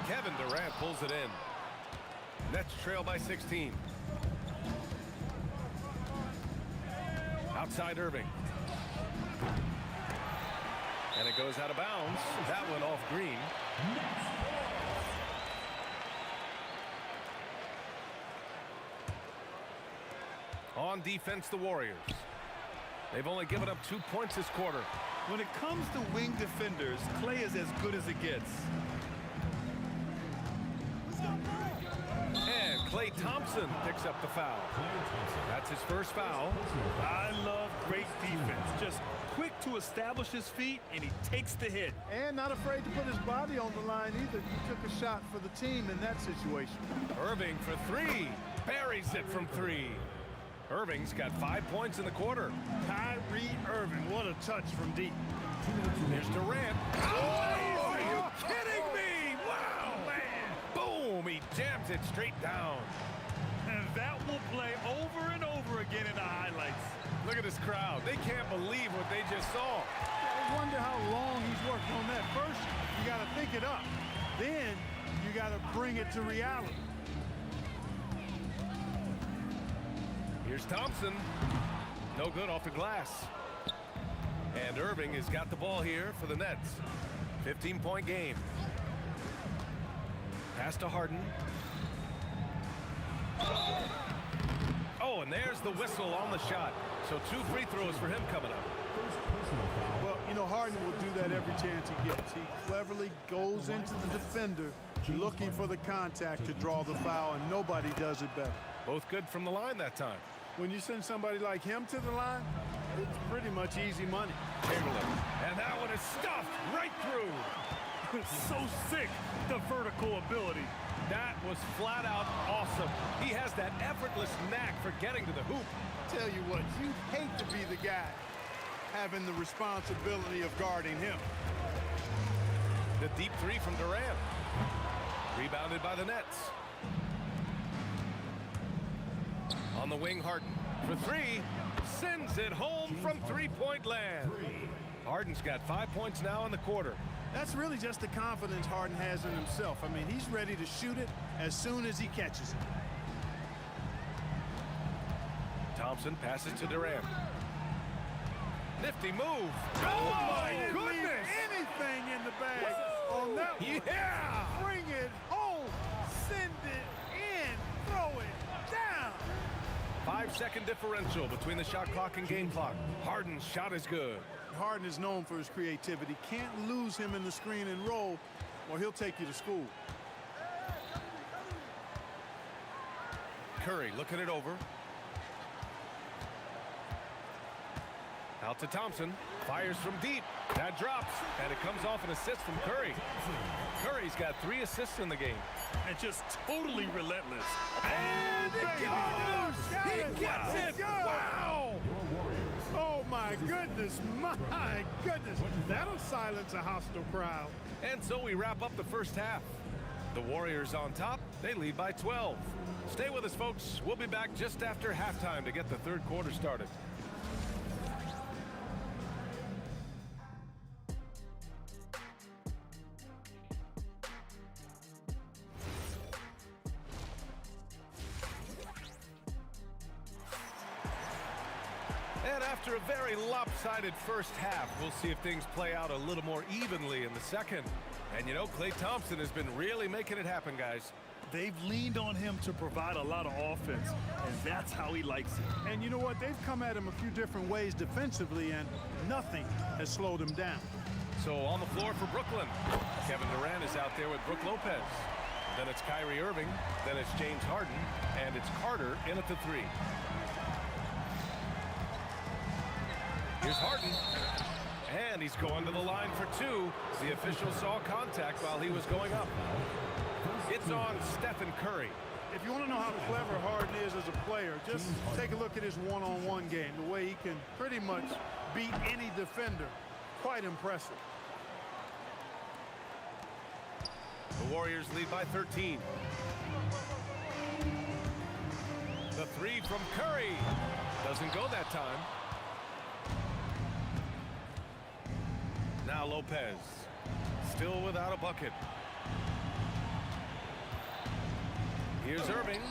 Kevin Durant pulls it in. Nets trail by 16. Outside Irving. And it goes out of bounds. That one off Green. On defense, the Warriors. They've only given up 2 points this quarter. When it comes to wing defenders, Clay is as good as it gets. And Klay Thompson picks up the foul. That's his first foul. I love great defense. Just quick to establish his feet, and he takes the hit. And not afraid to put his body on the line either. He took a shot for the team in that situation. Irving for 3. Buries it from 3. Irving's got 5 points in the quarter. Kyrie Irving, what a touch from deep. Here's Durant. Oh, are you kidding me? Wow, man. Boom, he jams it straight down. And that will play over and over again in the highlights. Look at this crowd. They can't believe what they just saw. I wonder how long he's worked on that. First, you got to think it up. Then, you got to bring it to reality. Here's Thompson. No good off the glass. And Irving has got the ball here for the Nets. 15-point game. Pass to Harden. Oh, and there's the whistle on the shot. So 2 free throws for him coming up. Well, you know, Harden will do that every chance he gets. He cleverly goes into the defender looking for the contact to draw the foul, and nobody does it better. Both good from the line that time. When you send somebody like him to the line, it's pretty much easy money. Chamberlain. And that one is stuffed right through. So sick, the vertical ability. That was flat out awesome. He has that effortless knack for getting to the hoop. Tell you what, you'd hate to be the guy having the responsibility of guarding him. The deep three from Durant. Rebounded by the Nets. On the wing, Harden. For three. Sends it home from three-point land. Harden's got 5 points now in the quarter. That's really just the confidence Harden has in himself. I mean, he's ready to shoot it as soon as he catches it. Thompson passes to Durant. Nifty move. Oh, my goodness! Anything in the bag on that one. Yeah! Bring it home. Send it in. Throw it down. 5-second differential between the shot clock and game clock. Harden's shot is good. Harden is known for his creativity. Can't lose him in the screen and roll, or he'll take you to school. Curry looking it over. Out to Thompson. Fires from deep. That drops, and it comes off an assist from Curry. Curry's got 3 assists in the game. And just totally relentless. And it goes! He gets it! Wow! Oh, my goodness. My goodness. That'll silence a hostile crowd. And so we wrap up the first half. The Warriors on top. They lead by 12. Stay with us, folks. We'll be back just after halftime to get the third quarter started. And after a very lopsided first half, we'll see if things play out a little more evenly in the second. And you know, Klay Thompson has been really making it happen, guys. They've leaned on him to provide a lot of offense, and that's how he likes it. And you know what? They've come at him a few different ways defensively, and nothing has slowed him down. So on the floor for Brooklyn, Kevin Durant is out there with Brook Lopez. Then it's Kyrie Irving, then it's James Harden, and it's Carter in at the 3. Here's Harden, and he's going to the line for 2. The official saw contact while he was going up. It's on Stephen Curry. If you want to know how clever Harden is as a player, just take a look at his one-on-one game, the way he can pretty much beat any defender. Quite impressive. The Warriors lead by 13. The 3 from Curry doesn't go that time. Now Lopez, still without a bucket. Here's Irving,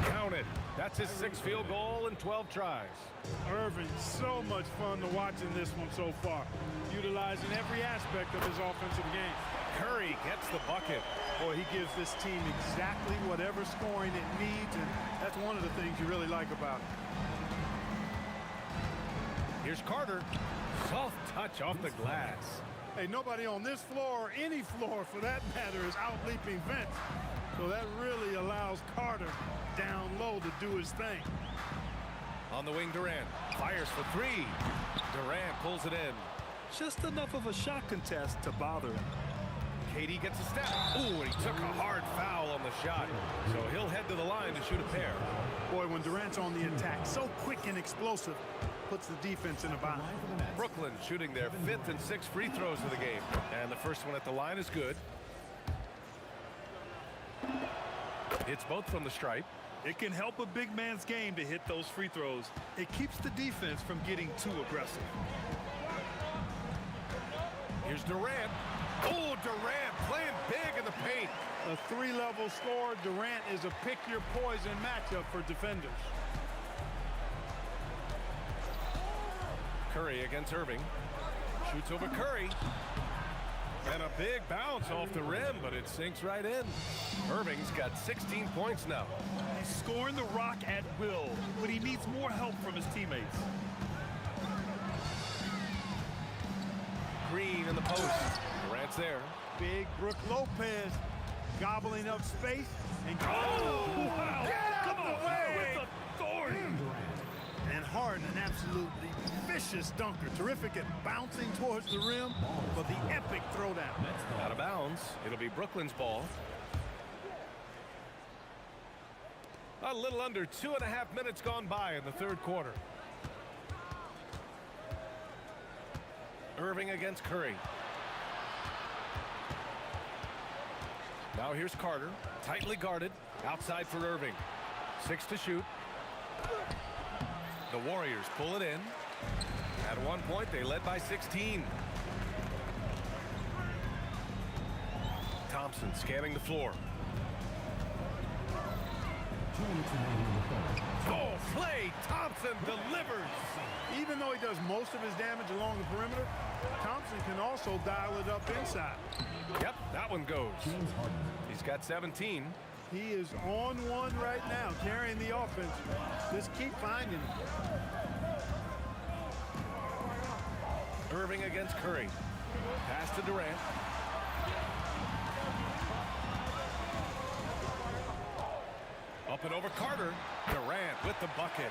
count it. That's his 6th field goal in 12 tries. Irving, so much fun to watch in this one so far, utilizing every aspect of his offensive game. Curry gets the bucket. Boy, he gives this team exactly whatever scoring it needs, and that's one of the things you really like about it. Here's Carter. Soft touch off the glass. Hey, nobody on this floor, or any floor for that matter, is out-leaping Vince. So that really allows Carter down low to do his thing. On the wing, Durant fires for 3. Durant pulls it in. Just enough of a shot contest to bother him. KD gets a step. Ooh, and he took a hard foul on the shot. So he'll head to the line to shoot a pair. Boy, when Durant's on the attack, so quick and explosive, puts the defense in a bind. Brooklyn shooting their 5th and 6th free throws of the game. And the first one at the line is good. It's both from the stripe. It can help a big man's game to hit those free throws. It keeps the defense from getting too aggressive. Here's Durant. Oh, Durant playing big in the paint. A 3-level scorer. Durant is a pick-your-poison matchup for defenders. Curry against Irving. Shoots over Curry. And a big bounce off the rim, but it sinks right in. Irving's got 16 points now. He's scoring the rock at will, but he needs more help from his teammates. Green in the post. Durant's there. Big Brook Lopez gobbling up space. And wow! Get out the way! With authority. And Harden, an absolutely vicious dunker. Terrific at bouncing towards the rim, but the epic throwdown. Out of bounds. It'll be Brooklyn's ball. A little under 2.5 minutes gone by in the third quarter. Irving against Curry. Now here's Carter, tightly guarded, outside for Irving. 6 to shoot. The Warriors pull it in. At one point, they led by 16. Thompson scanning the floor. Oh, play! Thompson delivers! Even though he does most of his damage along the perimeter, Thompson can also dial it up inside. Yep, that one goes. He's got 17. He is on one right now, carrying the offense. Just keep finding him. Irving against Curry. Pass to Durant. Up and over Carter. Durant with the bucket.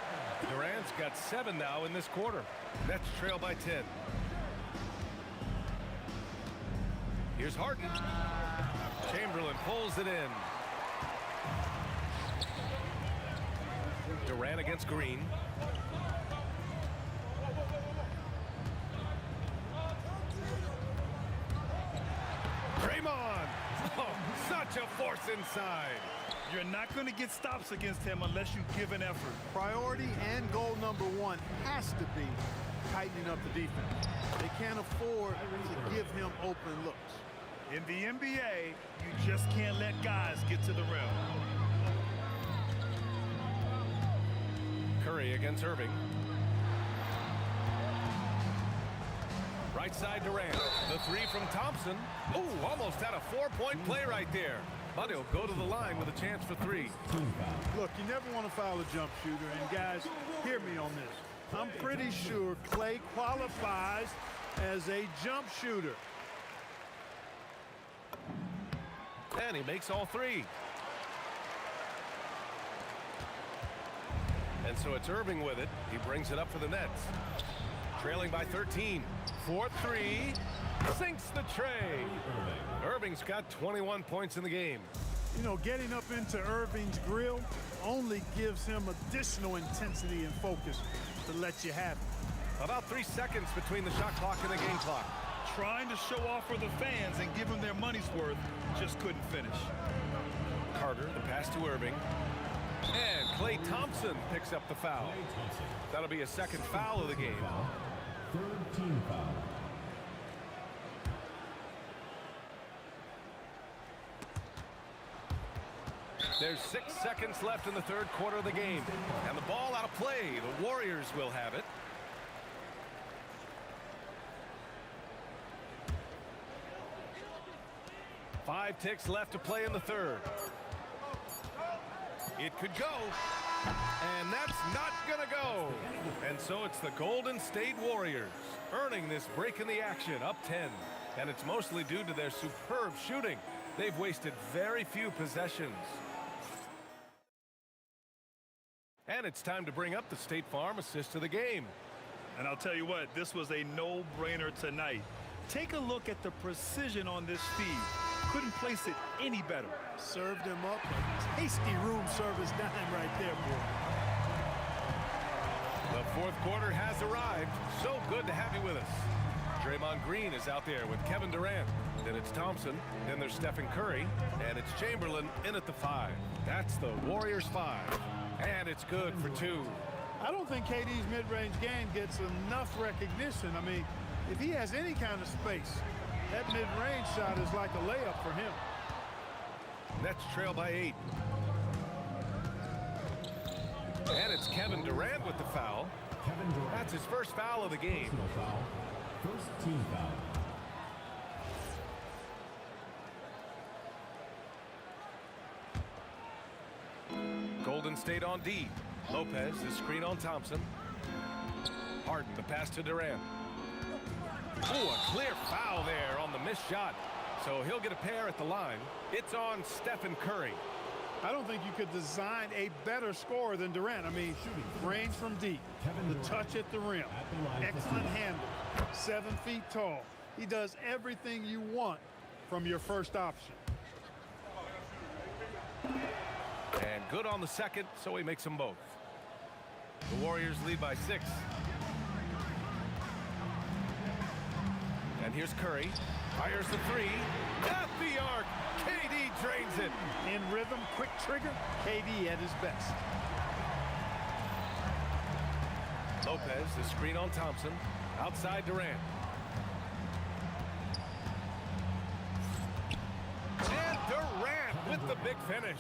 Durant's got 7 now in this quarter. Nets trail by 10. Here's Harden. Chamberlain pulls it in. Durant against Green. Draymond. Oh, such a force inside. You're not going to get stops against him unless you give an effort. Priority and goal number 1 has to be tightening up the defense. They can't afford to give him open looks. In the NBA, you just can't let guys get to the rim. Curry against Irving. Right side Durant. The 3 from Thompson. Ooh, almost had a 4-point play right there. But he'll go to the line with a chance for 3. Look, you never want to foul a jump shooter. And guys, hear me on this. I'm pretty sure Clay qualifies as a jump shooter. And he makes all 3. And so it's Irving with it. He brings it up for the Nets. Trailing by 13. 4-3. Sinks the tray. Irving's got 21 points in the game. You know, getting up into Irving's grill only gives him additional intensity and focus to let you have it. About 3 seconds between the shot clock and the game clock. Trying to show off for the fans and give them their money's worth, just couldn't finish. Carter, the pass to Irving. And Klay Thompson picks up the foul. That'll be a second foul of the game. Third team foul. There's 6 seconds left in the third quarter of the game. And the ball out of play. The Warriors will have it. Five ticks left to play in the third. It could go. And that's not going to go. And so it's the Golden State Warriors earning this break in the action, up 10. And it's mostly due to their superb shooting. They've wasted very few possessions. And it's time to bring up the State Farm assist of the game. And I'll tell you what, this was a no-brainer tonight. Take a look at the precision on this feed. Couldn't place it any better. Served him up a tasty room service dime right there, boy. The fourth quarter has arrived. So good to have you with us. Draymond Green is out there with Kevin Durant. Then it's Thompson. Then there's Stephen Curry. And it's Chamberlain in at the 5. That's the Warriors 5. And it's good for 2. I don't think KD's mid-range game gets enough recognition. I mean, if he has any kind of space, that mid-range shot is like a layup for him. Nets trail by 8. And it's Kevin Durant with the foul. That's his first foul of the game. First team foul. Golden State on D. Lopez, the screen on Thompson. Harden, the pass to Durant. Oh, a clear foul there on the missed shot. So he'll get a pair at the line. It's on Stephen Curry. I don't think you could design a better scorer than Durant. I mean, range from deep, the touch at the rim, excellent handle, 7 feet tall. He does everything you want from your first option. And good on the second, so he makes them both. The Warriors lead by 6. And here's Curry. Fires the 3. At the arc. KD drains him. In rhythm, quick trigger, KD at his best. Lopez, the screen on Thompson. Outside Durant. And Durant with the big finish.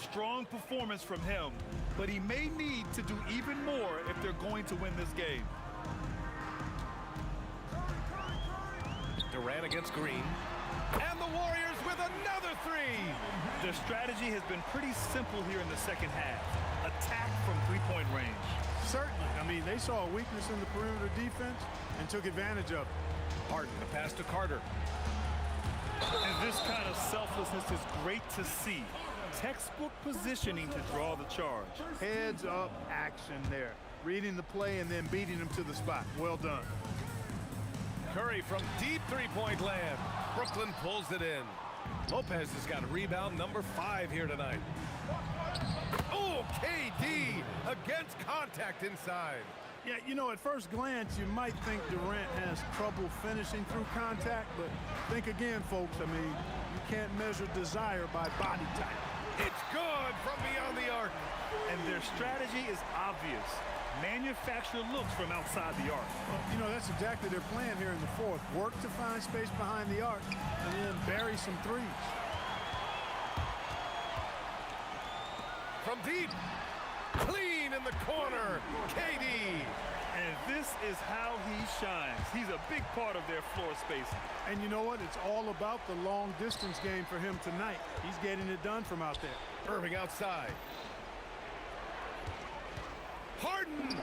Strong performance from him, but he may need to do even more if they're going to win this game. Durant against Green. And the Warriors with another three. Their strategy has been pretty simple here in the second half. Attack from three-point range. Certainly. I mean, they saw a weakness in the perimeter defense and took advantage of it. Harden, the pass to Carter. And this kind of selflessness is great to see. Textbook positioning to draw the charge. Heads up action there. Reading the play and then beating him to the spot. Well done. Curry from deep three-point land. Brooklyn pulls it in. Lopez has got rebound number 5 here tonight. Oh, KD against contact inside. Yeah, you know, at first glance, you might think Durant has trouble finishing through contact, but think again, folks. I mean, you can't measure desire by body type. It's good from beyond the arc. And their strategy is obvious. Manufacture looks from outside the arc. Well, you know, that's exactly their plan here in the fourth. Work to find space behind the arc and then bury some threes. From deep. Clean in the corner. KD. And this is how he shines. He's a big part of their floor spacing. And you know what? It's all about the long distance game for him tonight. He's getting it done from out there. Irving outside. Harden.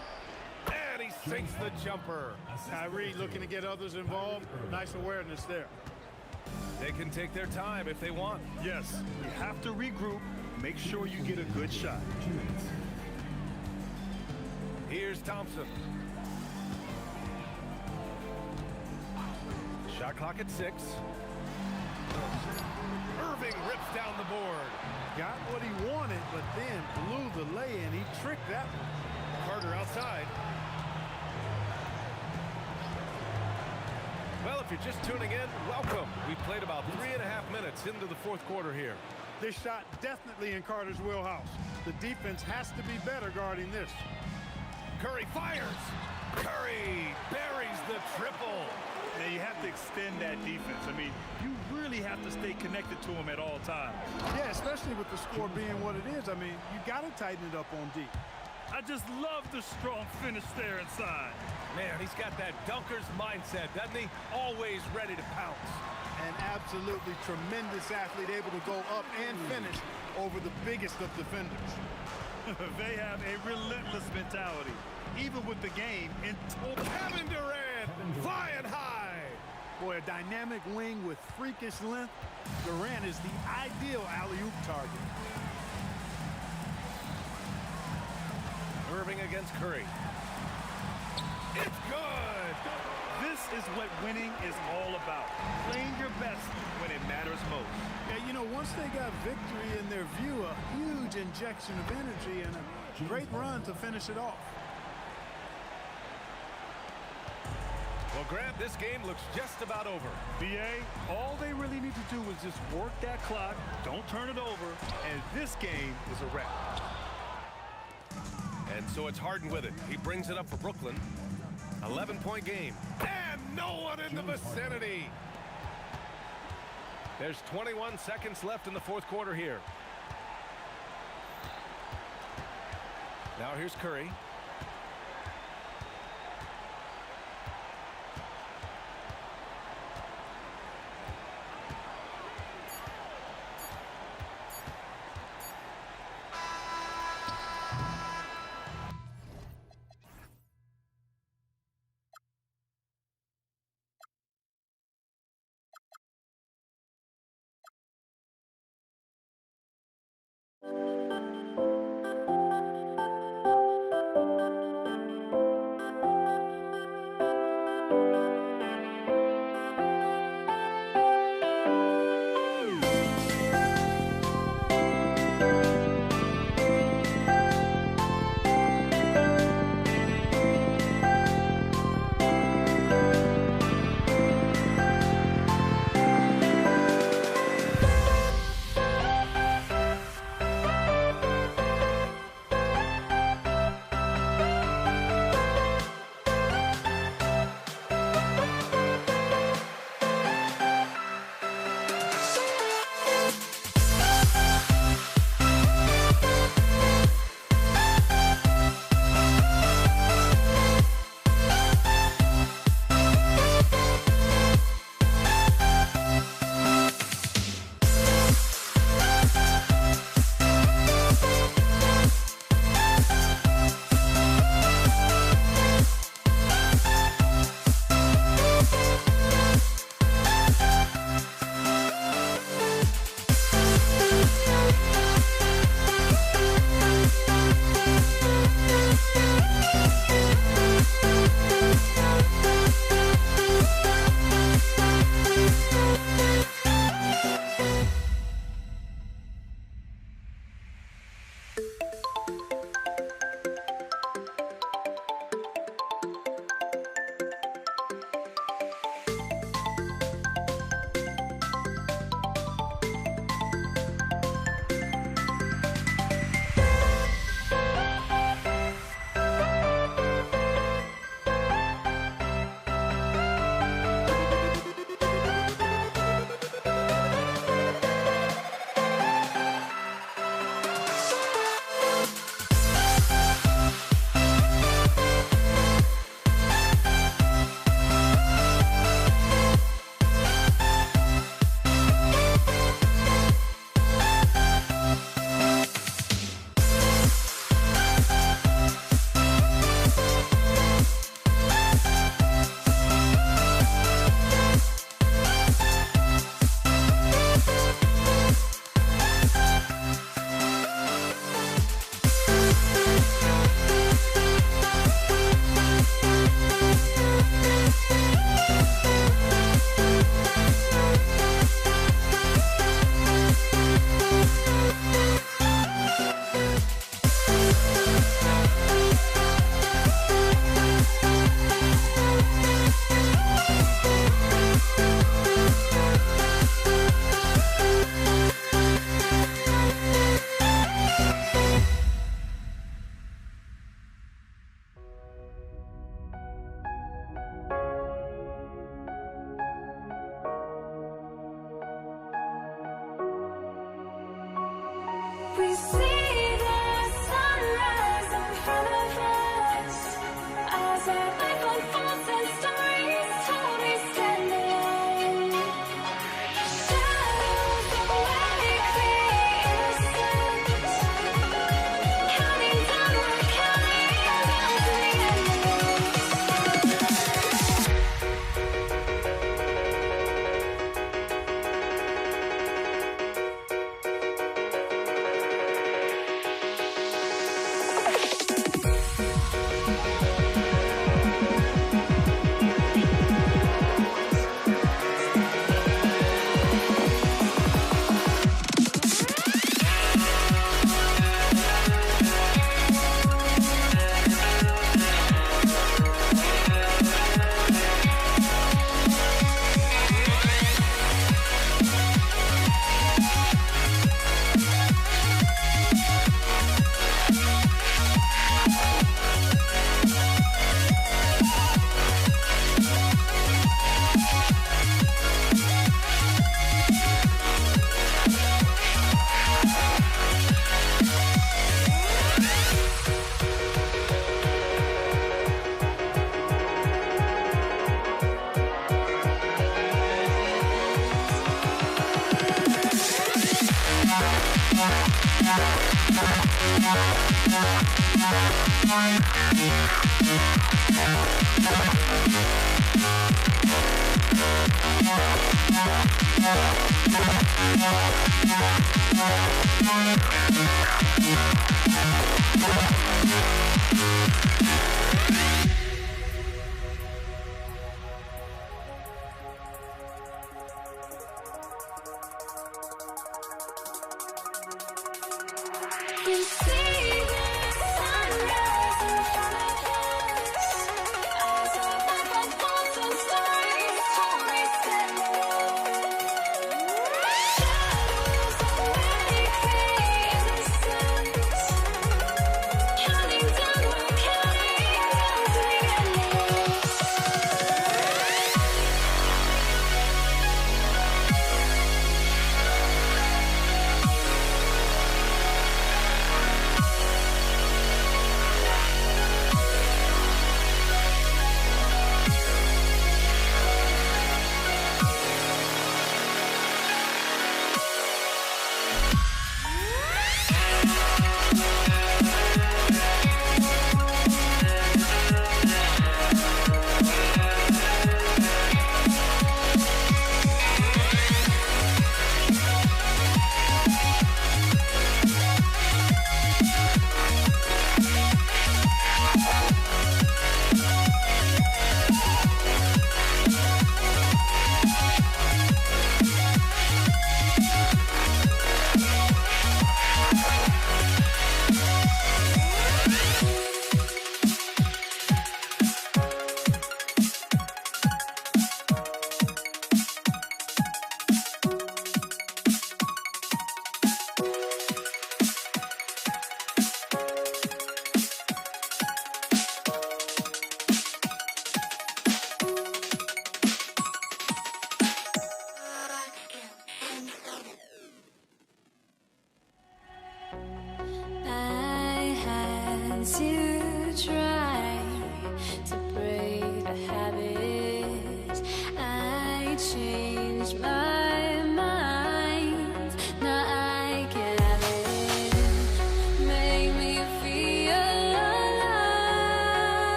And he sinks the jumper. Tyree looking to get others involved. Nice awareness there. They can take their time if they want. Yes, you have to regroup. Make sure you get a good shot. Here's Thompson. Shot clock at 6. Irving rips down the board. Got what he wanted, but then blew the lay-in. He tricked that one. Carter outside. Well, if you're just tuning in, welcome. We've played about 3.5 minutes into the fourth quarter here. This shot definitely in Carter's wheelhouse. The defense has to be better guarding this. Curry fires. Curry buries the triple. Now you have to extend that defense. I mean, you really have to stay connected to him at all times. Yeah, especially with the score being what it is. I mean, you got to tighten it up on D. I just love the strong finish there inside. Man, he's got that dunker's mindset, doesn't he? Always ready to pounce. An absolutely tremendous athlete, able to go up and finish over the biggest of defenders. They have a relentless mentality, even with the game in total. Kevin Durant flying high. Boy, a dynamic wing with freakish length. Durant is the ideal alley-oop target. Irving against Curry. It's good. This is what winning is all about. Playing your best when it matters most. Yeah, you know, once they got victory in their view, a huge injection of energy and a great run to finish it off. Well, Grant, this game looks just about over. BA, all they really need to do is just work that clock, don't turn it over, and this game is a wrap. And so it's Harden with it. He brings it up for Brooklyn. 11-point game. And no one in the vicinity. There's 21 seconds left in the fourth quarter here. Now here's Curry.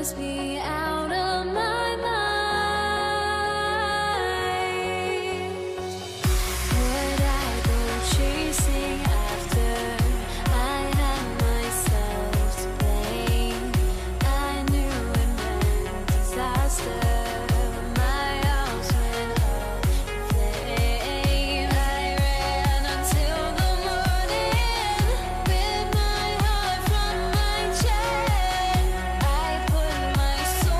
must be out of my mind. Would I go chasing after? I had myself to blame. I knew it meant disaster. My house went up in flames. I ran until the morning with my heart from my chest. I put my soul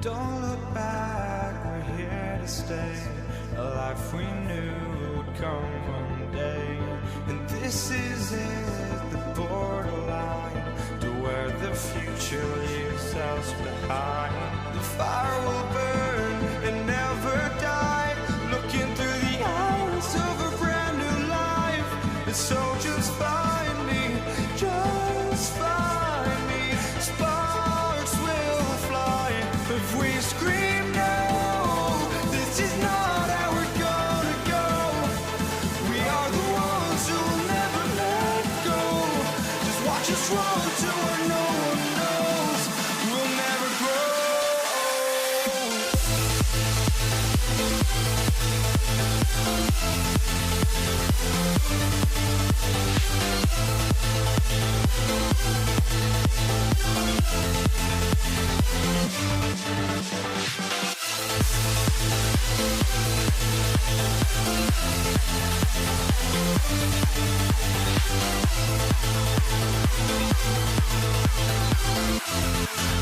Don't look back, we're here to stay. A life we knew would come one day. And this is it, the borderline to where the future leaves us behind. The fire will burn and never die, looking through the eyes of a brand new life. And so just find me, just find me. Sparks will fly if we scream no. This is not how we're gonna go. We are the ones who will never let go. Just watch us run to where no one knows. We'll never grow.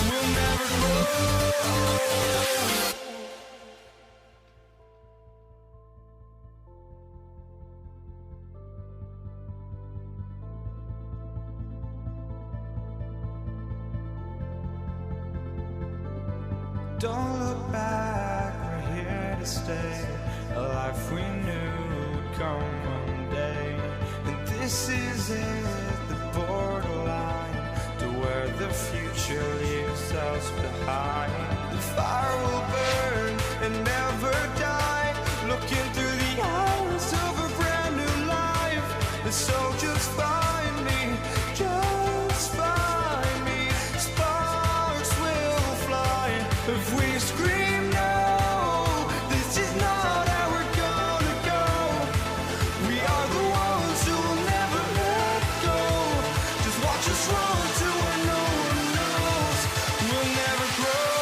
We'll never grow. Don't look back, we're here to stay. A life we knew would come one day. And this is it, the borderline to where the future leaves us behind. The fire will burn and never die, looking through the eyes of a brand new life. And so just find me, just find me. Sparks will fly if we scream no. This is not how we're gonna go. We are the ones who will never let go. Just watch us run to where no one knows. We'll never grow.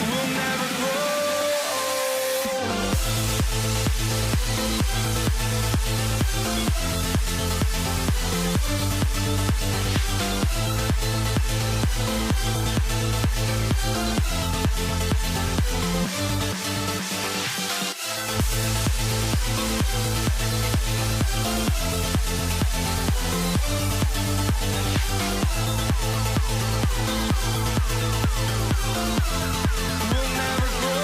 We'll never grow. We'll never grow.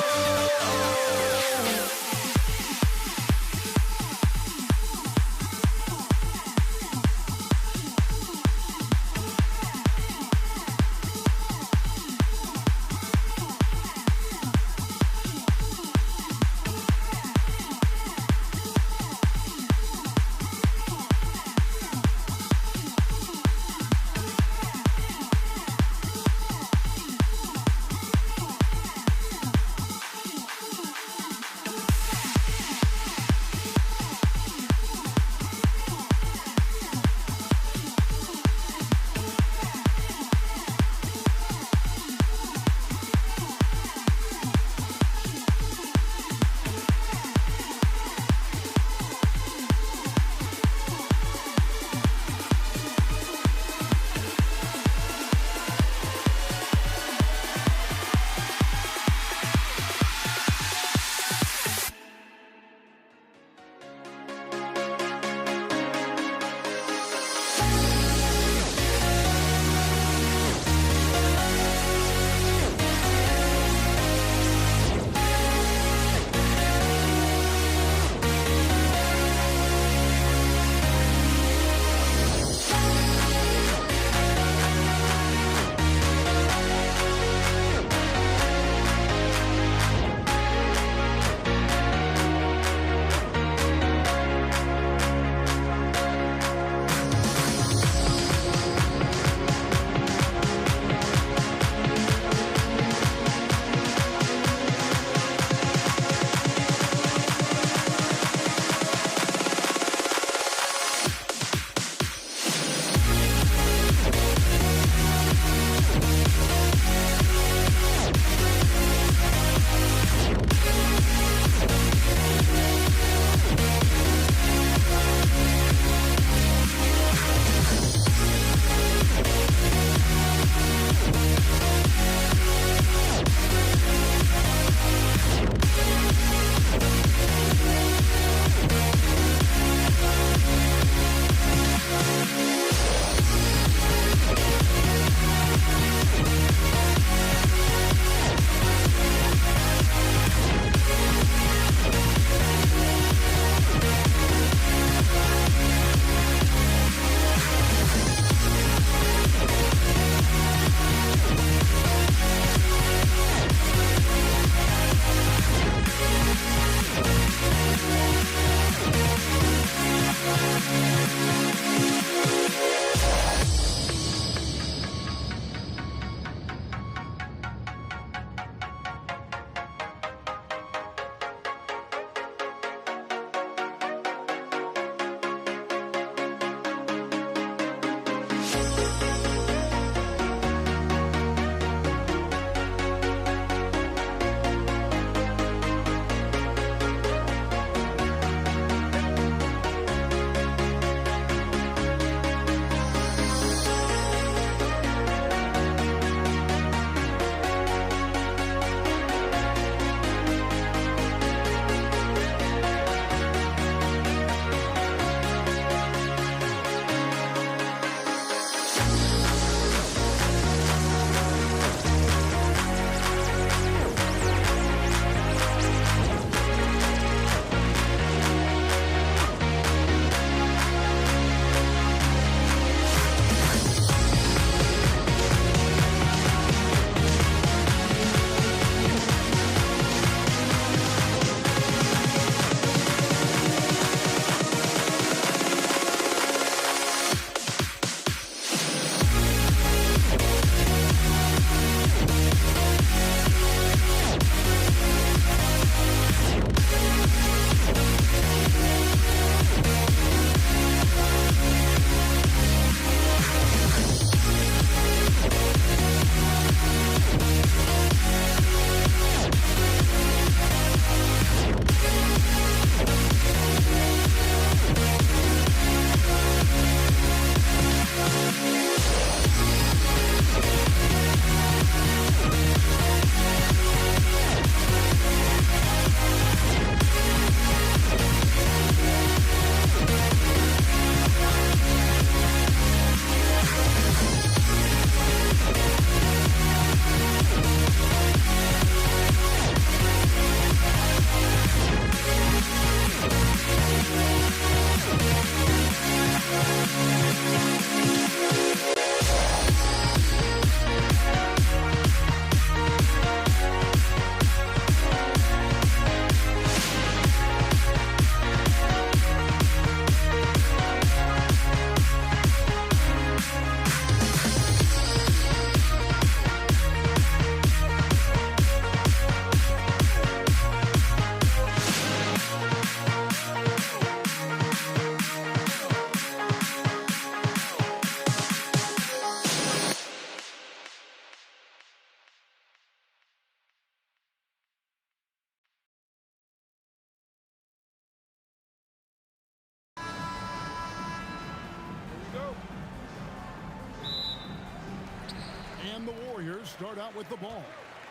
the Warriors start out with the ball.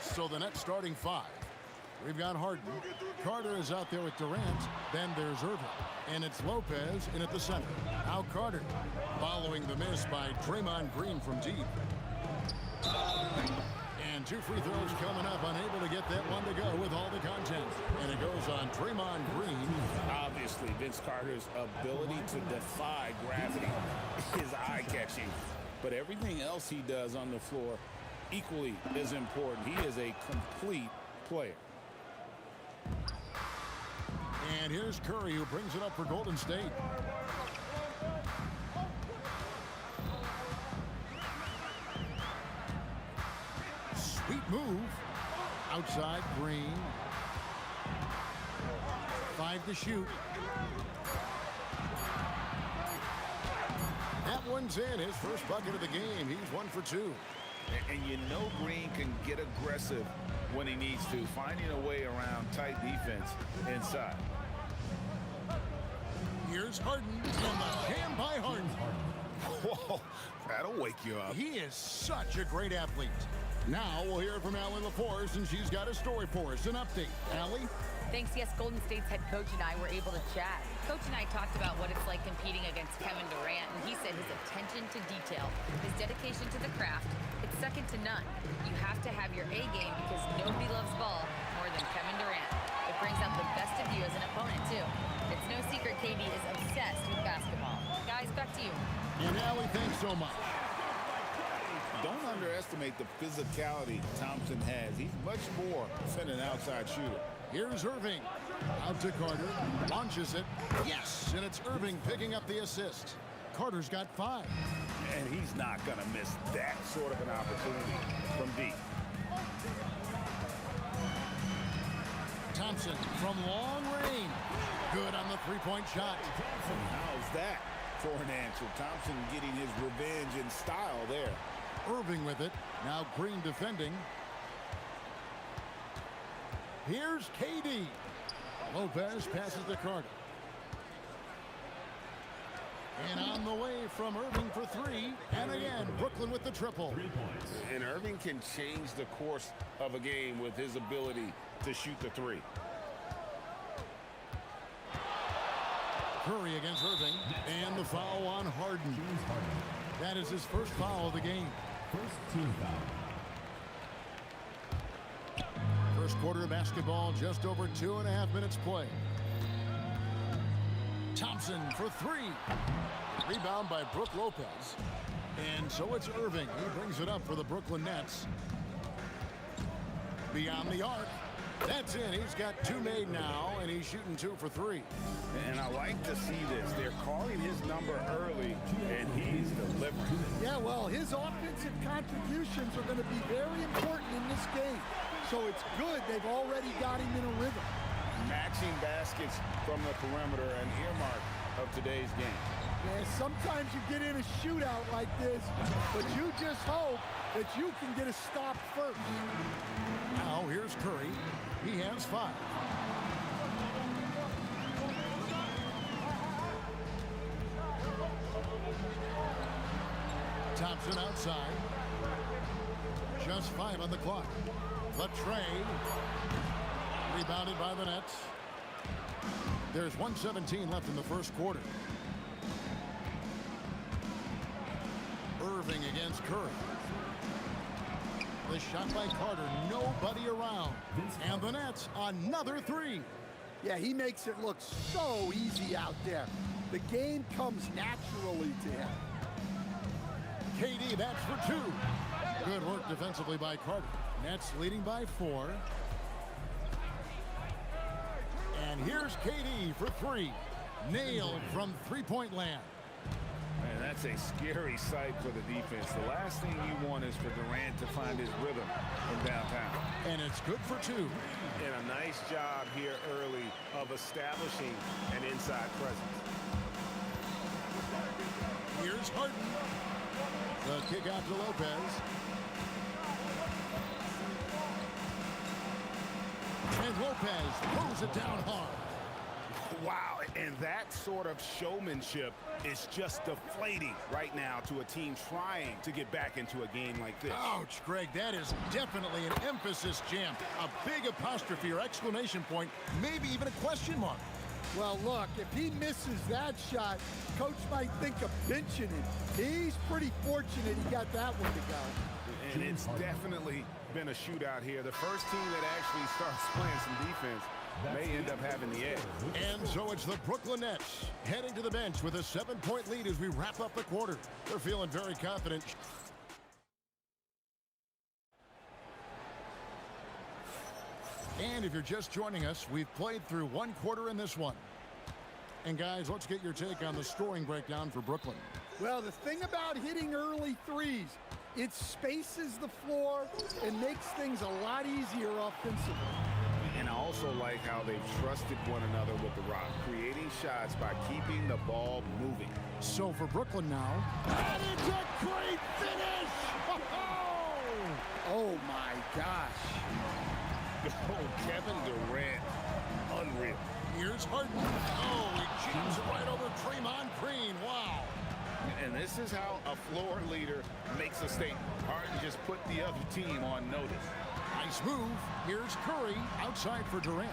So the Nets starting 5. We've got Harden. Carter is out there with Durant. Then there's Irving. And it's Lopez in at the center. Now Carter following the miss by Draymond Green from deep. And 2 free throws coming up. Unable to get that one to go with all the content. And it goes on Draymond Green. Obviously, Vince Carter's ability to defy gravity is eye-catching. But everything else he does on the floor equally is important. He is a complete player. And here's Curry, who brings it up for Golden State. Sweet move. Outside, Green. 5 to shoot. That one's in. His first bucket of the game. He's 1 for 2. And you know Green can get aggressive when he needs to, finding a way around tight defense inside. Here's Harden, and the jam by Harden. Whoa, that'll wake you up. He is such a great athlete. Now we'll hear from Allie LaForce, and she's got a story for us, an update. Allie? Thanks. Yes, Golden State's head coach and I were able to chat. Coach and I talked about what it's like competing against Kevin Durant, and he said his attention to detail, his dedication to the craft, it's second to none. You have to have your A game because nobody loves ball more than Kevin Durant. It brings out the best of you as an opponent, too. It's no secret KD is obsessed with basketball. Guys, back to you. And Allie, thanks so much. Don't underestimate the physicality Thompson has. He's much more than an outside shooter. Here's Irving. Out to Carter. Launches it. Yes! And it's Irving picking up the assist. Carter's got 5. And he's not going to miss that sort of an opportunity from deep. Thompson from long range. Good on the 3-point shot. How's that for an answer? Thompson getting his revenge in style there. Irving with it. Now Green defending. Here's KD. Lopez passes to Carter. And on the way from Irving for 3. And again, Brooklyn with the triple. 3 points. And Irving can change the course of a game with his ability to shoot the 3. Curry against Irving. And the foul on Harden. That is his first foul of the game. First team foul. First quarter of basketball, just over 2.5 minutes play. Thompson for 3. Rebound by Brook Lopez. And so it's Irving. He brings it up for the Brooklyn Nets. Beyond the arc. That's in. He's got 2 made now, and he's shooting 2 for 3. And I like to see this. They're calling his number early, and he's delivering. Yeah, well, his offensive contributions are going to be very important in this game. So it's good they've already got him in a rhythm. Matching baskets from the perimeter, an earmark of today's game. Yeah, sometimes you get in a shootout like this, but you just hope that you can get a stop first. Now here's Curry. He has 5. Thompson outside. Just 5 on the clock. Latrey. Rebounded by the Nets. There's 1:17 left in the first quarter. Irving against Curry. The shot by Carter. Nobody around. And the Nets, another 3. Yeah, he makes it look so easy out there. The game comes naturally to him. KD, that's for 2. Good work defensively by Carter. Nets leading by 4. And here's KD for 3. Nailed from 3-point land. Man, that's a scary sight for the defense. The last thing you want is for Durant to find his rhythm from downtown. And it's good for 2. And a nice job here early of establishing an inside presence. Here's Harden. The kick out to Lopez. And Lopez throws it down hard. Wow, And that sort of showmanship is just deflating right now to a team trying to get back into a game like this. Ouch, Greg, that is definitely an emphasis jam. A big apostrophe or exclamation point, maybe even a question mark. Well, look, if he misses that shot, coach might think of benching him. He's pretty fortunate he got that one to go. And it's definitely been a shootout here. The first team that actually starts playing some defense may end up having the edge. And so it's the Brooklyn Nets heading to the bench with a 7-point lead as we wrap up the quarter. They're feeling very confident. And if you're just joining us, we've played through one quarter in this one. And guys, let's get your take on the scoring breakdown for Brooklyn. Well, the thing about hitting early threes, it spaces the floor and makes things a lot easier offensively. And I also like how they've trusted one another with the rock, creating shots by keeping the ball moving. So for Brooklyn now, and it's a great finish! Oh my gosh. Oh, Kevin Durant, unreal. Here's Harden. Oh, he jams it right over Draymond Green. Wow. And this is how a floor leader makes a statement. Harden just put the other team on notice. Nice move. Here's Curry outside for Durant.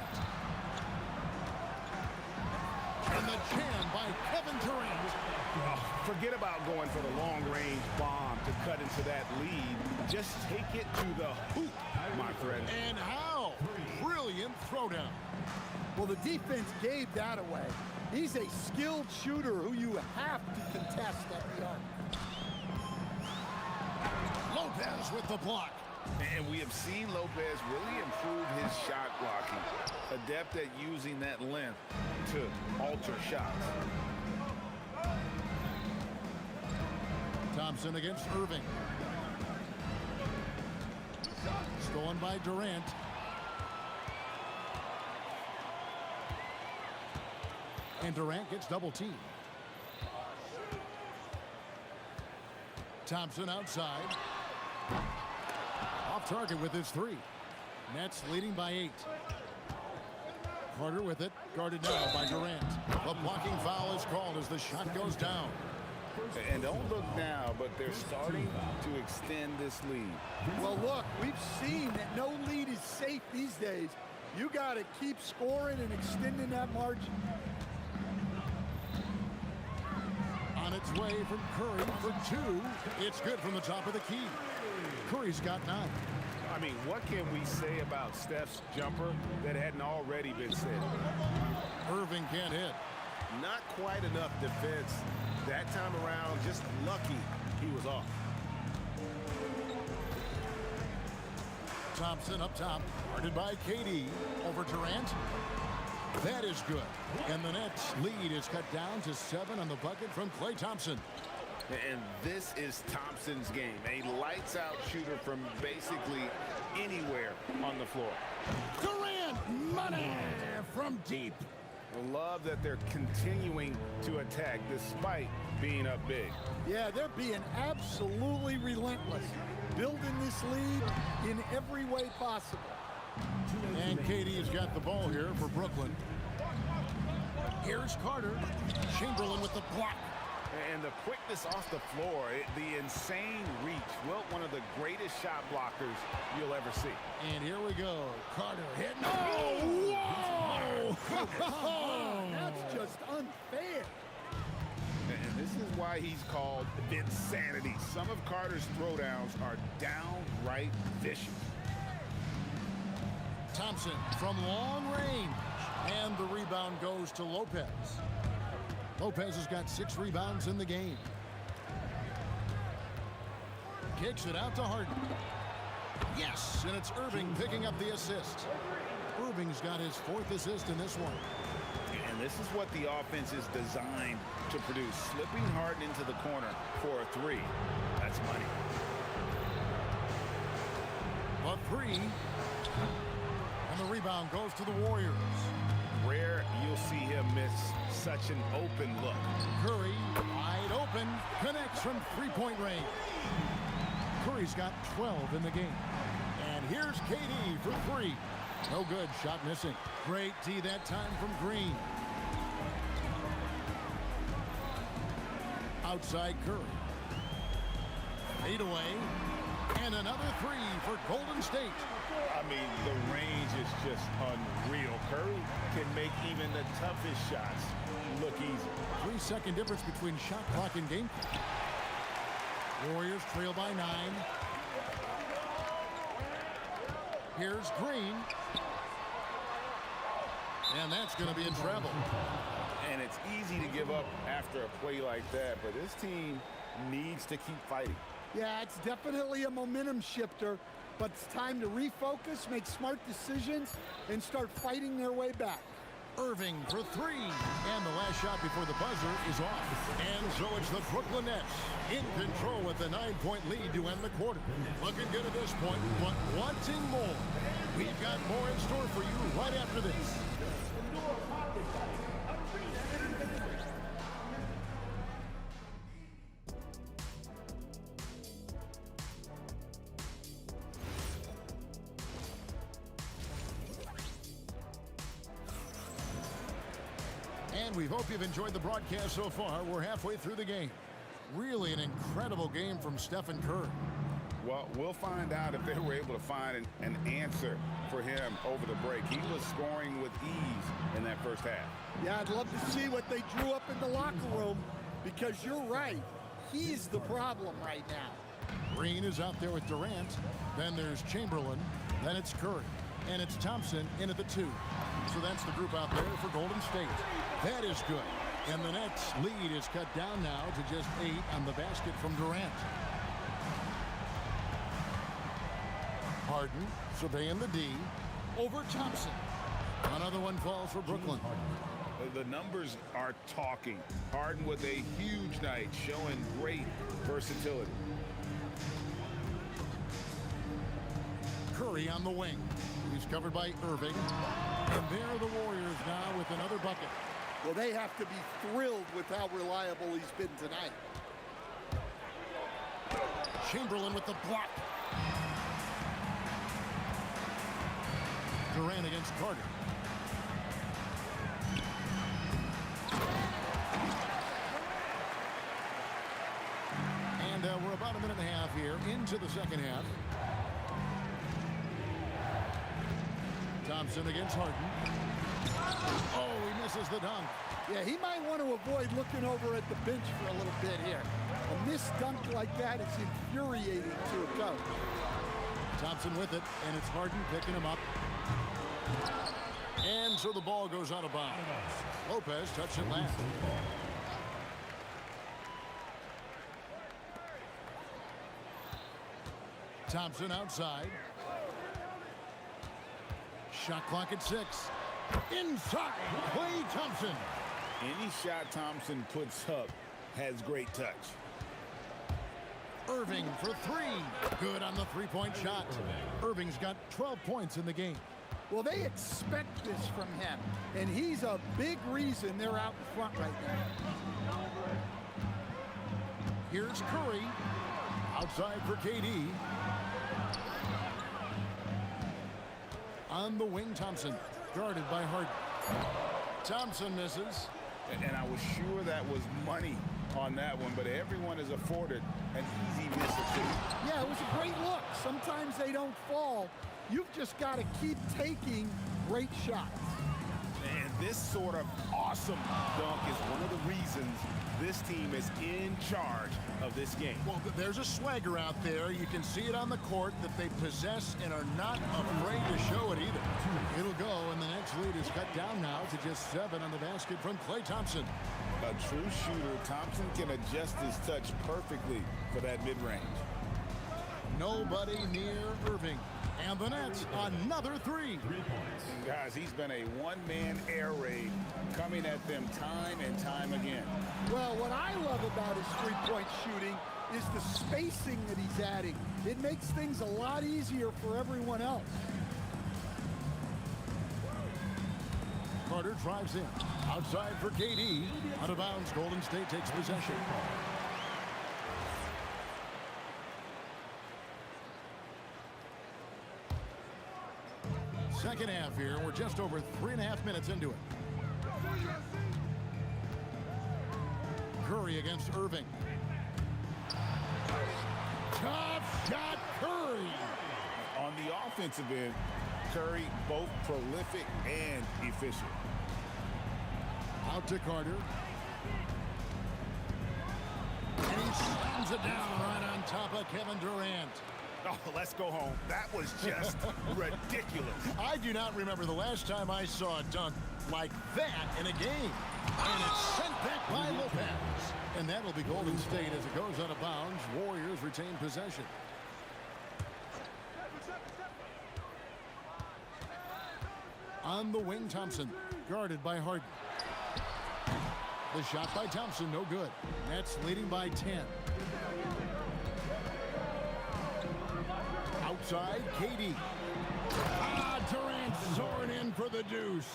And the jam by Kevin Durant. Oh, forget about going for the long-range bomb to cut into that lead. Just take it to the hoop, my friend. And how? Brilliant throwdown. Well, the defense gave that away. He's a skilled shooter who you have to contest at the arc. Lopez with the block. And we have seen Lopez really improve his shot blocking. Adept at using that length to alter shots. Thompson against Irving. Stolen by Durant. And Durant gets double teamed. Thompson outside. Off target with his three. Nets leading by 8. Carter with it. Guarded now by Durant. The blocking foul is called as the shot goes down. And don't look now, but they're starting to extend this lead. Well, look, we've seen that no lead is safe these days. You got to keep scoring and extending that margin. On its way from Curry for 2. It's good from the top of the key. Curry's got 9. I mean, what can we say about Steph's jumper that hadn't already been said? Irving can't hit. Not quite enough defense. That time around, just lucky he was off. Thompson up top, guarded by KD over Durant. That is good. And the Nets lead is cut down to 7 on the bucket from Klay Thompson. And this is Thompson's game. A lights-out shooter from basically anywhere on the floor. Durant, money from deep. I love that they're continuing to attack despite being up big. Yeah, they're being absolutely relentless, building this lead in every way possible. And KD's got the ball here for Brooklyn. Here's Carter. Chamberlain with the block. And the quickness off the floor, the insane reach. Well, one of the greatest shot blockers you'll ever see. And here we go. Carter hitting. Oh, whoa! That's just unfair. And this is why he's called Vinsanity. Some of Carter's throwdowns are downright vicious. Thompson from long range. And the rebound goes to Lopez. Lopez has got 6 rebounds in the game. Kicks it out to Harden. Yes, and it's Irving picking up the assist. Irving's got his 4th assist in this one. And this is what the offense is designed to produce. Slipping Harden into the corner for a 3. That's money. A 3. And the rebound goes to the Warriors. Rare you'll see him miss such an open look. Curry, wide open, connects from 3-point range. Curry's got 12 in the game. And here's KD for 3. No good, shot missing. Great D that time from Green. Outside Curry. Fade away. And another three for Golden State. I mean, the range is just unreal. Curry can make even the toughest shots look easy. 3-second difference between shot clock and game clock. Warriors trail by 9. Here's Green. And that's going to be in trouble. And it's easy to give up after a play like that, but this team needs to keep fighting. Yeah, it's definitely a momentum shifter, but it's time to refocus, make smart decisions, and start fighting their way back. Irving for three. And the last shot before the buzzer is off. And so it's the Brooklyn Nets in control with a 9-point lead to end the quarter. Looking good at this point, but wanting more. We've got more in store for you right after this. And we hope you've enjoyed the broadcast so far. We're halfway through the game. Really an incredible game from Stephen Curry. Well, we'll find out if they were able to find an answer for him over the break. He was scoring with ease in that first half. Yeah, I'd love to see what they drew up in the locker room, because you're right. He's the problem right now. Green is out there with Durant. Then there's Chamberlain. Then it's Curry. And it's Thompson in at the 2. So that's the group out there for Golden State. That is good. And the Nets lead is cut down now to just 8 on the basket from Durant. Harden surveying the D over Thompson. Another one falls for Brooklyn. The numbers are talking. Harden with a huge night, showing great versatility. Curry on the wing. He's covered by Irving. And there are the Warriors now with another bucket. Well, they have to be thrilled with how reliable he's been tonight. Chamberlain with the block. Durant against Carter. And we're about a minute and a half here into the second half. Thompson against Harden. Oh, he misses the dunk. Yeah, he might want to avoid looking over at the bench for a little bit here. A missed dunk like that is infuriating to a coach. Thompson with it, and it's Harden picking him up. And so the ball goes out of bounds. Lopez touched it last. Thompson outside. Shot clock at 6. Inside, Klay Thompson. Any shot Thompson puts up has great touch. Irving for 3. Good on the three-point shot. Irving's got 12 points in the game. Well, they expect this from him, and he's a big reason they're out in front right now. Here's Curry. Outside for KD. On the wing, Thompson. Guarded by Harden. Thompson misses. And I was sure that was money on that one, but everyone is afforded an easy miss or two. Yeah, it was a great look. Sometimes they don't fall. You've just got to keep taking great shots. And this sort of awesome dunk is one of the reasons this team is in charge of this game. Well, there's a swagger out there. You can see it on the court that they possess and are not afraid to show it either. It'll go, and the next lead is cut down now to just 7 on the basket from Klay Thompson. A true shooter, Thompson can adjust his touch perfectly for that mid-range. Nobody near Irving. And the Nets, another 3. Guys, he's been a one-man air raid coming at them time and time again. Well, what I love about his three-point shooting is the spacing that he's adding. It makes things a lot easier for everyone else. Carter drives in. Outside for KD. Out of bounds, Golden State takes possession. Second half here. We're just over 3.5 minutes into it. Curry against Irving. Tough shot, Curry. On the offensive end, Curry both prolific and efficient. Out to Carter. And he slams it down right on top of Kevin Durant. Oh, let's go home. That was just ridiculous. I do not remember the last time I saw a dunk like that in a game. And it's sent back by Lopez. And that'll be Golden State as it goes out of bounds. Warriors retain possession. On the wing, Thompson, guarded by Harden. The shot by Thompson, no good. Nets leading by 10. Outside, KD. Durant soaring in for the deuce.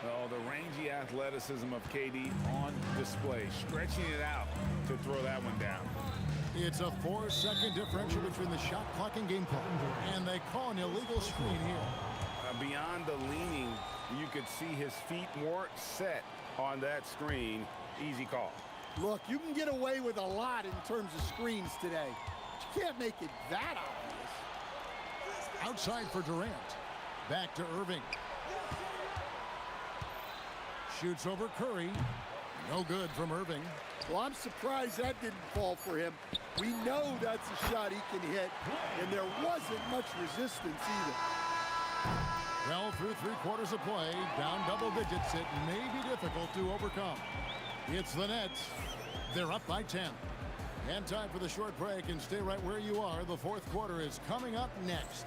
Oh, the rangy athleticism of KD on display, stretching it out to throw that one down. It's a 4-second differential between the shot clock and game clock. And they call an illegal screen here. Beyond the leaning, you could see his feet weren't set on that screen. Easy call. Look, you can get away with a lot in terms of screens today. But you can't make it that obvious. Outside for Durant. Back to Irving. Shoots over Curry. No good from Irving. Well, I'm surprised that didn't fall for him. We know that's a shot he can hit, and there wasn't much resistance either. Well, through 3/4 of play, down double digits, it may be difficult to overcome. It's the Nets. They're up by 10. And time for the short break, and stay right where you are. The fourth quarter is coming up next.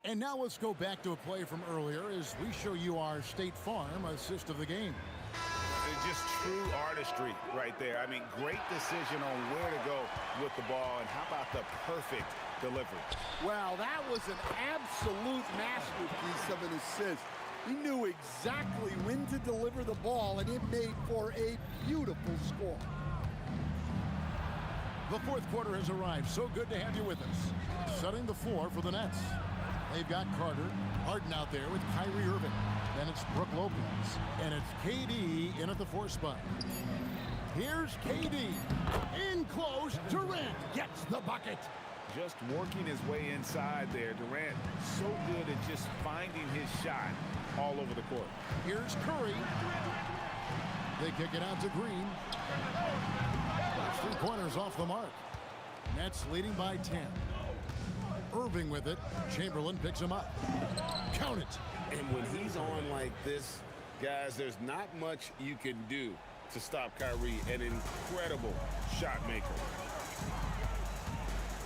And now let's go back to a play from earlier as we show you our State Farm assist of the game. It's just true artistry right there. I mean, great decision on where to go with the ball, and how about the perfect delivery? Well, that was an absolute masterpiece of an assist. He knew exactly when to deliver the ball, and it made for a beautiful score. The fourth quarter has arrived. So good to have you with us. Setting the floor for the Nets. They've got Carter, Harden out there with Kyrie Irving. Then it's Brook Lopez. And it's KD in at the 4 spot. Here's KD. In close, Durant gets the bucket. Just working his way inside there. Durant so good at just finding his shot all over the court. Here's Curry. They kick it out to Green. 3-pointers off the mark. Nets leading by 10. Irving with it. Chamberlain picks him up. Count it. And when he's on like this, guys, there's not much you can do to stop Kyrie, an incredible shot maker.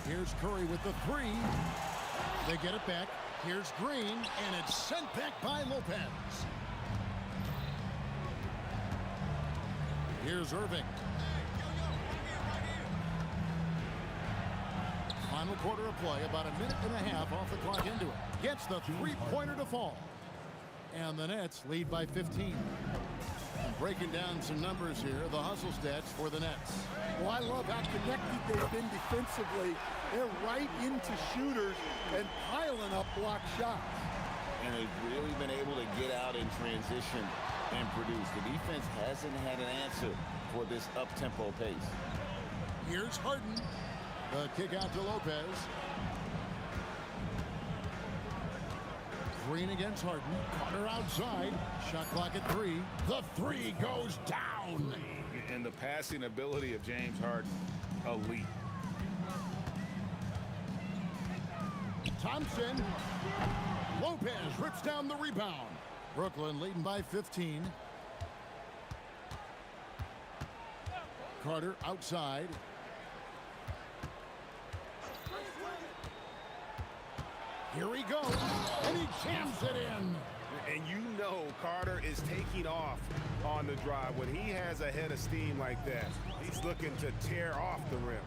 Here's Curry with the 3. They get it back. Here's Green, and it's sent back by Lopez. Here's Irving. Final quarter of play, about a minute and a half off the clock into it. Gets the 3-pointer to fall. And the Nets lead by 15. And breaking down some numbers here, the hustle stats for the Nets. Well, I love how connected they've been defensively. They're right into shooters and piling up block shots. And they've really been able to get out in transition and produce. The defense hasn't had an answer for this up-tempo pace. Here's Harden. The kick out to Lopez. Green against Harden. Carter outside. Shot clock at 3. The 3 goes down. And the passing ability of James Harden, elite. Thompson. Lopez rips down the rebound. Brooklyn leading by 15. Carter outside. Here he goes, and he jams it in. And you know Carter is taking off on the drive. When he has a head of steam like that, he's looking to tear off the rim.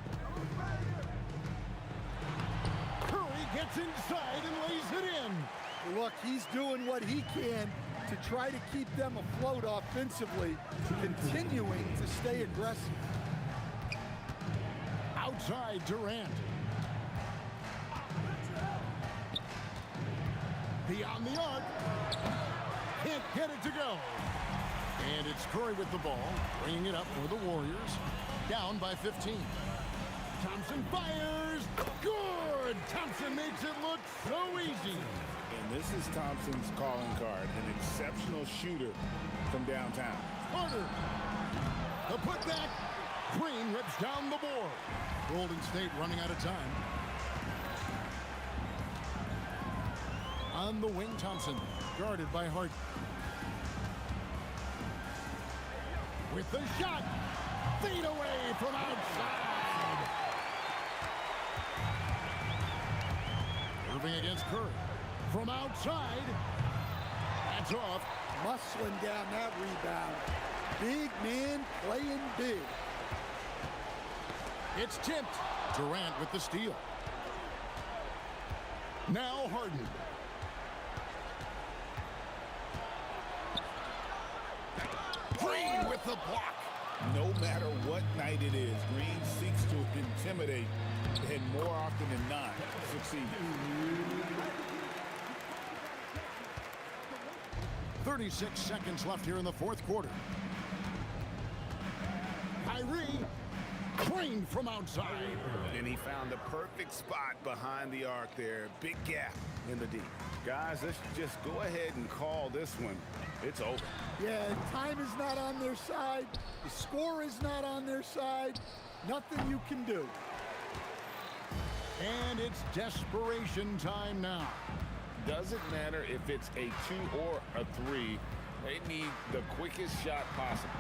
Curry gets inside and lays it in. Look, he's doing what he can to try to keep them afloat offensively, continuing to stay aggressive. Outside, Durant. Beyond the arc. Can't get it to go. And it's Curry with the ball, bringing it up for the Warriors. Down by 15. Thompson fires. Good! Thompson makes it look so easy. And this is Thompson's calling card, an exceptional shooter from downtown. Carter. The putback. Green rips down the board. Golden State running out of time. On the wing, Thompson, guarded by Hart. With the shot. Fade away from outside. Irving against Curry. From outside. That's off. Muscling down that rebound. Big man playing big. It's tipped. Durant with the steal. Now Harden. Green with the block. No matter what night it is, Green seeks to intimidate and more often than not succeed. 36 seconds left here in the fourth quarter. Kyrie, Green from outside. And he found the perfect spot behind the arc there. Big gap in the deep. Guys, let's just go ahead and call this one. It's over. Yeah, time is not on their side. The score is not on their side. Nothing you can do. And it's desperation time now. Doesn't matter if it's a 2 or a 3. They need the quickest shot possible.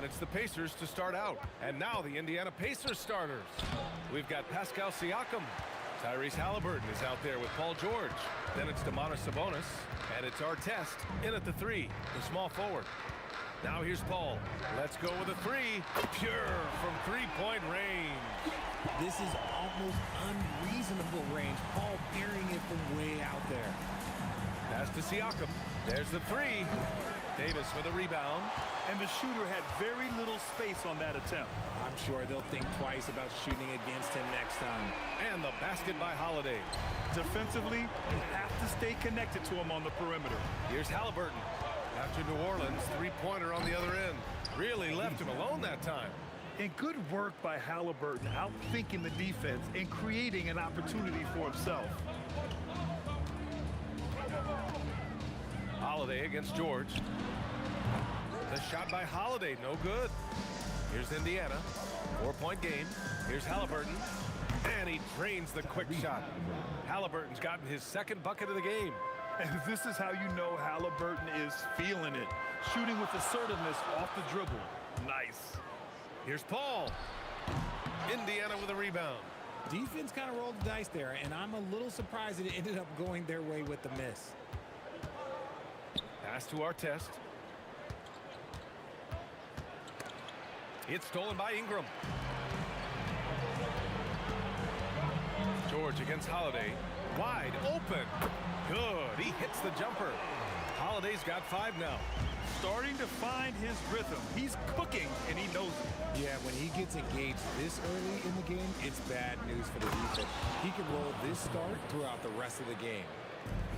And it's the Pacers to start out. And now the Indiana Pacers starters. We've got Pascal Siakam. Tyrese Halliburton is out there with Paul George. Then it's Domantas Sabonis. And it's Artest in at the 3, the small forward. Now here's Paul. Let's go with a 3. Pure from three-point range. This is almost unreasonable range. Paul burying it from way out there. Pass to Siakam. There's the 3. Davis with a rebound. And the shooter had very little space on that attempt. I'm sure they'll think twice about shooting against him next time. And the basket by Holiday. Defensively, you have to stay connected to him on the perimeter. Here's Halliburton. After New Orleans, three-pointer on the other end. Really left him alone that time. And good work by Halliburton, outthinking the defense and creating an opportunity for himself. Holiday against George. The shot by Holiday, no good. Here's Indiana. 4-point game. Here's Halliburton. And he drains the quick shot. Halliburton's gotten his second bucket of the game. And this is how you know Halliburton is feeling it. Shooting with assertiveness off the dribble. Nice. Here's Paul. Indiana with a rebound. Defense kind of rolled the dice there, and I'm a little surprised that it ended up going their way with the miss. Pass to Artest. It's stolen by Ingram. George against Holiday. Wide open. Good. He hits the jumper. Holiday's got 5 now. Starting to find his rhythm. He's cooking, and he knows it. Yeah, when he gets engaged this early in the game, it's bad news for the defense. He can roll this start throughout the rest of the game.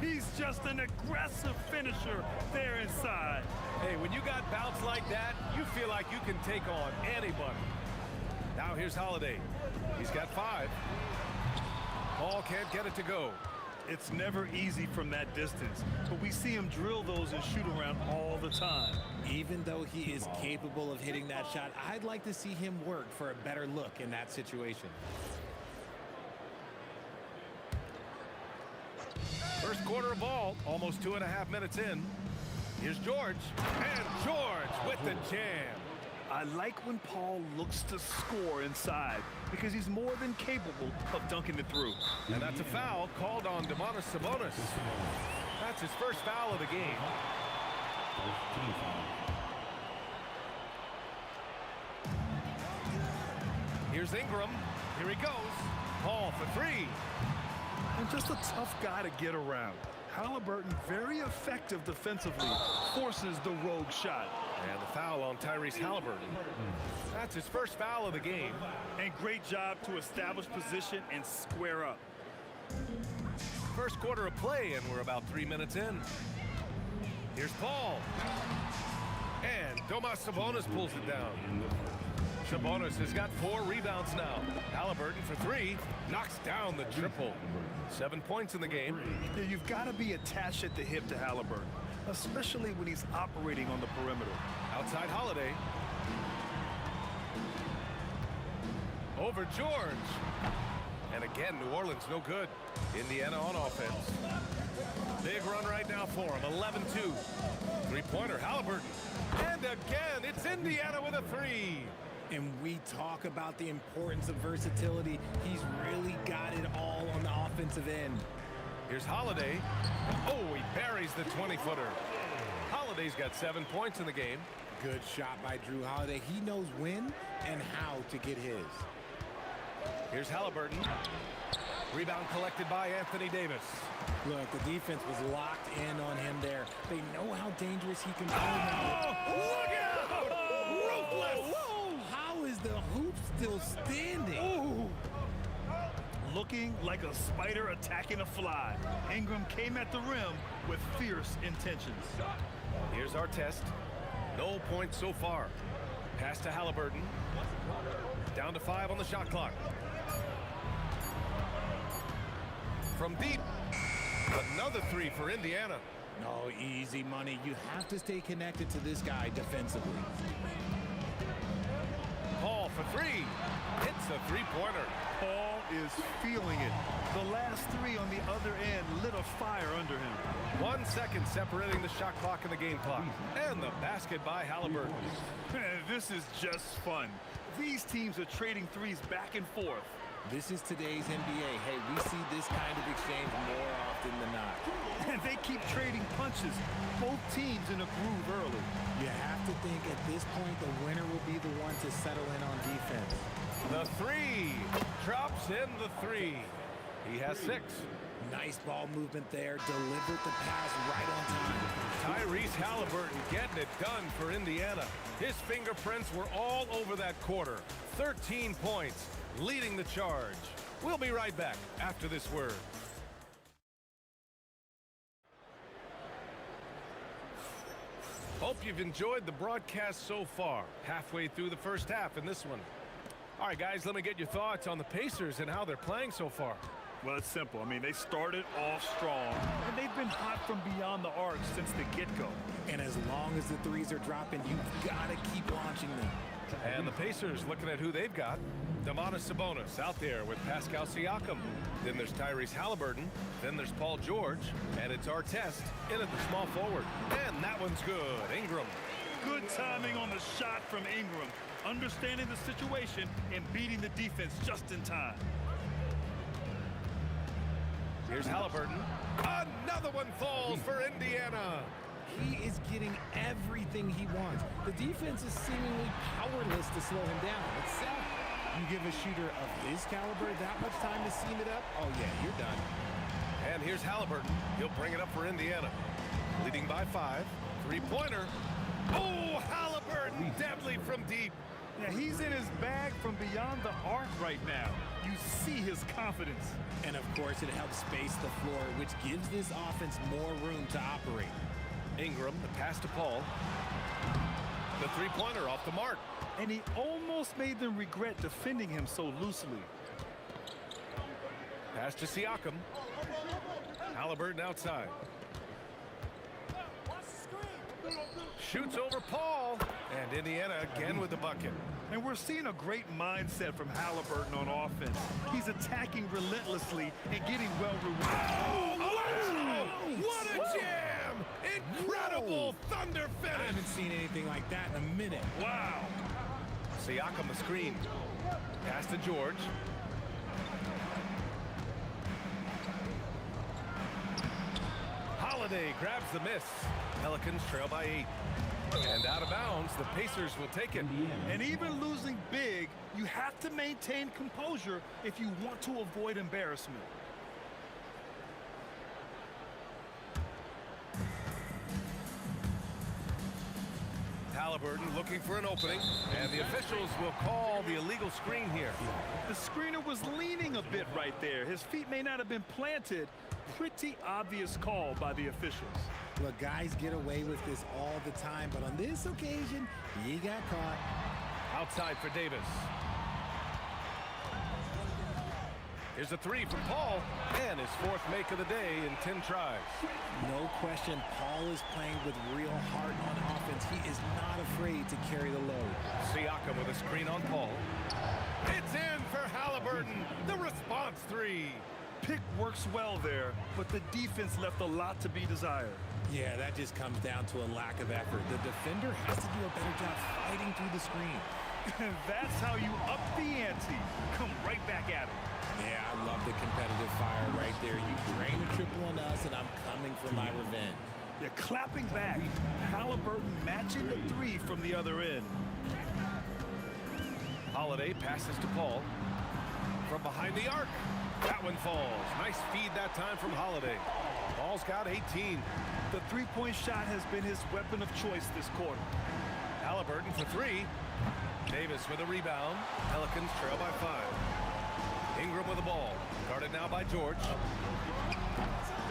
He's just an aggressive finisher there inside. Hey, when you got bounce like that, you feel like you can take on anybody. Now here's Holiday. He's got 5. Paul can't get it to go. It's never easy from that distance, but we see him drill those and shoot around all the time. Even though he is capable of hitting that shot, I'd like to see him work for a better look in that situation. First quarter of ball, almost 2.5 minutes in. Here's George, and George with the jam. I like when Paul looks to score inside because he's more than capable of dunking it through. And that's a foul called on Domantas Sabonis. That's his first foul of the game. Here's Ingram. Here he goes. Paul for 3. And just a tough guy to get around. Halliburton, very effective defensively, forces the rogue shot. And the foul on Tyrese Halliburton. That's his first foul of the game. And great job to establish position and square up. First quarter of play, and we're about 3 minutes in. Here's Paul. And Domantas Sabonis pulls it down. Sabonis has got 4 rebounds now. Halliburton for 3. Knocks down the triple. 7 points in the game. Yeah, you've got to be attached at the hip to Halliburton, especially when he's operating on the perimeter. Outside Holiday. Over George. And again, New Orleans no good. Indiana on offense. Big run right now for him. 11-2. Three-pointer, Halliburton. And again, it's Indiana with a 3. And we talk about the importance of versatility. He's really got it all on the offensive end. Here's Holiday. Oh, he buries the 20-footer. Holiday's got 7 points in the game. Good shot by Drew Holiday. He knows when and how to get his. Here's Halliburton. Rebound collected by Anthony Davis. Look, the defense was locked in on him there. They know how dangerous he can be now. Oh, look out! still standing. Ooh. Looking like a spider attacking a fly. Ingram came at the rim with fierce intentions. Here's our test. No points so far. Pass to Halliburton. Down to 5 on the shot clock. From deep. Another 3 for Indiana. No, easy money. You have to stay connected to this guy defensively. Paul for 3. Hits a three-pointer. Paul is feeling it. The last 3 on the other end lit a fire under him. 1 second separating the shot clock and the game clock. And the basket by Halliburton. This is just fun. These teams are trading threes back and forth. This is today's NBA. Hey, we see this kind of exchange more often than not. And they keep trading punches. Both teams in a groove early. You have to think at this point the winner will be the one to settle in on defense. The 3. Drops in the 3. He has 6. Nice ball movement there. Delivered the pass right on time. Tyrese Halliburton getting it done for Indiana. His fingerprints were all over that quarter. 13 points, leading the charge. We'll be right back after this word. Hope you've enjoyed the broadcast so far. Halfway through the first half in this one. All right, guys, let me get your thoughts on the Pacers and how they're playing so far. Well, it's simple. I mean, they started off strong, and they've been hot from beyond the arc since the get-go. And as long as the threes are dropping, you've got to keep launching them. And the Pacers looking at who they've got. Sabonis out there with Pascal Siakam. Then there's Tyrese Halliburton. Then there's Paul George. And it's our test in at the small forward. And that one's good. Ingram. Good timing on the shot from Ingram. Understanding the situation and beating the defense just in time. Here's Halliburton. Another one falls for Indiana. He is getting everything he wants. The defense is seemingly powerless to slow him down. It's sad. You give a shooter of his caliber that much time to seam it up, oh yeah, you're done. And here's Halliburton. He'll bring it up for Indiana. Leading by 5. Three-pointer. Oh, Halliburton, deadly from deep. Yeah, he's in his bag from beyond the arc right now. You see his confidence. And of course, it helps space the floor, which gives this offense more room to operate. Ingram, the pass to Paul. The three-pointer off the mark. And he almost made them regret defending him so loosely. Pass to Siakam. Halliburton outside. Shoots over Paul. And Indiana again with the bucket. And we're seeing a great mindset from Halliburton on offense. He's attacking relentlessly and getting well rewarded. What a jam! Incredible thunder finish! I haven't seen anything like that in a minute. Wow! Siakam the screen. Pass to George. Holiday grabs the miss. Pelicans trail by 8. And out of bounds, the Pacers will take it. And even losing big, you have to maintain composure if you want to avoid embarrassment. Halliburton looking for an opening, and the officials will call the illegal screen here. The screener was leaning a bit right there. His feet may not have been planted. Pretty obvious call by the officials. Look, guys get away with this all the time, but on this occasion, he got caught. Outside for Davis. Here's a 3 from Paul, and his 4th make of the day in 10 tries. No question, Paul is playing with real heart on offense. He is not afraid to carry the load. Siakam with a screen on Paul. It's in for Halliburton. The response 3. Pick works well there, but the defense left a lot to be desired. Yeah, that just comes down to a lack of effort. The defender has to do a better job fighting through the screen. That's how you up the ante. Come right back at it. Yeah, I love the competitive fire right there. You drain a triple on us, and I'm coming for my revenge. You're clapping back. Halliburton matching the 3 from the other end. Holiday passes to Paul. From behind the arc. That one falls. Nice feed that time from Holiday. Paul's got 18. The three-point shot has been his weapon of choice this quarter. Halliburton for 3. Davis with a rebound. Pelicans trail by 5. Ingram with the ball. Guarded now by George.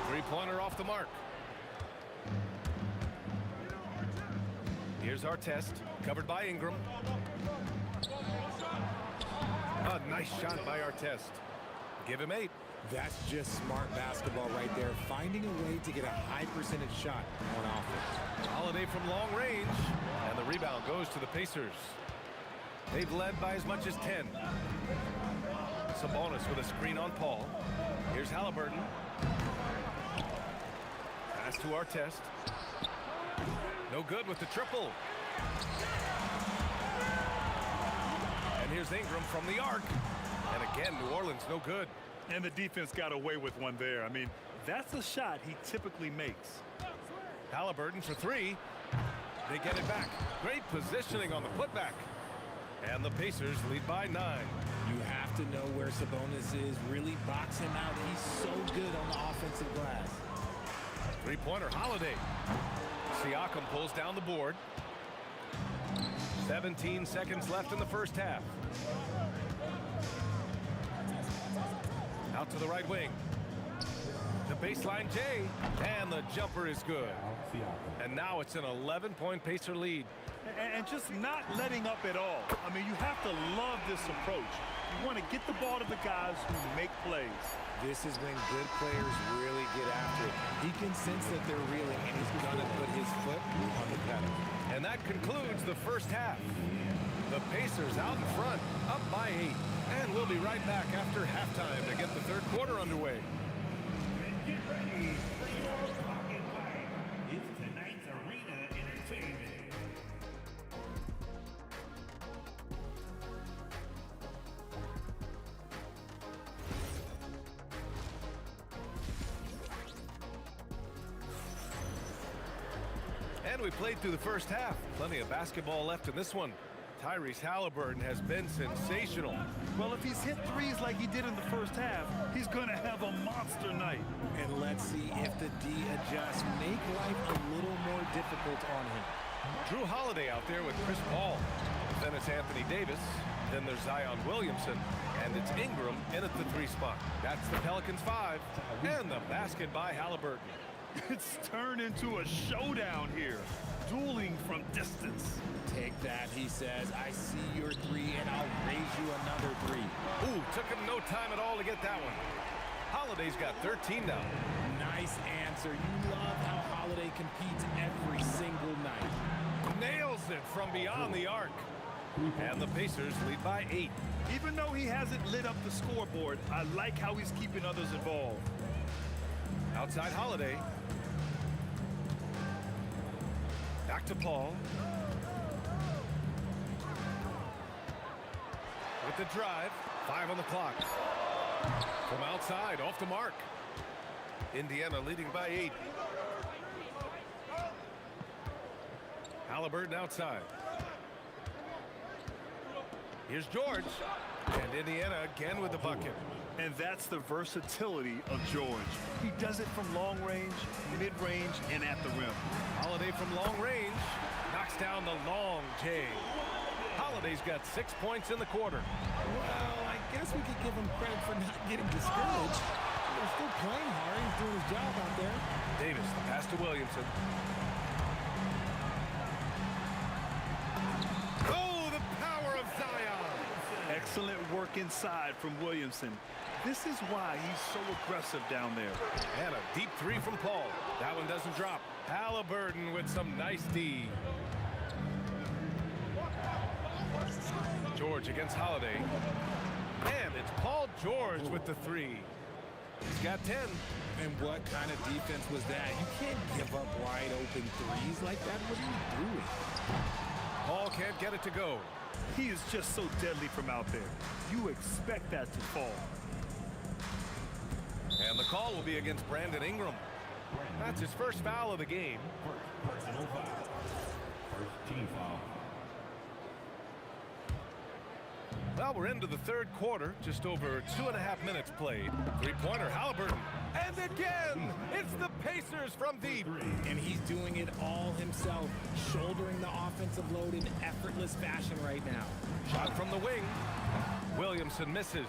Three-pointer off the mark. Here's our test. Covered by Ingram. A nice shot by our test. Give him 8. That's just smart basketball right there. Finding a way to get a high percentage shot on offense. Holiday from long range. And the rebound goes to the Pacers. They've led by as much as 10. Sabonis with a screen on Paul. Here's Halliburton. Pass to our test. No good with the triple. And here's Ingram from the arc. And again, New Orleans no good. And the defense got away with one there. I mean, that's a shot he typically makes. Halliburton for 3. They get it back. Great positioning on the putback. And the Pacers lead by 9. You have to know where Sabonis is. Really box him out. He's so good on the offensive glass. Three-pointer, Holiday. Siakam pulls down the board. 17 seconds left in the first half. Out to the right wing. The baseline J. And the jumper is good. And now it's an 11-point Pacer lead. And just not letting up at all. I mean, you have to love this approach. You want to get the ball to the guys who make plays. This is when good players really get after it. He can sense that they're reeling, and he's going to put his foot on the pedal. And that concludes the first half. The Pacers out in front, up by 8. And we'll be right back after halftime to get the third quarter underway. Get ready for your pocket fight. It's tonight's arena entertainment. And we played through the first half. Plenty of basketball left in this one. Tyrese Halliburton has been sensational. Well, if he's hit threes like he did in the first half, he's going to have a monster night. And let's see if the D adjusts. Make life a little more difficult on him. Drew Holiday out there with Chris Paul. Then it's Anthony Davis. Then there's Zion Williamson. And it's Ingram in at the 3 spot. That's the Pelicans 5. And the basket by Halliburton. It's turned into a showdown here. Dueling from distance. Take that, he says. I see your 3, and I'll raise you another 3. Ooh, took him no time at all to get that one. Holiday's got 13 now. Nice answer. You love how Holiday competes every single night. Nails it from beyond the arc. And the Pacers lead by 8. Even though he hasn't lit up the scoreboard, I like how he's keeping others involved. Outside Holiday. Back to Paul. With the drive. 5 on the clock. From outside, off the mark. Indiana leading by 8. Halliburton outside. Here's George. And Indiana again with the bucket. And that's the versatility of George. He does it from long range, mid-range, and at the rim. Holiday from long range. Knocks down the long J. Holiday's got 6 points in the quarter. Well, I guess we could give him credit for not getting discouraged. They're still playing hard. He's doing his job out there. Davis, the pass to Williamson. Oh, the power of Zion. Excellent work inside from Williamson. This is why he's so aggressive down there. And a deep 3 from Paul. That one doesn't drop. Halliburton with some nice D. George against Holiday. And it's Paul George with the 3. He's got 10. And what kind of defense was that? You can't give up wide open threes like that. What are you doing? Paul can't get it to go. He is just so deadly from out there. You expect that to fall. And the call will be against Brandon Ingram. That's his first foul of the game. Personal foul. First team foul. Well, we're into the third quarter, just over 2.5 minutes played. Three-pointer, Halliburton. And again, it's the Pacers from deep. And he's doing it all himself, shouldering the offensive load in effortless fashion right now. Shot from the wing. Williamson misses.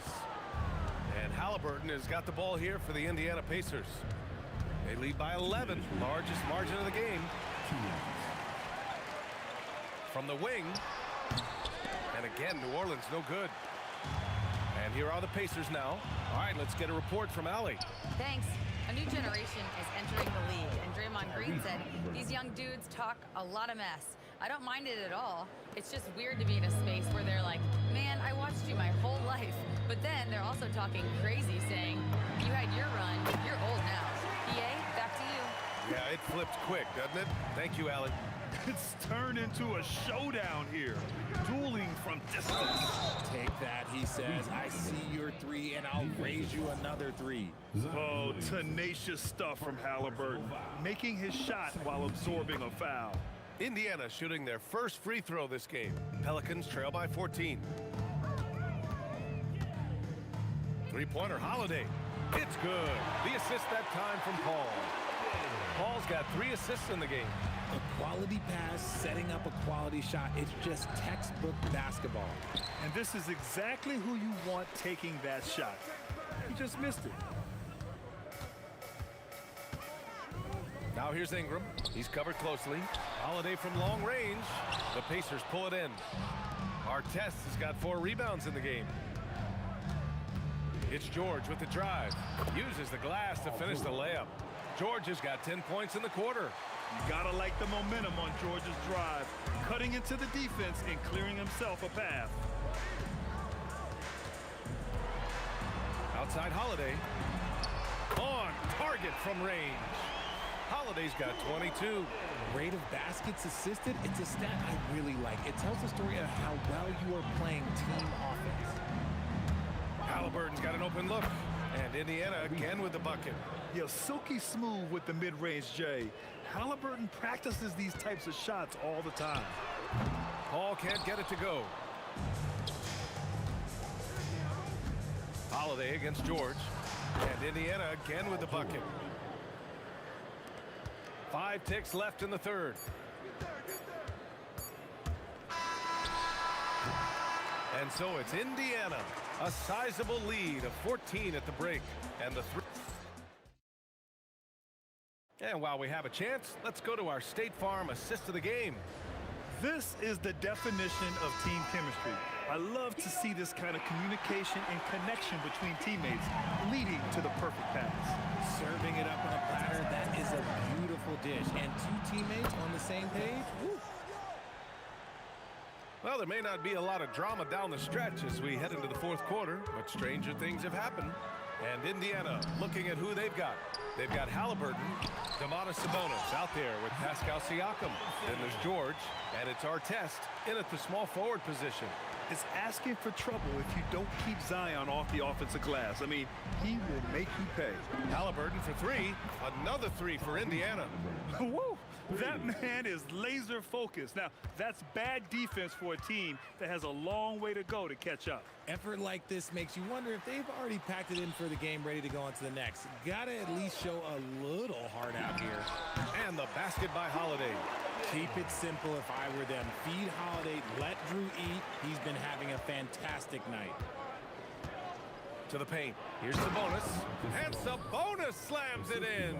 And Halliburton has got the ball here for the Indiana Pacers. They lead by 11, largest margin of the game. From the wing. And again, New Orleans no good. And here are the Pacers now. All right, let's get a report from Allie. Thanks. A new generation is entering the league, and Draymond Green said these young dudes talk a lot of mess. I don't mind it at all. It's just weird to be in a space where they're like, man, I watched you my whole life. But then they're also talking crazy, saying, you had your run, you're old now. EA, back to you. Yeah, it flipped quick, doesn't it? Thank you, Allie. It's turned into a showdown here. Dueling from distance. Take that, he says. I see your three, and I'll raise you another three. Oh, tenacious stuff from Halliburton. Making his shot while absorbing a foul. Indiana shooting their first free throw this game. Pelicans trail by 14. Three-pointer, Holiday. It's good. The assist that time from Paul. Paul's got 3 assists in the game. A quality pass, setting up a quality shot. It's just textbook basketball. And this is exactly who you want taking that shot. He just missed it. Now here's Ingram. He's covered closely. Holiday from long range. The Pacers pull it in. Artest has got 4 rebounds in the game. It's George with the drive. Uses the glass to finish the layup. George has got 10 points in the quarter. You gotta like the momentum on George's drive. Cutting into the defense and clearing himself a path. Outside Holiday. On target from range. Holiday's got 22. Rate of baskets assisted, it's a stat I really like. It tells the story of how well you are playing team offense. Halliburton's got an open look. And Indiana again with the bucket. Yeah, silky smooth with the mid-range J. Halliburton practices these types of shots all the time. Paul can't get it to go. Holiday against George. And Indiana again with the bucket. 5 ticks left in the third. And so it's Indiana. A sizable lead of 14 at the break. And the 3. And while we have a chance, let's go to our State Farm assist of the game. This is the definition of team chemistry. I love to see this kind of communication and connection between teammates leading to the perfect pass. Serving it up on a platter, that is a beautiful dish. And 2 teammates on the same page. Woo. Well, there may not be a lot of drama down the stretch as we head into the fourth quarter, but stranger things have happened. And Indiana looking at who they've got. They've got Halliburton, Domantas Sabonis out there with Pascal Siakam. Then there's George, and it's Artest in at the small forward position. It's asking for trouble if you don't keep Zion off the offensive glass. I mean, he will make you pay. Halliburton for 3. Another 3 for Indiana. Woo! That man is laser focused. Now, that's bad defense for a team that has a long way to go to catch up. Effort like this makes you wonder if they've already packed it in for the game, ready to go on to the next. Gotta at least show a little heart out here. And the basket by Holiday. Keep it simple if I were them. Feed Holiday, let Drew eat. He's been having a fantastic night. To the paint. Here's Sabonis. And Sabonis slams it in.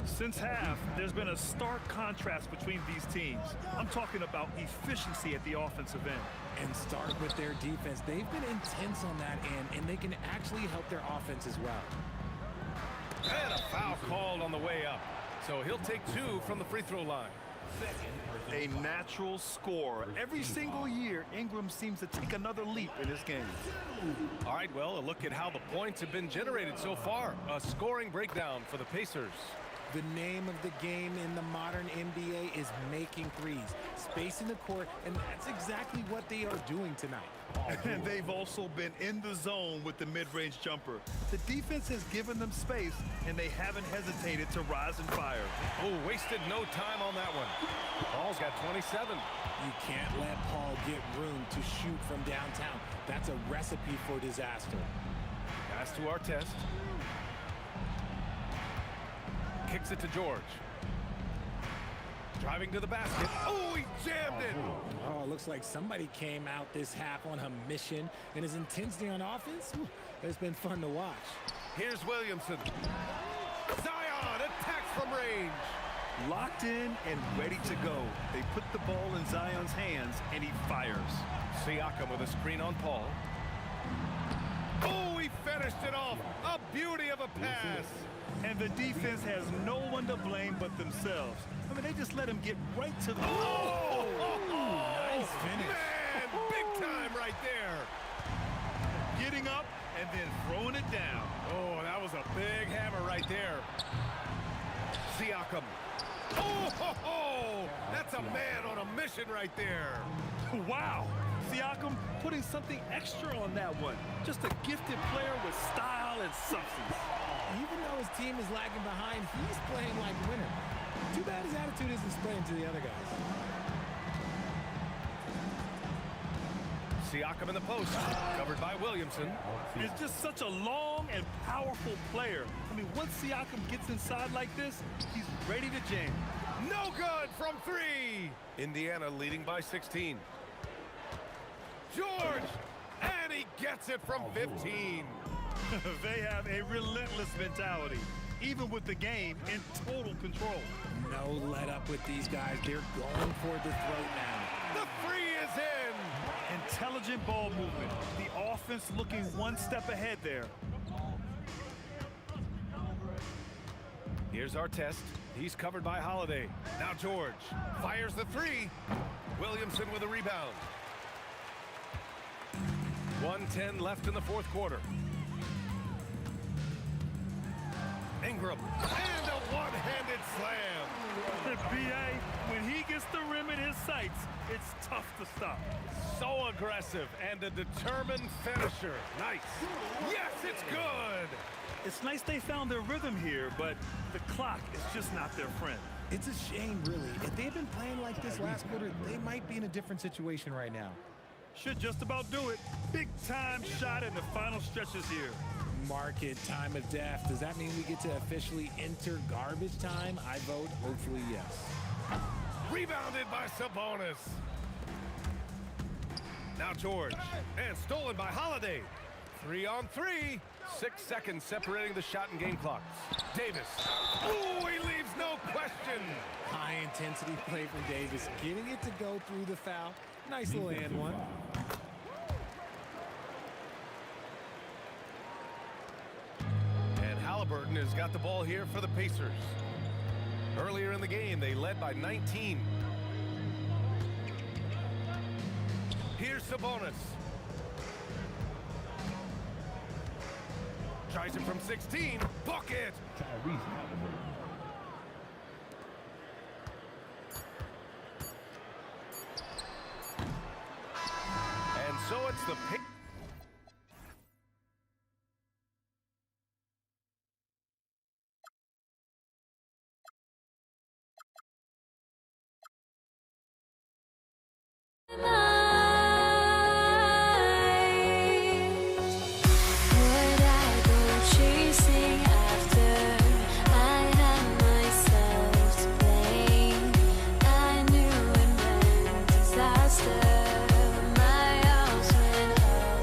Since half, there's been a stark contrast between these teams. I'm talking about efficiency at the offensive end. And start with their defense. They've been intense on that end, and they can actually help their offense as well. And a foul called on the way up. So he'll take 2 from the free throw line. A natural scorer. Every single year, Ingram seems to take another leap in his game. All right, well, a look at how the points have been generated so far. A scoring breakdown for the Pacers. The name of the game in the modern NBA is making threes, spacing the court, and that's exactly what they are doing tonight. And they've also been in the zone with the mid-range jumper. The defense has given them space, and they haven't hesitated to rise and fire. Oh, wasted no time on that one. Paul's got 27. You can't let Paul get room to shoot from downtown. That's a recipe for disaster. Pass to our test. Kicks it to George. Driving to the basket. Oh, he jammed it. Oh, looks like somebody came out this half on a mission, and his intensity on offense, it's been fun to watch. Here's Williamson. Zion attacks from range. Locked in and ready to go. They put the ball in Zion's hands, and he fires. Siakam with a screen on Paul. Oh, he finished it off. A beauty of a pass. And the defense has no one to blame but themselves. I mean, they just let him get right to the... Oh! Nice finish. Man, big time right there. Getting up and then throwing it down. Oh, that was a big hammer right there. Siakam. Oh, that's a man on a mission right there. Wow. Siakam putting something extra on that one. Just a gifted player with style and substance. Even though his team is lagging behind, he's playing like a winner. Too bad his attitude isn't spreading to the other guys. Siakam in the post, covered by Williamson. He's just such a long and powerful player. I mean, once Siakam gets inside like this, he's ready to jam. No good from three. Indiana leading by 16. George, and he gets it from 15. They have a relentless mentality, even with the game in total control. No let up with these guys. They're going for the throat now. The three is in. Intelligent ball movement. The offense looking one step ahead there. Here's our test. He's covered by Holiday. Now George fires the three. Williamson with a rebound. 1:10 left in the fourth quarter. Ingram, and a one-handed slam. The BA, when he gets the rim in his sights, it's tough to stop. So aggressive and a determined finisher. Nice. Yes, it's good. It's nice they found their rhythm here, but the clock is just not their friend. It's a shame, really. If they had been playing like this last quarter, they might be in a different situation right now. Should just about do it. Big time shot in the final stretches here. Mark it, time of death. Does that mean we get to officially enter garbage time? I vote hopefully yes. Rebounded by Sabonis. Now George, and stolen by Holiday. 3-on-3. 6 seconds separating the shot and game clocks. Davis. Oh, he leaves no question. High intensity play from Davis. Getting it to go through the foul. Nice little and one. And Halliburton has got the ball here for the Pacers. Earlier in the game, they led by 19. Here's Sabonis. Tries it from 16. Bucket! And so it's the pick. My house went up.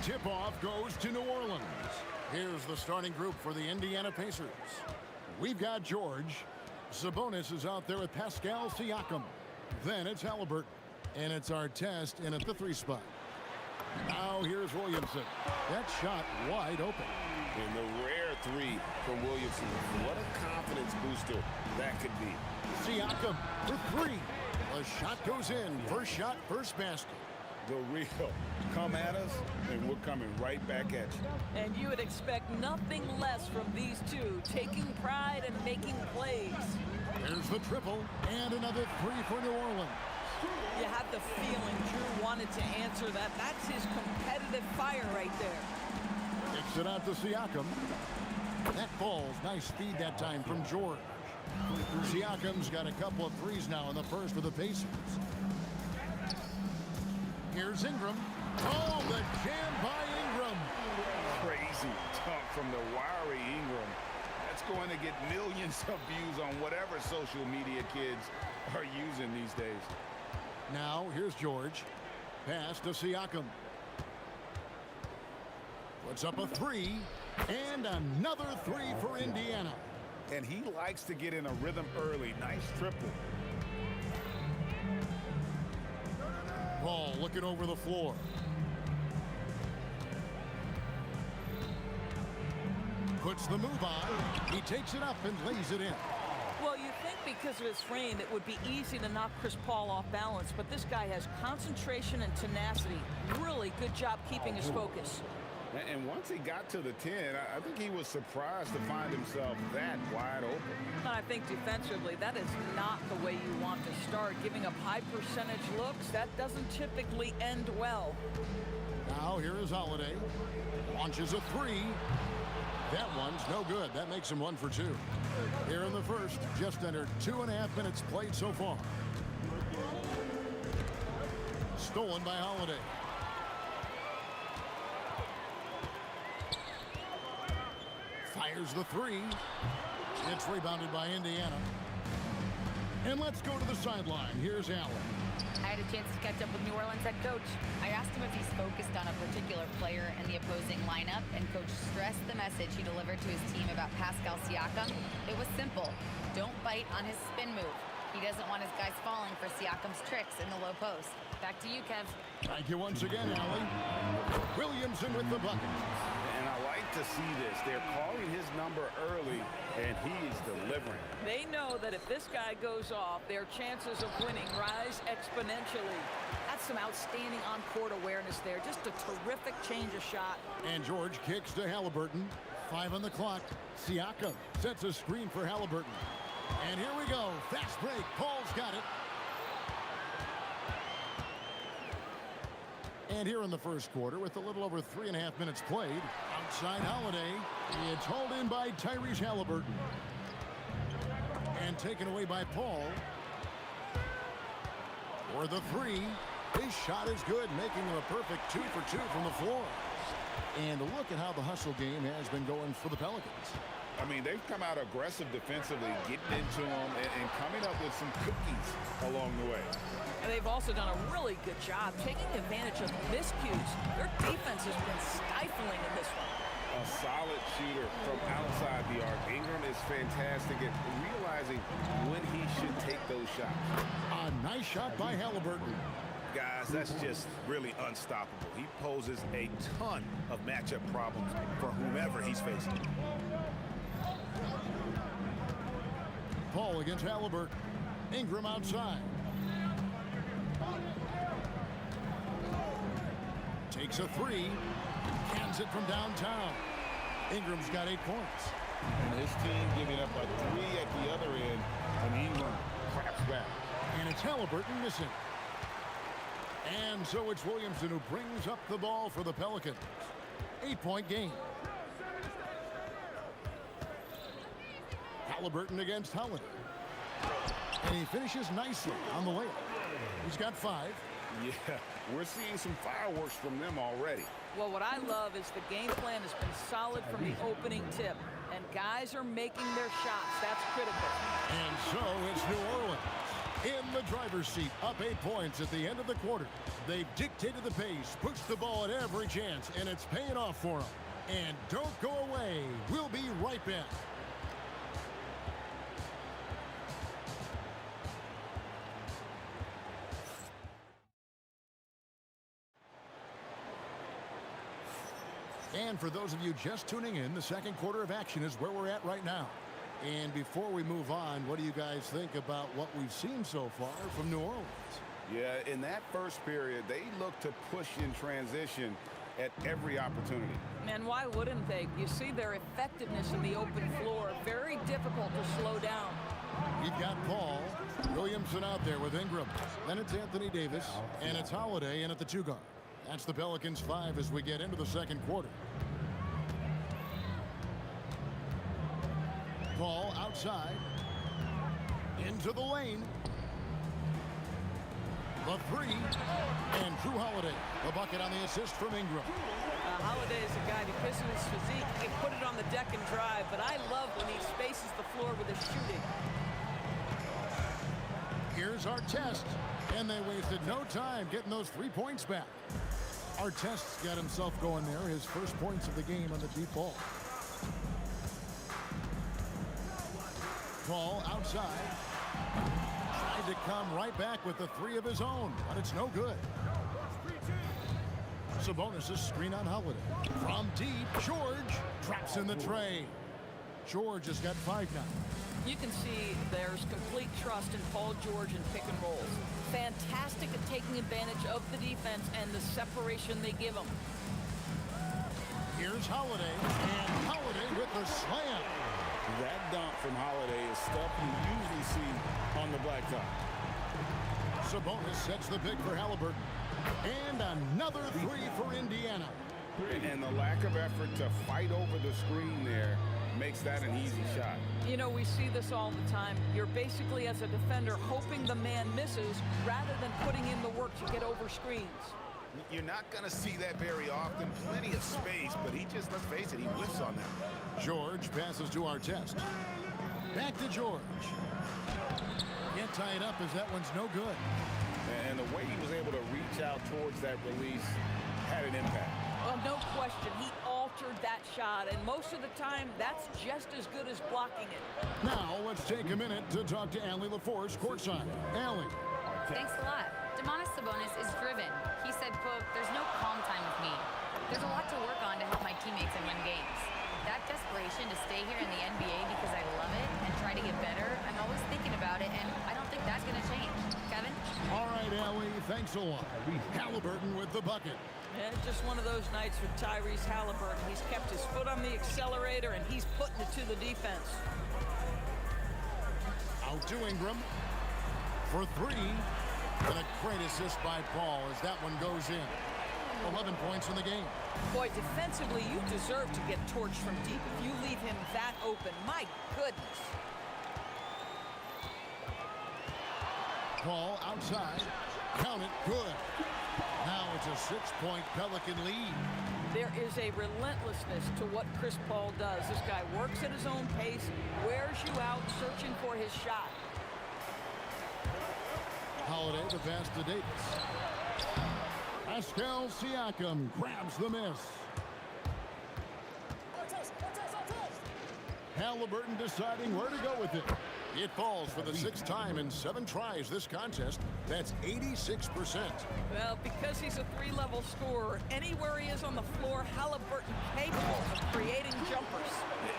Tip-off goes to New Orleans. Here's the starting group for the Indiana Pacers. We've got George. Sabonis is out there with Pascal Siakam. Then it's Halliburton. And it's Artest in at the 3 spot. Now here's Williamson. That shot wide open. And the rare 3 from Williamson. What a confidence booster that could be. Siakam for 3. The shot goes in. First shot, first basket. The real. Come at us, and we're coming right back at you. And you would expect nothing less from these two, taking pride and making plays. There's the triple, and another 3 for New Orleans. You have the feeling Drew wanted to answer that. That's his competitive fire right there. Kicks it out to Siakam. That falls. Nice feed that time from George. Siakam's got a couple of threes now in the first for the Pacers. Here's Ingram. Oh, the jam by Ingram. Crazy dunk from the wiry Ingram. That's going to get millions of views on whatever social media kids are using these days. Now, here's George. Pass to Siakam. Puts up a 3, and another 3 for Indiana. And he likes to get in a rhythm early. Nice triple. Paul looking over the floor. Puts the move on. He takes it up and lays it in. Well, you think because of his frame, it would be easy to knock Chris Paul off balance, but this guy has concentration and tenacity. Really good job keeping his focus. And once he got to the 10, I think he was surprised to find himself that wide open. And I think defensively, that is not the way you want to start. Giving up high percentage looks, that doesn't typically end well. Now here is Holiday. Launches a 3. That one's no good. That makes him 1 for 2. Here in the first, just under 2.5 minutes played so far. Stolen by Holiday. Fires the 3. It's rebounded by Indiana. And let's go to the sideline. Here's Allen. I had a chance to catch up with New Orleans head coach. I asked him if he's focused on a particular player in the opposing lineup, and coach stressed the message he delivered to his team about Pascal Siakam. It was simple. Don't bite on his spin move. He doesn't want his guys falling for Siakam's tricks in the low post. Back to you, Kev. Thank you once again, Allie. Williamson with the bucket. And I like to see this. They're calling his number early, and he's delivering. They know that if this guy goes off, their chances of winning rise exponentially. That's some outstanding on-court awareness there. Just a terrific change of shot. And George kicks to Halliburton. 5 on the clock. Siakam sets a screen for Halliburton. And here we go. Fast break. Paul's got it. And here in the first quarter, with a little over 3.5 minutes played, outside Holiday, it's hauled in by Tyrese Halliburton. And taken away by Paul. For the 3, his shot is good, making him a perfect 2 for 2 from the floor. And look at how the hustle game has been going for the Pelicans. I mean, they've come out aggressive defensively, getting into them and coming up with some cookies along the way. And they've also done a really good job taking advantage of miscues. Their defense has been stifling in this one. A solid shooter from outside the arc. Ingram is fantastic at realizing when he should take those shots. A nice shot by Halliburton. Guys, that's just really unstoppable. He poses a ton of matchup problems for whomever he's facing. Paul against Halliburton. Ingram outside. Takes a 3. Cans it from downtown. Ingram's got 8 points. And his team giving up a 3 at the other end, and Ingram craps back. And it's Halliburton missing. And so it's Williamson who brings up the ball for the Pelicans. 8-point game. Halliburton against Holiday. And he finishes nicely on the layup. He's got 5. Yeah, we're seeing some fireworks from them already. Well, what I love is the game plan has been solid from the opening tip. And guys are making their shots. That's critical. And so it's New Orleans. in the driver's seat, up 8 points at the end of the quarter. They've dictated the pace, pushed the ball at every chance, and it's paying off for them. And don't go away. We'll be right back. And for those of you just tuning in, the second quarter of action is where we're at right now. And before we move on, what do you guys think about what we've seen so far from New Orleans? Yeah, in that first period, they looked to push in transition at every opportunity. And why wouldn't they? You see their effectiveness in the open floor. Very difficult to slow down. We've got Paul Williamson out there with Ingram. Then it's Anthony Davis, and it's Holiday in at the 2 guard. That's the Pelicans 5 as we get into the second quarter. Paul outside. Into the lane. The 3. And Drew Holiday. The bucket on the assist from Ingram. Holiday is a guy, because of his physique, he can put it on the deck and drive. But I love when he spaces the floor with his shooting. Here's Artest. And they wasted no time getting those 3 points back. Artest's got himself going there. His first points of the game on the deep ball. Paul outside. Tried to come right back with the 3 of his own, but it's no good. Sabonis' screen on Holiday. From deep, George drops in the tray. George has got 5 now. You can see there's complete trust in Paul George in pick and rolls. Fantastic at taking advantage of the defense and the separation they give him. Here's Holiday, and Holiday with the slam. That dunk from Holiday is stuff you usually see on the blacktop. Sabonis sets the pick for Halliburton. And another 3 for Indiana. And the lack of effort to fight over the screen there makes that an easy shot. You know, we see this all the time. You're basically, as a defender, hoping the man misses rather than putting in the work to get over screens. You're not going to see that very often. Plenty of space, but he just, let's face it, he whiffs on that. George passes to Artest. Back to George. Can't tie it up as that one's no good. And the way he was able to reach out towards that release had an impact. Well, no question. He altered that shot, and most of the time, that's just as good as blocking it. Now, let's take a minute to talk to Allie LaForce courtside. Allie. Thanks a lot. Domantas Sabonis is driven. He said, quote, "There's no calm time with me. There's a lot to work on to help my teammates and win games. That desperation to stay here in the NBA because I love it and try to get better, I'm always thinking about it, and I don't think that's going to change." Kevin? All right, Allie, thanks a lot. Halliburton with the bucket. Yeah, just one of those nights for Tyrese Halliburton. He's kept his foot on the accelerator, and he's putting it to the defense. Out to Ingram for 3. And a great assist by Paul as that one goes in. 11 points in the game. Boy, defensively, you deserve to get torched from deep if you leave him that open. My goodness. Paul outside. Count it. Good. Now it's a 6-point Pelican lead. There is a relentlessness to what Chris Paul does. This guy works at his own pace, wears you out, searching for his shot. Holiday the pass to Davis. Pascal Siakam grabs the miss. Halliburton deciding where to go with it. It falls for the 6th time in 7 tries this contest. That's 86%. Well, because he's a 3-level scorer, anywhere he is on the floor, Halliburton capable of creating jumpers.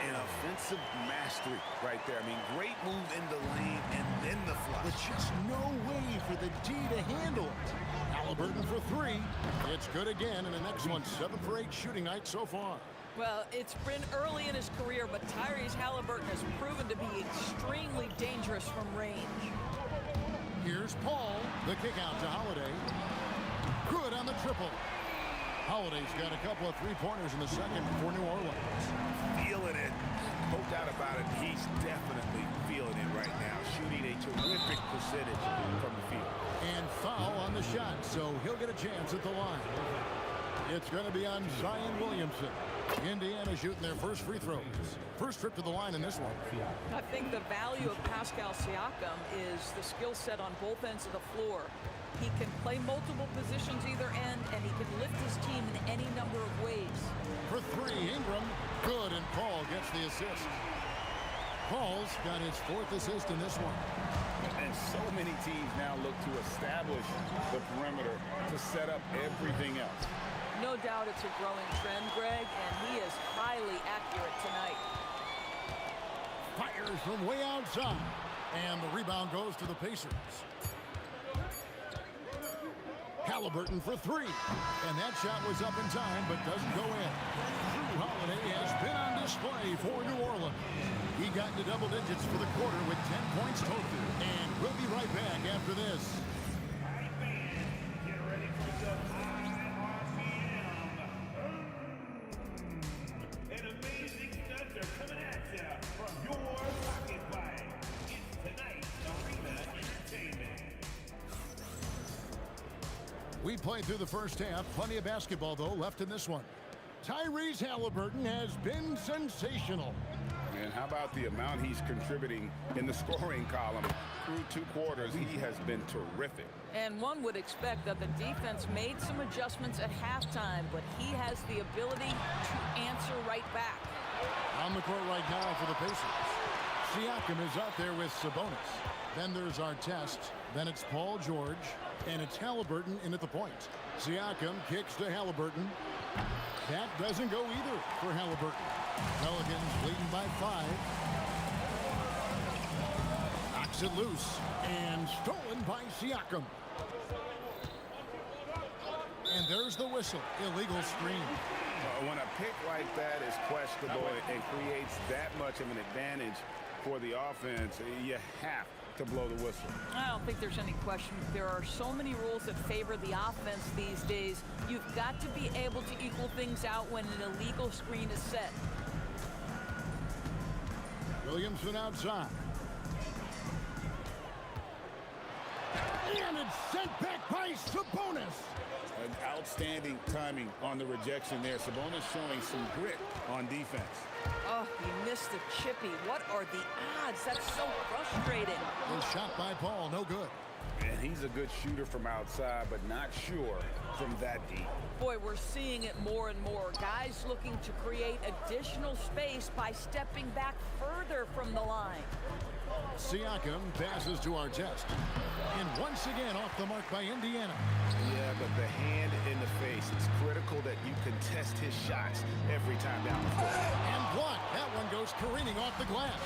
An offensive mastery right there. I mean, great move in the lane and then the flush. But just no way for the D to handle it. Halliburton for 3. It's good again, and the next one 7 for 8 shooting night so far. Well, it's been early in his career, but Tyrese Halliburton has proven to be extremely dangerous from range. Here's Paul. The kick out to Holiday. Good on the triple. Holiday's got a couple of 3-pointers in the second for New Orleans. Feeling it. No doubt about it. He's definitely feeling it right now. Shooting a terrific percentage from the field. And foul on the shot, so he'll get a chance at the line. It's going to be on Zion Williamson. Indiana shooting their first free throws. First trip to the line in this one. I think the value of Pascal Siakam is the skill set on both ends of the floor. He can play multiple positions either end, and he can lift his team in any number of ways. For three, Ingram. Good, and Paul gets the assist. Paul's got his fourth assist in this one. And so many teams now look to establish the perimeter to set up everything else. No doubt it's a growing trend, Greg, and he is highly accurate tonight. Fires from way outside. And the rebound goes to the Pacers. Halliburton for three. And that shot was up in time, but doesn't go in. Drew Holiday has been on display for New Orleans. He got into double digits for the quarter with 10 points total. And we'll be right back after this. Get ready for some An amazing thunder coming at you from your pocket bag. It's tonight's Arena Entertainment. We played through the first half. Plenty of basketball, though, left in this one. Tyrese Halliburton has been sensational. And how about the amount he's contributing in the scoring column? Through two quarters, he has been terrific. And one would expect that the defense made some adjustments at halftime, but he has the ability to answer right back. On the court right now for the Pacers. Siakam is out there with Sabonis. Then there's Artest. Then it's Paul George. And it's Halliburton in at the point. Siakam kicks to Halliburton. That doesn't go either for Halliburton. Pelicans leading by 5. Knocks it loose. And stolen by Siakam. And there's the whistle. Illegal screen. When a pick like that is questionable and creates that much of an advantage for the offense, you have to blow the whistle. I don't think there's any question. There are so many rules that favor the offense these days. You've got to be able to equal things out when an illegal screen is set. Williamson outside. And it's sent back by Sabonis. An outstanding timing on the rejection there. Sabonis showing some grit on defense. Oh, he missed the chippy. What are the odds? That's so frustrating. And shot by Paul, no good. And he's a good shooter from outside, but not sure from that deep. Boy, we're seeing it more and more. Guys looking to create additional space by stepping back further from the line. Siakam passes to Artest. And once again off the mark by Indiana. Yeah, but the hand in the face. It's critical that you contest his shots every time down the court. And blocked. That one goes careening off the glass.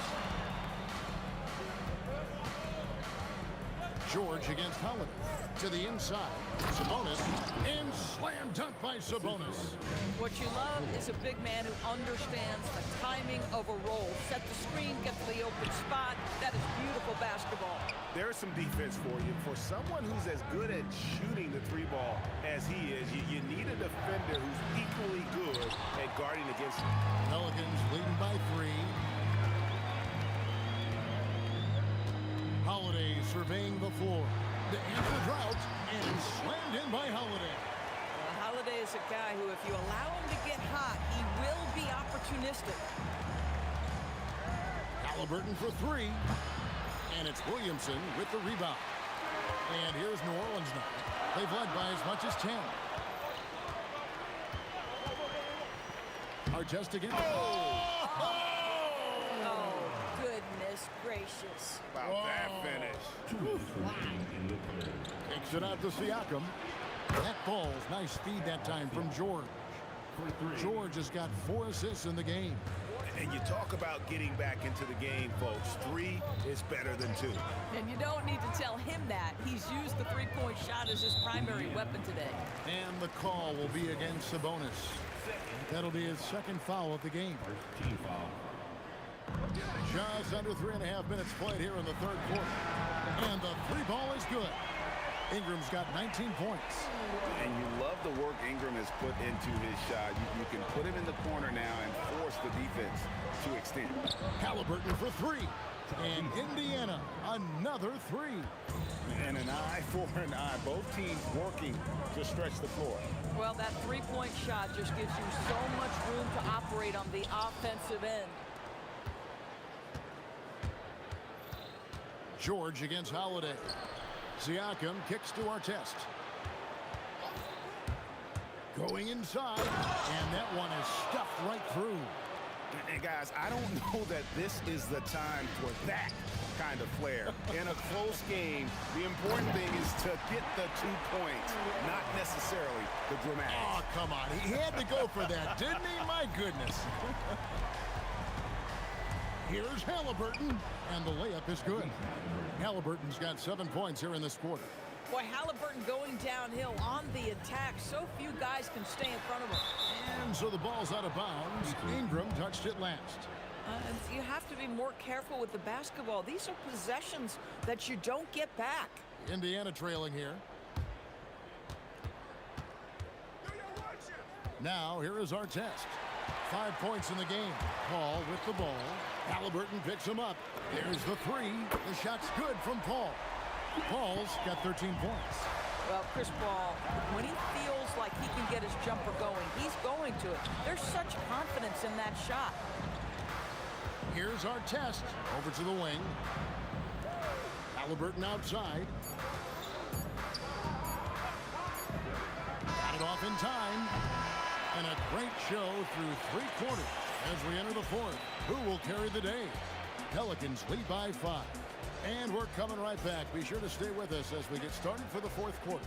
George against Holiday. To the inside. Sabonis. And slam dunk by Sabonis. What you love is a big man who understands the timing of a roll. Set the screen, get to the open spot. That is beautiful basketball. There's some defense for you. For someone who's as good at shooting the three ball as he is, you need a defender who's equally good at guarding against him. Pelicans leading by 3. Holiday surveying the floor. The answer drought and slammed in by Holiday. Holiday is a guy who, if you allow him to get hot, he will be opportunistic. Halliburton for 3. And it's Williamson with the rebound. And here's New Orleans now. They've led by as much as 10. Artest again. Goodness gracious. About that finish. Takes it out to Siakam. That ball's nice feed that time from George. George has got 4 assists in the game. And you talk about getting back into the game, folks. 3 is better than 2. And you don't need to tell him that. He's used the three-point shot as his primary weapon today. And the call will be against Sabonis. That'll be his second foul of the game. Team foul. Just under 3.5 minutes played here in the third quarter. And the 3 ball is good. Ingram's got 19 points. And you love the work Ingram has put into his shot. You can put him in the corner now and force the defense to extend. Halliburton for 3. And Indiana, another 3. And an eye for an eye. Both teams working to stretch the floor. Well, that three-point shot just gives you so much room to operate on the offensive end. George against Holiday. Siakam kicks to Artest. Going inside, and that one is stuffed right through. And guys, I don't know that this is the time for that kind of flair. In a close game, the important thing is to get the 2 points, not necessarily the dramatics. Oh, come on. He had to go for that, didn't he? My goodness. Here's Halliburton, and the layup is good. Halliburton's got 7 points here in this quarter. Boy, Halliburton going downhill on the attack. So few guys can stay in front of him. And so the ball's out of bounds. Ingram touched it last. You have to be more careful with the basketball. These are possessions that you don't get back. Indiana trailing here. Now, here is Artest. 5 points in the game. Paul with the ball. Halliburton picks him up. There's the three. The shot's good from Paul. Paul's got 13 points. Well, Chris Paul, when he feels like he can get his jumper going, he's going to it. There's such confidence in that shot. Here's Artest over to the wing. Halliburton outside. Got it off in time. And a great show through 3 quarters as we enter the fourth. Who will carry the day? Pelicans lead by 5. And we're coming right back. Be sure to stay with us as we get started for the fourth quarter.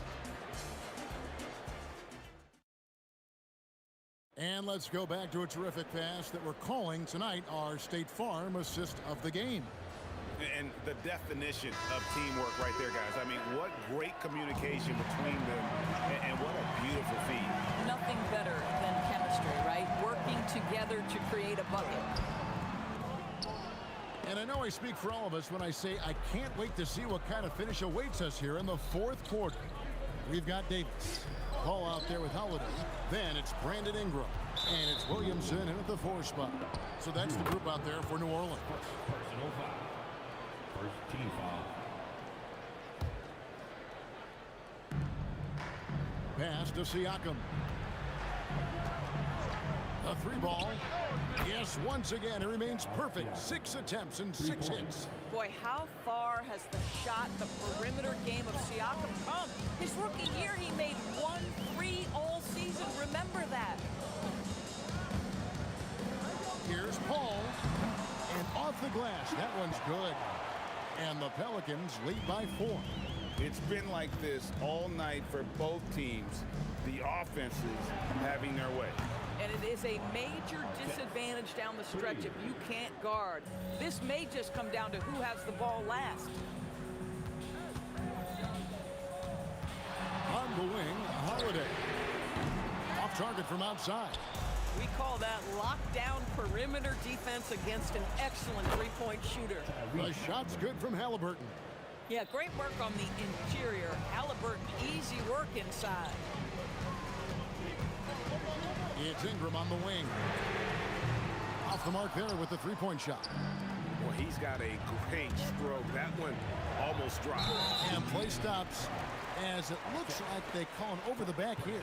And let's go back to a terrific pass that we're calling tonight our State Farm assist of the game. And the definition of teamwork right there, guys. I mean, what great communication between them, and what a beautiful feat. Nothing better than chemistry, right? Working together to create a bucket. And I know I speak for all of us when I say I can't wait to see what kind of finish awaits us here in the fourth quarter. We've got Davis. Paul out there with Holiday. Then it's Brandon Ingram. And it's Williamson in at the 4 spot. So that's the group out there for New Orleans. Personal foul. First team foul. Pass to Siakam. A 3 ball. Yes, once again, it remains perfect. 6 attempts and 6 hits. Boy, how far has the shot, the perimeter game of Siakam come? His rookie year, he made 1 3 all season. Remember that. Here's Paul. And off the glass. That one's good. And the Pelicans lead by 4. It's been like this all night for both teams. The offenses having their way. And it is a major disadvantage down the stretch if you can't guard. This may just come down to who has the ball last. On the wing, Holiday. Off target from outside. We call that lockdown perimeter defense against an excellent three-point shooter. The shot's good from Halliburton. Yeah, great work on the interior. Halliburton, easy work inside. It's Ingram on the wing. Off the mark there with the three-point shot. Well, he's got a great stroke. That one almost dropped. And play stops as it looks like they call him over the back here.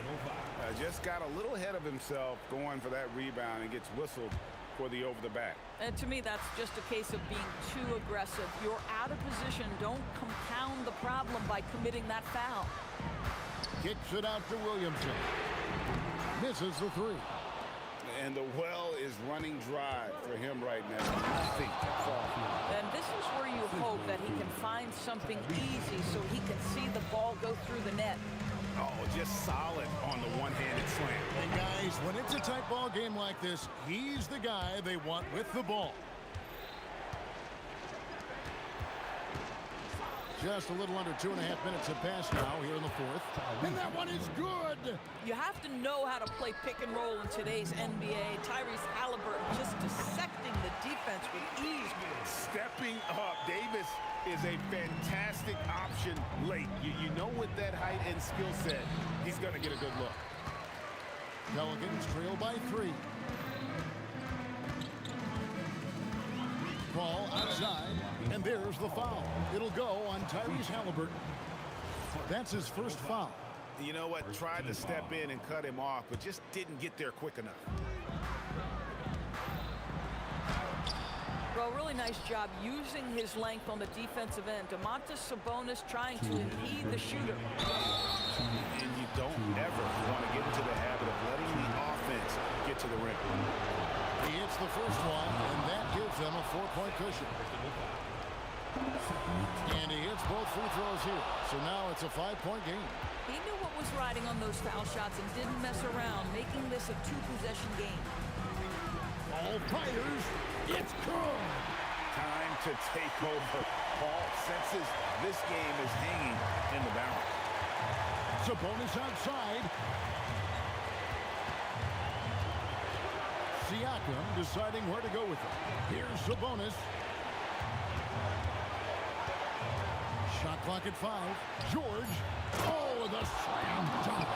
Just got a little ahead of himself going for that rebound and gets whistled for the over the back. And to me, that's just a case of being too aggressive. You're out of position. Don't compound the problem by committing that foul. Kicks it out to Williamson. Misses the 3. And the well is running dry for him right now. Nothing And this is where you hope that he can find something easy so he can see the ball go through the net. Oh, just solid on the one-handed slam. And guys, when it's a tight ball game like this, he's the guy they want with the ball. Just a little under 2.5 minutes have passed now here in the fourth. And that one is good. You have to know how to play pick and roll in today's NBA. Tyrese Halliburton just dissecting the defense with ease. Stepping up. Davis is a fantastic option late. You know, with that height and skill set, he's going to get a good look. Pelicans trail by 3. Ball outside. And there's the foul. It'll go on Tyrese Halliburton. That's his first foul. You know what? Tried to step in and cut him off, but just didn't get there quick enough. Well, really nice job using his length on the defensive end. Domantas Sabonis trying to impede the shooter. And you don't ever want to get into the habit of letting the offense get to the rim. He hits the first one, and that gives them a 4-point cushion. And he hits both free throws here. So now it's a 5-point game. He knew what was riding on those foul shots and didn't mess around, making this a 2-possession game. All fires. It's good. Time to take over. Paul senses this game is hanging in the balance. Sabonis outside. Siakam deciding where to go with it. Here's Sabonis. Shot clock at 5. George. Oh, the slam dunk.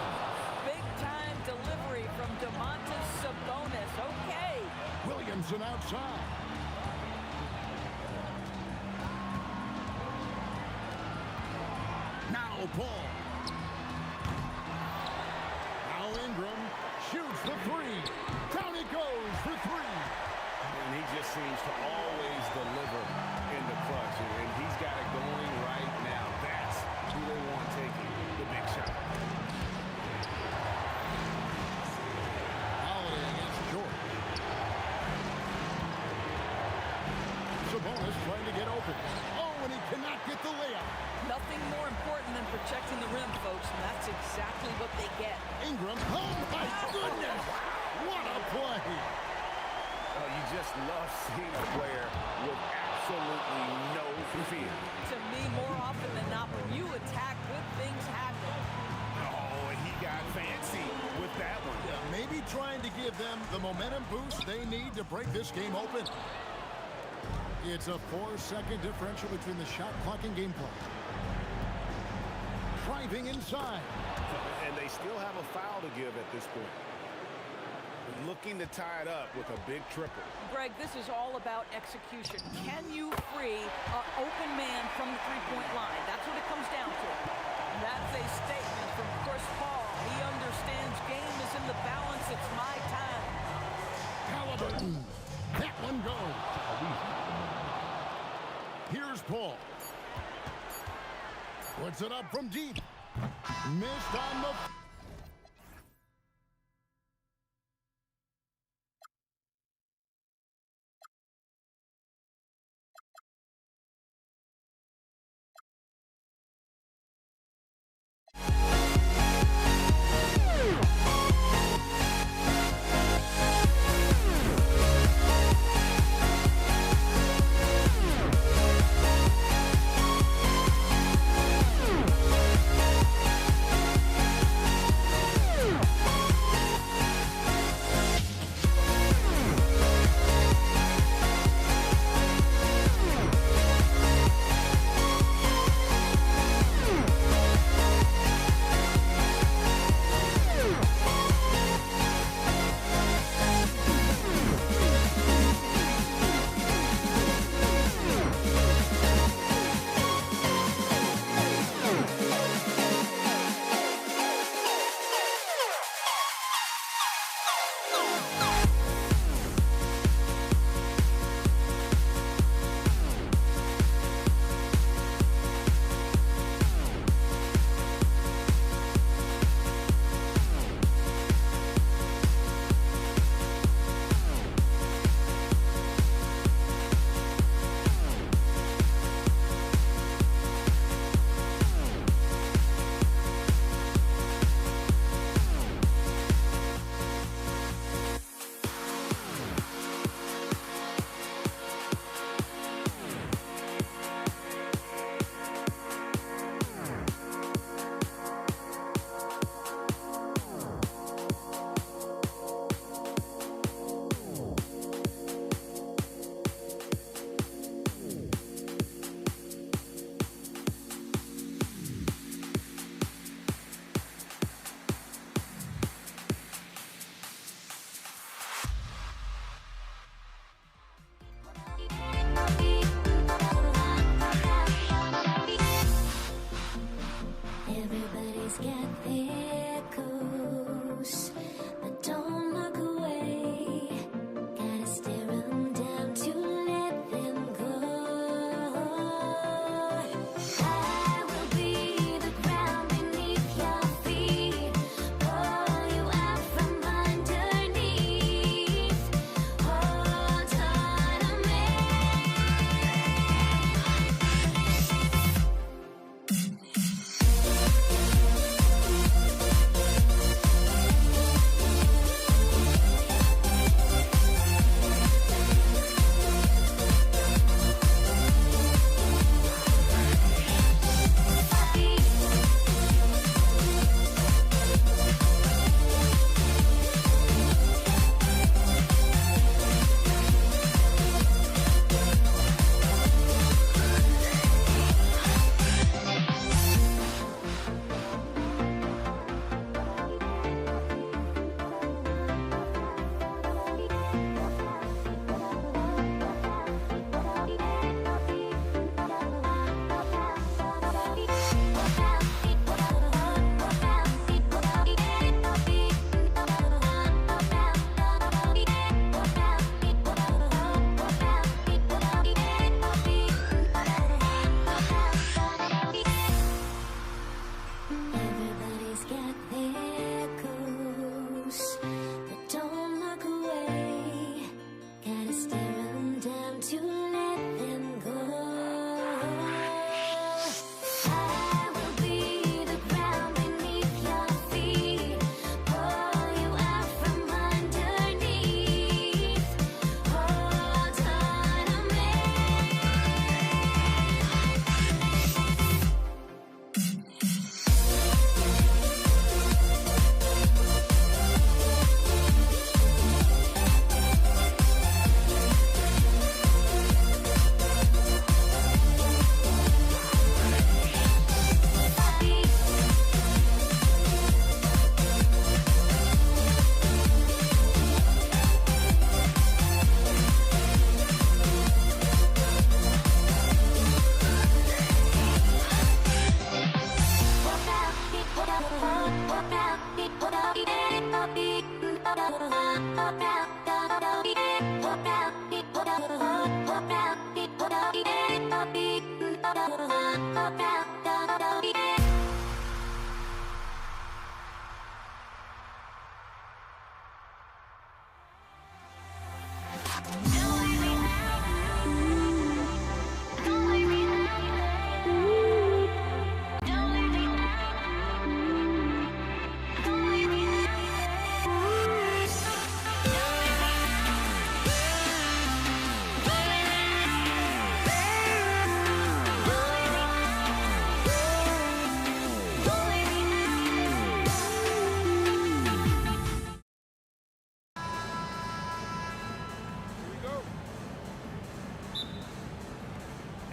Big-time delivery from Domantas Sabonis. Okay. Williamson outside. Now Paul. Now Ingram shoots the 3. Down it goes for 3. And he just seems to always deliver in the clutch. And he's got it going right now. That's who they want taking the big shot. Holiday against George. Sabonis trying to get open. Oh, and he cannot get the layup. Nothing more important than protecting the rim, folks, and that's exactly what they get. Ingram. Oh, my goodness. What a play. Oh, you just love seeing a player with absolutely no fear. To me, more often than not, when you attack, good things happen. Oh, and he got fancy with that one. Yeah, maybe trying to give them the momentum boost they need to break this game open. It's a 4-second differential between the shot clock and game clock. Driving inside. And they still have a foul to give at this point. Looking to tie it up with a big triple. Greg, this is all about execution. Can you free an open man from the three-point line? That's what it comes down to. And that's a statement from Chris Paul. He understands game is in the balance. It's my time. Halliburton. That one goes. Here's Paul. Puts it up from deep. Missed on the...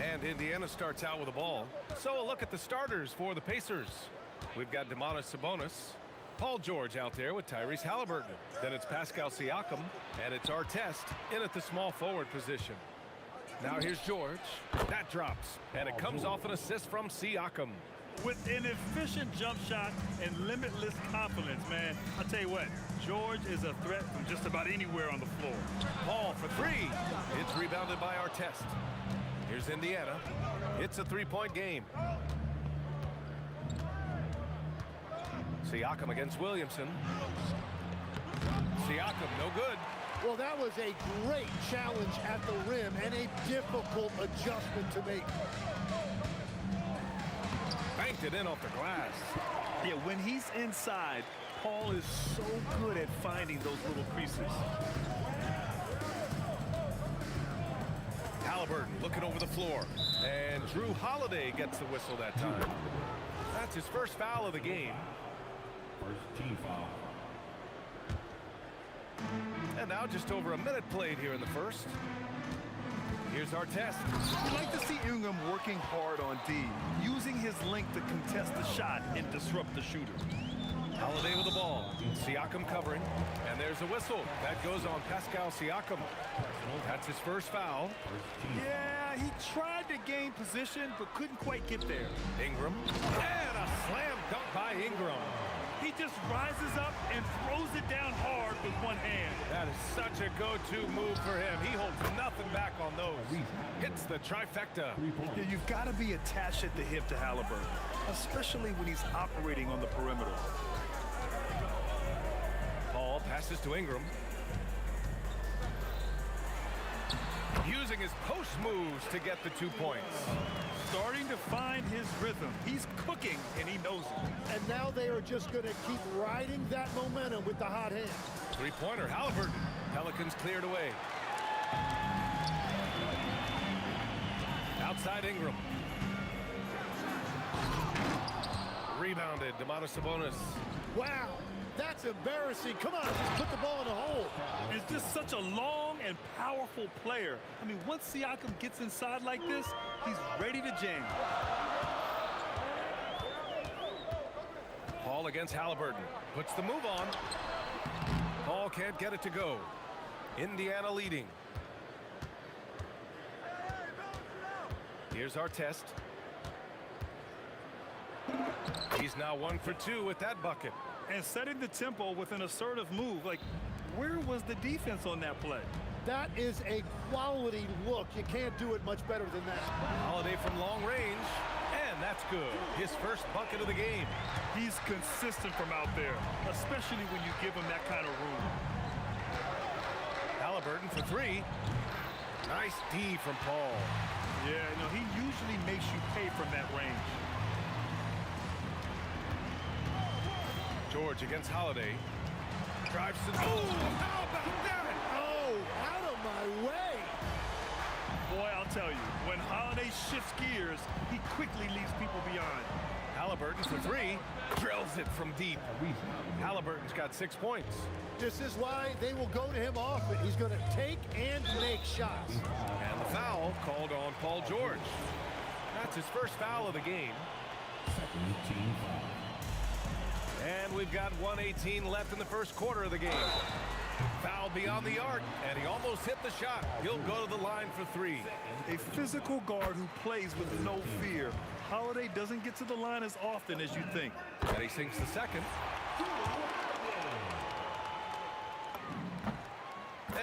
And Indiana starts out with the ball. So a look at the starters for the Pacers. We've got Domantas Sabonis, Paul George out there with Tyrese Halliburton. Then it's Pascal Siakam, and it's Artest in at the small forward position. Now here's George. That drops, and it comes off an assist from Siakam. With an efficient jump shot and limitless confidence, man, I'll tell you what, George is a threat from just about anywhere on the floor. Paul for three. It's rebounded by Artest. Here's Indiana. It's a three-point game. Siakam against Williamson. Siakam, no good. Well, that was a great challenge at the rim and a difficult adjustment to make. Banked it in off the glass. Yeah, when he's inside, Paul is so good at finding those little creases. Halliburton looking over the floor. And Drew Holiday gets the whistle that time. That's his first foul of the game. First team foul. And now just over a minute played here in the first. Here's Artest. You like to see Ingram working hard on D, using his length to contest the shot and disrupt the shooter. Holiday with the ball. Siakam covering. And there's a whistle. That goes on Pascal Siakam. That's his first foul. Yeah, he tried to gain position, but couldn't quite get there. Ingram. And a slam dunk by Ingram. He just rises up and throws it down hard with one hand. That is such a go-to move for him. He holds nothing back on those. Hits the trifecta. Yeah, you've got to be attached at the hip to Halliburton, especially when he's operating on the perimeter. Paul passes to Ingram. Using his post moves to get the 2 points. Starting to find his rhythm. He's cooking, and he knows it. And now they are just going to keep riding that momentum with the hot hand. Three-pointer, Halliburton. Pelicans cleared away. Outside Ingram. Rebounded, Domantas Sabonis. Wow, that's embarrassing. Come on, just put the ball in the hole. It's just such a long and powerful player. I mean, once Siakam gets inside like this, he's ready to jam. Paul against Halliburton. Puts the move on. Paul can't get it to go. Indiana leading. Here's Artest. He's now 1 for 2 with that bucket. And setting the tempo with an assertive move. Like, where was the defense on that play? That is a quality look. You can't do it much better than that. Holiday from long range. And that's good. His first bucket of the game. He's consistent from out there, especially when you give him that kind of room. Halliburton for three. Nice D from Paul. Yeah, no, he usually makes you pay from that range. George against Holiday. Drives to the... Oh, how about that? Oh, out of my way. Boy, I'll tell you, when Holiday shifts gears, he quickly leaves people beyond. Halliburton for three. Drills it from deep. Halliburton's got 6 points. This is why they will go to him often. He's going to take and make shots. And the foul called on Paul George. That's his first foul of the game. Second team foul. And we've got 1:18 left in the first quarter of the game. Foul beyond the arc, and he almost hit the shot. He'll go to the line for three. A physical guard who plays with no fear. Holiday doesn't get to the line as often as you think. And he sinks the second.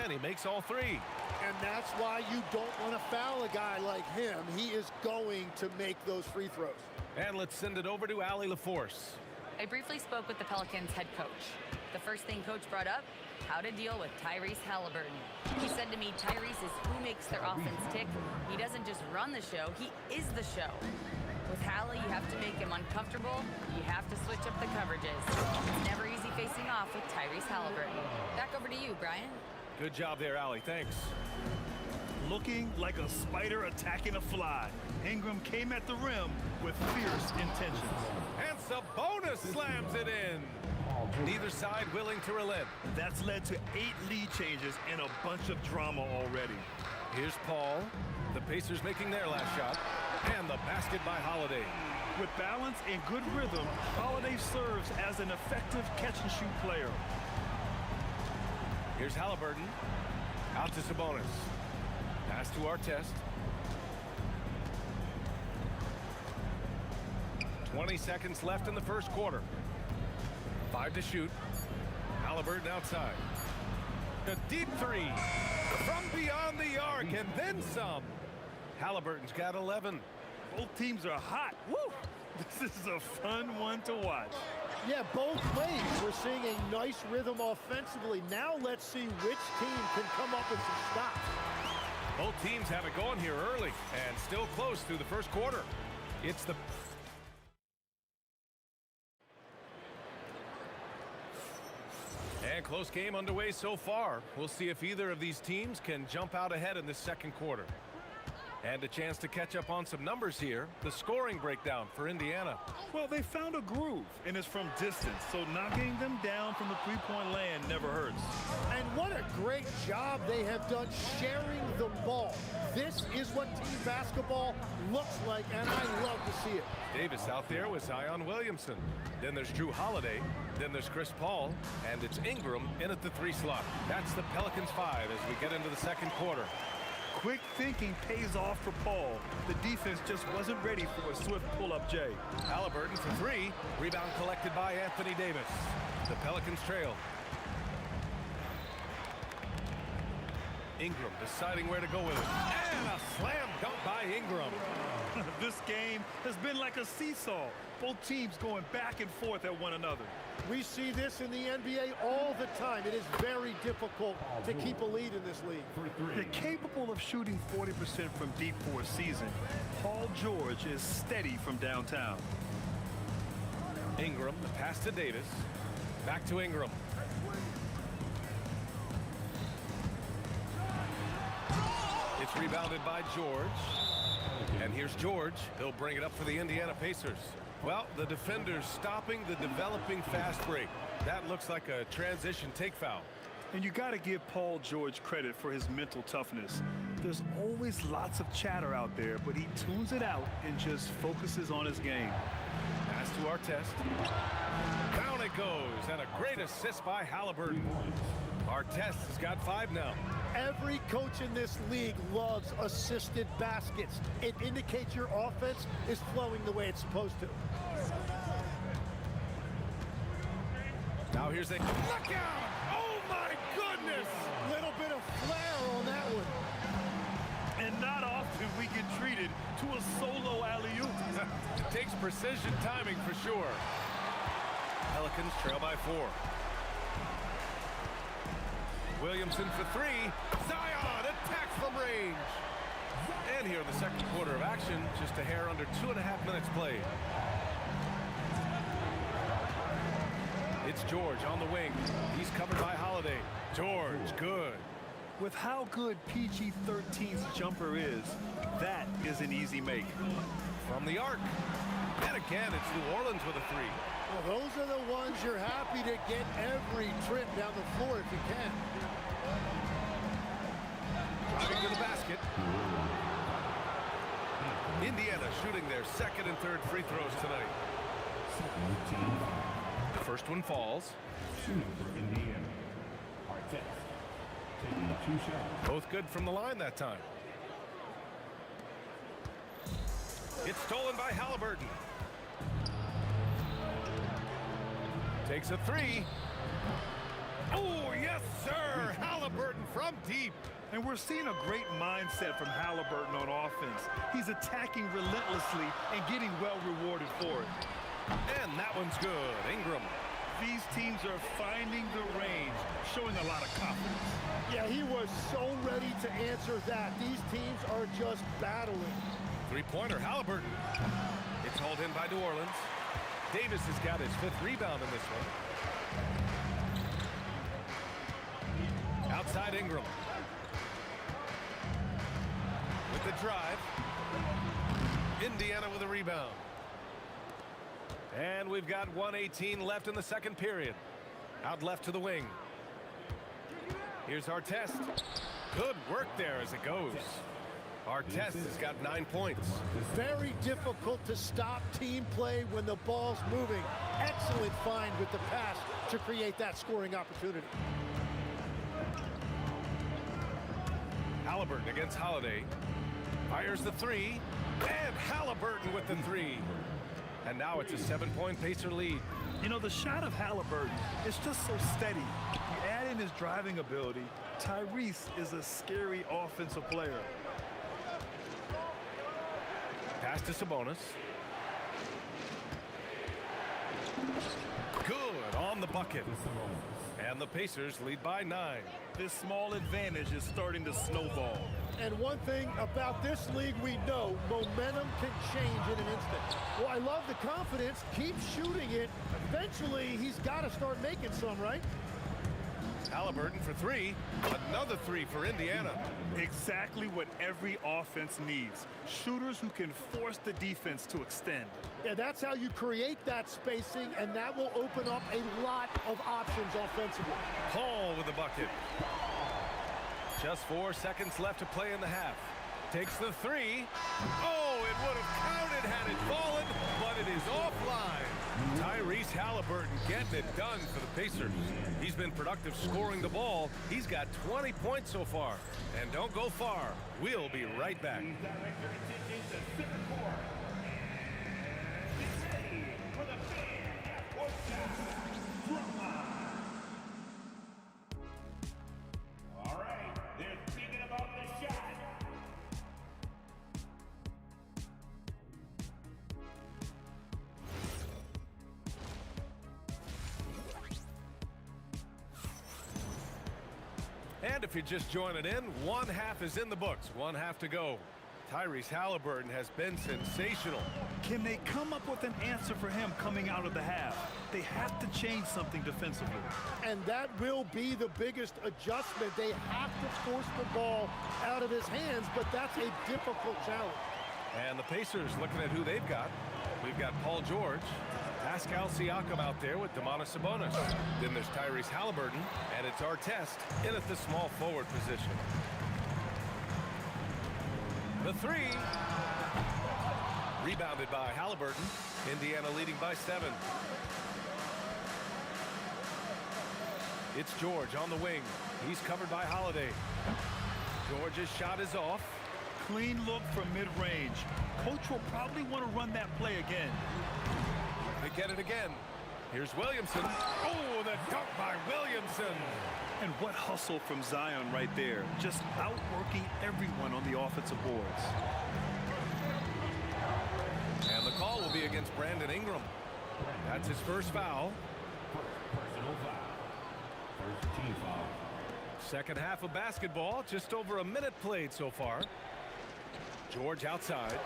And he makes all three. And that's why you don't want to foul a guy like him. He is going to make those free throws. And let's send it over to Allie LaForce. I briefly spoke with the Pelicans head coach. The first thing coach brought up, how to deal with Tyrese Halliburton. He said to me, Tyrese is who makes their offense tick. He doesn't just run the show, he is the show. With Hallie, you have to make him uncomfortable. You have to switch up the coverages. It's never easy facing off with Tyrese Halliburton. Back over to you, Brian. Good job there, Allie. Thanks. Looking like a spider attacking a fly, Ingram came at the rim with fierce intentions. And Sabonis slams it in. Neither side willing to relent. That's led to 8 lead changes and a bunch of drama already. Here's Paul. The Pacers making their last shot. And the basket by Holiday. With balance and good rhythm, Holiday serves as an effective catch-and-shoot player. Here's Halliburton. Out to Sabonis. Pass to Artest. 20 seconds left in the first quarter. 5 to shoot. Halliburton outside. A deep three from beyond the arc and then some. Halliburton's got 11. Both teams are hot. Woo! This is a fun one to watch. Yeah, both ways. We're seeing a nice rhythm offensively. Now let's see which team can come up with some stops. Both teams have it going here early and still close through the first quarter. It's the and close game underway so far. We'll see if either of these teams can jump out ahead in the second quarter. And a chance to catch up on some numbers here. The scoring breakdown for Indiana. Well, they found a groove, and it's from distance, so knocking them down from the three-point land never hurts. And what a great job they have done sharing the ball. This is what team basketball looks like, and I love to see it. Davis out there with Zion Williamson. Then there's Drew Holiday. Then there's Chris Paul. And it's Ingram in at the 3 slot. That's the Pelicans 5 as we get into the second quarter. Quick thinking pays off for Paul. The defense just wasn't ready for a swift pull-up J. Halliburton for 3. Rebound collected by Anthony Davis. The Pelicans trail. Ingram deciding where to go with it. And a slam dunk by Ingram. This game has been like a seesaw. Both teams going back and forth at one another. We see this in the NBA all the time. It is very difficult to keep a lead in this league. They're capable of shooting 40% from deep for a season. Paul George is steady from downtown. Ingram, the pass to Davis. Back to Ingram. It's rebounded by George. And here's George. He'll bring it up for the Indiana Pacers. Well, the defender's stopping the developing fast break. That looks like a transition take foul. And you got to give Paul George credit for his mental toughness. There's always lots of chatter out there, but he tunes it out and just focuses on his game. Pass to Artest. Down it goes, and a great assist by Halliburton. Artest has got 5 now. Every coach in this league loves assisted baskets. It indicates your offense is flowing the way it's supposed to. Now here's a look out! Oh my goodness! Little bit of flair on that one. And not often we get treated to a solo alley-oop. It takes precision timing for sure. Pelicans trail by 4. Williamson for 3. Zion attacks from range. And here in the second quarter of action, just a hair under 2.5 minutes played. It's George on the wing. He's covered by Holiday. George, good. With how good PG-13's jumper is, that is an easy make. From the arc. And again, it's New Orleans with a 3. Well, those are the ones you're happy to get every trip down the floor if you can. Driving to the basket. Indiana shooting their second and third free throws tonight. The first one falls. Shooting for Indiana. Artest. Taking 2 shots. Both good from the line that time. It's stolen by Halliburton. Takes a 3. Oh, yes, sir. Halliburton from deep. And we're seeing a great mindset from Halliburton on offense. He's attacking relentlessly and getting well rewarded for it. And that one's good. Ingram. These teams are finding the range, showing a lot of confidence. Yeah, he was so ready to answer that. These teams are just battling. Three-pointer, Halliburton. It's hauled in by New Orleans. Davis has got his 5th rebound in this one. Outside Ingram. With the drive. Indiana with a rebound. And we've got 1:18 left in the second period. Out left to the wing. Here's Artest. Good work there as it goes. Artest has got 9 points. Very difficult to stop team play when the ball's moving. Excellent find with the pass to create that scoring opportunity. Halliburton against Holiday. Fires the 3. And Halliburton with the 3. And now it's a 7-point Pacer lead. You know, the shot of Halliburton is just so steady. You add in his driving ability. Tyrese is a scary offensive player. Pass to Sabonis. Good on the bucket. And the Pacers lead by 9. This small advantage is starting to snowball. And one thing about this league we know, momentum can change in an instant. Well, I love the confidence. Keep shooting it. Eventually, he's got to start making some, right? Halliburton for 3. Another 3 for Indiana. Exactly what every offense needs. Shooters who can force the defense to extend. Yeah, that's how you create that spacing, and that will open up a lot of options offensively. Paul with the bucket. Just 4 seconds left to play in the half. Takes the 3. Oh, it would have counted had it fallen, but it is offline. Tyrese Halliburton getting it done for the Pacers. He's been productive scoring the ball. He's got 20 points so far. And don't go far. We'll be right back. All right, they're thinking about the shot. And if you're just joining in, one half is in the books. One half to go. Tyrese Halliburton has been sensational. Can they come up with an answer for him coming out of the half? They have to change something defensively. And that will be the biggest adjustment. They have to force the ball out of his hands, but that's a difficult challenge. And the Pacers looking at who they've got. We've got Paul George, Pascal Siakam out there with Domantas Sabonis. Then there's Tyrese Halliburton, and it's Artest in at the small forward position. The 3. Rebounded by Halliburton. Indiana leading by 7. It's George on the wing. He's covered by Holiday. George's shot is off. Clean look from mid-range. Coach will probably want to run that play again. They get it again. Here's Williamson. Oh, the dunk by Williamson. And what hustle from Zion right there. Just outworking everyone on the offensive boards. And the call will be against Brandon Ingram. That's his first foul. Personal foul. First team foul. Second half of basketball, just over a minute played so far. George outside.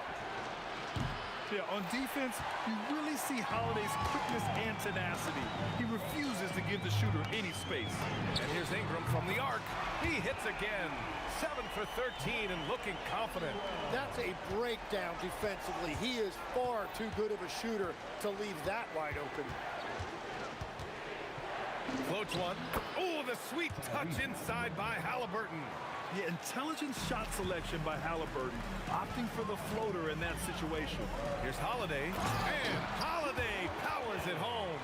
Yeah, on defense, you really see Holiday's quickness and tenacity. He refuses to give the shooter any space. And here's Ingram from the arc. He hits again. 7 for 13 and looking confident. That's a breakdown defensively. He is far too good of a shooter to leave that wide open. Floats one. Oh, the sweet touch inside by Halliburton. Yeah, intelligent shot selection by Halliburton, opting for the floater in that situation. Here's Holiday, and Holiday powers it home.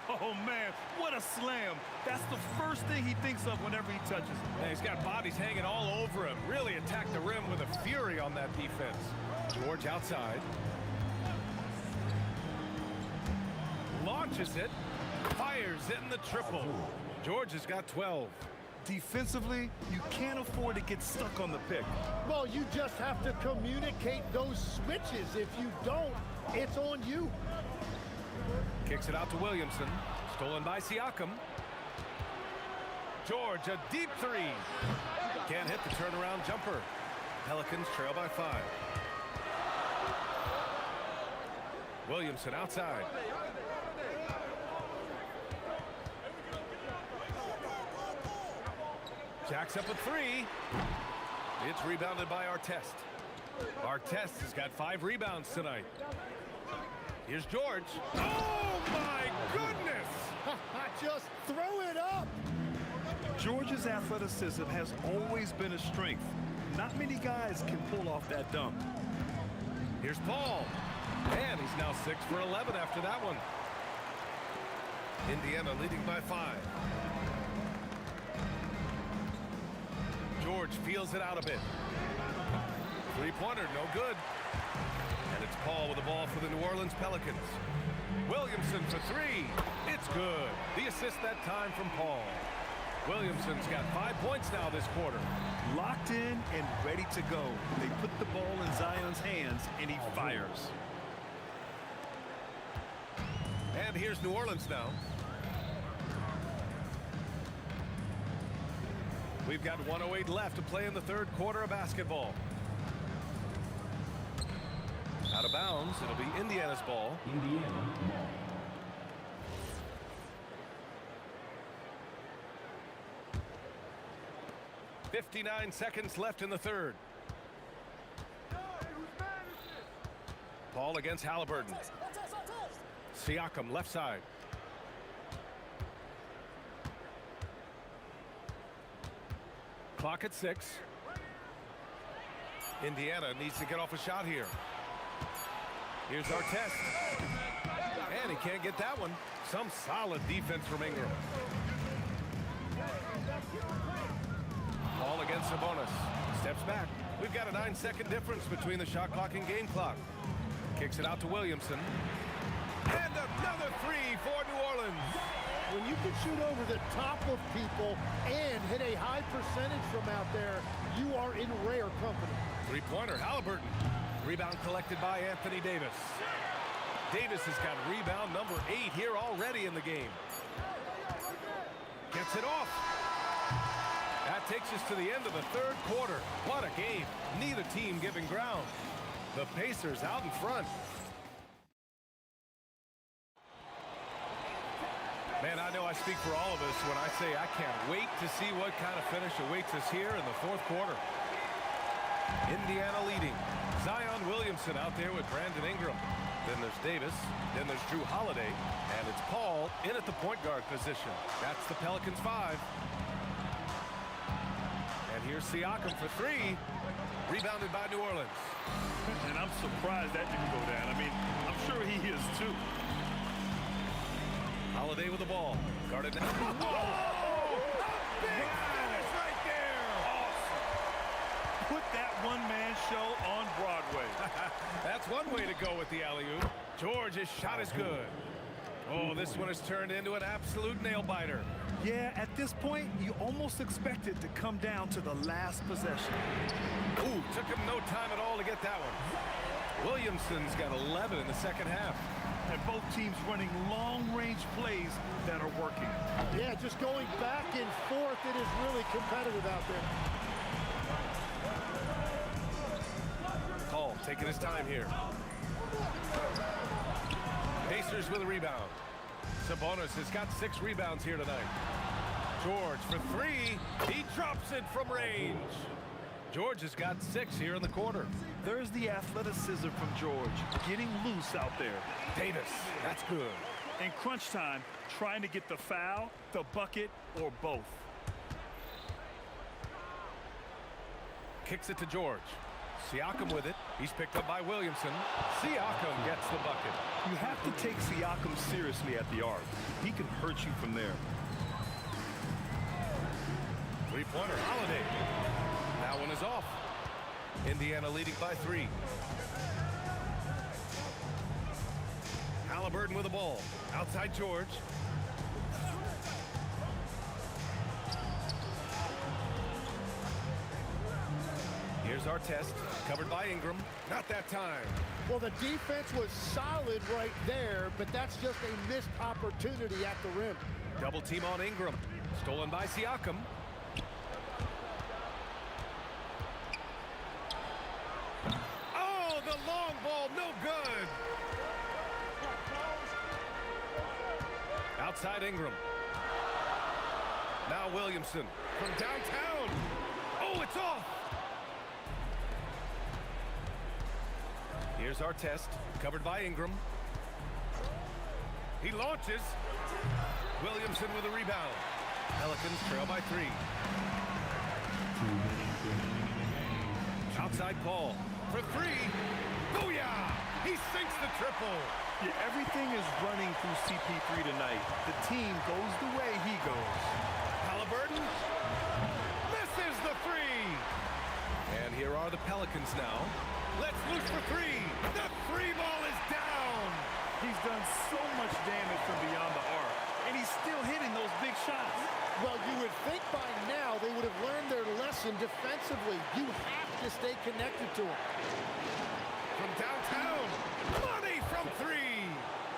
Oh, man, what a slam. That's the first thing he thinks of whenever he touches it. And he's got bodies hanging all over him. Really attacked the rim with a fury on that defense. George outside. Launches it. Fires in the triple. George has got 12. Defensively, you can't afford to get stuck on the pick. Well, you just have to communicate those switches. If you don't, it's on you. Kicks it out to Williamson. Stolen by Siakam. George, a deep three. Can't hit the turnaround jumper. Pelicans trail by 5. Williamson outside. Jacks up a 3. It's rebounded by Artest. Artest has got 5 rebounds tonight. Here's George. Oh, my goodness! Just throw it up! George's athleticism has always been a strength. Not many guys can pull off that dunk. Here's Paul. And he's now 6 for 11 after that one. Indiana leading by 5. George feels it out a bit. Three-pointer, no good. And it's Paul with the ball for the New Orleans Pelicans. Williamson for 3. It's good. The assist that time from Paul. Williamson's got 5 points now this quarter. Locked in and ready to go. They put the ball in Zion's hands, and he fires. And here's New Orleans now. We've got 1:08 left to play in the third quarter of basketball. Out of bounds, it'll be Indiana's ball. Indiana ball. 59 seconds left in the third. Paul against Halliburton. Siakam left side. Clock at 6. Indiana needs to get off a shot here. Here's Artest. And he can't get that one. Some solid defense from Ingram. Paul against Sabonis. Steps back. We've got a 9-second difference between the shot clock and game clock. Kicks it out to Williamson. And another 3 for New Orleans. When you can shoot over the top of people and hit a high percentage from out there, you are in rare company. Three-pointer, Halliburton. Rebound collected by Anthony Davis. Davis has got rebound number 8 here already in the game. Gets it off. That takes us to the end of the third quarter. What a game. Neither team giving ground. The Pacers out in front. Man, I know I speak for all of us when I say I can't wait to see what kind of finish awaits us here in the fourth quarter. Indiana leading. Zion Williamson out there with Brandon Ingram. Then there's Davis. Then there's Drew Holiday. And it's Paul in at the point guard position. That's the Pelicans 5. And here's Siakam for 3. Rebounded by New Orleans. And I'm surprised that didn't go down. I mean, I'm sure he is too. Holiday with the ball. Guarded now. Whoa! A big finish right there! Awesome. Put that one-man show on Broadway. That's one way to go with the alley-oop. George's shot is good. Oh, this one has turned into an absolute nail-biter. Yeah, at this point, you almost expect it to come down to the last possession. Ooh, took him no time at all to get that one. Williamson's got 11 in the second half. And both teams running long-range plays that are working. Yeah, just going back and forth, it is really competitive out there. Paul taking his time here. Pacers with a rebound. Sabonis has got 6 rebounds here tonight. George for 3. He drops it from range. George has got 6 here in the quarter. There's the athleticism from George, getting loose out there. Davis, that's good. In crunch time, trying to get the foul, the bucket, or both. Kicks it to George. Siakam with it. He's picked up by Williamson. Siakam gets the bucket. You have to take Siakam seriously at the arc. He can hurt you from there. Three-pointer, Holiday. That one is off. Indiana leading by 3. Halliburton with the ball. Outside George. Here's our test, covered by Ingram. Not that time. Well, the defense was solid right there, but that's just a missed opportunity at the rim. Double team on Ingram. Stolen by Siakam. Oh, the long ball, no good. Outside Ingram. Now Williamson from downtown. Oh, it's off. Here's our test, covered by Ingram. He launches. Williamson with a rebound. Pelicans trail by 3. Outside Paul for 3. Booyah! He sinks the triple. Yeah, everything is running through CP3 tonight. The team goes the way he goes. Halliburton misses the 3. And here are the Pelicans now. Let's loose for 3. The 3 ball is down. He's done so much damage from beyond the arc, and he's still hitting those big shots. Well, you would think by now they would have learned their lesson defensively. You have to stay connected to him. From downtown, money from 3.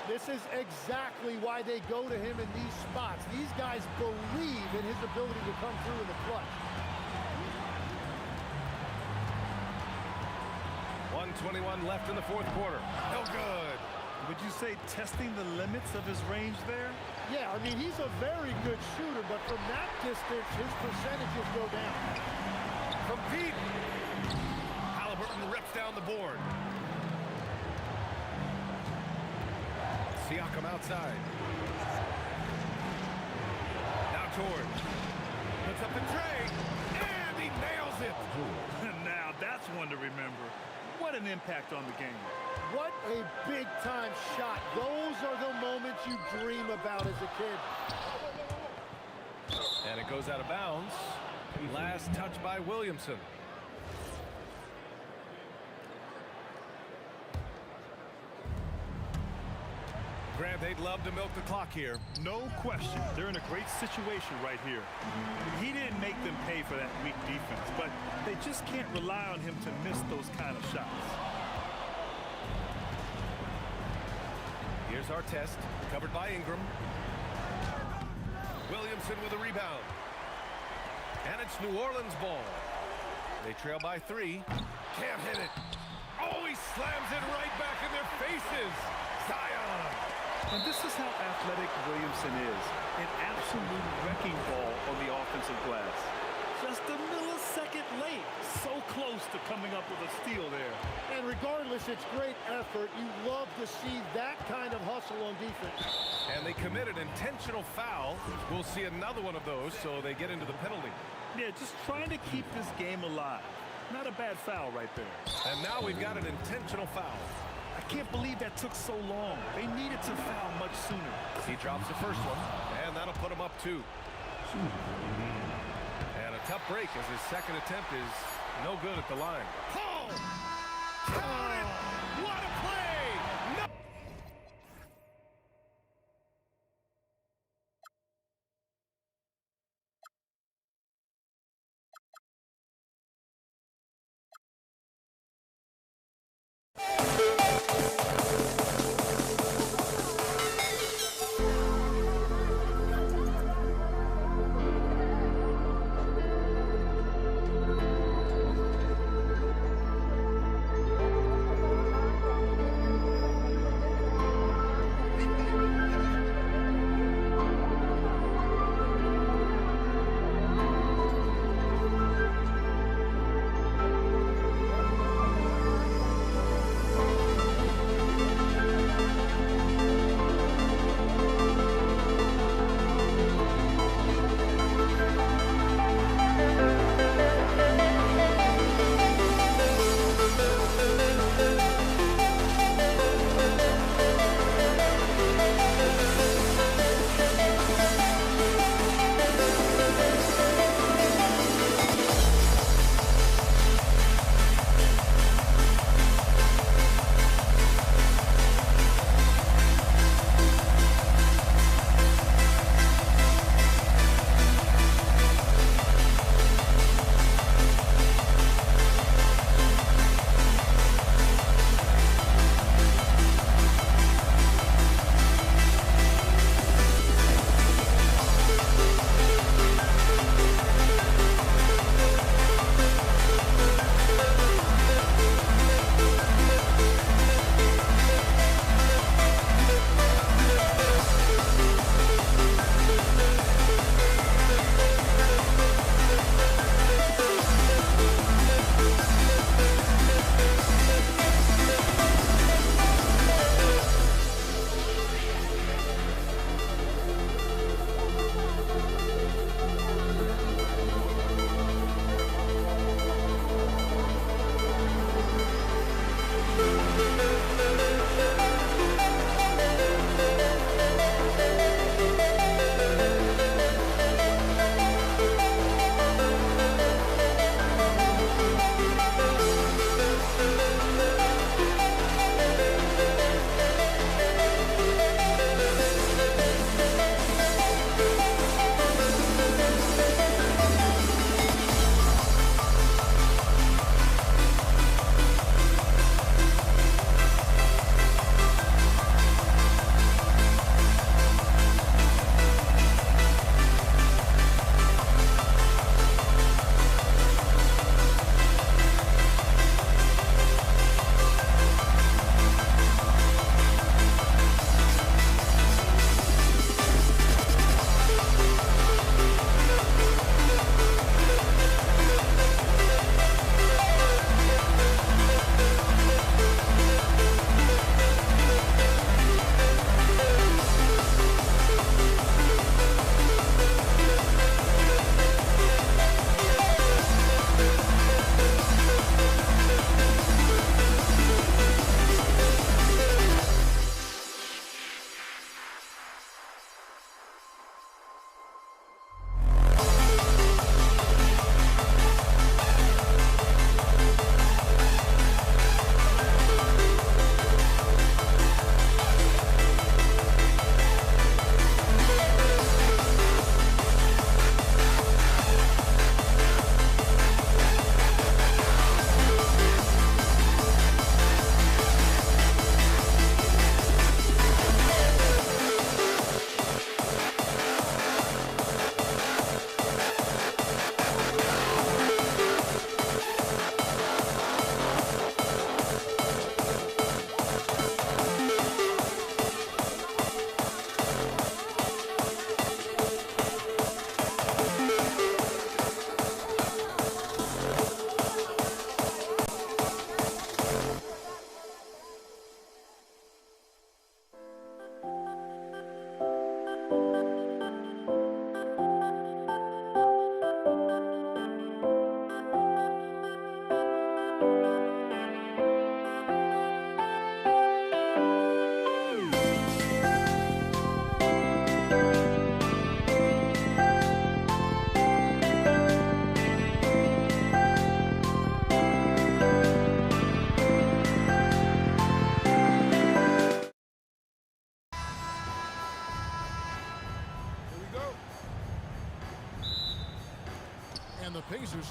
This is exactly why they go to him in these spots. These guys believe in his ability to come through in the clutch. 1:21 left in the 4th quarter. No good. Would you say testing the limits of his range there? Yeah, I mean, he's a very good shooter, but from that distance, his percentages go down. From Pete. Halliburton rips down the board. Siakam outside. Now George. Puts up the tray. And he nails it. Now that's one to remember. What an impact on the game. What a big-time shot. Those are the moments you dream about as a kid. And it goes out of bounds. Last touch by Williamson. Grant, they'd love to milk the clock here. No question. They're in a great situation right here. He didn't make them pay for that weak defense, but they just can't rely on him to miss those kind of shots. Here's our test, covered by Ingram. Williamson with a rebound. And it's New Orleans ball. They trail by 3. Can't hit it. Oh, he slams it right back in their faces. Zion. And this is how athletic Williamson is. An absolute wrecking ball on the offensive glass. Just a millisecond late. So close to coming up with a steal there. And regardless, it's great effort. You love to see that kind of hustle on defense. And they commit an intentional foul. We'll see another one of those, so they get into the penalty. Yeah, just trying to keep this game alive. Not a bad foul right there. And now we've got an intentional foul. I can't believe that took so long. They needed to foul much sooner. He drops the first one, and that'll put him up 2. And a tough break as his second attempt is no good at the line. Oh! Count it! What a play! No!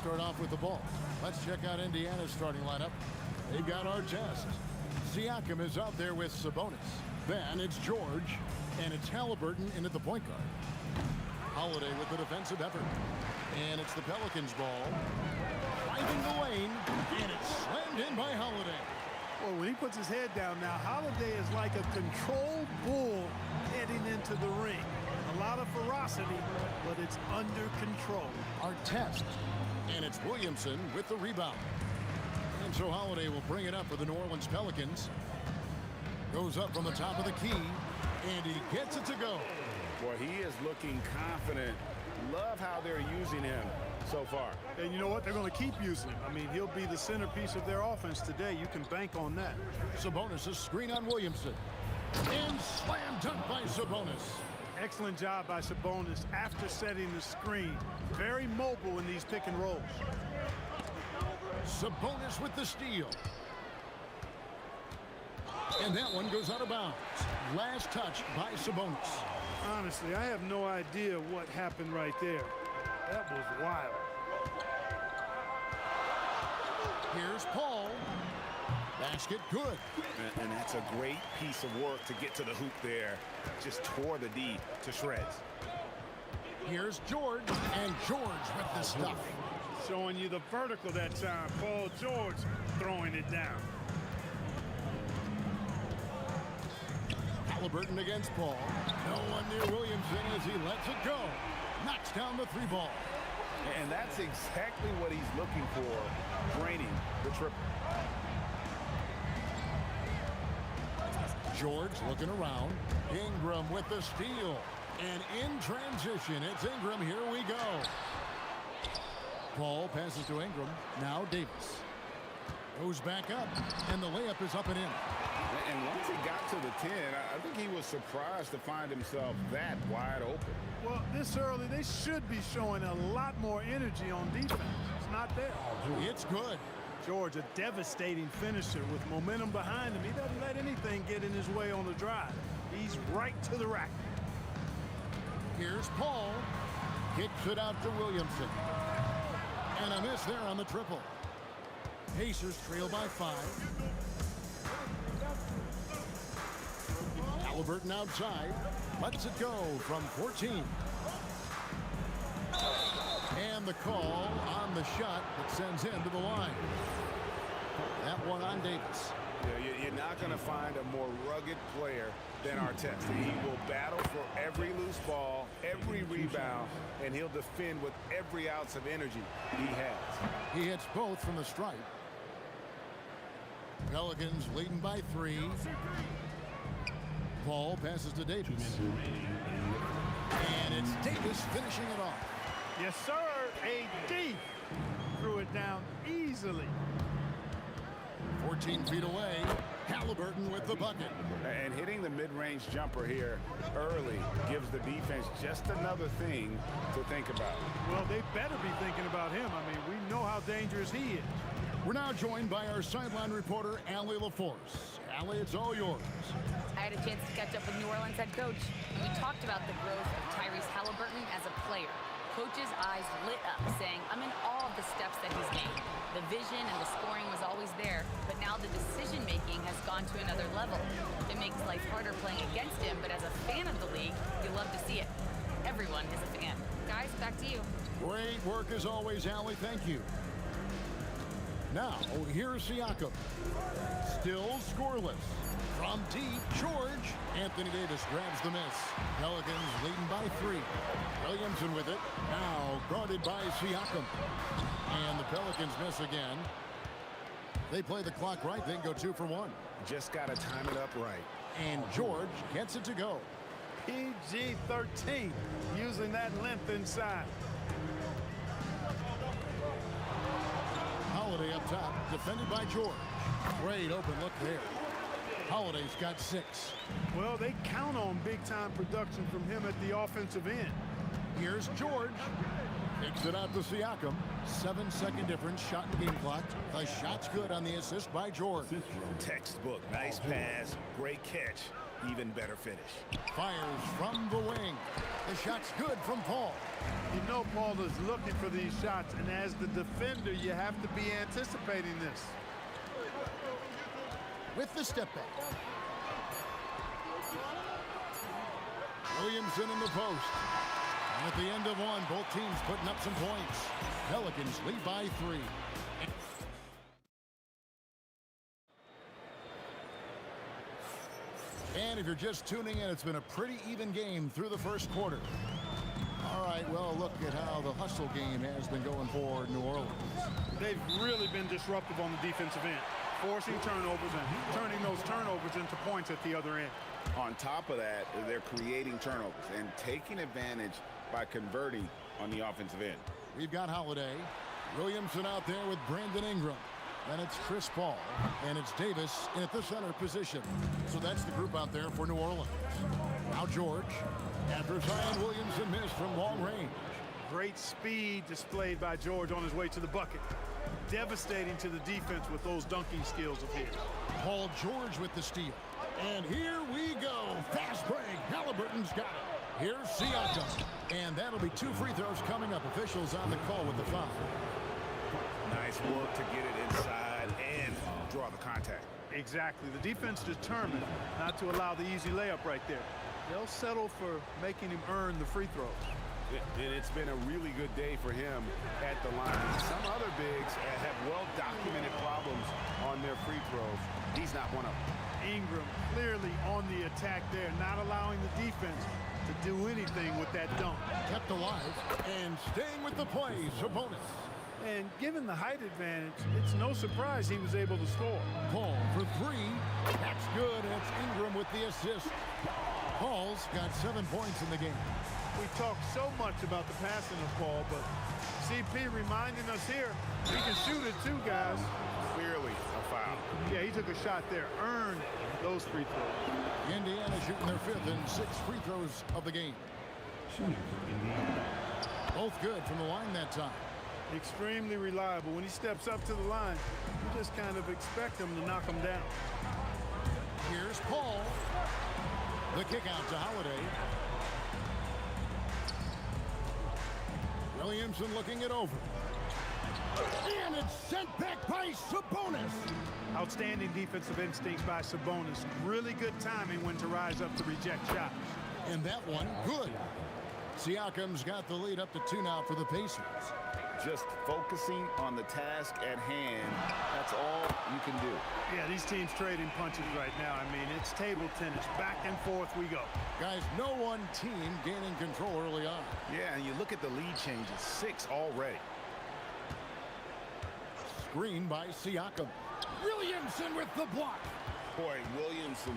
start off with the ball. Let's check out Indiana's starting lineup. They've got Artest. Siakam is out there with Sabonis. Then it's George, and it's Halliburton in at the point guard. Holiday with the defensive effort. And it's the Pelicans ball. Finding the lane, and it's slammed in by Holiday. Well, when he puts his head down now, Holiday is like a controlled bull heading into the ring. A lot of ferocity, but it's under control. Artest, and it's Williamson with the rebound. And so Holiday will bring it up for the New Orleans Pelicans. Goes up from the top of the key, and he gets it to go. Boy, he is looking confident. Love how they're using him so far. And you know what? They're going to keep using him. I mean, he'll be the centerpiece of their offense today. You can bank on that. Sabonis, a screen on Williamson. And slam dunk by Sabonis. Excellent job by Sabonis after setting the screen. Very mobile in these pick and rolls. Sabonis with the steal. And that one goes out of bounds. Last touch by Sabonis. Honestly, I have no idea what happened right there. That was wild. Here's Paul. Basket good. And that's a great piece of work to get to the hoop there. Just tore the D to shreds. Here's George, and George with the stuff. Showing you the vertical that time. Paul George throwing it down. Halliburton against Paul. No one near Williamson as he lets it go. Knocks down the three ball. And that's exactly what he's looking for, draining the triple. George looking around. Ingram with the steal. And in transition, it's Ingram. Here we go. Paul passes to Ingram. Now Davis. Goes back up, and the layup is up and in. And once he got to the 10, I think he was surprised to find himself that wide open. Well, this early, they should be showing a lot more energy on defense. It's not there. It's good. George, a devastating finisher with momentum behind him. He doesn't let anything get in his way on the drive. He's right to the rack. Here's Paul. Kicks it out to Williamson. And a miss there on the triple. Pacers trail by 5. Halliburton outside. Lets it go from 14. And the call on the shot that sends him to the line. That one on Davis. Yeah, you're not going to find a more rugged player than Artest. He will battle for every loose ball, every rebound, and he'll defend with every ounce of energy he has. He hits both from the stripe. Pelicans leading by 3. Paul passes to Davis. And it's Davis finishing it off. Yes, sir. AD threw it down easily. 14 feet away. Halliburton with the bucket. And hitting the mid-range jumper here early gives the defense just another thing to think about. Well, they better be thinking about him. I mean, we know how dangerous he is. We're now joined by our sideline reporter, Allie LaForce. Allie, it's all yours. I had a chance to catch up with New Orleans head coach. We talked about the growth of Tyrese Halliburton as a player. Coach's eyes lit up, saying, I'm in awe of the steps that he's made. The vision and the scoring was always there, but now the decision-making has gone to another level. It makes life harder playing against him, but as a fan of the league, you love to see it. Everyone is a fan. Guys, back to you. Great work as always, Allie. Thank you. Now, here's Siakam. Still scoreless. From deep, George. Anthony Davis grabs the miss. Pelicans leading by 3. Williamson with it. Now guarded by Siakam. And the Pelicans miss again. They play the clock right, then go 2 for 1. Just got to time it up right. And George gets it to go. PG-13, using that length inside. Holiday up top, defended by George. Great open look there. Holiday's got 6. Well, they count on big-time production from him at the offensive end. Here's George. Kicks it out to Siakam. 7-second difference, shot in game clock. The shot's good on the assist by George. Textbook, nice pass, great catch. even better finish. Fires from the wing. The shot's good from Paul. You know Paul is looking for these shots, and as the defender, you have to be anticipating this. With the step back. Williamson in the post. And at the end of one, both teams putting up some points. Pelicans lead by 3. And if you're just tuning in, it's been a pretty even game through the first quarter. All right, well, look at how the hustle game has been going for New Orleans. They've really been disruptive on the defensive end, forcing turnovers and turning those turnovers into points at the other end. On top of that, they're creating turnovers and taking advantage by converting on the offensive end. We've got Holiday. Williamson out there with Brandon Ingram. Then it's Chris Paul, and it's Davis in at the center position. So that's the group out there for New Orleans. Now George, after Zion Williamson missed from long range. Great speed displayed by George on his way to the bucket. Devastating to the defense with those dunking skills of his. Paul George with the steal. And here we go. Fast break. Halliburton's got it. Here's Siakam. And that'll be 2 free throws coming up. Officials on the call with the foul. Nice work to get it inside and draw the contact. Exactly. The defense determined not to allow the easy layup right there. They'll settle for making him earn the free throws. And it's been a really good day for him at the line. Some other bigs have well-documented problems on their free throws. He's not one of them. Ingram clearly on the attack there, not allowing the defense to do anything with that dunk. Kept alive and staying with the play. Sabonis. And given the height advantage, it's no surprise he was able to score. Paul for 3. That's good. It's Ingram with the assist. Paul's got 7 points in the game. We talk so much about the passing of Paul, but CP reminding us here, he can shoot it too, guys. Clearly a foul. Yeah, he took a shot there, earned those free throws. Indiana shooting their 5th and 6th free throws of the game. Both good from the line that time. Extremely reliable. When he steps up to the line, you just kind of expect him to knock him down. Here's Paul. The kick out to Holiday. Williamson looking it over. And it's sent back by Sabonis. Outstanding defensive instincts by Sabonis. Really good timing when to rise up to reject shots. And that one, good. Siakam's got the lead up to 2 now for the Pacers. Just focusing on the task at hand, that's all you can do. Yeah, these teams trading punches right now. I mean, it's table tennis. Back and forth we go. Guys, no one team gaining control early on. Yeah, and you look at the lead changes, 6 already. Screen by Siakam. Williamson with the block. Boy, Williamson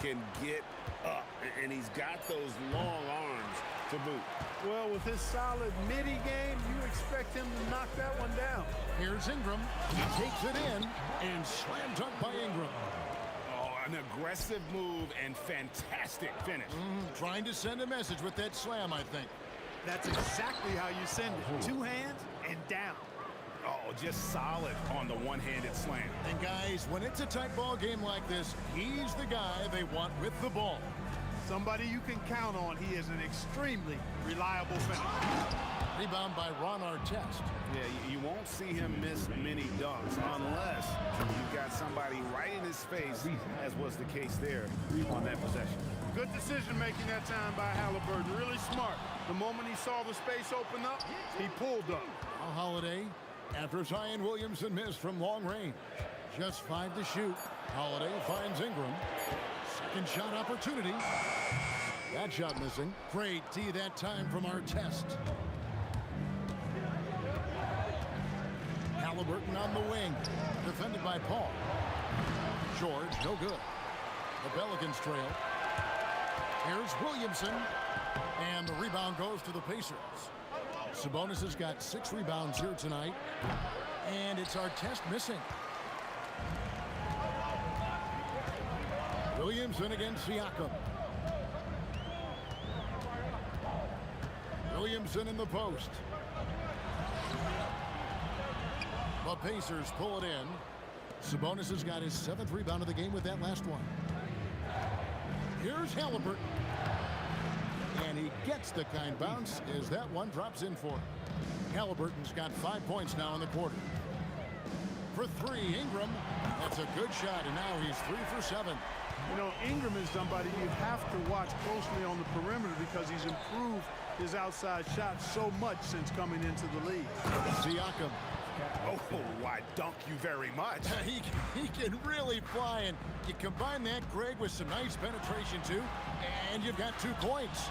can get up, and he's got those long arms to boot. Well, with his solid midi game, you expect him to knock that one down. Here's Ingram. He takes it in and slam dunk by Ingram. Oh, an aggressive move and fantastic finish. Trying to send a message with that slam, I think. That's exactly how you send it. 2 hands and down. Oh, just solid on the one-handed slam. And guys, when it's a tight ball game like this, he's the guy they want with the ball. Somebody you can count on. He is an extremely reliable finisher. Rebound by Ron Artest. Yeah, you won't see him miss many dunks unless you've got somebody right in his face, as was the case there on that possession. Good decision-making that time by Halliburton. Really smart. The moment he saw the space open up, he pulled up. Now Holiday, after Zion Williamson missed from long range. Just 5 to shoot. Holiday finds Ingram. Second shot opportunity. That shot missing. Great D that time from Artest. Halliburton on the wing. Defended by Paul. George, no good. The Pelicans trail. Here's Williamson. And the rebound goes to the Pacers. Sabonis has got 6 rebounds here tonight. And it's Artest missing. Williamson against Siakam. Williamson in the post. The Pacers pull it in. Sabonis has got his 7th rebound of the game with that last one. Here's Halliburton. And he gets the kind bounce as that one drops in for him. Halliburton's got 5 points now in the quarter. For three, Ingram. That's a good shot, and now he's 3 for 7. You know, Ingram is somebody you have to watch closely on the perimeter because he's improved his outside shot so much since coming into the league. Siakam. Oh, why, dunk you very much. He can really fly, and you combine that, Greg, with some nice penetration, too, and you've got 2 points.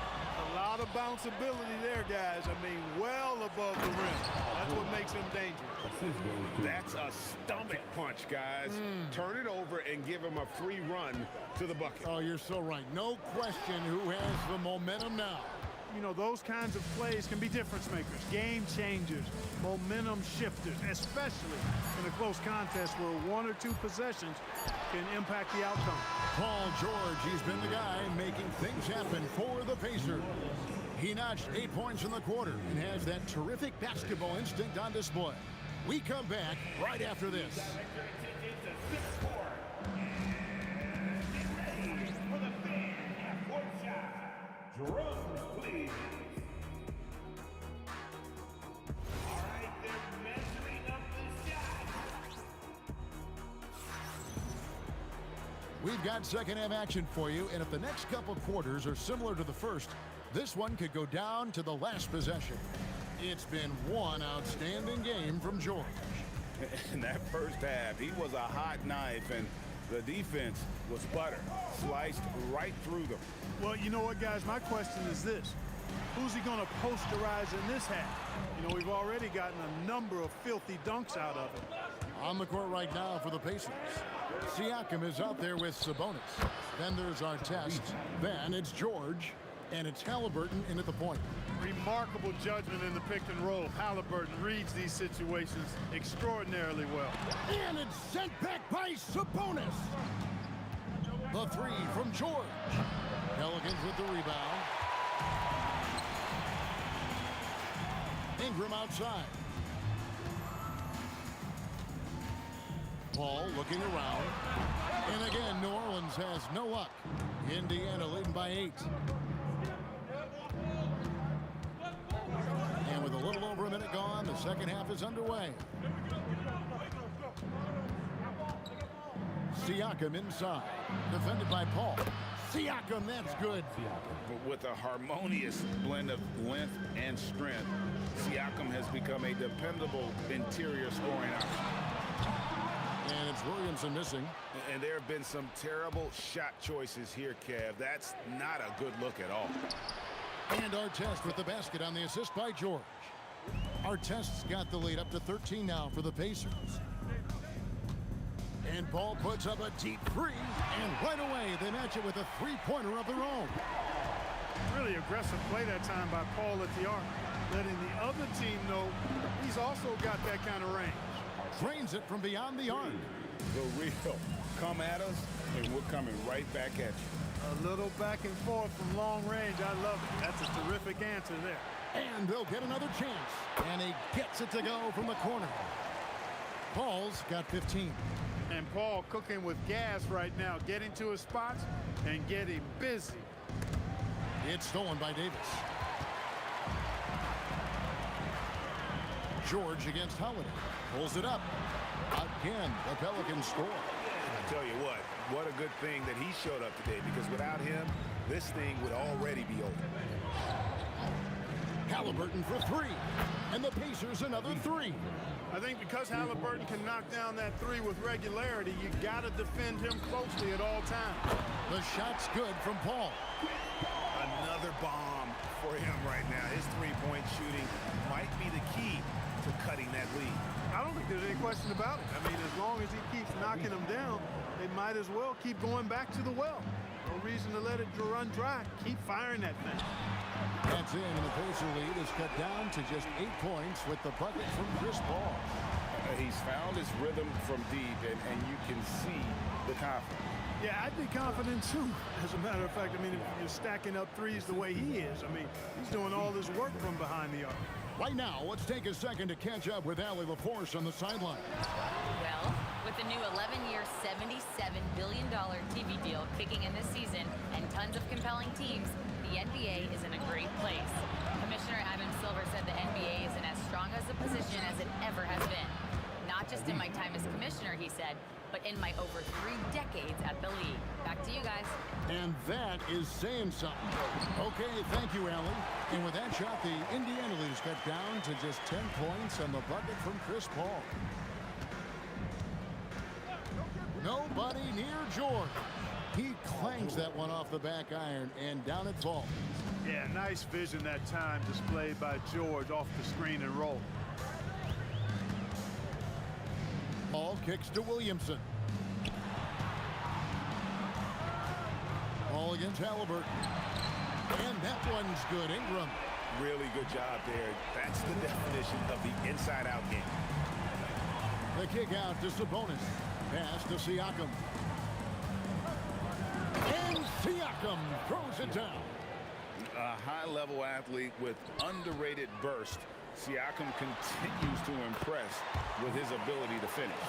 A lot of bounceability there, guys. I mean, well above the rim. That's what makes him dangerous. That's a stomach punch, guys. Turn it over and give him a free run to the bucket. Oh, you're so right. No question who has the momentum now. You know, those kinds of plays can be difference makers, game changers, momentum shifters, especially in a close contest where 1 or 2 possessions can impact the outcome. Paul George, he's been the guy making things happen for the Pacers. He notched 8 points in the quarter and has that terrific basketball instinct on display. We come back right after this. Drums, please. All right, they're measuring up the shot. We've got second half action for you, and if the next couple quarters are similar to the first, this one could go down to the last possession. It's been one outstanding game from George. In that first half, he was a hot knife, and the defense was butter, sliced right through them. Well, you know what, guys? My question is this. Who's he going to posterize in this half? You know, we've already gotten a number of filthy dunks out of him. On the court right now for the Pacers. Siakam is out there with Sabonis. Then there's Artest. Then it's George. And it's Halliburton in at the point. Remarkable judgment in the pick and roll. Halliburton reads these situations extraordinarily well. And it's sent back by Sabonis. The three from George. Pelicans with the rebound. Ingram outside. Paul looking around. And again, New Orleans has no luck. Indiana leading by 8. And with a little over a minute gone, the second half is underway. Siakam inside. Defended by Paul. Siakam, that's good. But with a harmonious blend of length and strength, Siakam has become a dependable interior scoring option. And it's Williamson missing. And there have been some terrible shot choices here, Kev. That's not a good look at all. And Artest with the basket on the assist by George. Artest's got the lead up to 13 now for the Pacers. And Paul puts up a deep three, and right away they match it with a three-pointer of their own. Really aggressive play that time by Paul at the arc, letting the other team know he's also got that kind of range. Drains it from beyond the arc. The real. Come at us, and we're coming right back at you. A little back and forth from long range. I love it. That's a terrific answer there. And they'll get another chance. And he gets it to go from the corner. Paul's got 15. And Paul cooking with gas right now, getting to his spots and getting busy. It's stolen by Davis. George against Holiday. Pulls it up. Again, the Pelicans score. I tell you what a good thing that he showed up today, because without him, this thing would already be over. Halliburton for three. And the Pacers another three. I think because Halliburton can knock down that three with regularity, you got to defend him closely at all times. The shot's good from Paul. Another bomb for him right now. His three-point shooting might be the key to cutting that lead. I don't think there's any question about it. I mean, as long as he keeps knocking them down, they might as well keep going back to the well. No reason to let it run dry. Keep firing that thing. That's in, and the Pacer lead is cut down to just 8 points with the bucket from Chris Paul. He's found his rhythm from deep, and you can see the confidence. Yeah, I'd be confident too. As a matter of fact, I mean, if you're stacking up threes the way he is, I mean, he's doing all this work from behind the arc. Right now, let's take a second to catch up with Allie LaForce on the sideline. Well, With the new 11-year, $77 billion TV deal kicking in this season and tons of compelling teams, the NBA is in a great place. Commissioner Adam Silver said the NBA is in as strong as a position as it ever has been. Not just in my time as commissioner, he said, but in my over 3 decades at the league. Back to you guys. And that is saying something. Okay, thank you, Allie. And with that shot, the Indiana lead is cut down to just 10 points on the bucket from Chris Paul. Nobody near George. He clangs that one off the back iron, and down it falls. Yeah, nice vision that time displayed by George off the screen and roll. Ball kicks to Williamson. Ball against Halliburton. And that one's good. Ingram. Really good job there. That's the definition of the inside-out game. The kick out to Sabonis. Pass to Siakam. And Siakam throws it down. A high-level athlete with underrated burst. Siakam continues to impress with his ability to finish.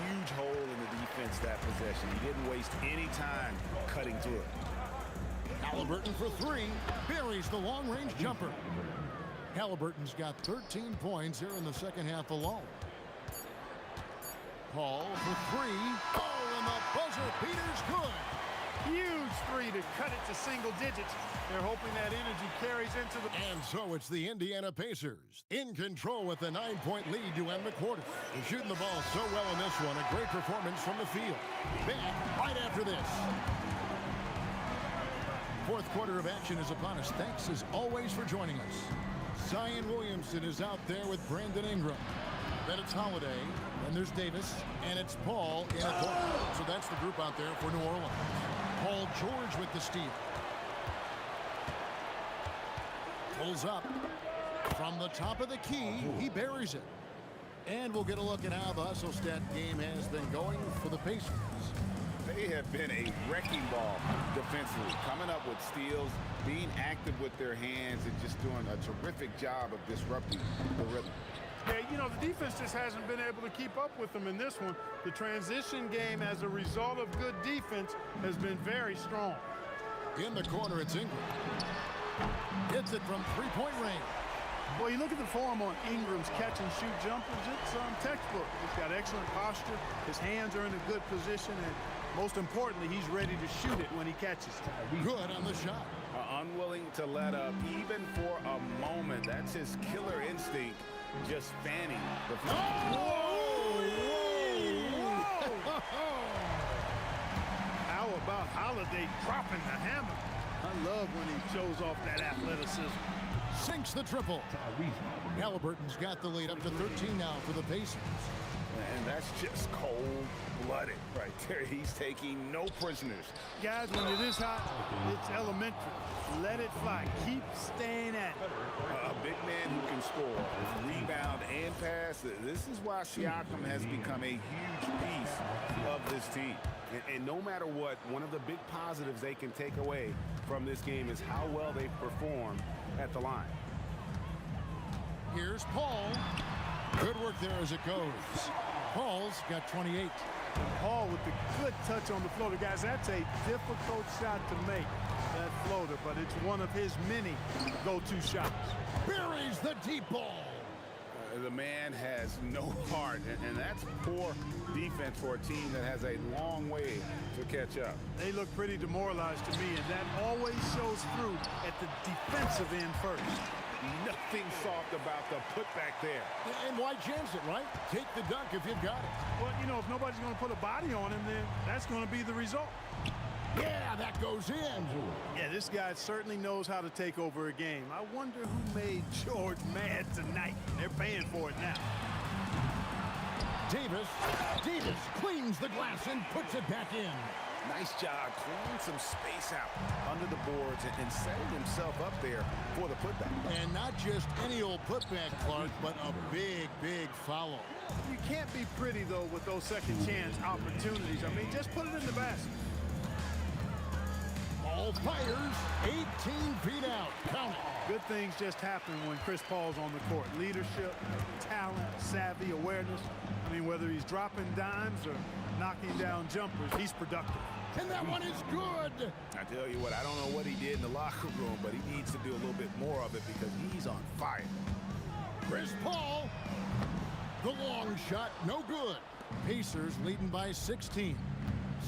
Huge hole in the defense that possession. He didn't waste any time cutting through it. Halliburton for 3. Buries the long-range jumper. Halliburton's got 13 points here in the second half alone. Paul for 3. Oh, and the buzzer beater's good. Huge 3 to cut it to single digits. They're hoping that energy carries into the... And so it's the Indiana Pacers in control with a 9-point lead to end the quarter. They're shooting the ball so well in this one. A great performance from the field. Back right after this. Fourth quarter of action is upon us. Thanks as always for joining us. Zion Williamson is out there with Brandon Ingram. Then it's Holiday, then there's Davis, and it's Paul in a corner. So that's the group out there for New Orleans. Paul George with the steal. Pulls up. From the top of the key, he buries it. And we'll get a look at how the hustle stat game has been going for the Pacers. They have been a wrecking ball defensively, coming up with steals, being active with their hands, and just doing a terrific job of disrupting the rhythm. Yeah, you know, the defense just hasn't been able to keep up with them in this one. The transition game, as a result of good defense, has been very strong. In the corner, it's Ingram. Hits it from three-point range. Well, you look at the form on Ingram's catch-and-shoot jumpers, it's textbook. He's got excellent posture. His hands are in a good position, and most importantly, he's ready to shoot it when he catches it. Good on the shot. Unwilling to let up even for a moment. That's his killer instinct, just fanning the floor. Whoa! How about Holiday dropping the hammer? I love when he shows off that athleticism. Sinks the triple. Halliburton's got the lead up to 13 now for the Pacers. And that's just cold-blooded right there. He's taking no prisoners. Guys, when you're this hot, it's elementary. Let it fly. Keep staying at it. A big man who can score, rebound, and pass. This is why Siakam has become a huge piece of this team. And no matter what, one of the big positives they can take away from this game is how well they perform at the line. Here's Paul. Good work there as it goes. Paul's got 28. And Paul with the good touch on the floater. Guys, that's a difficult shot to make, that floater, but it's one of his many go-to shots. Buries the deep ball. The man has no heart, and that's poor defense for a team that has a long way to catch up. They look pretty demoralized to me, and that always shows through at the defensive end first. Nothing soft about the putback there. And why chance it, right? Take the dunk if you've got it. Well, you know, if nobody's going to put a body on him, then that's going to be the result. Yeah, that goes in. Yeah, this guy certainly knows how to take over a game. I wonder who made George mad tonight. They're paying for it now. Davis cleans the glass and puts it back in. Nice job clearing some space out under the boards and setting himself up there for the putback. And not just any old putback, Clark, but a big foul. You can't be pretty, though, with those second chance opportunities. I mean, just put it in the basket. Ball fires 18 feet out. Count it. Good things just happen when Chris Paul's on the court. Leadership, talent, savvy, awareness. I mean, whether he's dropping dimes or knocking down jumpers, he's productive. And that one is good. I tell you what, I don't know what he did in the locker room, but he needs to do a little bit more of it because he's on fire. Chris Paul. The long shot, no good. Pacers leading by 16.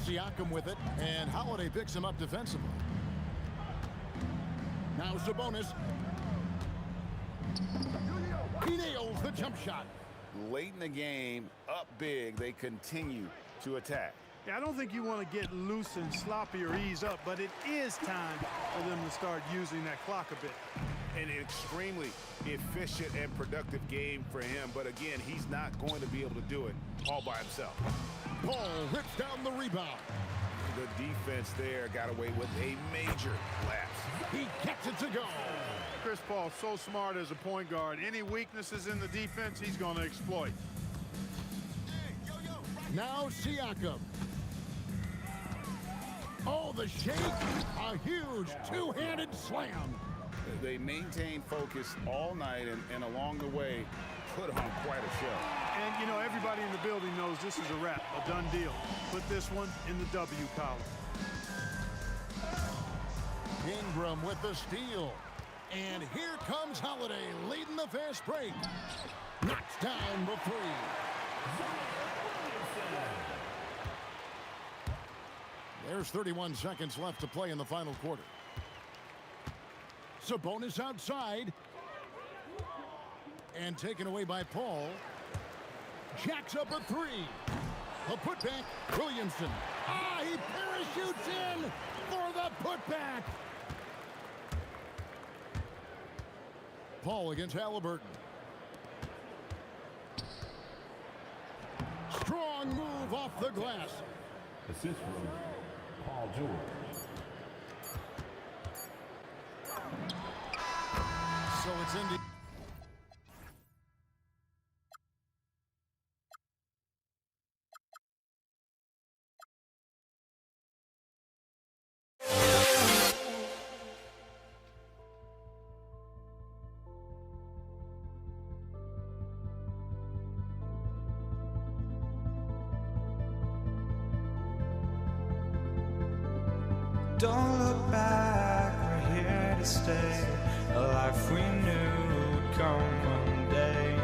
Siakam with it, and Holiday picks him up defensively. Now Sabonis. He nails the jump shot. Late in the game, up big, they continue to attack. Yeah, I don't think you want to get loose and sloppy or ease up, but it is time for them to start using that clock a bit. An extremely efficient and productive game for him, but again, he's not going to be able to do it all by himself. Paul rips down the rebound. The defense there got away with a major lapse. He gets it to go. Chris Paul, so smart as a point guard. Any weaknesses in the defense, he's going to exploit. Now Siakam. Oh, the shake. A huge two-handed slam. They maintained focus all night and along the way put on quite a show. And, you know, everybody in the building knows this is a wrap, a done deal. Put this one in the W column. Ingram with the steal. And here comes Holiday leading the fast break. Knocks down the three. There's 31 seconds left to play in the final quarter. Sabonis outside. And taken away by Paul. Jacks up a three. A putback. Williamson. He parachutes in for the putback. Paul against Halliburton. Strong move off the glass. Assist from Paul George. So it's Indy. Don't look back, we're here to stay. A life we knew would come one day.